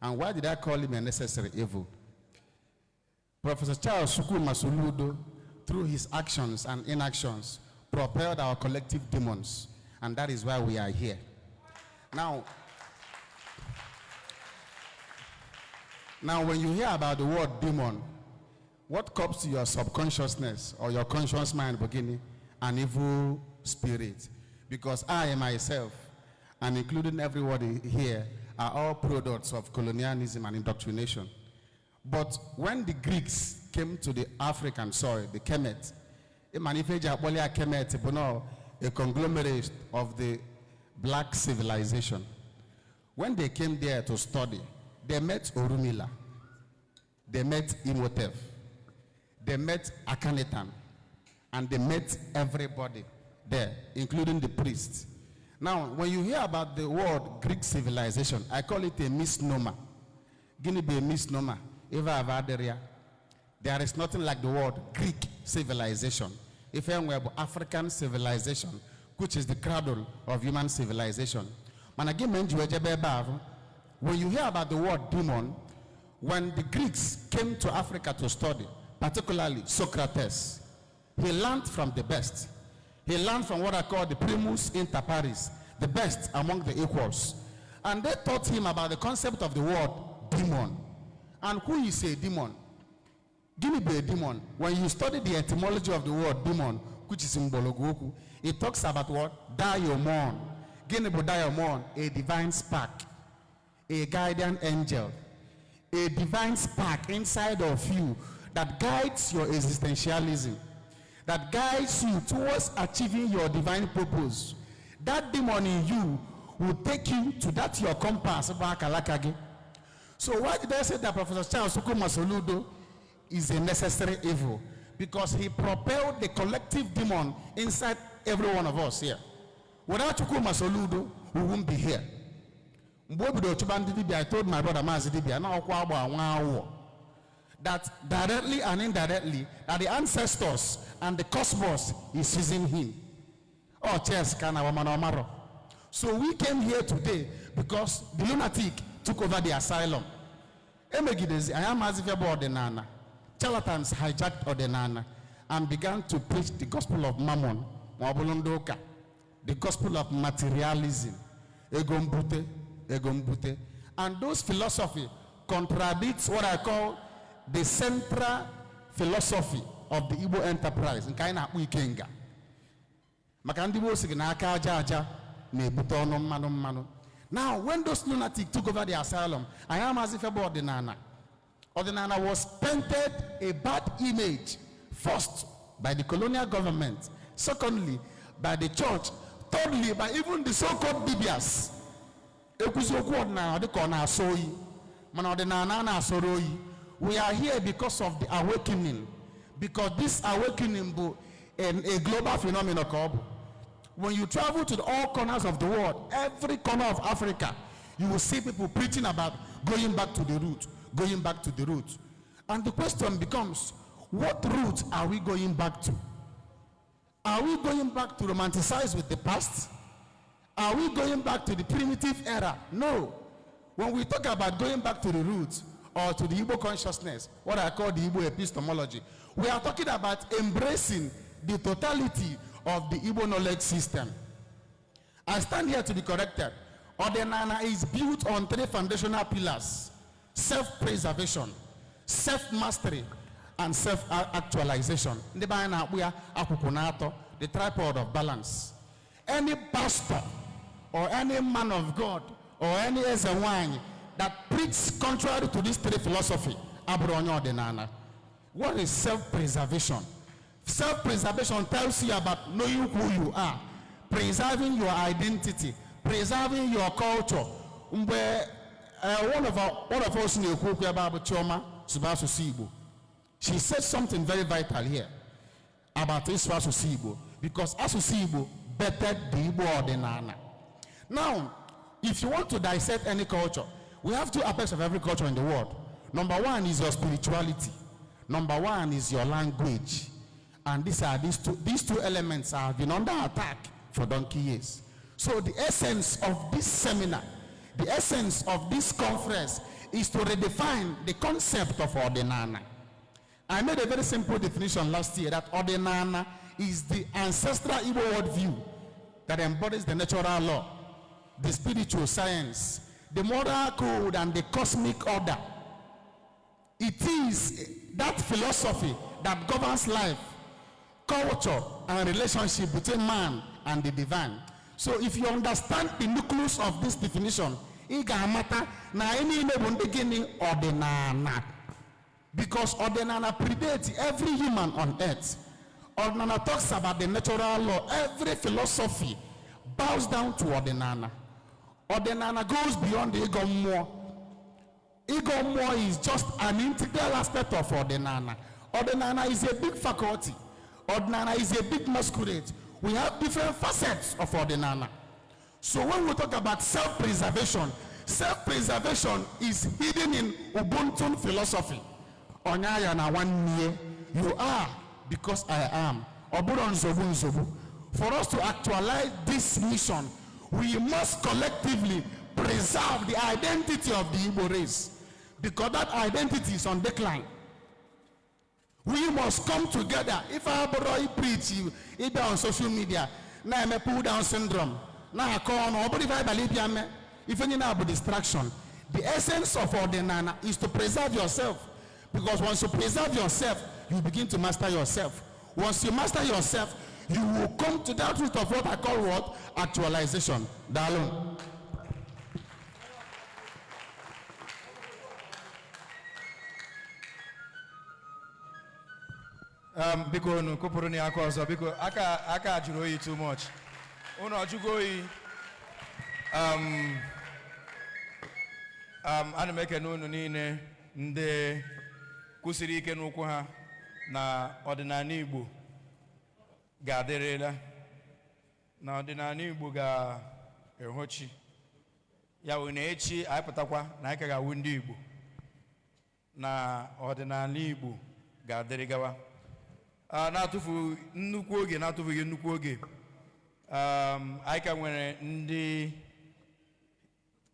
And why did I call him a necessary evil? Professor Charles Chukwuma Soludo, through his actions and inactions, propelled our collective demons, and that is why we are here. Now, when you hear about the word demon, what comes to your subconsciousness or your conscious mind beginning? An evil spirit. Because I myself, and including everybody here, are all products of colonialism and indoctrination. But when the Greeks came to the African soil, the Kemet, a conglomerate of the black civilization. When they came there to study, they met Orunmila, they met Imhotep, they met Akhenaten, and they met everybody there, including the priests. Now, when you hear about the word Greek civilization, I call it a misnomer. Guinea be a misnomer. There is nothing like the word Greek civilization. If we have African civilization, which is the cradle of human civilization. When you hear about the word demon, when the Greeks came to Africa to study, particularly Socrates, he learned from the best. He learned from what I call the primus inter pares, the best among the equals. And they taught him about the concept of the word demon. And who is a demon? Give me a demon. When you study the etymology of the word demon, which is in Bologoku, it talks about what? Diamond. Ginebo diamond, a divine spark, a guardian angel, a divine spark inside of you that guides your existentialism, that guides you towards achieving your divine purpose. That demon in you will take you to that your compass. So why did I say that Professor Charles Chukwuma Soludo is a necessary evil? Because he propelled the collective demon inside every one of us here. Without Chukwuma Soludo, we won't be here. I told my brother that directly and indirectly, that the ancestors and the cosmos is using him. Oh, cheers, so we came here today because the lunatic took over the asylum. I am as if Odinani. Charlatans hijacked Odinani and began to preach the gospel of Mammon, the gospel of materialism, egombute. And those philosophy contradicts what I call the central philosophy of the Igbo enterprise. Now, when those lunatics took over the asylum, I am as if Odinani was painted a bad image, first by the colonial government, secondly by the church, thirdly by even the so-called Bibias. We are here because of the awakening, because this awakening is a global phenomenon. When you travel to all corners of the world, every corner of Africa, you will see people preaching about going back to the root, going back to the root. And the question becomes, what root are we going back to? Are we going back to romanticize with the past? Are we going back to the primitive era? No. When we talk about going back to the roots or to the Igbo consciousness, what I call the Igbo epistemology, we are talking about embracing the totality of the Igbo knowledge system. I stand here to be corrected. Odinani is built on 3 foundational pillars: self-preservation, self-mastery, and self-actualization. The tripod of balance. Any pastor or any man of God or any Ezewine that preaches contrary to this 3 philosophy, what is self-preservation? Self-preservation tells you about knowing who you are, preserving your identity, preserving your culture. Where one of us in the Igbo about Chioma Subasu Igbo, she said something very vital here about Subasu Igbo, because Asusu Igbo bettered the Igbo Odinana. Now, if you want to dissect any culture, we have two aspects of every culture in the world. Number one is your spirituality. Number one is your language. And these two elements have been under attack for donkey years. So the essence of this seminar, the essence of this conference is to redefine the concept of Odinana. I made a very simple definition last year that Odinana is the ancestral Igbo worldview that embodies the natural law, the spiritual science, the moral code, and the cosmic order. It is that philosophy that governs life, culture, and relationship between man and the divine. So if you understand the nucleus of this definition, it can matter na any beginning Odinana. Because Odinana predates every human on earth. Odinana talks about the natural law. Every philosophy bows down to Odinana. Odinana goes beyond the Igbo Mmụọ. Igbo Mmụọ is just an integral aspect of Odinana. Odinana is a big faculty. Odinana is a big masquerade. We have different facets of Odinana. So when we talk about self-preservation is hidden in Ubuntu philosophy. Onyaya na one you are because I am. For us to actualize this mission, we must collectively preserve the identity of the Igbo race, because that identity is on decline. We must come together. If I preach either on social media, now I'm a pull down syndrome. Now I call on if I believe if any now about distraction. The essence of Odinana is to preserve yourself. Because once you preserve yourself, you begin to master yourself. Once you master yourself, you will come to that root of what I call what? Actualization. Dalun. Biko no koporo ni aka ọzọ biko aka jụrụ oyi too much. Unu ọjụgo oyi. Ana m ekene unu niile ndị kwụsịrị ike n'ụkwụ ha na ọdịnala Igbo ga-adịrịla, na ọdịnala Igbo ga-ehochi ya wụ na echi anyị pụtakwa na anyị ka ga-awụ ndị Igbo na ọdịnala Igbo ga-adịrị gawa. Na-atụfu nnukwu oge na-atụfughị nnukwu oge, anyị ka nwere ndị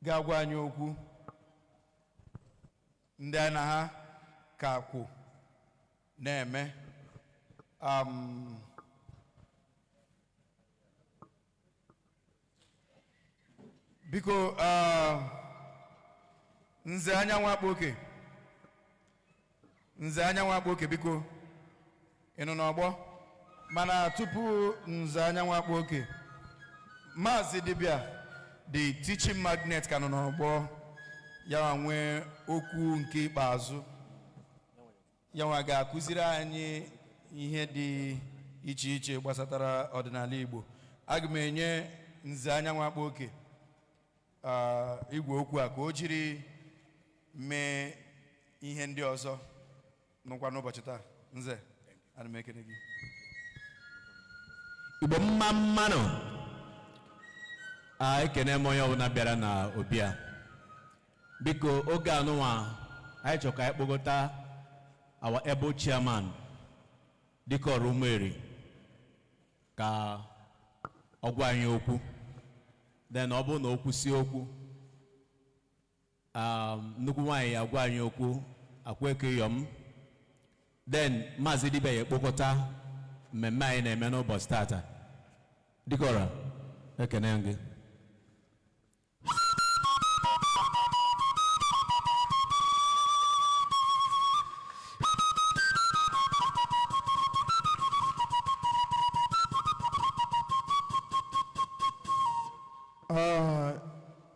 ga-agwa anyị okwu, ndị anyị na ha ka kwụ na-eme. Biko nze anyanwụ akpa oke biko ịnụ n'ọgbọ. Mana tupu nze anyanwụ akpa oke, Maazị Dibia the teaching magnet ka nọ n'ọgbọ, ya nwee okwu nke ikpeazụ, ya nwa ga-akụziri anyị ihe dị iche iche gbasatara ọdịnala Igbo. Aga m enye nze anyanwụ akpa oke igwe okwu a ka o jiri mee ihe ndị ọzọ n'ụkwa n'ụbọchị taa. Nze, ana m ekele gị. Igbo mma mmanụ, ekene m onye ọbụla bịara na obi a. Biko oge anụnwa anyị chọrọ ka anyị kpọgota our able chairman dịka ọrụ umeri ka ọ gwa anyị okwu. Then ọ bụ na okwu si okwu, nnukwu nwaanyị agwa anyị okwu akwa eke yọm. Then Maazị Dibia ya ekpokọta mmemme anyị na-eme n'ụbọchị tata. Dịka ọra ekene gị.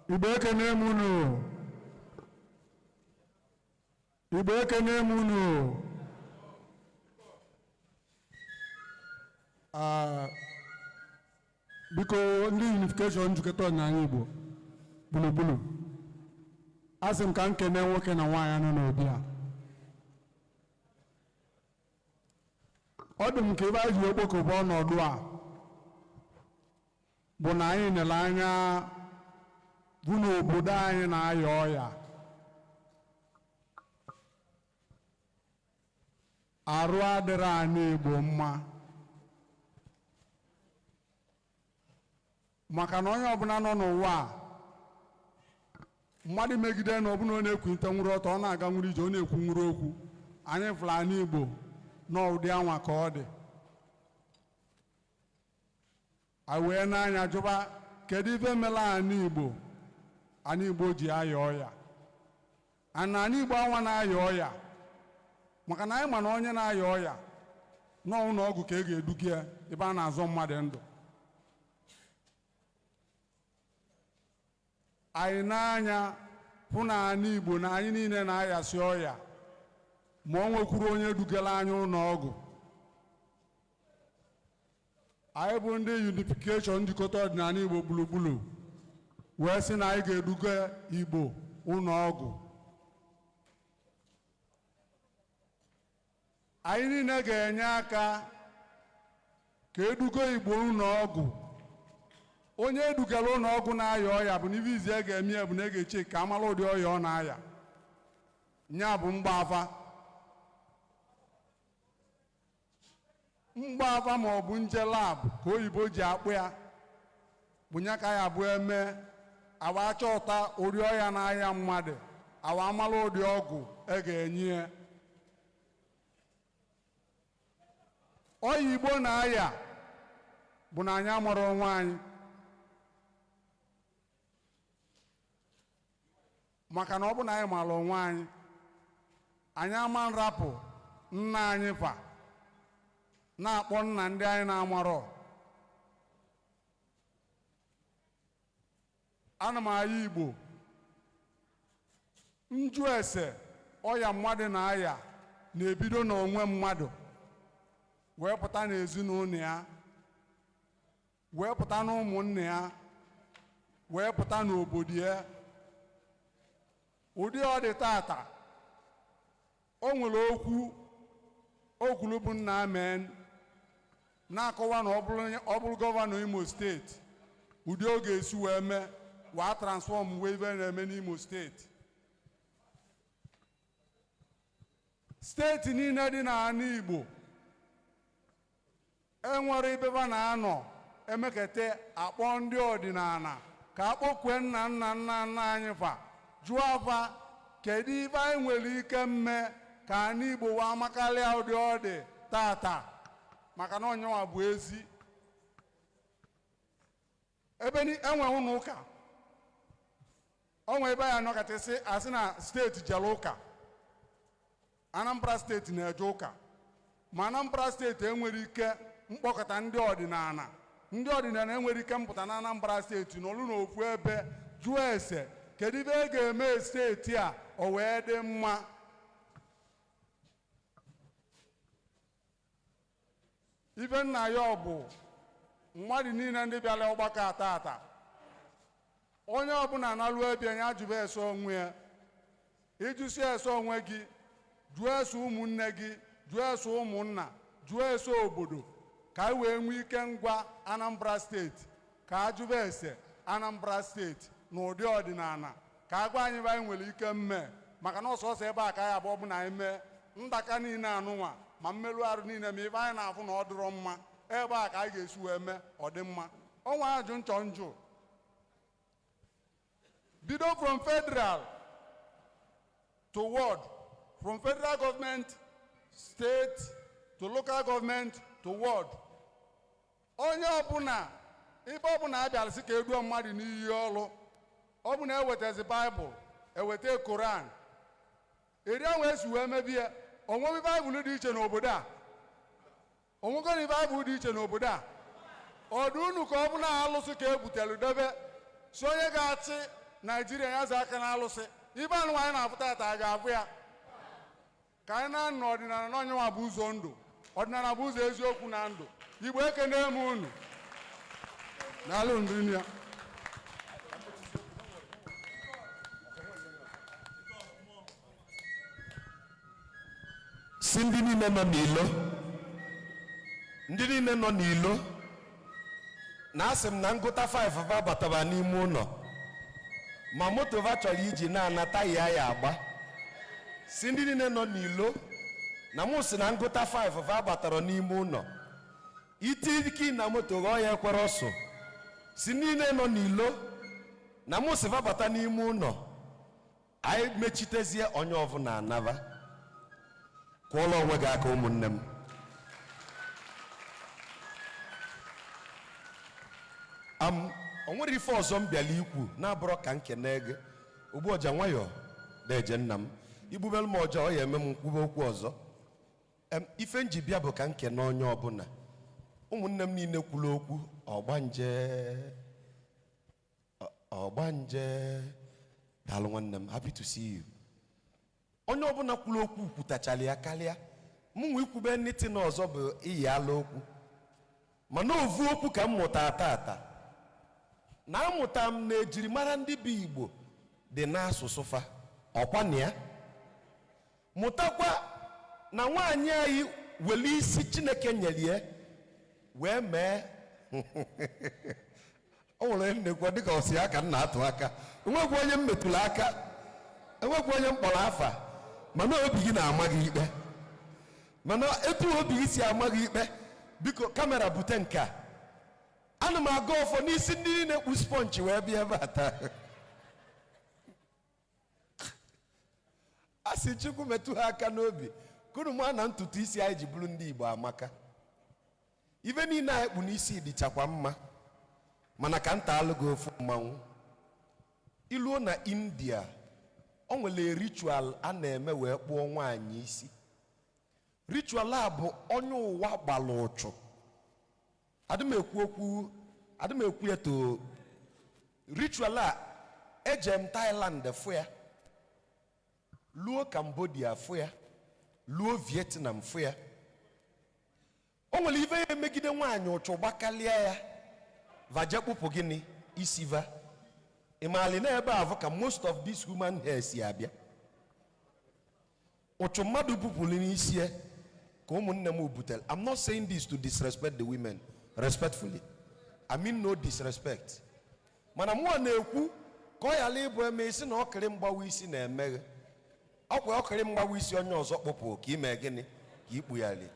Igbo ekene m unu. Igbo ekene m unu. biko ndị Unification Njikota Ọdịnala Igbo gburugburu asị m ka m kene nwoke na nwaanyị nọ n'obi a. Ọ dị m ka ebe a ji okpokọba ọnọdụ a bụ na anyị nere anya bụ n'obodo anyị na-aya ọya, arụ adịrị anyị Igbo mma, maka na onye ọbụla nọ n'ụwa a mmadụ megide na ọbụla ọ na-ekwunite nwere ọtọ, ọ na-aga nwere ije, ọ na-ekwu nwere okwu. Anyị fụrụ anyị Igbo n'ụdị anwa ka ọ dị. anyị wee n'anya jụba kedu ife mere anyị Igbo ji aya ọya. Anyị Igbo anwa na-aya ọya maka na anyị ma na onye na-aya ọya n'ụlọ ọgwụ ka ga-eduga ya ebe a na-azọ mmadụ ndụ. Anyị n'anya hụ na anyị Igbo na anyị niile na-ayasị ọya, ma ọ nwekwuru onye dugara anyị ụlọ ọgwụ. Anyị bụ ndị Unification Njikota Ọdịnala Igbo gburugburu wee sị na anyị ga-eduga Igbo ụlọ ọgwụ. Anyị niile ga-enye aka ka eduga Igbo ụlọ ọgwụ. Onye edugara ụlọ ọgwụ na-aya ọya bụ n'ibe izi ga-eme ya bụ na ga-eche ka amara ụdị ọya ọ na-aya. Nya bụ mgbaava ma ọ bụ nje lab ka oyibo ji akpụ ya, bụ nya ka ya bụ eme awa achọta ụdị ọya na-aya mmadụ, awa amara ụdị ọgwụ ga-enye ya. Ọya Igbo na-aya bụ na anyị amara onwe anyị, maka na ọ bụ na anyị mara onwe anyị, anyị ama nrapụ nna anyị fa na-akpọ nna ndị anyị na-amarọ. Ana m aya Igbo njụ ese ọya mmadụ na-aya na-ebido n'onwe mmadụ wee pụta n'ezinụlọ ya, wee pụta n'ụmụnne ya, wee pụta n'obodo ya. Ụdị ọ dị tata, o nwere okwulu bụ nna amen na-akọwa na ọ bụrụ gọvanọ Imo steeti ụdị ọ ga-esi wee mee wee transfọm wee ibe na-eme n'Imo steeti. Steeti niile dị n'ala Igbo enwere ibeba na-anọ emekete akpọ ndị ọdịnala ka akpọkwe nna nna nna nna anyị fa, jụọ afa kedu ife anyị nwere ike mme ka anyị Igbo wa amakarịa ụdị ọ dị tata, maka na onyenwa bụ ezi. Ebe enwe ụlọ ụka, onwe ebe ya nọkọtasị asị na steeti jere ụka. Anambra steeti na-eje ụka, ma Anambra steeti enwere ike mkpọkọta ndị ọdịnala. Ndị ọdịnala enwere ike mpụta na Anambra steeti n'olu n'ofu ebe jụọ ese kedu ibe e ga-eme steeti a o wee dị mma. Ife nna ya ọ bụ mmadụ niile ndị bịara ọgbakọ atata, onye ọbụla na-alụ ebe ya jụba ese onwe ya. Ịjụsi ese onwe gị, jụọ ese ụmụnne gị, jụọ ese ụmụnna, jụọ ese obodo, ka anyị wee nwee ike ngwa Anambra steeti ka ajụba ese Anambra steeti n'ụdị ọdịnala, ka agwa anyị bụ anyị nwere ike mme, maka na ọsọsọ ebe a ka ya bụ ọbụna anyị mee ndaka niile anụnwa ma mmerụ arụ niile, ma ife anyị na-afụ na ọ dịrọ mma ebe a ka anyị ga-esi wee mee ọ dị mma. Ọnwa ajụ nchọ njụ bido from federal to ward, from federal government, state to local government to ward. Onye ọbụla ibe ọbụla abịara sị ka eduo mmadụ n'iyi ọlụ, ọ bụ na ewetazi Baịbụl, eweta Koran, eri ahụ esi wee mebie. Onweghị Baịbụl dị iche n'obodo a, onwegori Baịbụl dị iche n'obodo a. Ọ dị unu ka ọ bụ na alụsị ka e butere debe si onye ga-achị Naijiria ya za aka na alụsị. Ibe anụ anyị na-afụta ata a ga-afụ ya. Ka anyị na-anọ ọdịnala na onyenwa bụ ụzọ ndụ, ọdịnala bụ ụzọ eziokwu na ndụ. Igbo ekene m unu. Daalụ ndị si ndị niile nọ n'ilo, ndị niile nọ n'ilo, na asị m na ngụta 5 va bataba n'ime ụlọ, ma moto va chọrọ iji na-anata ya agba. Si ndị niile nọ n'ilo na mụ si na ngụta 5 va batara n'ime ụlọ, iti na moto ghọọ ya ekwere ọsọ. Si niile nọ n'ilo na mụ si va bata n'ime ụlọ, anyị mechitezie onye ọbụla anaba. Kwụọla onwe gị aka ụmụnne m. O nwere ife ọzọ m bịala ikwu na-abụrụ ka nkene gị ogbu ọja nwayọọ na-eje nna m igbubelu m ọja ọ ya eme m nkwube okwu ọzọ. Ife nji bịa bụ ka nkene onye ọbụla, ụmụnne m niile kwuru okwu ọgbanje daalụ nwanne m, happy to see you. Onye ọbụla kwuru okwu kwutachara ya karịa mụ nwe ikwube nịtị na ọzọ bụ iyi ala okwu, mana ovu okwu ka m mụta tata na amụta m na ejirimara ndị bụ Igbo dị n'asụsụ fa ọkwa na ya mụtakwa na nwaanyị anyị were isi Chineke nyere ya wee mee o nwere nnekwu dịka ọsị aka nna atụ aka, enwekwa onye m metụrụ aka, enwekwa onye m kpọrọ afa, mana obi gị na-ama gị ikpe. Mana etu obi gị si ama gị ikpe, biko kamera bute nke a. Ana m aga ọfọ n'isi ndị niile kpu sponge wee bịa ebe a taa. A sị Chukwu metụ ha aka n'obi kunu ma na ntutu isi anyị ji bụrụ ndị Igbo amaka. Ife niile anyị kpu n'isi dịchakwa mma, mana ka nta alụ gị ofu mmanwụ. Iluo na India, o nwere ritual a na-eme wee kpụọ nwaanyị isi. Ritual a bụ onye ụwa gbara ụchụ. Adịm ekwu eto. Ritual a ejem Thailand fụ ya, luo Cambodia fụ ya, luo Vietnam fụ ya. O nwere ife ya emegide nwaanyị ụchụ gbakalịa ya vaje kpụpụ gịnị isi va. Ịmaali na ebe ahụ ka most of this human hair si abịa. Ụchụ mmadụ bupụrụ n'isi ya ka ụmụnne m butere. I'm not saying this to disrespect the women, respectfully. I mean no disrespect. Mana mụ na-ekwu ka ọ yala ịbụ eme isi na ọkịrị mgbawa isi na-emeghe. Ọkwa ọkịrị mgbawa isi onye ọzọ kpụpụ ka ime gịnị ka ikpu ya li.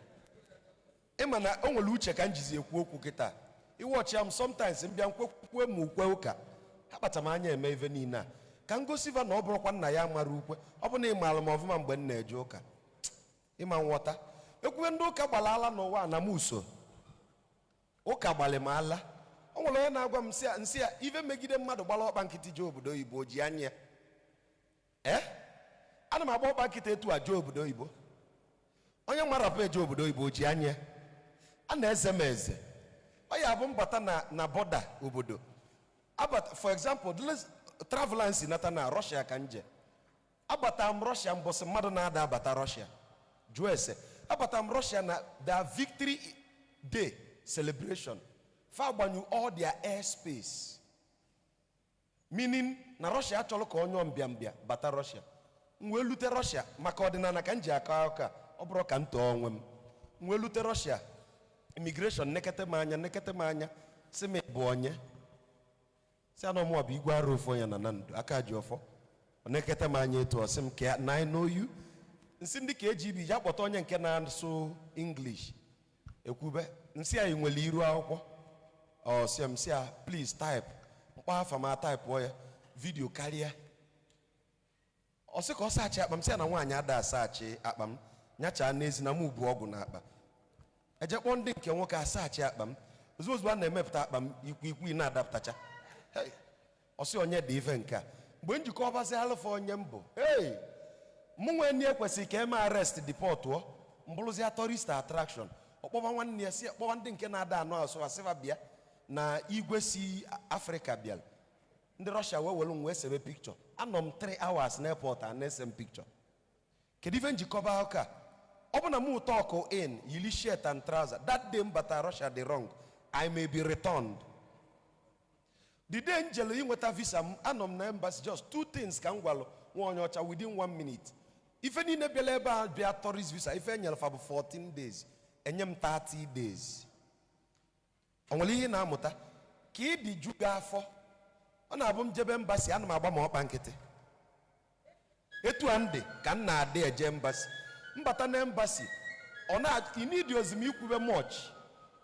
Ịma na o nwere uche ka m jizi ekwu okwu kịta. Iwọchi m sometimes mbịa nkwekwe m ukwe ụka. Akpata m anya eme ife niile a ka m gosiva na ọ bụrụkwa nna ya mara ukwe. Ọ bụ na ịmaala m ọfụma mgbe m na-eje ụka ịma nghọta. Ekwuwe ndị ụka gbara ala n'ụwa na m uso ụka gbalị m ala. O nwere onye na-agwa m nsị ya ife megide mmadụ gbara ọkpa nkịtị jee obodo oyibo ji anya ana m agba ọkpa nkịtị etu a jee obodo oyibo. Onye marapụ eje obodo oyibo ji anya a na-eze m eze. Ọ ya bụ mbata na bọda obodo. For example, travelansi nata na Russia ka nje. Abata m Russia mbọsị mmadụ na-ada abata Russia. Jụọ ese. Abata m Russia na their victory day celebration. Fa agbanyu all their airspace. Meaning na Russia achọrọ ka onye mbịambịa bata Russia. M wee lute Russia maka ọdịnala ka nji aka aka ọ bụrụ ka m tọọ onwe m. M wee lute Russia. Immigration nekete m anya sị m bụ onye. Si anọ mụ bụ igwe arụ ofu onye na ndụ aka ji ọfọ. Ọ nekete m anya etu ọsị m ka na I know you. Nsị ndị ka eji ibi ya kpọta onye nke na-asụ English. Ekwube nsị a nwere iru akwụkwọ. Ọ sị m sị a please type. Mkpa afa ma type ya video karịa. Ọ sị ka ọ saachị akpa m sị na nwaanyị ada asaachị akpa m nyacha n'ezi na mụ bụ ọgwụ na akpa. Ejekpọ ndị nke nwoke asaachị akpa m ozugbo a na-emepụta akpa m ikwu na-adapụtacha. Ọsị onye dị ife nke a mgbe njikọ ọbazi alụfa onye mbụ mụ nwee ndị ekwesịrị ka eme arrest depọtụọ mbụrụzi tourist attraction. Ọkpọba nwanne ya si kpọba ndị nke na-ada anụ asụ asịva bịa na igwe si Afrịka bịara. Ndị Russia wee welu wee sebe pikchọ. Anọ m 3 hours na airport a na-ese m pikchọ. Kedu ife njikọba ụka? Ọ bụ na mụ talk in yili shirt and trouser that day mbata Russia dị wrong, I may be returned. The day njelo inweta visa m anọ m na embassy, just 2 things ka m gwalụ nwa onye ọcha within 1 minute. Ife niile bịala ebe a bịa tourist visa, ife enyere fa bụ 14 days, enye m 30 days. O nwere ihe na-amụta ka ị dị ju gị afọ. Ọ na-abụ m jebe embassy, ana m agba ma ọkpa nkịtị. Etu a ndị ka m na-adị eje embassy. Mbata na embassy, you need ozimikwube much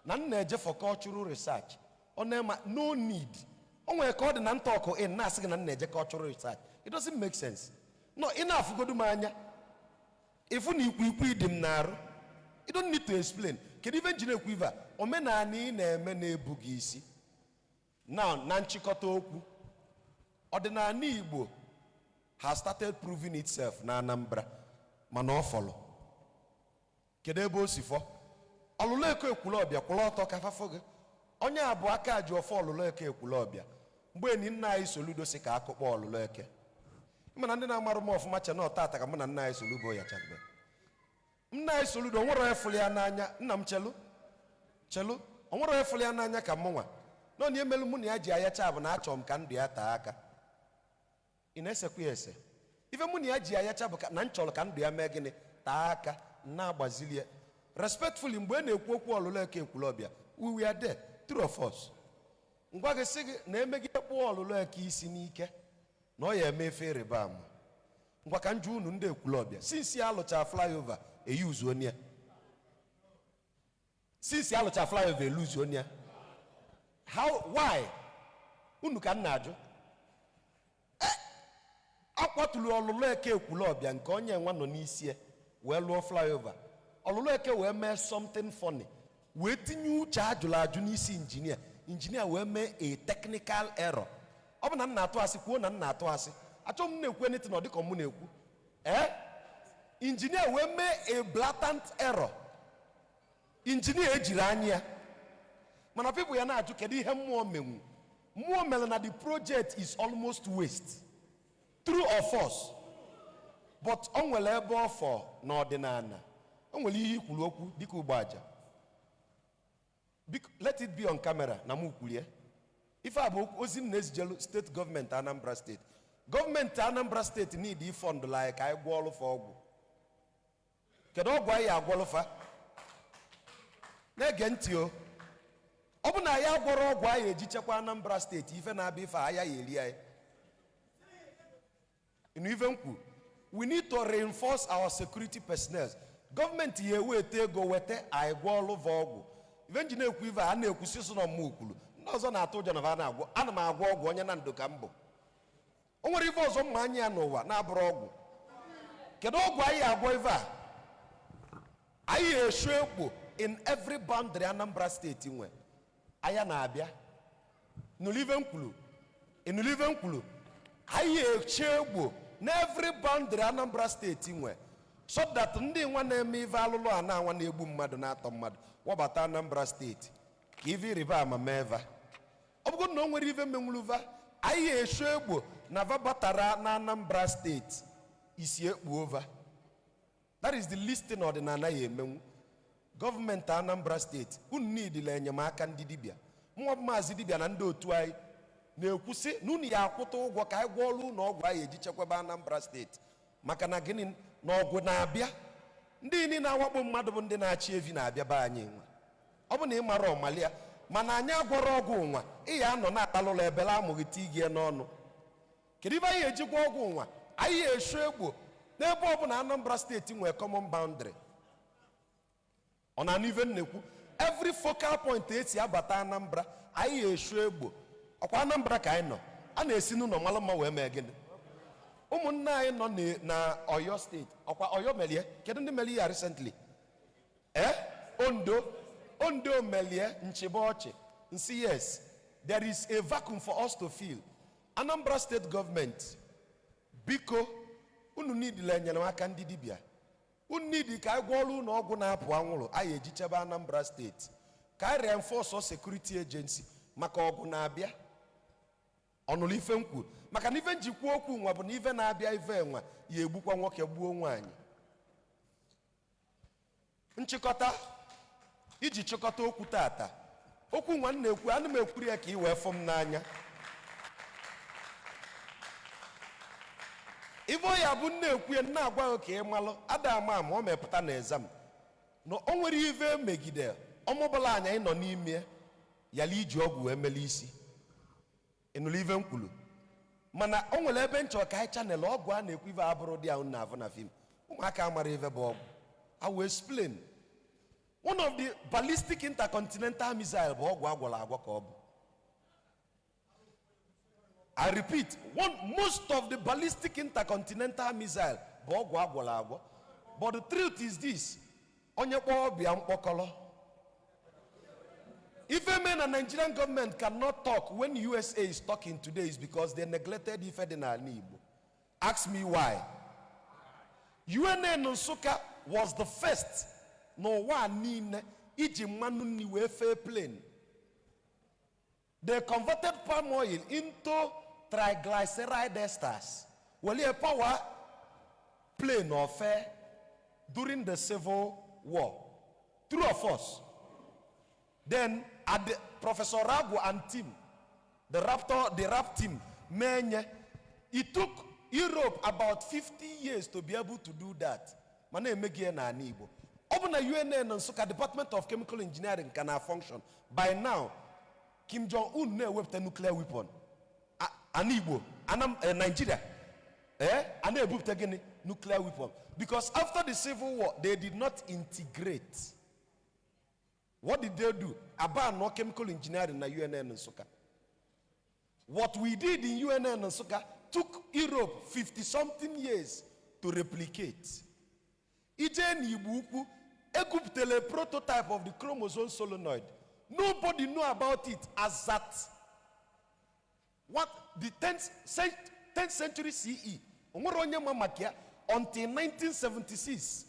na m na-eje for cultural research. Ọ na-ema no need. O nwere ka ọ dị na ntọkụ in na-asị gị na m na-eje cultural research. It doesn't make sense. No, ị na-afụgodu m anya. Ifu na ikwu dị m n'arụ. You don't need to explain. Kedu ife njin ekwu ife a? Omenala ị na-eme na-ebughị isi. Now, na nchịkọta okwu, ọdịnala Igbo has started proving itself na Anambra, mana ọ fọlọ. Kedu ebe o si fọ? Ọlụlụ eke Ekwulọbịa kwụrụ ọtọ ka fafọ gị. Onye abụ aka ji ọfọ ọlụlụ eke Ekwulọbịa. Mgbe enyi nna anyị Soludo si ka akụkpọ ọlụlụ eke. Mana ndị na-amarụ m ọfụma che na ọtata ka mụ na nna anyị Soludo ya chagbe. Nna anyị Soludo nwere efuli ya n'anya, nna m chelu o nwere efuli ya n'anya ka mụnwa. No ni emelu mụ na ya ji ayacha bụ na achọ m ka ndụ ya taa aka. Ị na-esekwa ya ese. Ife mụ na ya ji ayacha bụ na nchọrọ ka ndụ ya mee gịnị taa aka na-agbazili ya. Respectfully, mgbe na-ekwu okwu ọlụlụ eke Ekwulọbịa, we were there, 3 of us. Ngwa gị sị gị na emegide kpụọ ọlụlụ eke isi n'ike na ọ ya eme efe ịrịba ama. Ngwa ka njụ unu ndị Ekwulọbịa, since ya alụcha flyover eyuzu onye. Since ya alụcha flyover eluzu onye. How? Why? Unu ka nna ajụ. Akwatulu ọlụlụ eke Ekwulọbịa nke onye nwa nọ n'isi wee lụọ flyover. Ọlụlụ eke wee mee something funny. Wee tinye uche ajụrụ ajụ n'isi injinia. Injinia wee mee a technical error. Ọ bụ na nna atụ asị kwuo na nna atụ asị. Achọ m na-ekwu anything ọ dịka mụ na-ekwu. Injinia wee mee a blatant error. Injinia ejiri anya ya. Mana people ya na-ajụ kedu ihe mmụọ menwu. Mmụọ mere na the project is almost waste. True or false? But o nwere ebe ọfọ n'ọdịnala. O nwere ihe ikwuru okwu dịka ugbo aja. Let it be on camera na mụ kwulie. Ife a bụ ozi m na-ezijelu state government Anambra State. Gọọmenti Anambra State need ifund like anyị gwọ ọlụfa ọgwụ. Kedu ọgwụ anyị agwọlụfa? Na-ege ntị o. Ọ bụ na ya gwọrọ ọgwụ anyị eji chekwa Anambra State, ife na-abịa ife aya ya eri anyị. Inu ife nkwu, we need to reinforce our security personnel. Gọọmenti ya ewete ego wete anyị gwọ ọlụfa ọgwụ. Ife nji na-ekwu ife a na-ekwusi so na mmụ kwuru. Ndị ọzọ na-atụ ụjọ na ha na-agwọ. Ana m agwọ ọgwụ onye na ndụ ka mbụ. O nwere ife ọzọ mma anya ya n'ụwa na-abụrụ ọgwụ. Kedu ọgwụ anyị agwọ ife a? Anyị eshu egbo in every boundary Anambra State nwe. Aya na-abịa. Nulive nkwulu. Anyị eche egbo na every boundary Anambra State nwe. So that ndị nwa na-eme ife alụlụ a na-anwa na-egbu mmadụ na-atọ mmadụ wabata Anambra State ka ife ịrịba ama meva. Ọ bụrụ na o nwere ife menwuluva, anyị eshu egbo na vabatara na Anambra State isi ekpu ova. That is the least thing ọdịnala ya emenwu. Gọọmenti Anambra State unu niile enyemaka ndị dibịa. Mwa maazị dibịa na ndị otu anyị na-ekwusị na unu ya akwụta ụgwọ ka anyị gwọọ ọlụ na ọgwụ anyị eji chekwaba Anambra State. Maka na gịnị na ọgwụ na-abịa. Ndị niile na-awakpo mmadụ bụ ndị na-achị evi na-abịa be anyị nwa. Ọ bụ na ị mara ọmalia mana anyị agwọrọ ọgwụ nwa ị ya anọ na-atalụlọ ebele amụghị tigie n'ọnụ. Kedu ife anyị ejikwa ọgwụ nwa? Anyị eshu egbo n'ebe ọ bụ na Anambra State nwee common boundary. Ọ na-anụ ife nnekwu, every focal point esi abata Anambra anyị eshu egbo. Ọkwa Anambra ka anyị nọ, a na-esi n'ụlọ mara mma wee mee gịnị. Ụmụnne anyị nọ na Oyo State, ọkwa Oyo melie, kedu ndị melie ya recently? Ondo melie Nchibochi. Nsi yes, there is a vacuum for us to fill. Anambra State government, biko, unu need le enyemaka ndị dibịa. Unu need ka anyị gwọọlụ na ọgwụ na-apụ anwụrụ anyị eji chebe Anambra State. Ka anyị reinforce security agency maka ọgwụ na-abịa. Ọnụlụ ife nkwu maka na ife njikwa okwu nwa bụ na ife na-abịa ife enwa ya egbukwa nwoke gbuo nwaanyị. Nchịkọta iji chịkọta okwu tata. Okwu nwa na-ekwu ana m ekwuri ya ka i wee fụ m n'anya. ivo ya bụ na-ekwu na-agwa oke malụ ada ama ma ọ mepụta na exam no o nwere ive megide ọmụbụla anya ịnọ n'ime yala iji ọgwụ emeli isi ịnụrụ ive mkwulu mana o nwere ebe nchọ ka anyị chanel ọgwụ a na-ekwu ive abụrụ dị ahụ na avụ na fim ụmụaka amara ive bụ ọgwụ. I will explain. One of the ballistic intercontinental missile bụ ọgwụ agwọrọ agwọ ka ọ bụ. I repeat, most of the ballistic intercontinental missile bụ ọgwụ agwọrọ agwọ. But the truth is this, onye kpọọ bịa mkpọkọrọ. If a man and Nigerian government cannot talk when USA is talking today is because they neglected Ife dị n'ala Igbo. Ask me why. UNN Nsukka was the first n'ụwa niile iji mmanụ nri wee fee plane. They converted palm oil into triglyceride esters. Well, a power plane or fair during the Civil War. True or false? Then Professor Ragu and team, the RAP team, it took Europe about 50 years to be able to do that. Mana emeghe na ani Igbo. Open na UNN Nsukka Department of Chemical Engineering can function. By now, Kim Jong-un na-ewepụta nuclear weapon. Ani Igbo, Nigeria, ana-ebupụta gịnị nuclear weapon. Because after the Civil War, they did not integrate. What did they do? About no chemical engineering na UNN Nsukka. What we did in UNN Nsukka took Europe 50-something years to replicate. Ije Igbo ukwu ekupụtele prototype of the chromosome solenoid. Nobody know about it as that. What the 10th century CE. Onwere onye ma maka ya until 1976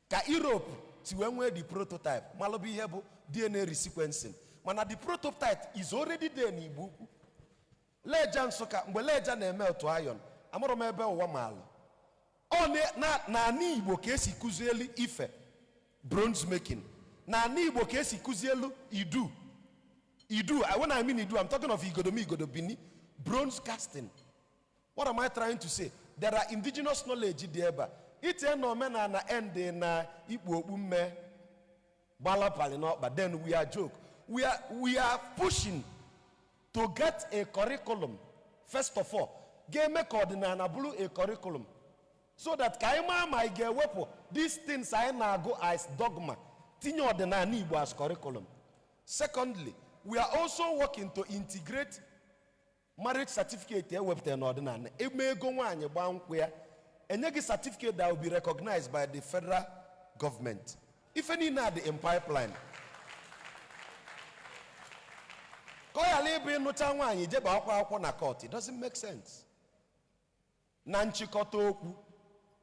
ka Europe si wee nwee the prototype. Malobi ihe bụ DNA resequencing. Mana the prototype is already there in Igbo ukwu. Leja Nsukka mgbe leja na-eme otu iron amụrụ m ebe ụwa maala. Na ani Igbo ka esi kuzielu ife bronze making. Na ani Igbo ka esi kuzielu idu. When I mean idu, I'm talking of igodobini, bronze casting. What am I trying to say? There are indigenous knowledge there. It's a nomena na end na Igbo umme balapali no, but then we are joke. We are pushing to get a curriculum. First of all, game coordinate blue a curriculum. So that kaima might get weapon. These things I now go as dogma. Tinyo Odinani Igbo as curriculum. Secondly, we are also working to integrate marriage certificate here with the Odinani. It may go on your bank where a certificate that will be recognized by the federal government. If any now the pipeline. It doesn't make sense. Njikota okwu.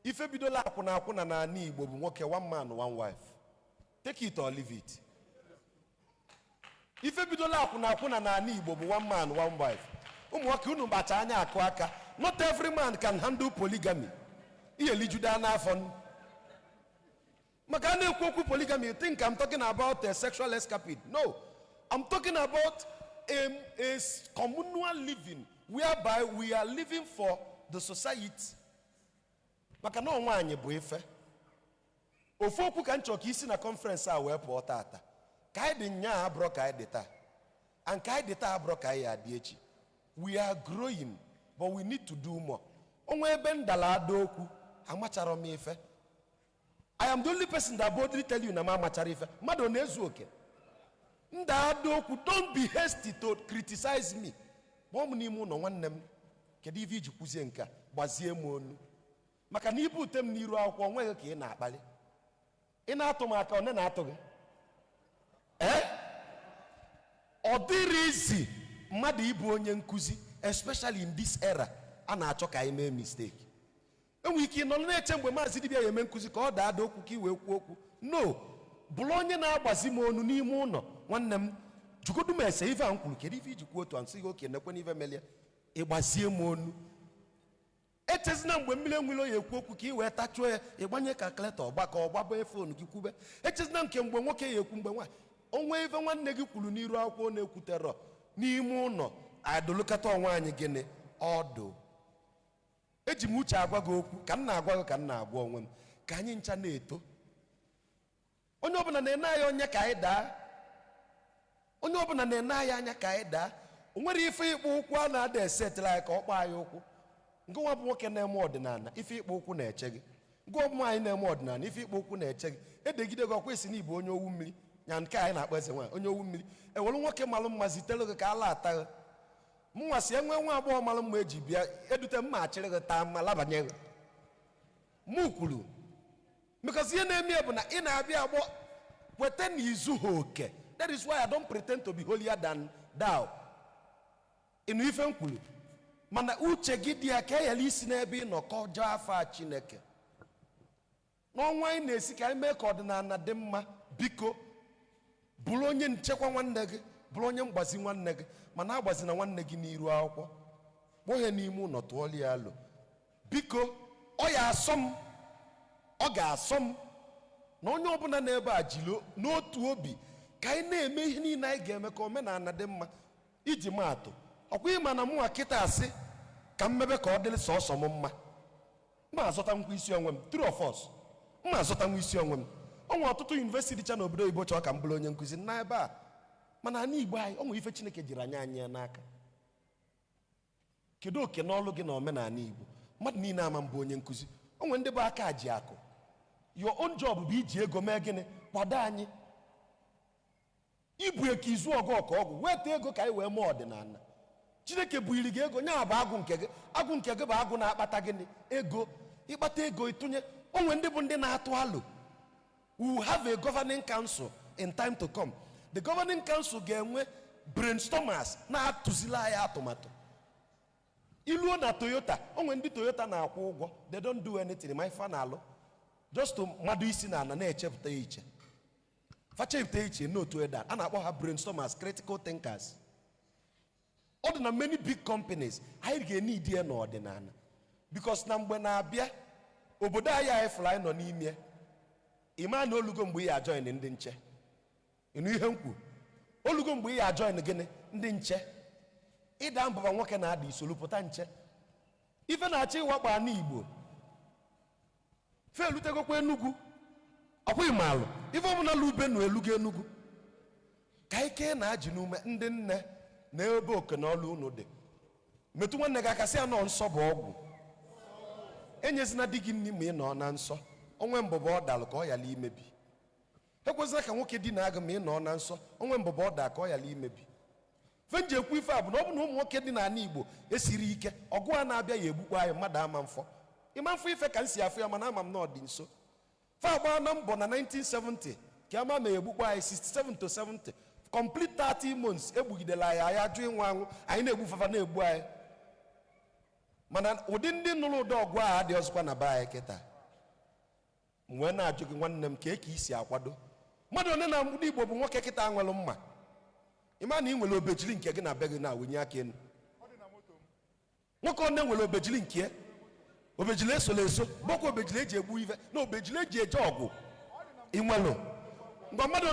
If a bidola akuna na ani Igbo bụ nwoke, one man, one wife. Take it or leave it. If a bidola akuna na ani Igbo bụ one man, one wife. Ụmụnwoke unu bacha anya akụ aka. Not every man can handle polygamy. Ihe lijuda na afọ. Maka na-ekwu okwu polygamy, you think I'm talking about a sexual escapade? No. I'm talking about a communal living whereby we are living for the society. Maka na onwe anyị bụ ife. Ofu okwu ka nchọ ka isi na conference a wee pụọ tata. Ka anyị dị nya abụrụ ka anyị dị taa. And ka anyị dị taa abụrụ ka anyị adị echi. We are growing, but we need to do more. Onwe ebe ndala ada okwu, amachara m ife. I am the only person that boldly tell you na ma amachara ife. Mmadụ na-ezu oke. Nda ada okwu, don't be hasty to criticize me. Gwa m n'ime ụlọ nwanne m. Kedu ife iji kwuzie nke a? Gbazie m onu. Maka na ibu ute m n'iru akwụkwọ nweghị ka ị na-akpali. Ị na-atụ m aka one na-atụ gị. Ọ dịrị izi mmadụ ịbụ onye nkuzi, especially in this era, a na-achọ ka anyị mee mistake. Enwe ike ịnọ na-eche mgbe maazị dibịa ya eme nkuzi ka ọ daa ada okwu ka i wee kwuo okwu. No, bụrụ onye na-agbazi m onu n'ime ụlọ. Nwanne m, jugodu m ese ife a m kwuru, kedu ife iji kwuo otu a nsị gị oke nekwe n'ife melie. Ịgbazie m onu. Echezina mgbe mmiri enwere onye ekwu okwu ka i wee tachuo ya, ịgbanye kalkụletọ ọgbakọ ọgbaba fon gị kwube. Echezina nke mgbe nwoke ya ekwu mgbe nwaanyị. Onwe ife nwanne gị kwuru n'iru akwụkwọ na-ekwuterọ n'ime ụlọ adolukata onwe anyị gịnị ọdụ. eji m uche agwa gị okwu ka m na-agwa gị ka m na-agwa onwe m ka anyị ncha na-eto. Onye ọbụla na-ene anyị onye ka anyị daa, onye ọbụla na-ene anyị anya ka anyị daa. O nwere ife ịkpụ ụkwụ a na-ada esetịla anyị ka ọ kpọọ anyị ụkwụ. Ngụwa bụ nwoke na-eme ọdịnala, ife ịkpụ ụkwụ na-eche gị. Ngụwa bụ nwaanyị na-eme ọdịnala, ife ịkpụ ụkwụ na-eche gị. Edegide gị ọkwa isi na Igbo onye owu mmiri, nya nke anyị na-akpọ eze nwaanyị onye owu mmiri. Ewelu nwoke malụ mma zitere gị ka ala ata gị. Mụnwa si enwe nwa agbọghọ malụ mma eji bịa edute mma achịrị gị taa mma labanye gị. Mụ kwuru because ihe na-eme bụ na ị na-abịa agbọ kweta na izu ha oke. That is why I don't pretend to be holier than thou. Ịnụ ife m kwuru, mana uche gị dị ya ka eyala isi n'ebe ị nọ kọjọ afa Chineke. N'ọnwa anyị na-esi ka anyị mee ka ọdịnala dị mma. Biko bụrụ onye nchekwa nwanne gị, bụrụ onye mgbazi nwanne gị, mana agbazina nwanne gị n'iru akwụkwọ. Kpọghee n'ime ụlọ tụọli ya alụ. Biko ọ ya asọ m, ọ ga-asọ m na onye ọbụla n'ebe a jilo n'otu obi ka anyị na-eme ihe niile anyị ga-eme ka omenala dị mma. Iji maatụ, ọkwa ịma na mụnwa kịta asị ka mmebe ka ọ dịrị sọsọ m mma, mma azọta nkwa isi onwe m. Three of us mma azọta nwa isi onwe m. Ọnwa ọtụtụ yunivesiti dịcha n'obodo oyibo chọọ ka m bụrụ onye nkụzi na ebe a, mana ana Igbo anyị ọnwa ife Chineke jiri anyị ya n'aka. Kedu oke n'ọlụ gị na omenala Igbo? Mmadụ niile ama mbụ onye nkụzi. Onwe ndị bụ aka ji akụ. Your own job bụ iji ego mee gịnị? Kwado anyị. Ibu eke izu ọgụ ọka ọgwụ weta ego ka anyị wee mee ọdịnala. Chineke buiri gị ego, nya bụ agụ nke gị. Agụ nke gị bụ agụ na-akpata gịnị? Ego. Ịkpata ego ịtụnye. Onwe ndị bụ ndị na-atụ alụ. We will have a governing council in time to come. The governing council ga-enwe brainstormers na-atụzila anyị atụmatụ. Iluo na Toyota, onwe ndị Toyota na-akwụ ụgwọ. They don't do anything ma ife na-alụ. Just to mmadụ isi na ana na-echepụta iche. Fachepụta iche n'otu eda, a na-akpọ ha brainstormers, critical thinkers. Ọ dị na many big companies, anyị ga-enidi ya n'ọdịnala. Because na mgbe na-abịa, obodo anyị fụrụ anyị nọ n'ime, ịma na olugo mgbe ị ya join ndị nche. Ịnụ ihe m kwu, olugo mgbe ị ya join gịnị? Ndị nche. Ịda mbaba nwoke na-ada isolupụta nche. Ife na-achọ ịwakpo ana Igbo fe elutegokwa Enugu. Ọkwa ịmalụ ife ọbụla lube nu elugo Enugu. Ka ike na-ajị n'ume ndị nne na ebe oke na ọlụ unu dị. Metụ nwanne gị aka sị ya nọ nsọ bụ ọgwụ. Enyezina di gị nri ma ị nọ na nsọ. Onwe mbụba ọ dalụ ka ọ yala imebi. Ekwezina ka nwoke di na-agụ ma ị nọ na nsọ. Onwe mbụba ọ da ka ọ yala imebi. Fenji ekwu ife a bụ na ọ bụ na ụmụ nwoke dị n'ala Igbo esiri ike, ọgụ a na-abịa ya egbukwa anyị mmadụ ama mfọ. Ịma mfọ ife ka m si afụ ya mana ama m na ọ dị nso. Fa agba na mbọ na 1970 ka ama ma egbukwa anyị 67 to 70. Complete 30 months egbugidela anyị anyị ajụ ịnwụ anwụ, anyị na-egbu fafa na-egbu anyị. Mana ụdị ndị nụrụ ụdị ọgụ a dị ọzọkwa na be anyị kịta. Mgbe na-ajụ gị nwanne m ka isi akwado. Mmadụ one na ndị Igbo bụ nwoke kịta nwere mma. Ịma na ị nwere obejiri nke gị na be gị na-awụnye aka elu. Nwoke one nwere obejiri nke ya. Obejiri esola eso, bụkwa obejiri eji egbu ife, na obejiri eji eje ọgụ. Inwelu. Mgbe mmadụ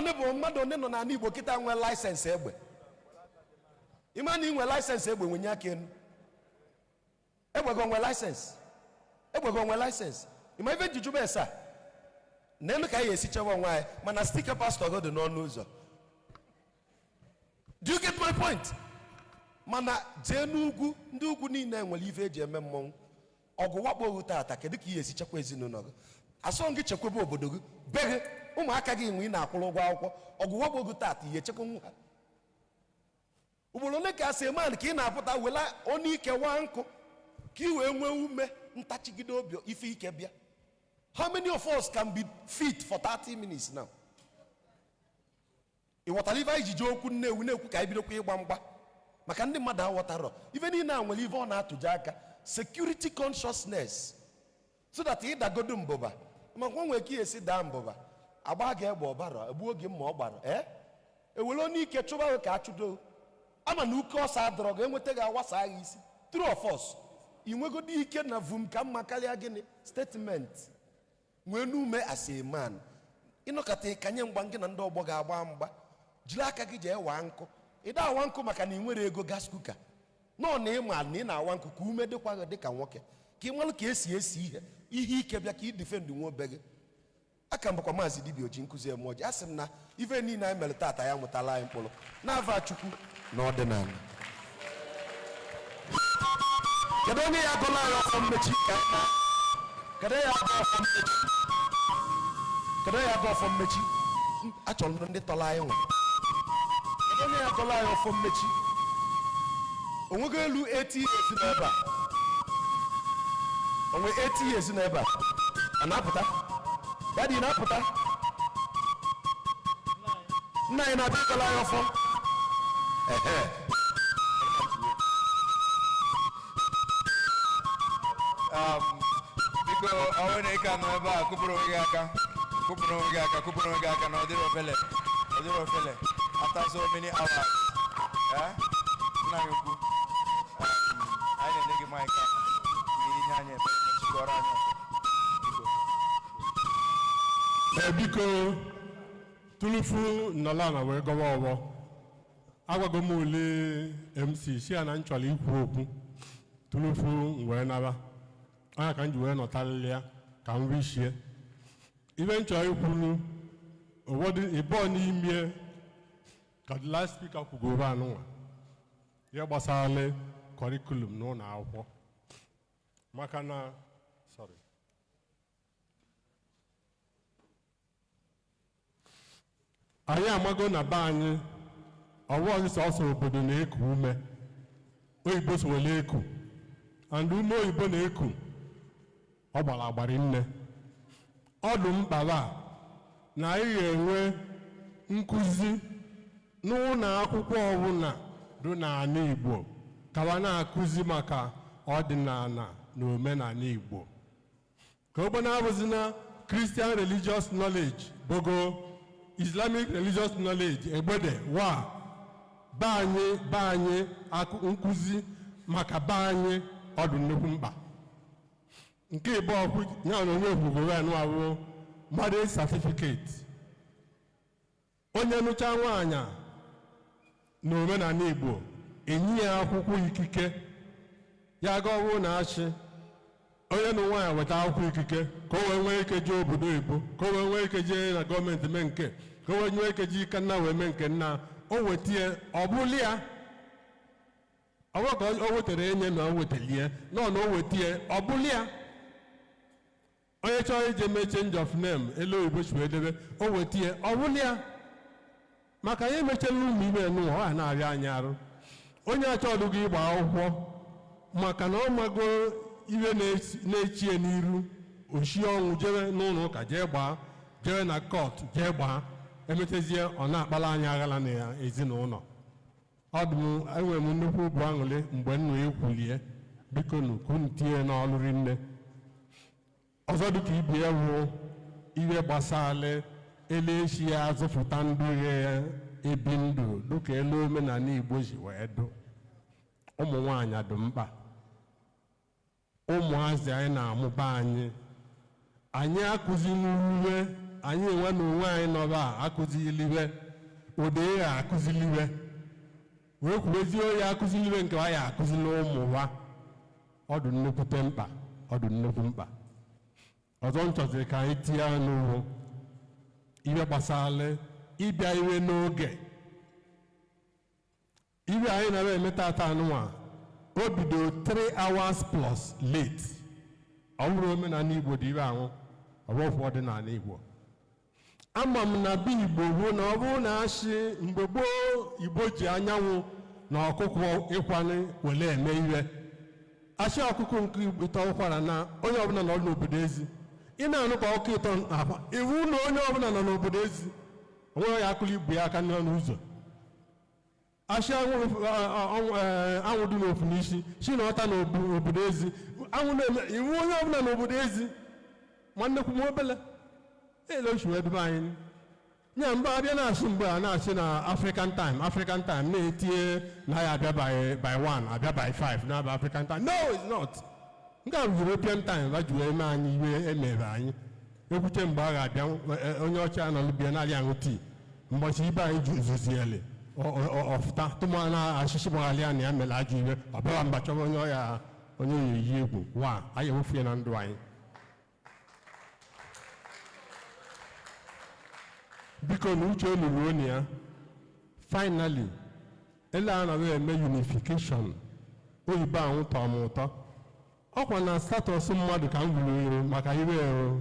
one nọ n'ala Igbo kịta nwee laịsensị egbe. Ịma na ị nwere laịsensị egbe wenye aka elu. Egbego nwe laịsensị. Egbego nwe laịsensị. Ịma ife njiju bụ esa. N'elu ka anyị esi chebe onwe anyị, mana stika pastọ gị dị n'ọnụ ụzọ. Do you get my point? Mana jee n'ugwu, ndị ugwu niile nwere ife eji eme mmọnwụ. Ọgụ wakpo ohu tata, kedu ka ị esi chekwa ezinụlọ gị? Asọ gị chekwebe obodo gị, be gị, ụmụaka gị nwe ị na-akwụrụ ụgwọ akwụkwọ. Ọgụ wakpo ohu tata, ihe echekwa nwa ha. Ugboro ole ka asị eman ka ị na-apụta wela onye ike waa nkụ ka ị wee nwee ume ntachigide obi ife ike bịa. How many of us can be fit for 30 minutes now? Ị ghọtara ife anyị ji jee okwu nnewu na-ekwu ka anyị bidokwa ịgba mgba maka ndị mmadụ aghọtarọ ife niile a nwere ife ọ na-atụje aka. Security consciousness, so that ị dagodo mbụba makwa nwee ka esi daa mbụba agba ga egbe ọbara egbu oge mma ọ gbara ewere onye ike chụba ka achụdo ama na uke ọsọ adọrọ ga enweta gị awasa agha isi. Three of us inwegodi ike na vum ka mma karịa gịnị statement nwee n'ume as a man. Ịnọkọta ịkanye mgba gị na ndị ọgbọ ga-agba mgba, jiri aka gị jee waa nkụ. Ịda awa nkụ maka na ị nwere ego gas kuka nọ na ịma na ị na-awa nkụ ka ume dịkwa gị dịka nwoke. ka ị nwere ka esi ihe ike bịa ka ị defend nwa obe gị. Aka mbakwa maazị dibịa oji nkụzi eme ọjị. Asị m na ife niile anyị mere tata ya mụtala anyị mkpụrụ n'afa Chukwu na ọdịnala. Kedu onye ya agụla anyị ọfọ mmechi ka anyị na kedu ya agụ ọfọ mmechi? Kedu ya agụ ọfọ mmechi? Achọrọ m ndị tọrọ anyị nwa. Kedu onye ya agụla anyị ọfọ mmechi? Onwego elu 80 years n'ebe a. Onwe 80 years n'ebe a. A na-apụta? Daddy na-apụta? Nna anyị na-abịa ịgọla anyị ọfọ. Biko ọnwụ na ị ka nọ ebe a kụpụrụ onwe gị aka na ọ dịrị ofele after so many hours. Nna anyị ukwu, anyị na-enye gị maịk a ihe anyị ebe chịkọrọ anyị ọfọ. Biko tulufu nọla na wee gọwa ọgbọ agwago m ule MC si ya na m chọrọ ikwu okwu tulufu wee naba anya ka m ji wee nọtalịa ya ka m wishie ibe m chọrọ ikwuru ụfọdụ ịbụọ n'ime ka the last speaker kwugoro anụnwa ihe gbasara curriculum n'ụlọ akwụkwọ maka na anyị amago na be anyị ọwụghị sọsọ obodo na-eku ume oyibo sowele eku and ume oyibo na-eku ọ gbara agbari nne ọdụ mkpara na anyị ga-enwe nkụzi n'ụlọ akwụkwọ ọbụla dị n'ala Igbo kawa na-akụzi maka ọdịnala na omenala Igbo ka ogbe na-abụzi na Christian religious knowledge bogo Islamic religious knowledge egbede wa banye nkụzi maka banye ọdụ nnukwu mkpa nke ịbụ ọkụ ya na onye ogbugoro anụ ahụ marriage certificate onye nụcha nwaanyị na omenala Igbo enyi ya akwụkwọ ikike ya ga ọwụ na achị onye na nwaanyị weta akwụkwọ ikike ka o wee nwee ike jee obodo oyibo ka o wee nwee ike jee na gọọmenti mee nke ka o wee nwee ike ji ike nna wee mee nke nna o wetie ọ bụrụ ya ọ bụrụ ka o wetara enye na o wetalie nọ na o wetie ọ bụrụ ya onye chọrọ ije mee change of name elu oyibo chiwee debe o wetie ọ bụrụ ya maka anyị emechela ụmụ ime n'ụwa ọ na-arịa anyị arụ onye achọghị gị ịgba akwụkwọ maka na ọ mago ihe na-echie n'iru oshi ọnwụ jere n'ụlọ ụka jee gbaa jere na kọt jee gbaa emetezie ọ na-akpala anyị aghala na ya ezinụlọ enwere m nnukwu ụbụ aṅụrị mgbe nnu ekwulie biko unu tinye n'ọlụri nne ọzọ dịka ibi ewu ihe gbasara elechi ya azụpụta ndụ ya ebi ndụ dịka elu omenala Igbo ji wee dụ ụmụ nwaanyị dị mkpa ụmụazị anyị na-amụba anyị akụzili uwe anyị enwe na onwe anyị nọba akụziliwe ụdị ya akụziliwe wee kwubezie onye akụziliwe nke anyị akụzili ụmụ ha ọdụ nnekwute mkpa ọdụ nnekwu mkpa ọzọ nchọziri ka anyị tinye n'ụhụ ihe gbasara ịbịa iwe n'oge iwe anyị na-eme tata anụnwa o bido 3 hours plus late ọ bụrụ omenala Igbo dị ibe ahụ ọ bụ ọdịnala Igbo ama m na be Igbo hụ na ọ bụrụ na asị mgbe gboo Igbo ji anyanwụ na ọkụkọ ịkwanye wele eme iwe asị ọkụkọ nke ịtọ ụkwara na onye ọbụla nọ n'obodo ezi ị na-anụ ka ọkụ ịtọ akwa iwu na onye ọbụla nọ n'obodo ezi onwe ya akụli ibu ya aka n'ọnụ ụzọ asị anwụ dị n'ofu n'isi si na ọta n'obodo ezi anwụ na-eme iwu onye ọbụla n'obodo ezi nwanne m obele ele ochiwe ebe anyị nya mgbe abịa na-asị mgbe a na-asị na African time na-etinye na ya abịa by 1 abịa by 5 na-abịa African time no it's not nke a bụ European time ba ji wee mee anyị iwe emere anyị ekwuche mgbe a ga-abịa onye ọcha nọlụbịa na-arị aṅụ tii mgbọchi ibe anyị ji uzuziele ọfụta tụmụ na achịchị gbaghalị ya na ya mere ajọ iwe ọ bịara mgba chọba onye yi egwu wa anyị ewufie na ndụ anyị. Biko na uche olulu onye ya finally ele a na-abịa eme unification oyibo ahụ tọọ m ụtọ. Ọkwa na status mmadụ ka m gwuru iru maka ire eru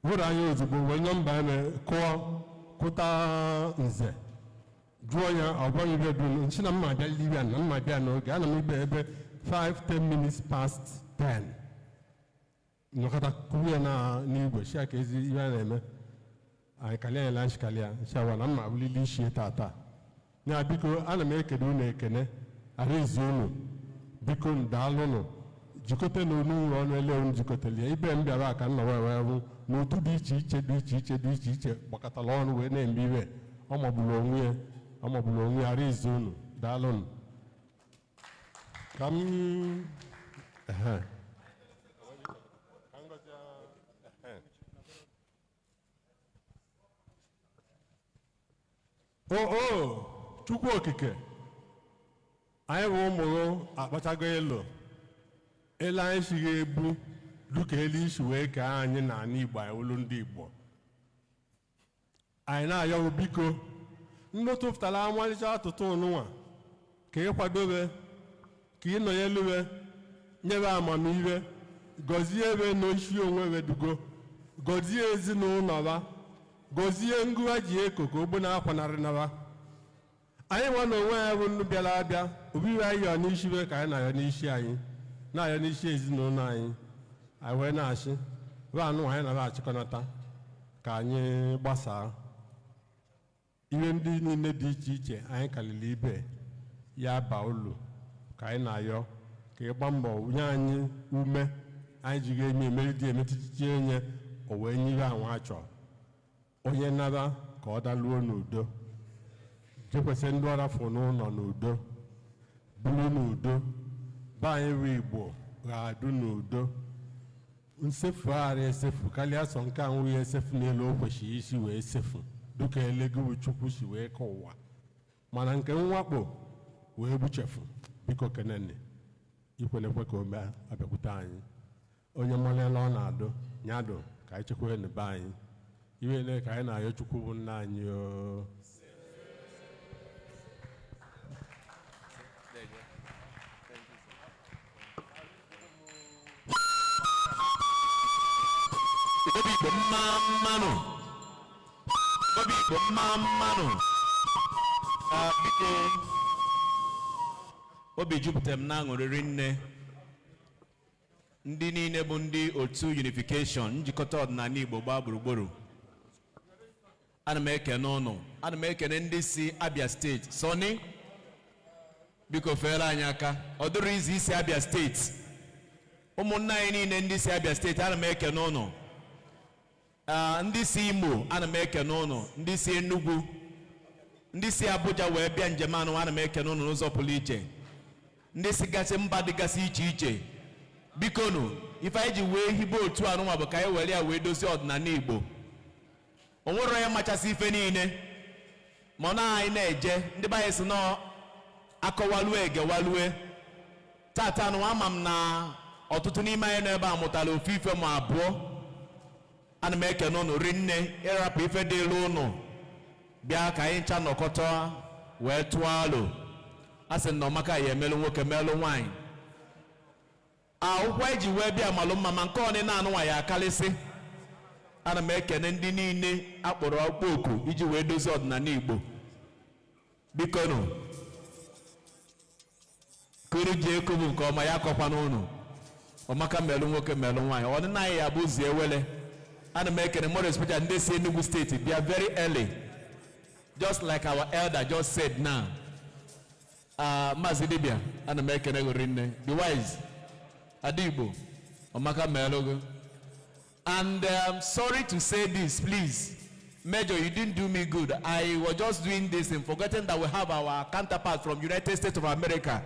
were anya ozugbo wee nọmba eme kụta nze jụọ ya ọgwa ibe dum nchi na mma bịa libya na mma bịa n'oge ana m ibe ebe 5-10 minutes past 10 nọkọta kwuo ya na n'igwe shi aka ezi ihe a na-eme anyị kalịa ya lanchi kalịa nshawa na mma abụlili ishie tata ya biko ana m ekele unu ekene arịzi unu biko daalụnụ jikọta n'onu ụlọ ọnụ ele unu jikọtara ibe m bịara aka nna wee hụ n'otu dị iche iche gbakọtara ọnụ wee na-eme iwe ọ magburu onwe ya arịzi unu daalụnụ ka m Chukwu okike anyị bụ ụmụrụ akpachago elu anyị shighị ebu duka elu isi wee kee anyị na ana Igbo anyị olu ndị Igbo anyị na-ayọ biko ndị tụpụtara amalịcha atụtụ ụnụnwa ka ị kwadobe ka ị nọnyeluwe nyebe amamihe gọzie ebe n'ochi onwe wedugo gọzie ezinụlọ ba gọzie ngụwa ji eko ka ogbe na-akwanarị naba anyị nwa na onwe ya bụ ndị bịara abịa obiwe anyị yọ n'isi be ka anyị na-ayọ n'isi anyị na-ayọ n'isi ezinụlọ anyị anyị wee na-achị bụ anụ anyị na-achịkọnata ka anyị gbasaa ihe ndị niile dị iche iche anyị kalili ibe ya ba ulu ka anyị na-ayọ ka ịgba mbọ nye anyị ume anyị ji ga-eme emeri dị emetụtụchi enye o wee nyere anwa achọ onye naba ka ọ daluo n'udo jekwesị ndị ọrafụ n'ụlọ n'udo bulu n'udo be anyị bụ Igbo ga-adụ n'udo nsefu ghara esefu karịa sọ nke anwụ ya esefu n'elu o kwesịrị isi wee sefu duka elegwu Chukwu si wee ka ụwa mana nke mwakpo wee gbuchefu biko kenene ikwenekwe ka ome abịakwute anyị onye mmalịala ọ na-adụ nyadụ ka anyị chekwee n'ebe anyị iwe ele ka anyị na-ayọ Chukwu bụ nna anyị obi jupụtara m na aṅụrịrị nne ndị niile bụ ndị otu Unification njikọta ọdịnala Igbo gbaa gburugburu. Ana m ekene ụnụ, ana m ekene ndị si Abia steeti Sọni biko feere anyị aka ọ dịrị izi isi Abia steeti ụmụnna anyị niile ndị si Abia steeti ana m ekene ụnụ ndị si Imo ana m ekene ụnụ ndị si Enugu ndị si Abuja wee bịa njem anụ ana m ekene ụnụ n'ụzọ pụrụ iche ndị si gasị mba dịgasị iche iche biko nụ ife anyị ji wee hibe otu anụnwa bụ ka anyị were ya wee dozie ọdịnala Igbo o nwere ya machasị ife niile ma ọ na anyị na-eje ndị be anyị si nọ akọwalue egewalue tata anụ ama m na ọtụtụ n'ime anyị n'ebe a mụtara ofu ife ma abụọ ana m ekene ụnụ rinne ịrapụ ife dịlu ụnụ bịa ka anyị ncha nọkọta wee tụọ alo a sị na ọmaka ya emelụ nwoke melụ nwaanyị akwụkwọ anyị ji wee bịa malụ mma ma nke ọnị na-anụnwa ya akarịsị ana m ekene ndị niile akpọrọ ọkpọ oku iji wee dozie ọdịnala Igbo biko nụ kuru ji ekobu nke ọma ya akọkwa n'ụnụ ọmaka melụ nwoke melụ nwaanyị ọdịna anyị ya bụ zie ewele ana m ekene more especially ndị si Enugu steeti bịa very early just like our elder just said now Maazị Dibia ana m ekene gị rinne the wise Adigbo ọmaka melụ gị. And I'm sorry to say this, please. Major, you didn't do me good. I was just doing this and forgetting that we have our counterpart from United States of America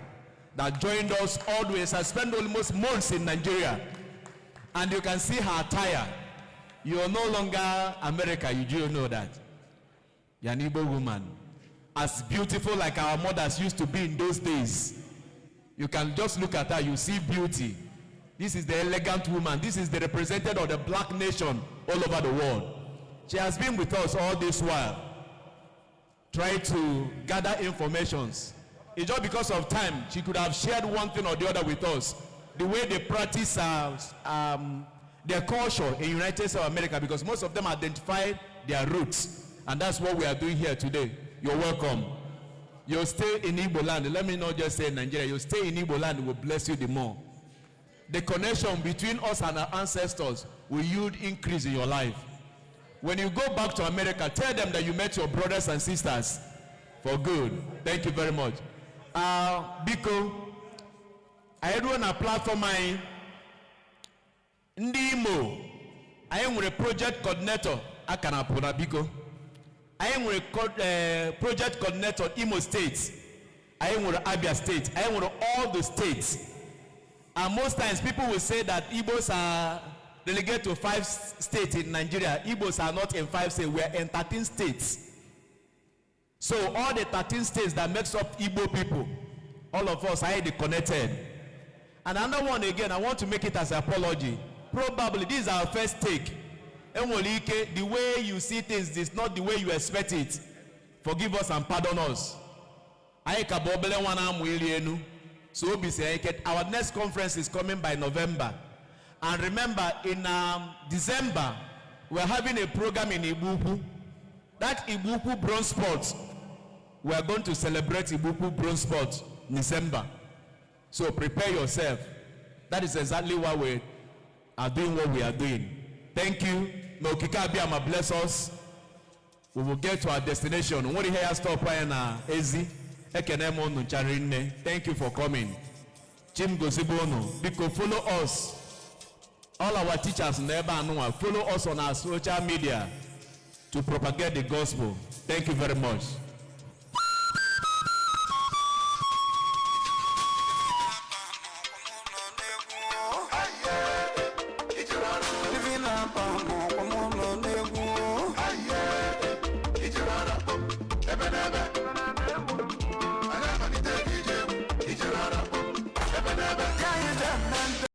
that joined us all the way. I spent almost months in Nigeria. And you can see her attire. You are no longer America, you do know that. You're an Igbo woman. As beautiful like our mothers used to be in those days. You can just look at her, you see beauty. This is the elegant woman. This is the representative of the black nation all over the world. She has been with us all this while, trying to gather informations. It's just because of time, she could have shared one thing or the other with us. The way they practice their culture in United States of America, because most of them identify their roots. And that's what we are doing here today. You're welcome. You'll stay in Igbo land. Let me not just say Nigeria. You'll stay in Igbo land, will bless you the more. The connection between us and our ancestors will yield increase in your life. When you go back to America, tell them that you met your brothers and sisters for good. Thank you very much. Biko, I run a platform. Ndimo, I am with a project coordinator. I can apura Biko. I am with a project coordinator Imo State. I am with Abia State. I am with all the states. And most times people will say that Igbos are relegated to 5 states in Nigeria. Igbos are not in 5 states. We are in 13 states. So all the 13 states that makes up Igbo people, all of us are connected. And another one again, I want to make it as an apology. Probably this is our first take. The way you see things is not the way you expect it. Forgive us and pardon us. So our next conference is coming by November. And remember, in December, we're having a program in Ibuku. That Ibuku bronze sport, we are going to celebrate Ibuku bronze sport in December. So prepare yourself. That is exactly why we are doing what we are doing. Thank you. May Okike Abiyama bless us. We will get to our destination. What do you hear? Stop right now. Easy. Thank you for coming. Chim Gosibono. Because follow us. All our teachers never know. Follow us on our social media to propagate the gospel. Thank you very much. Living up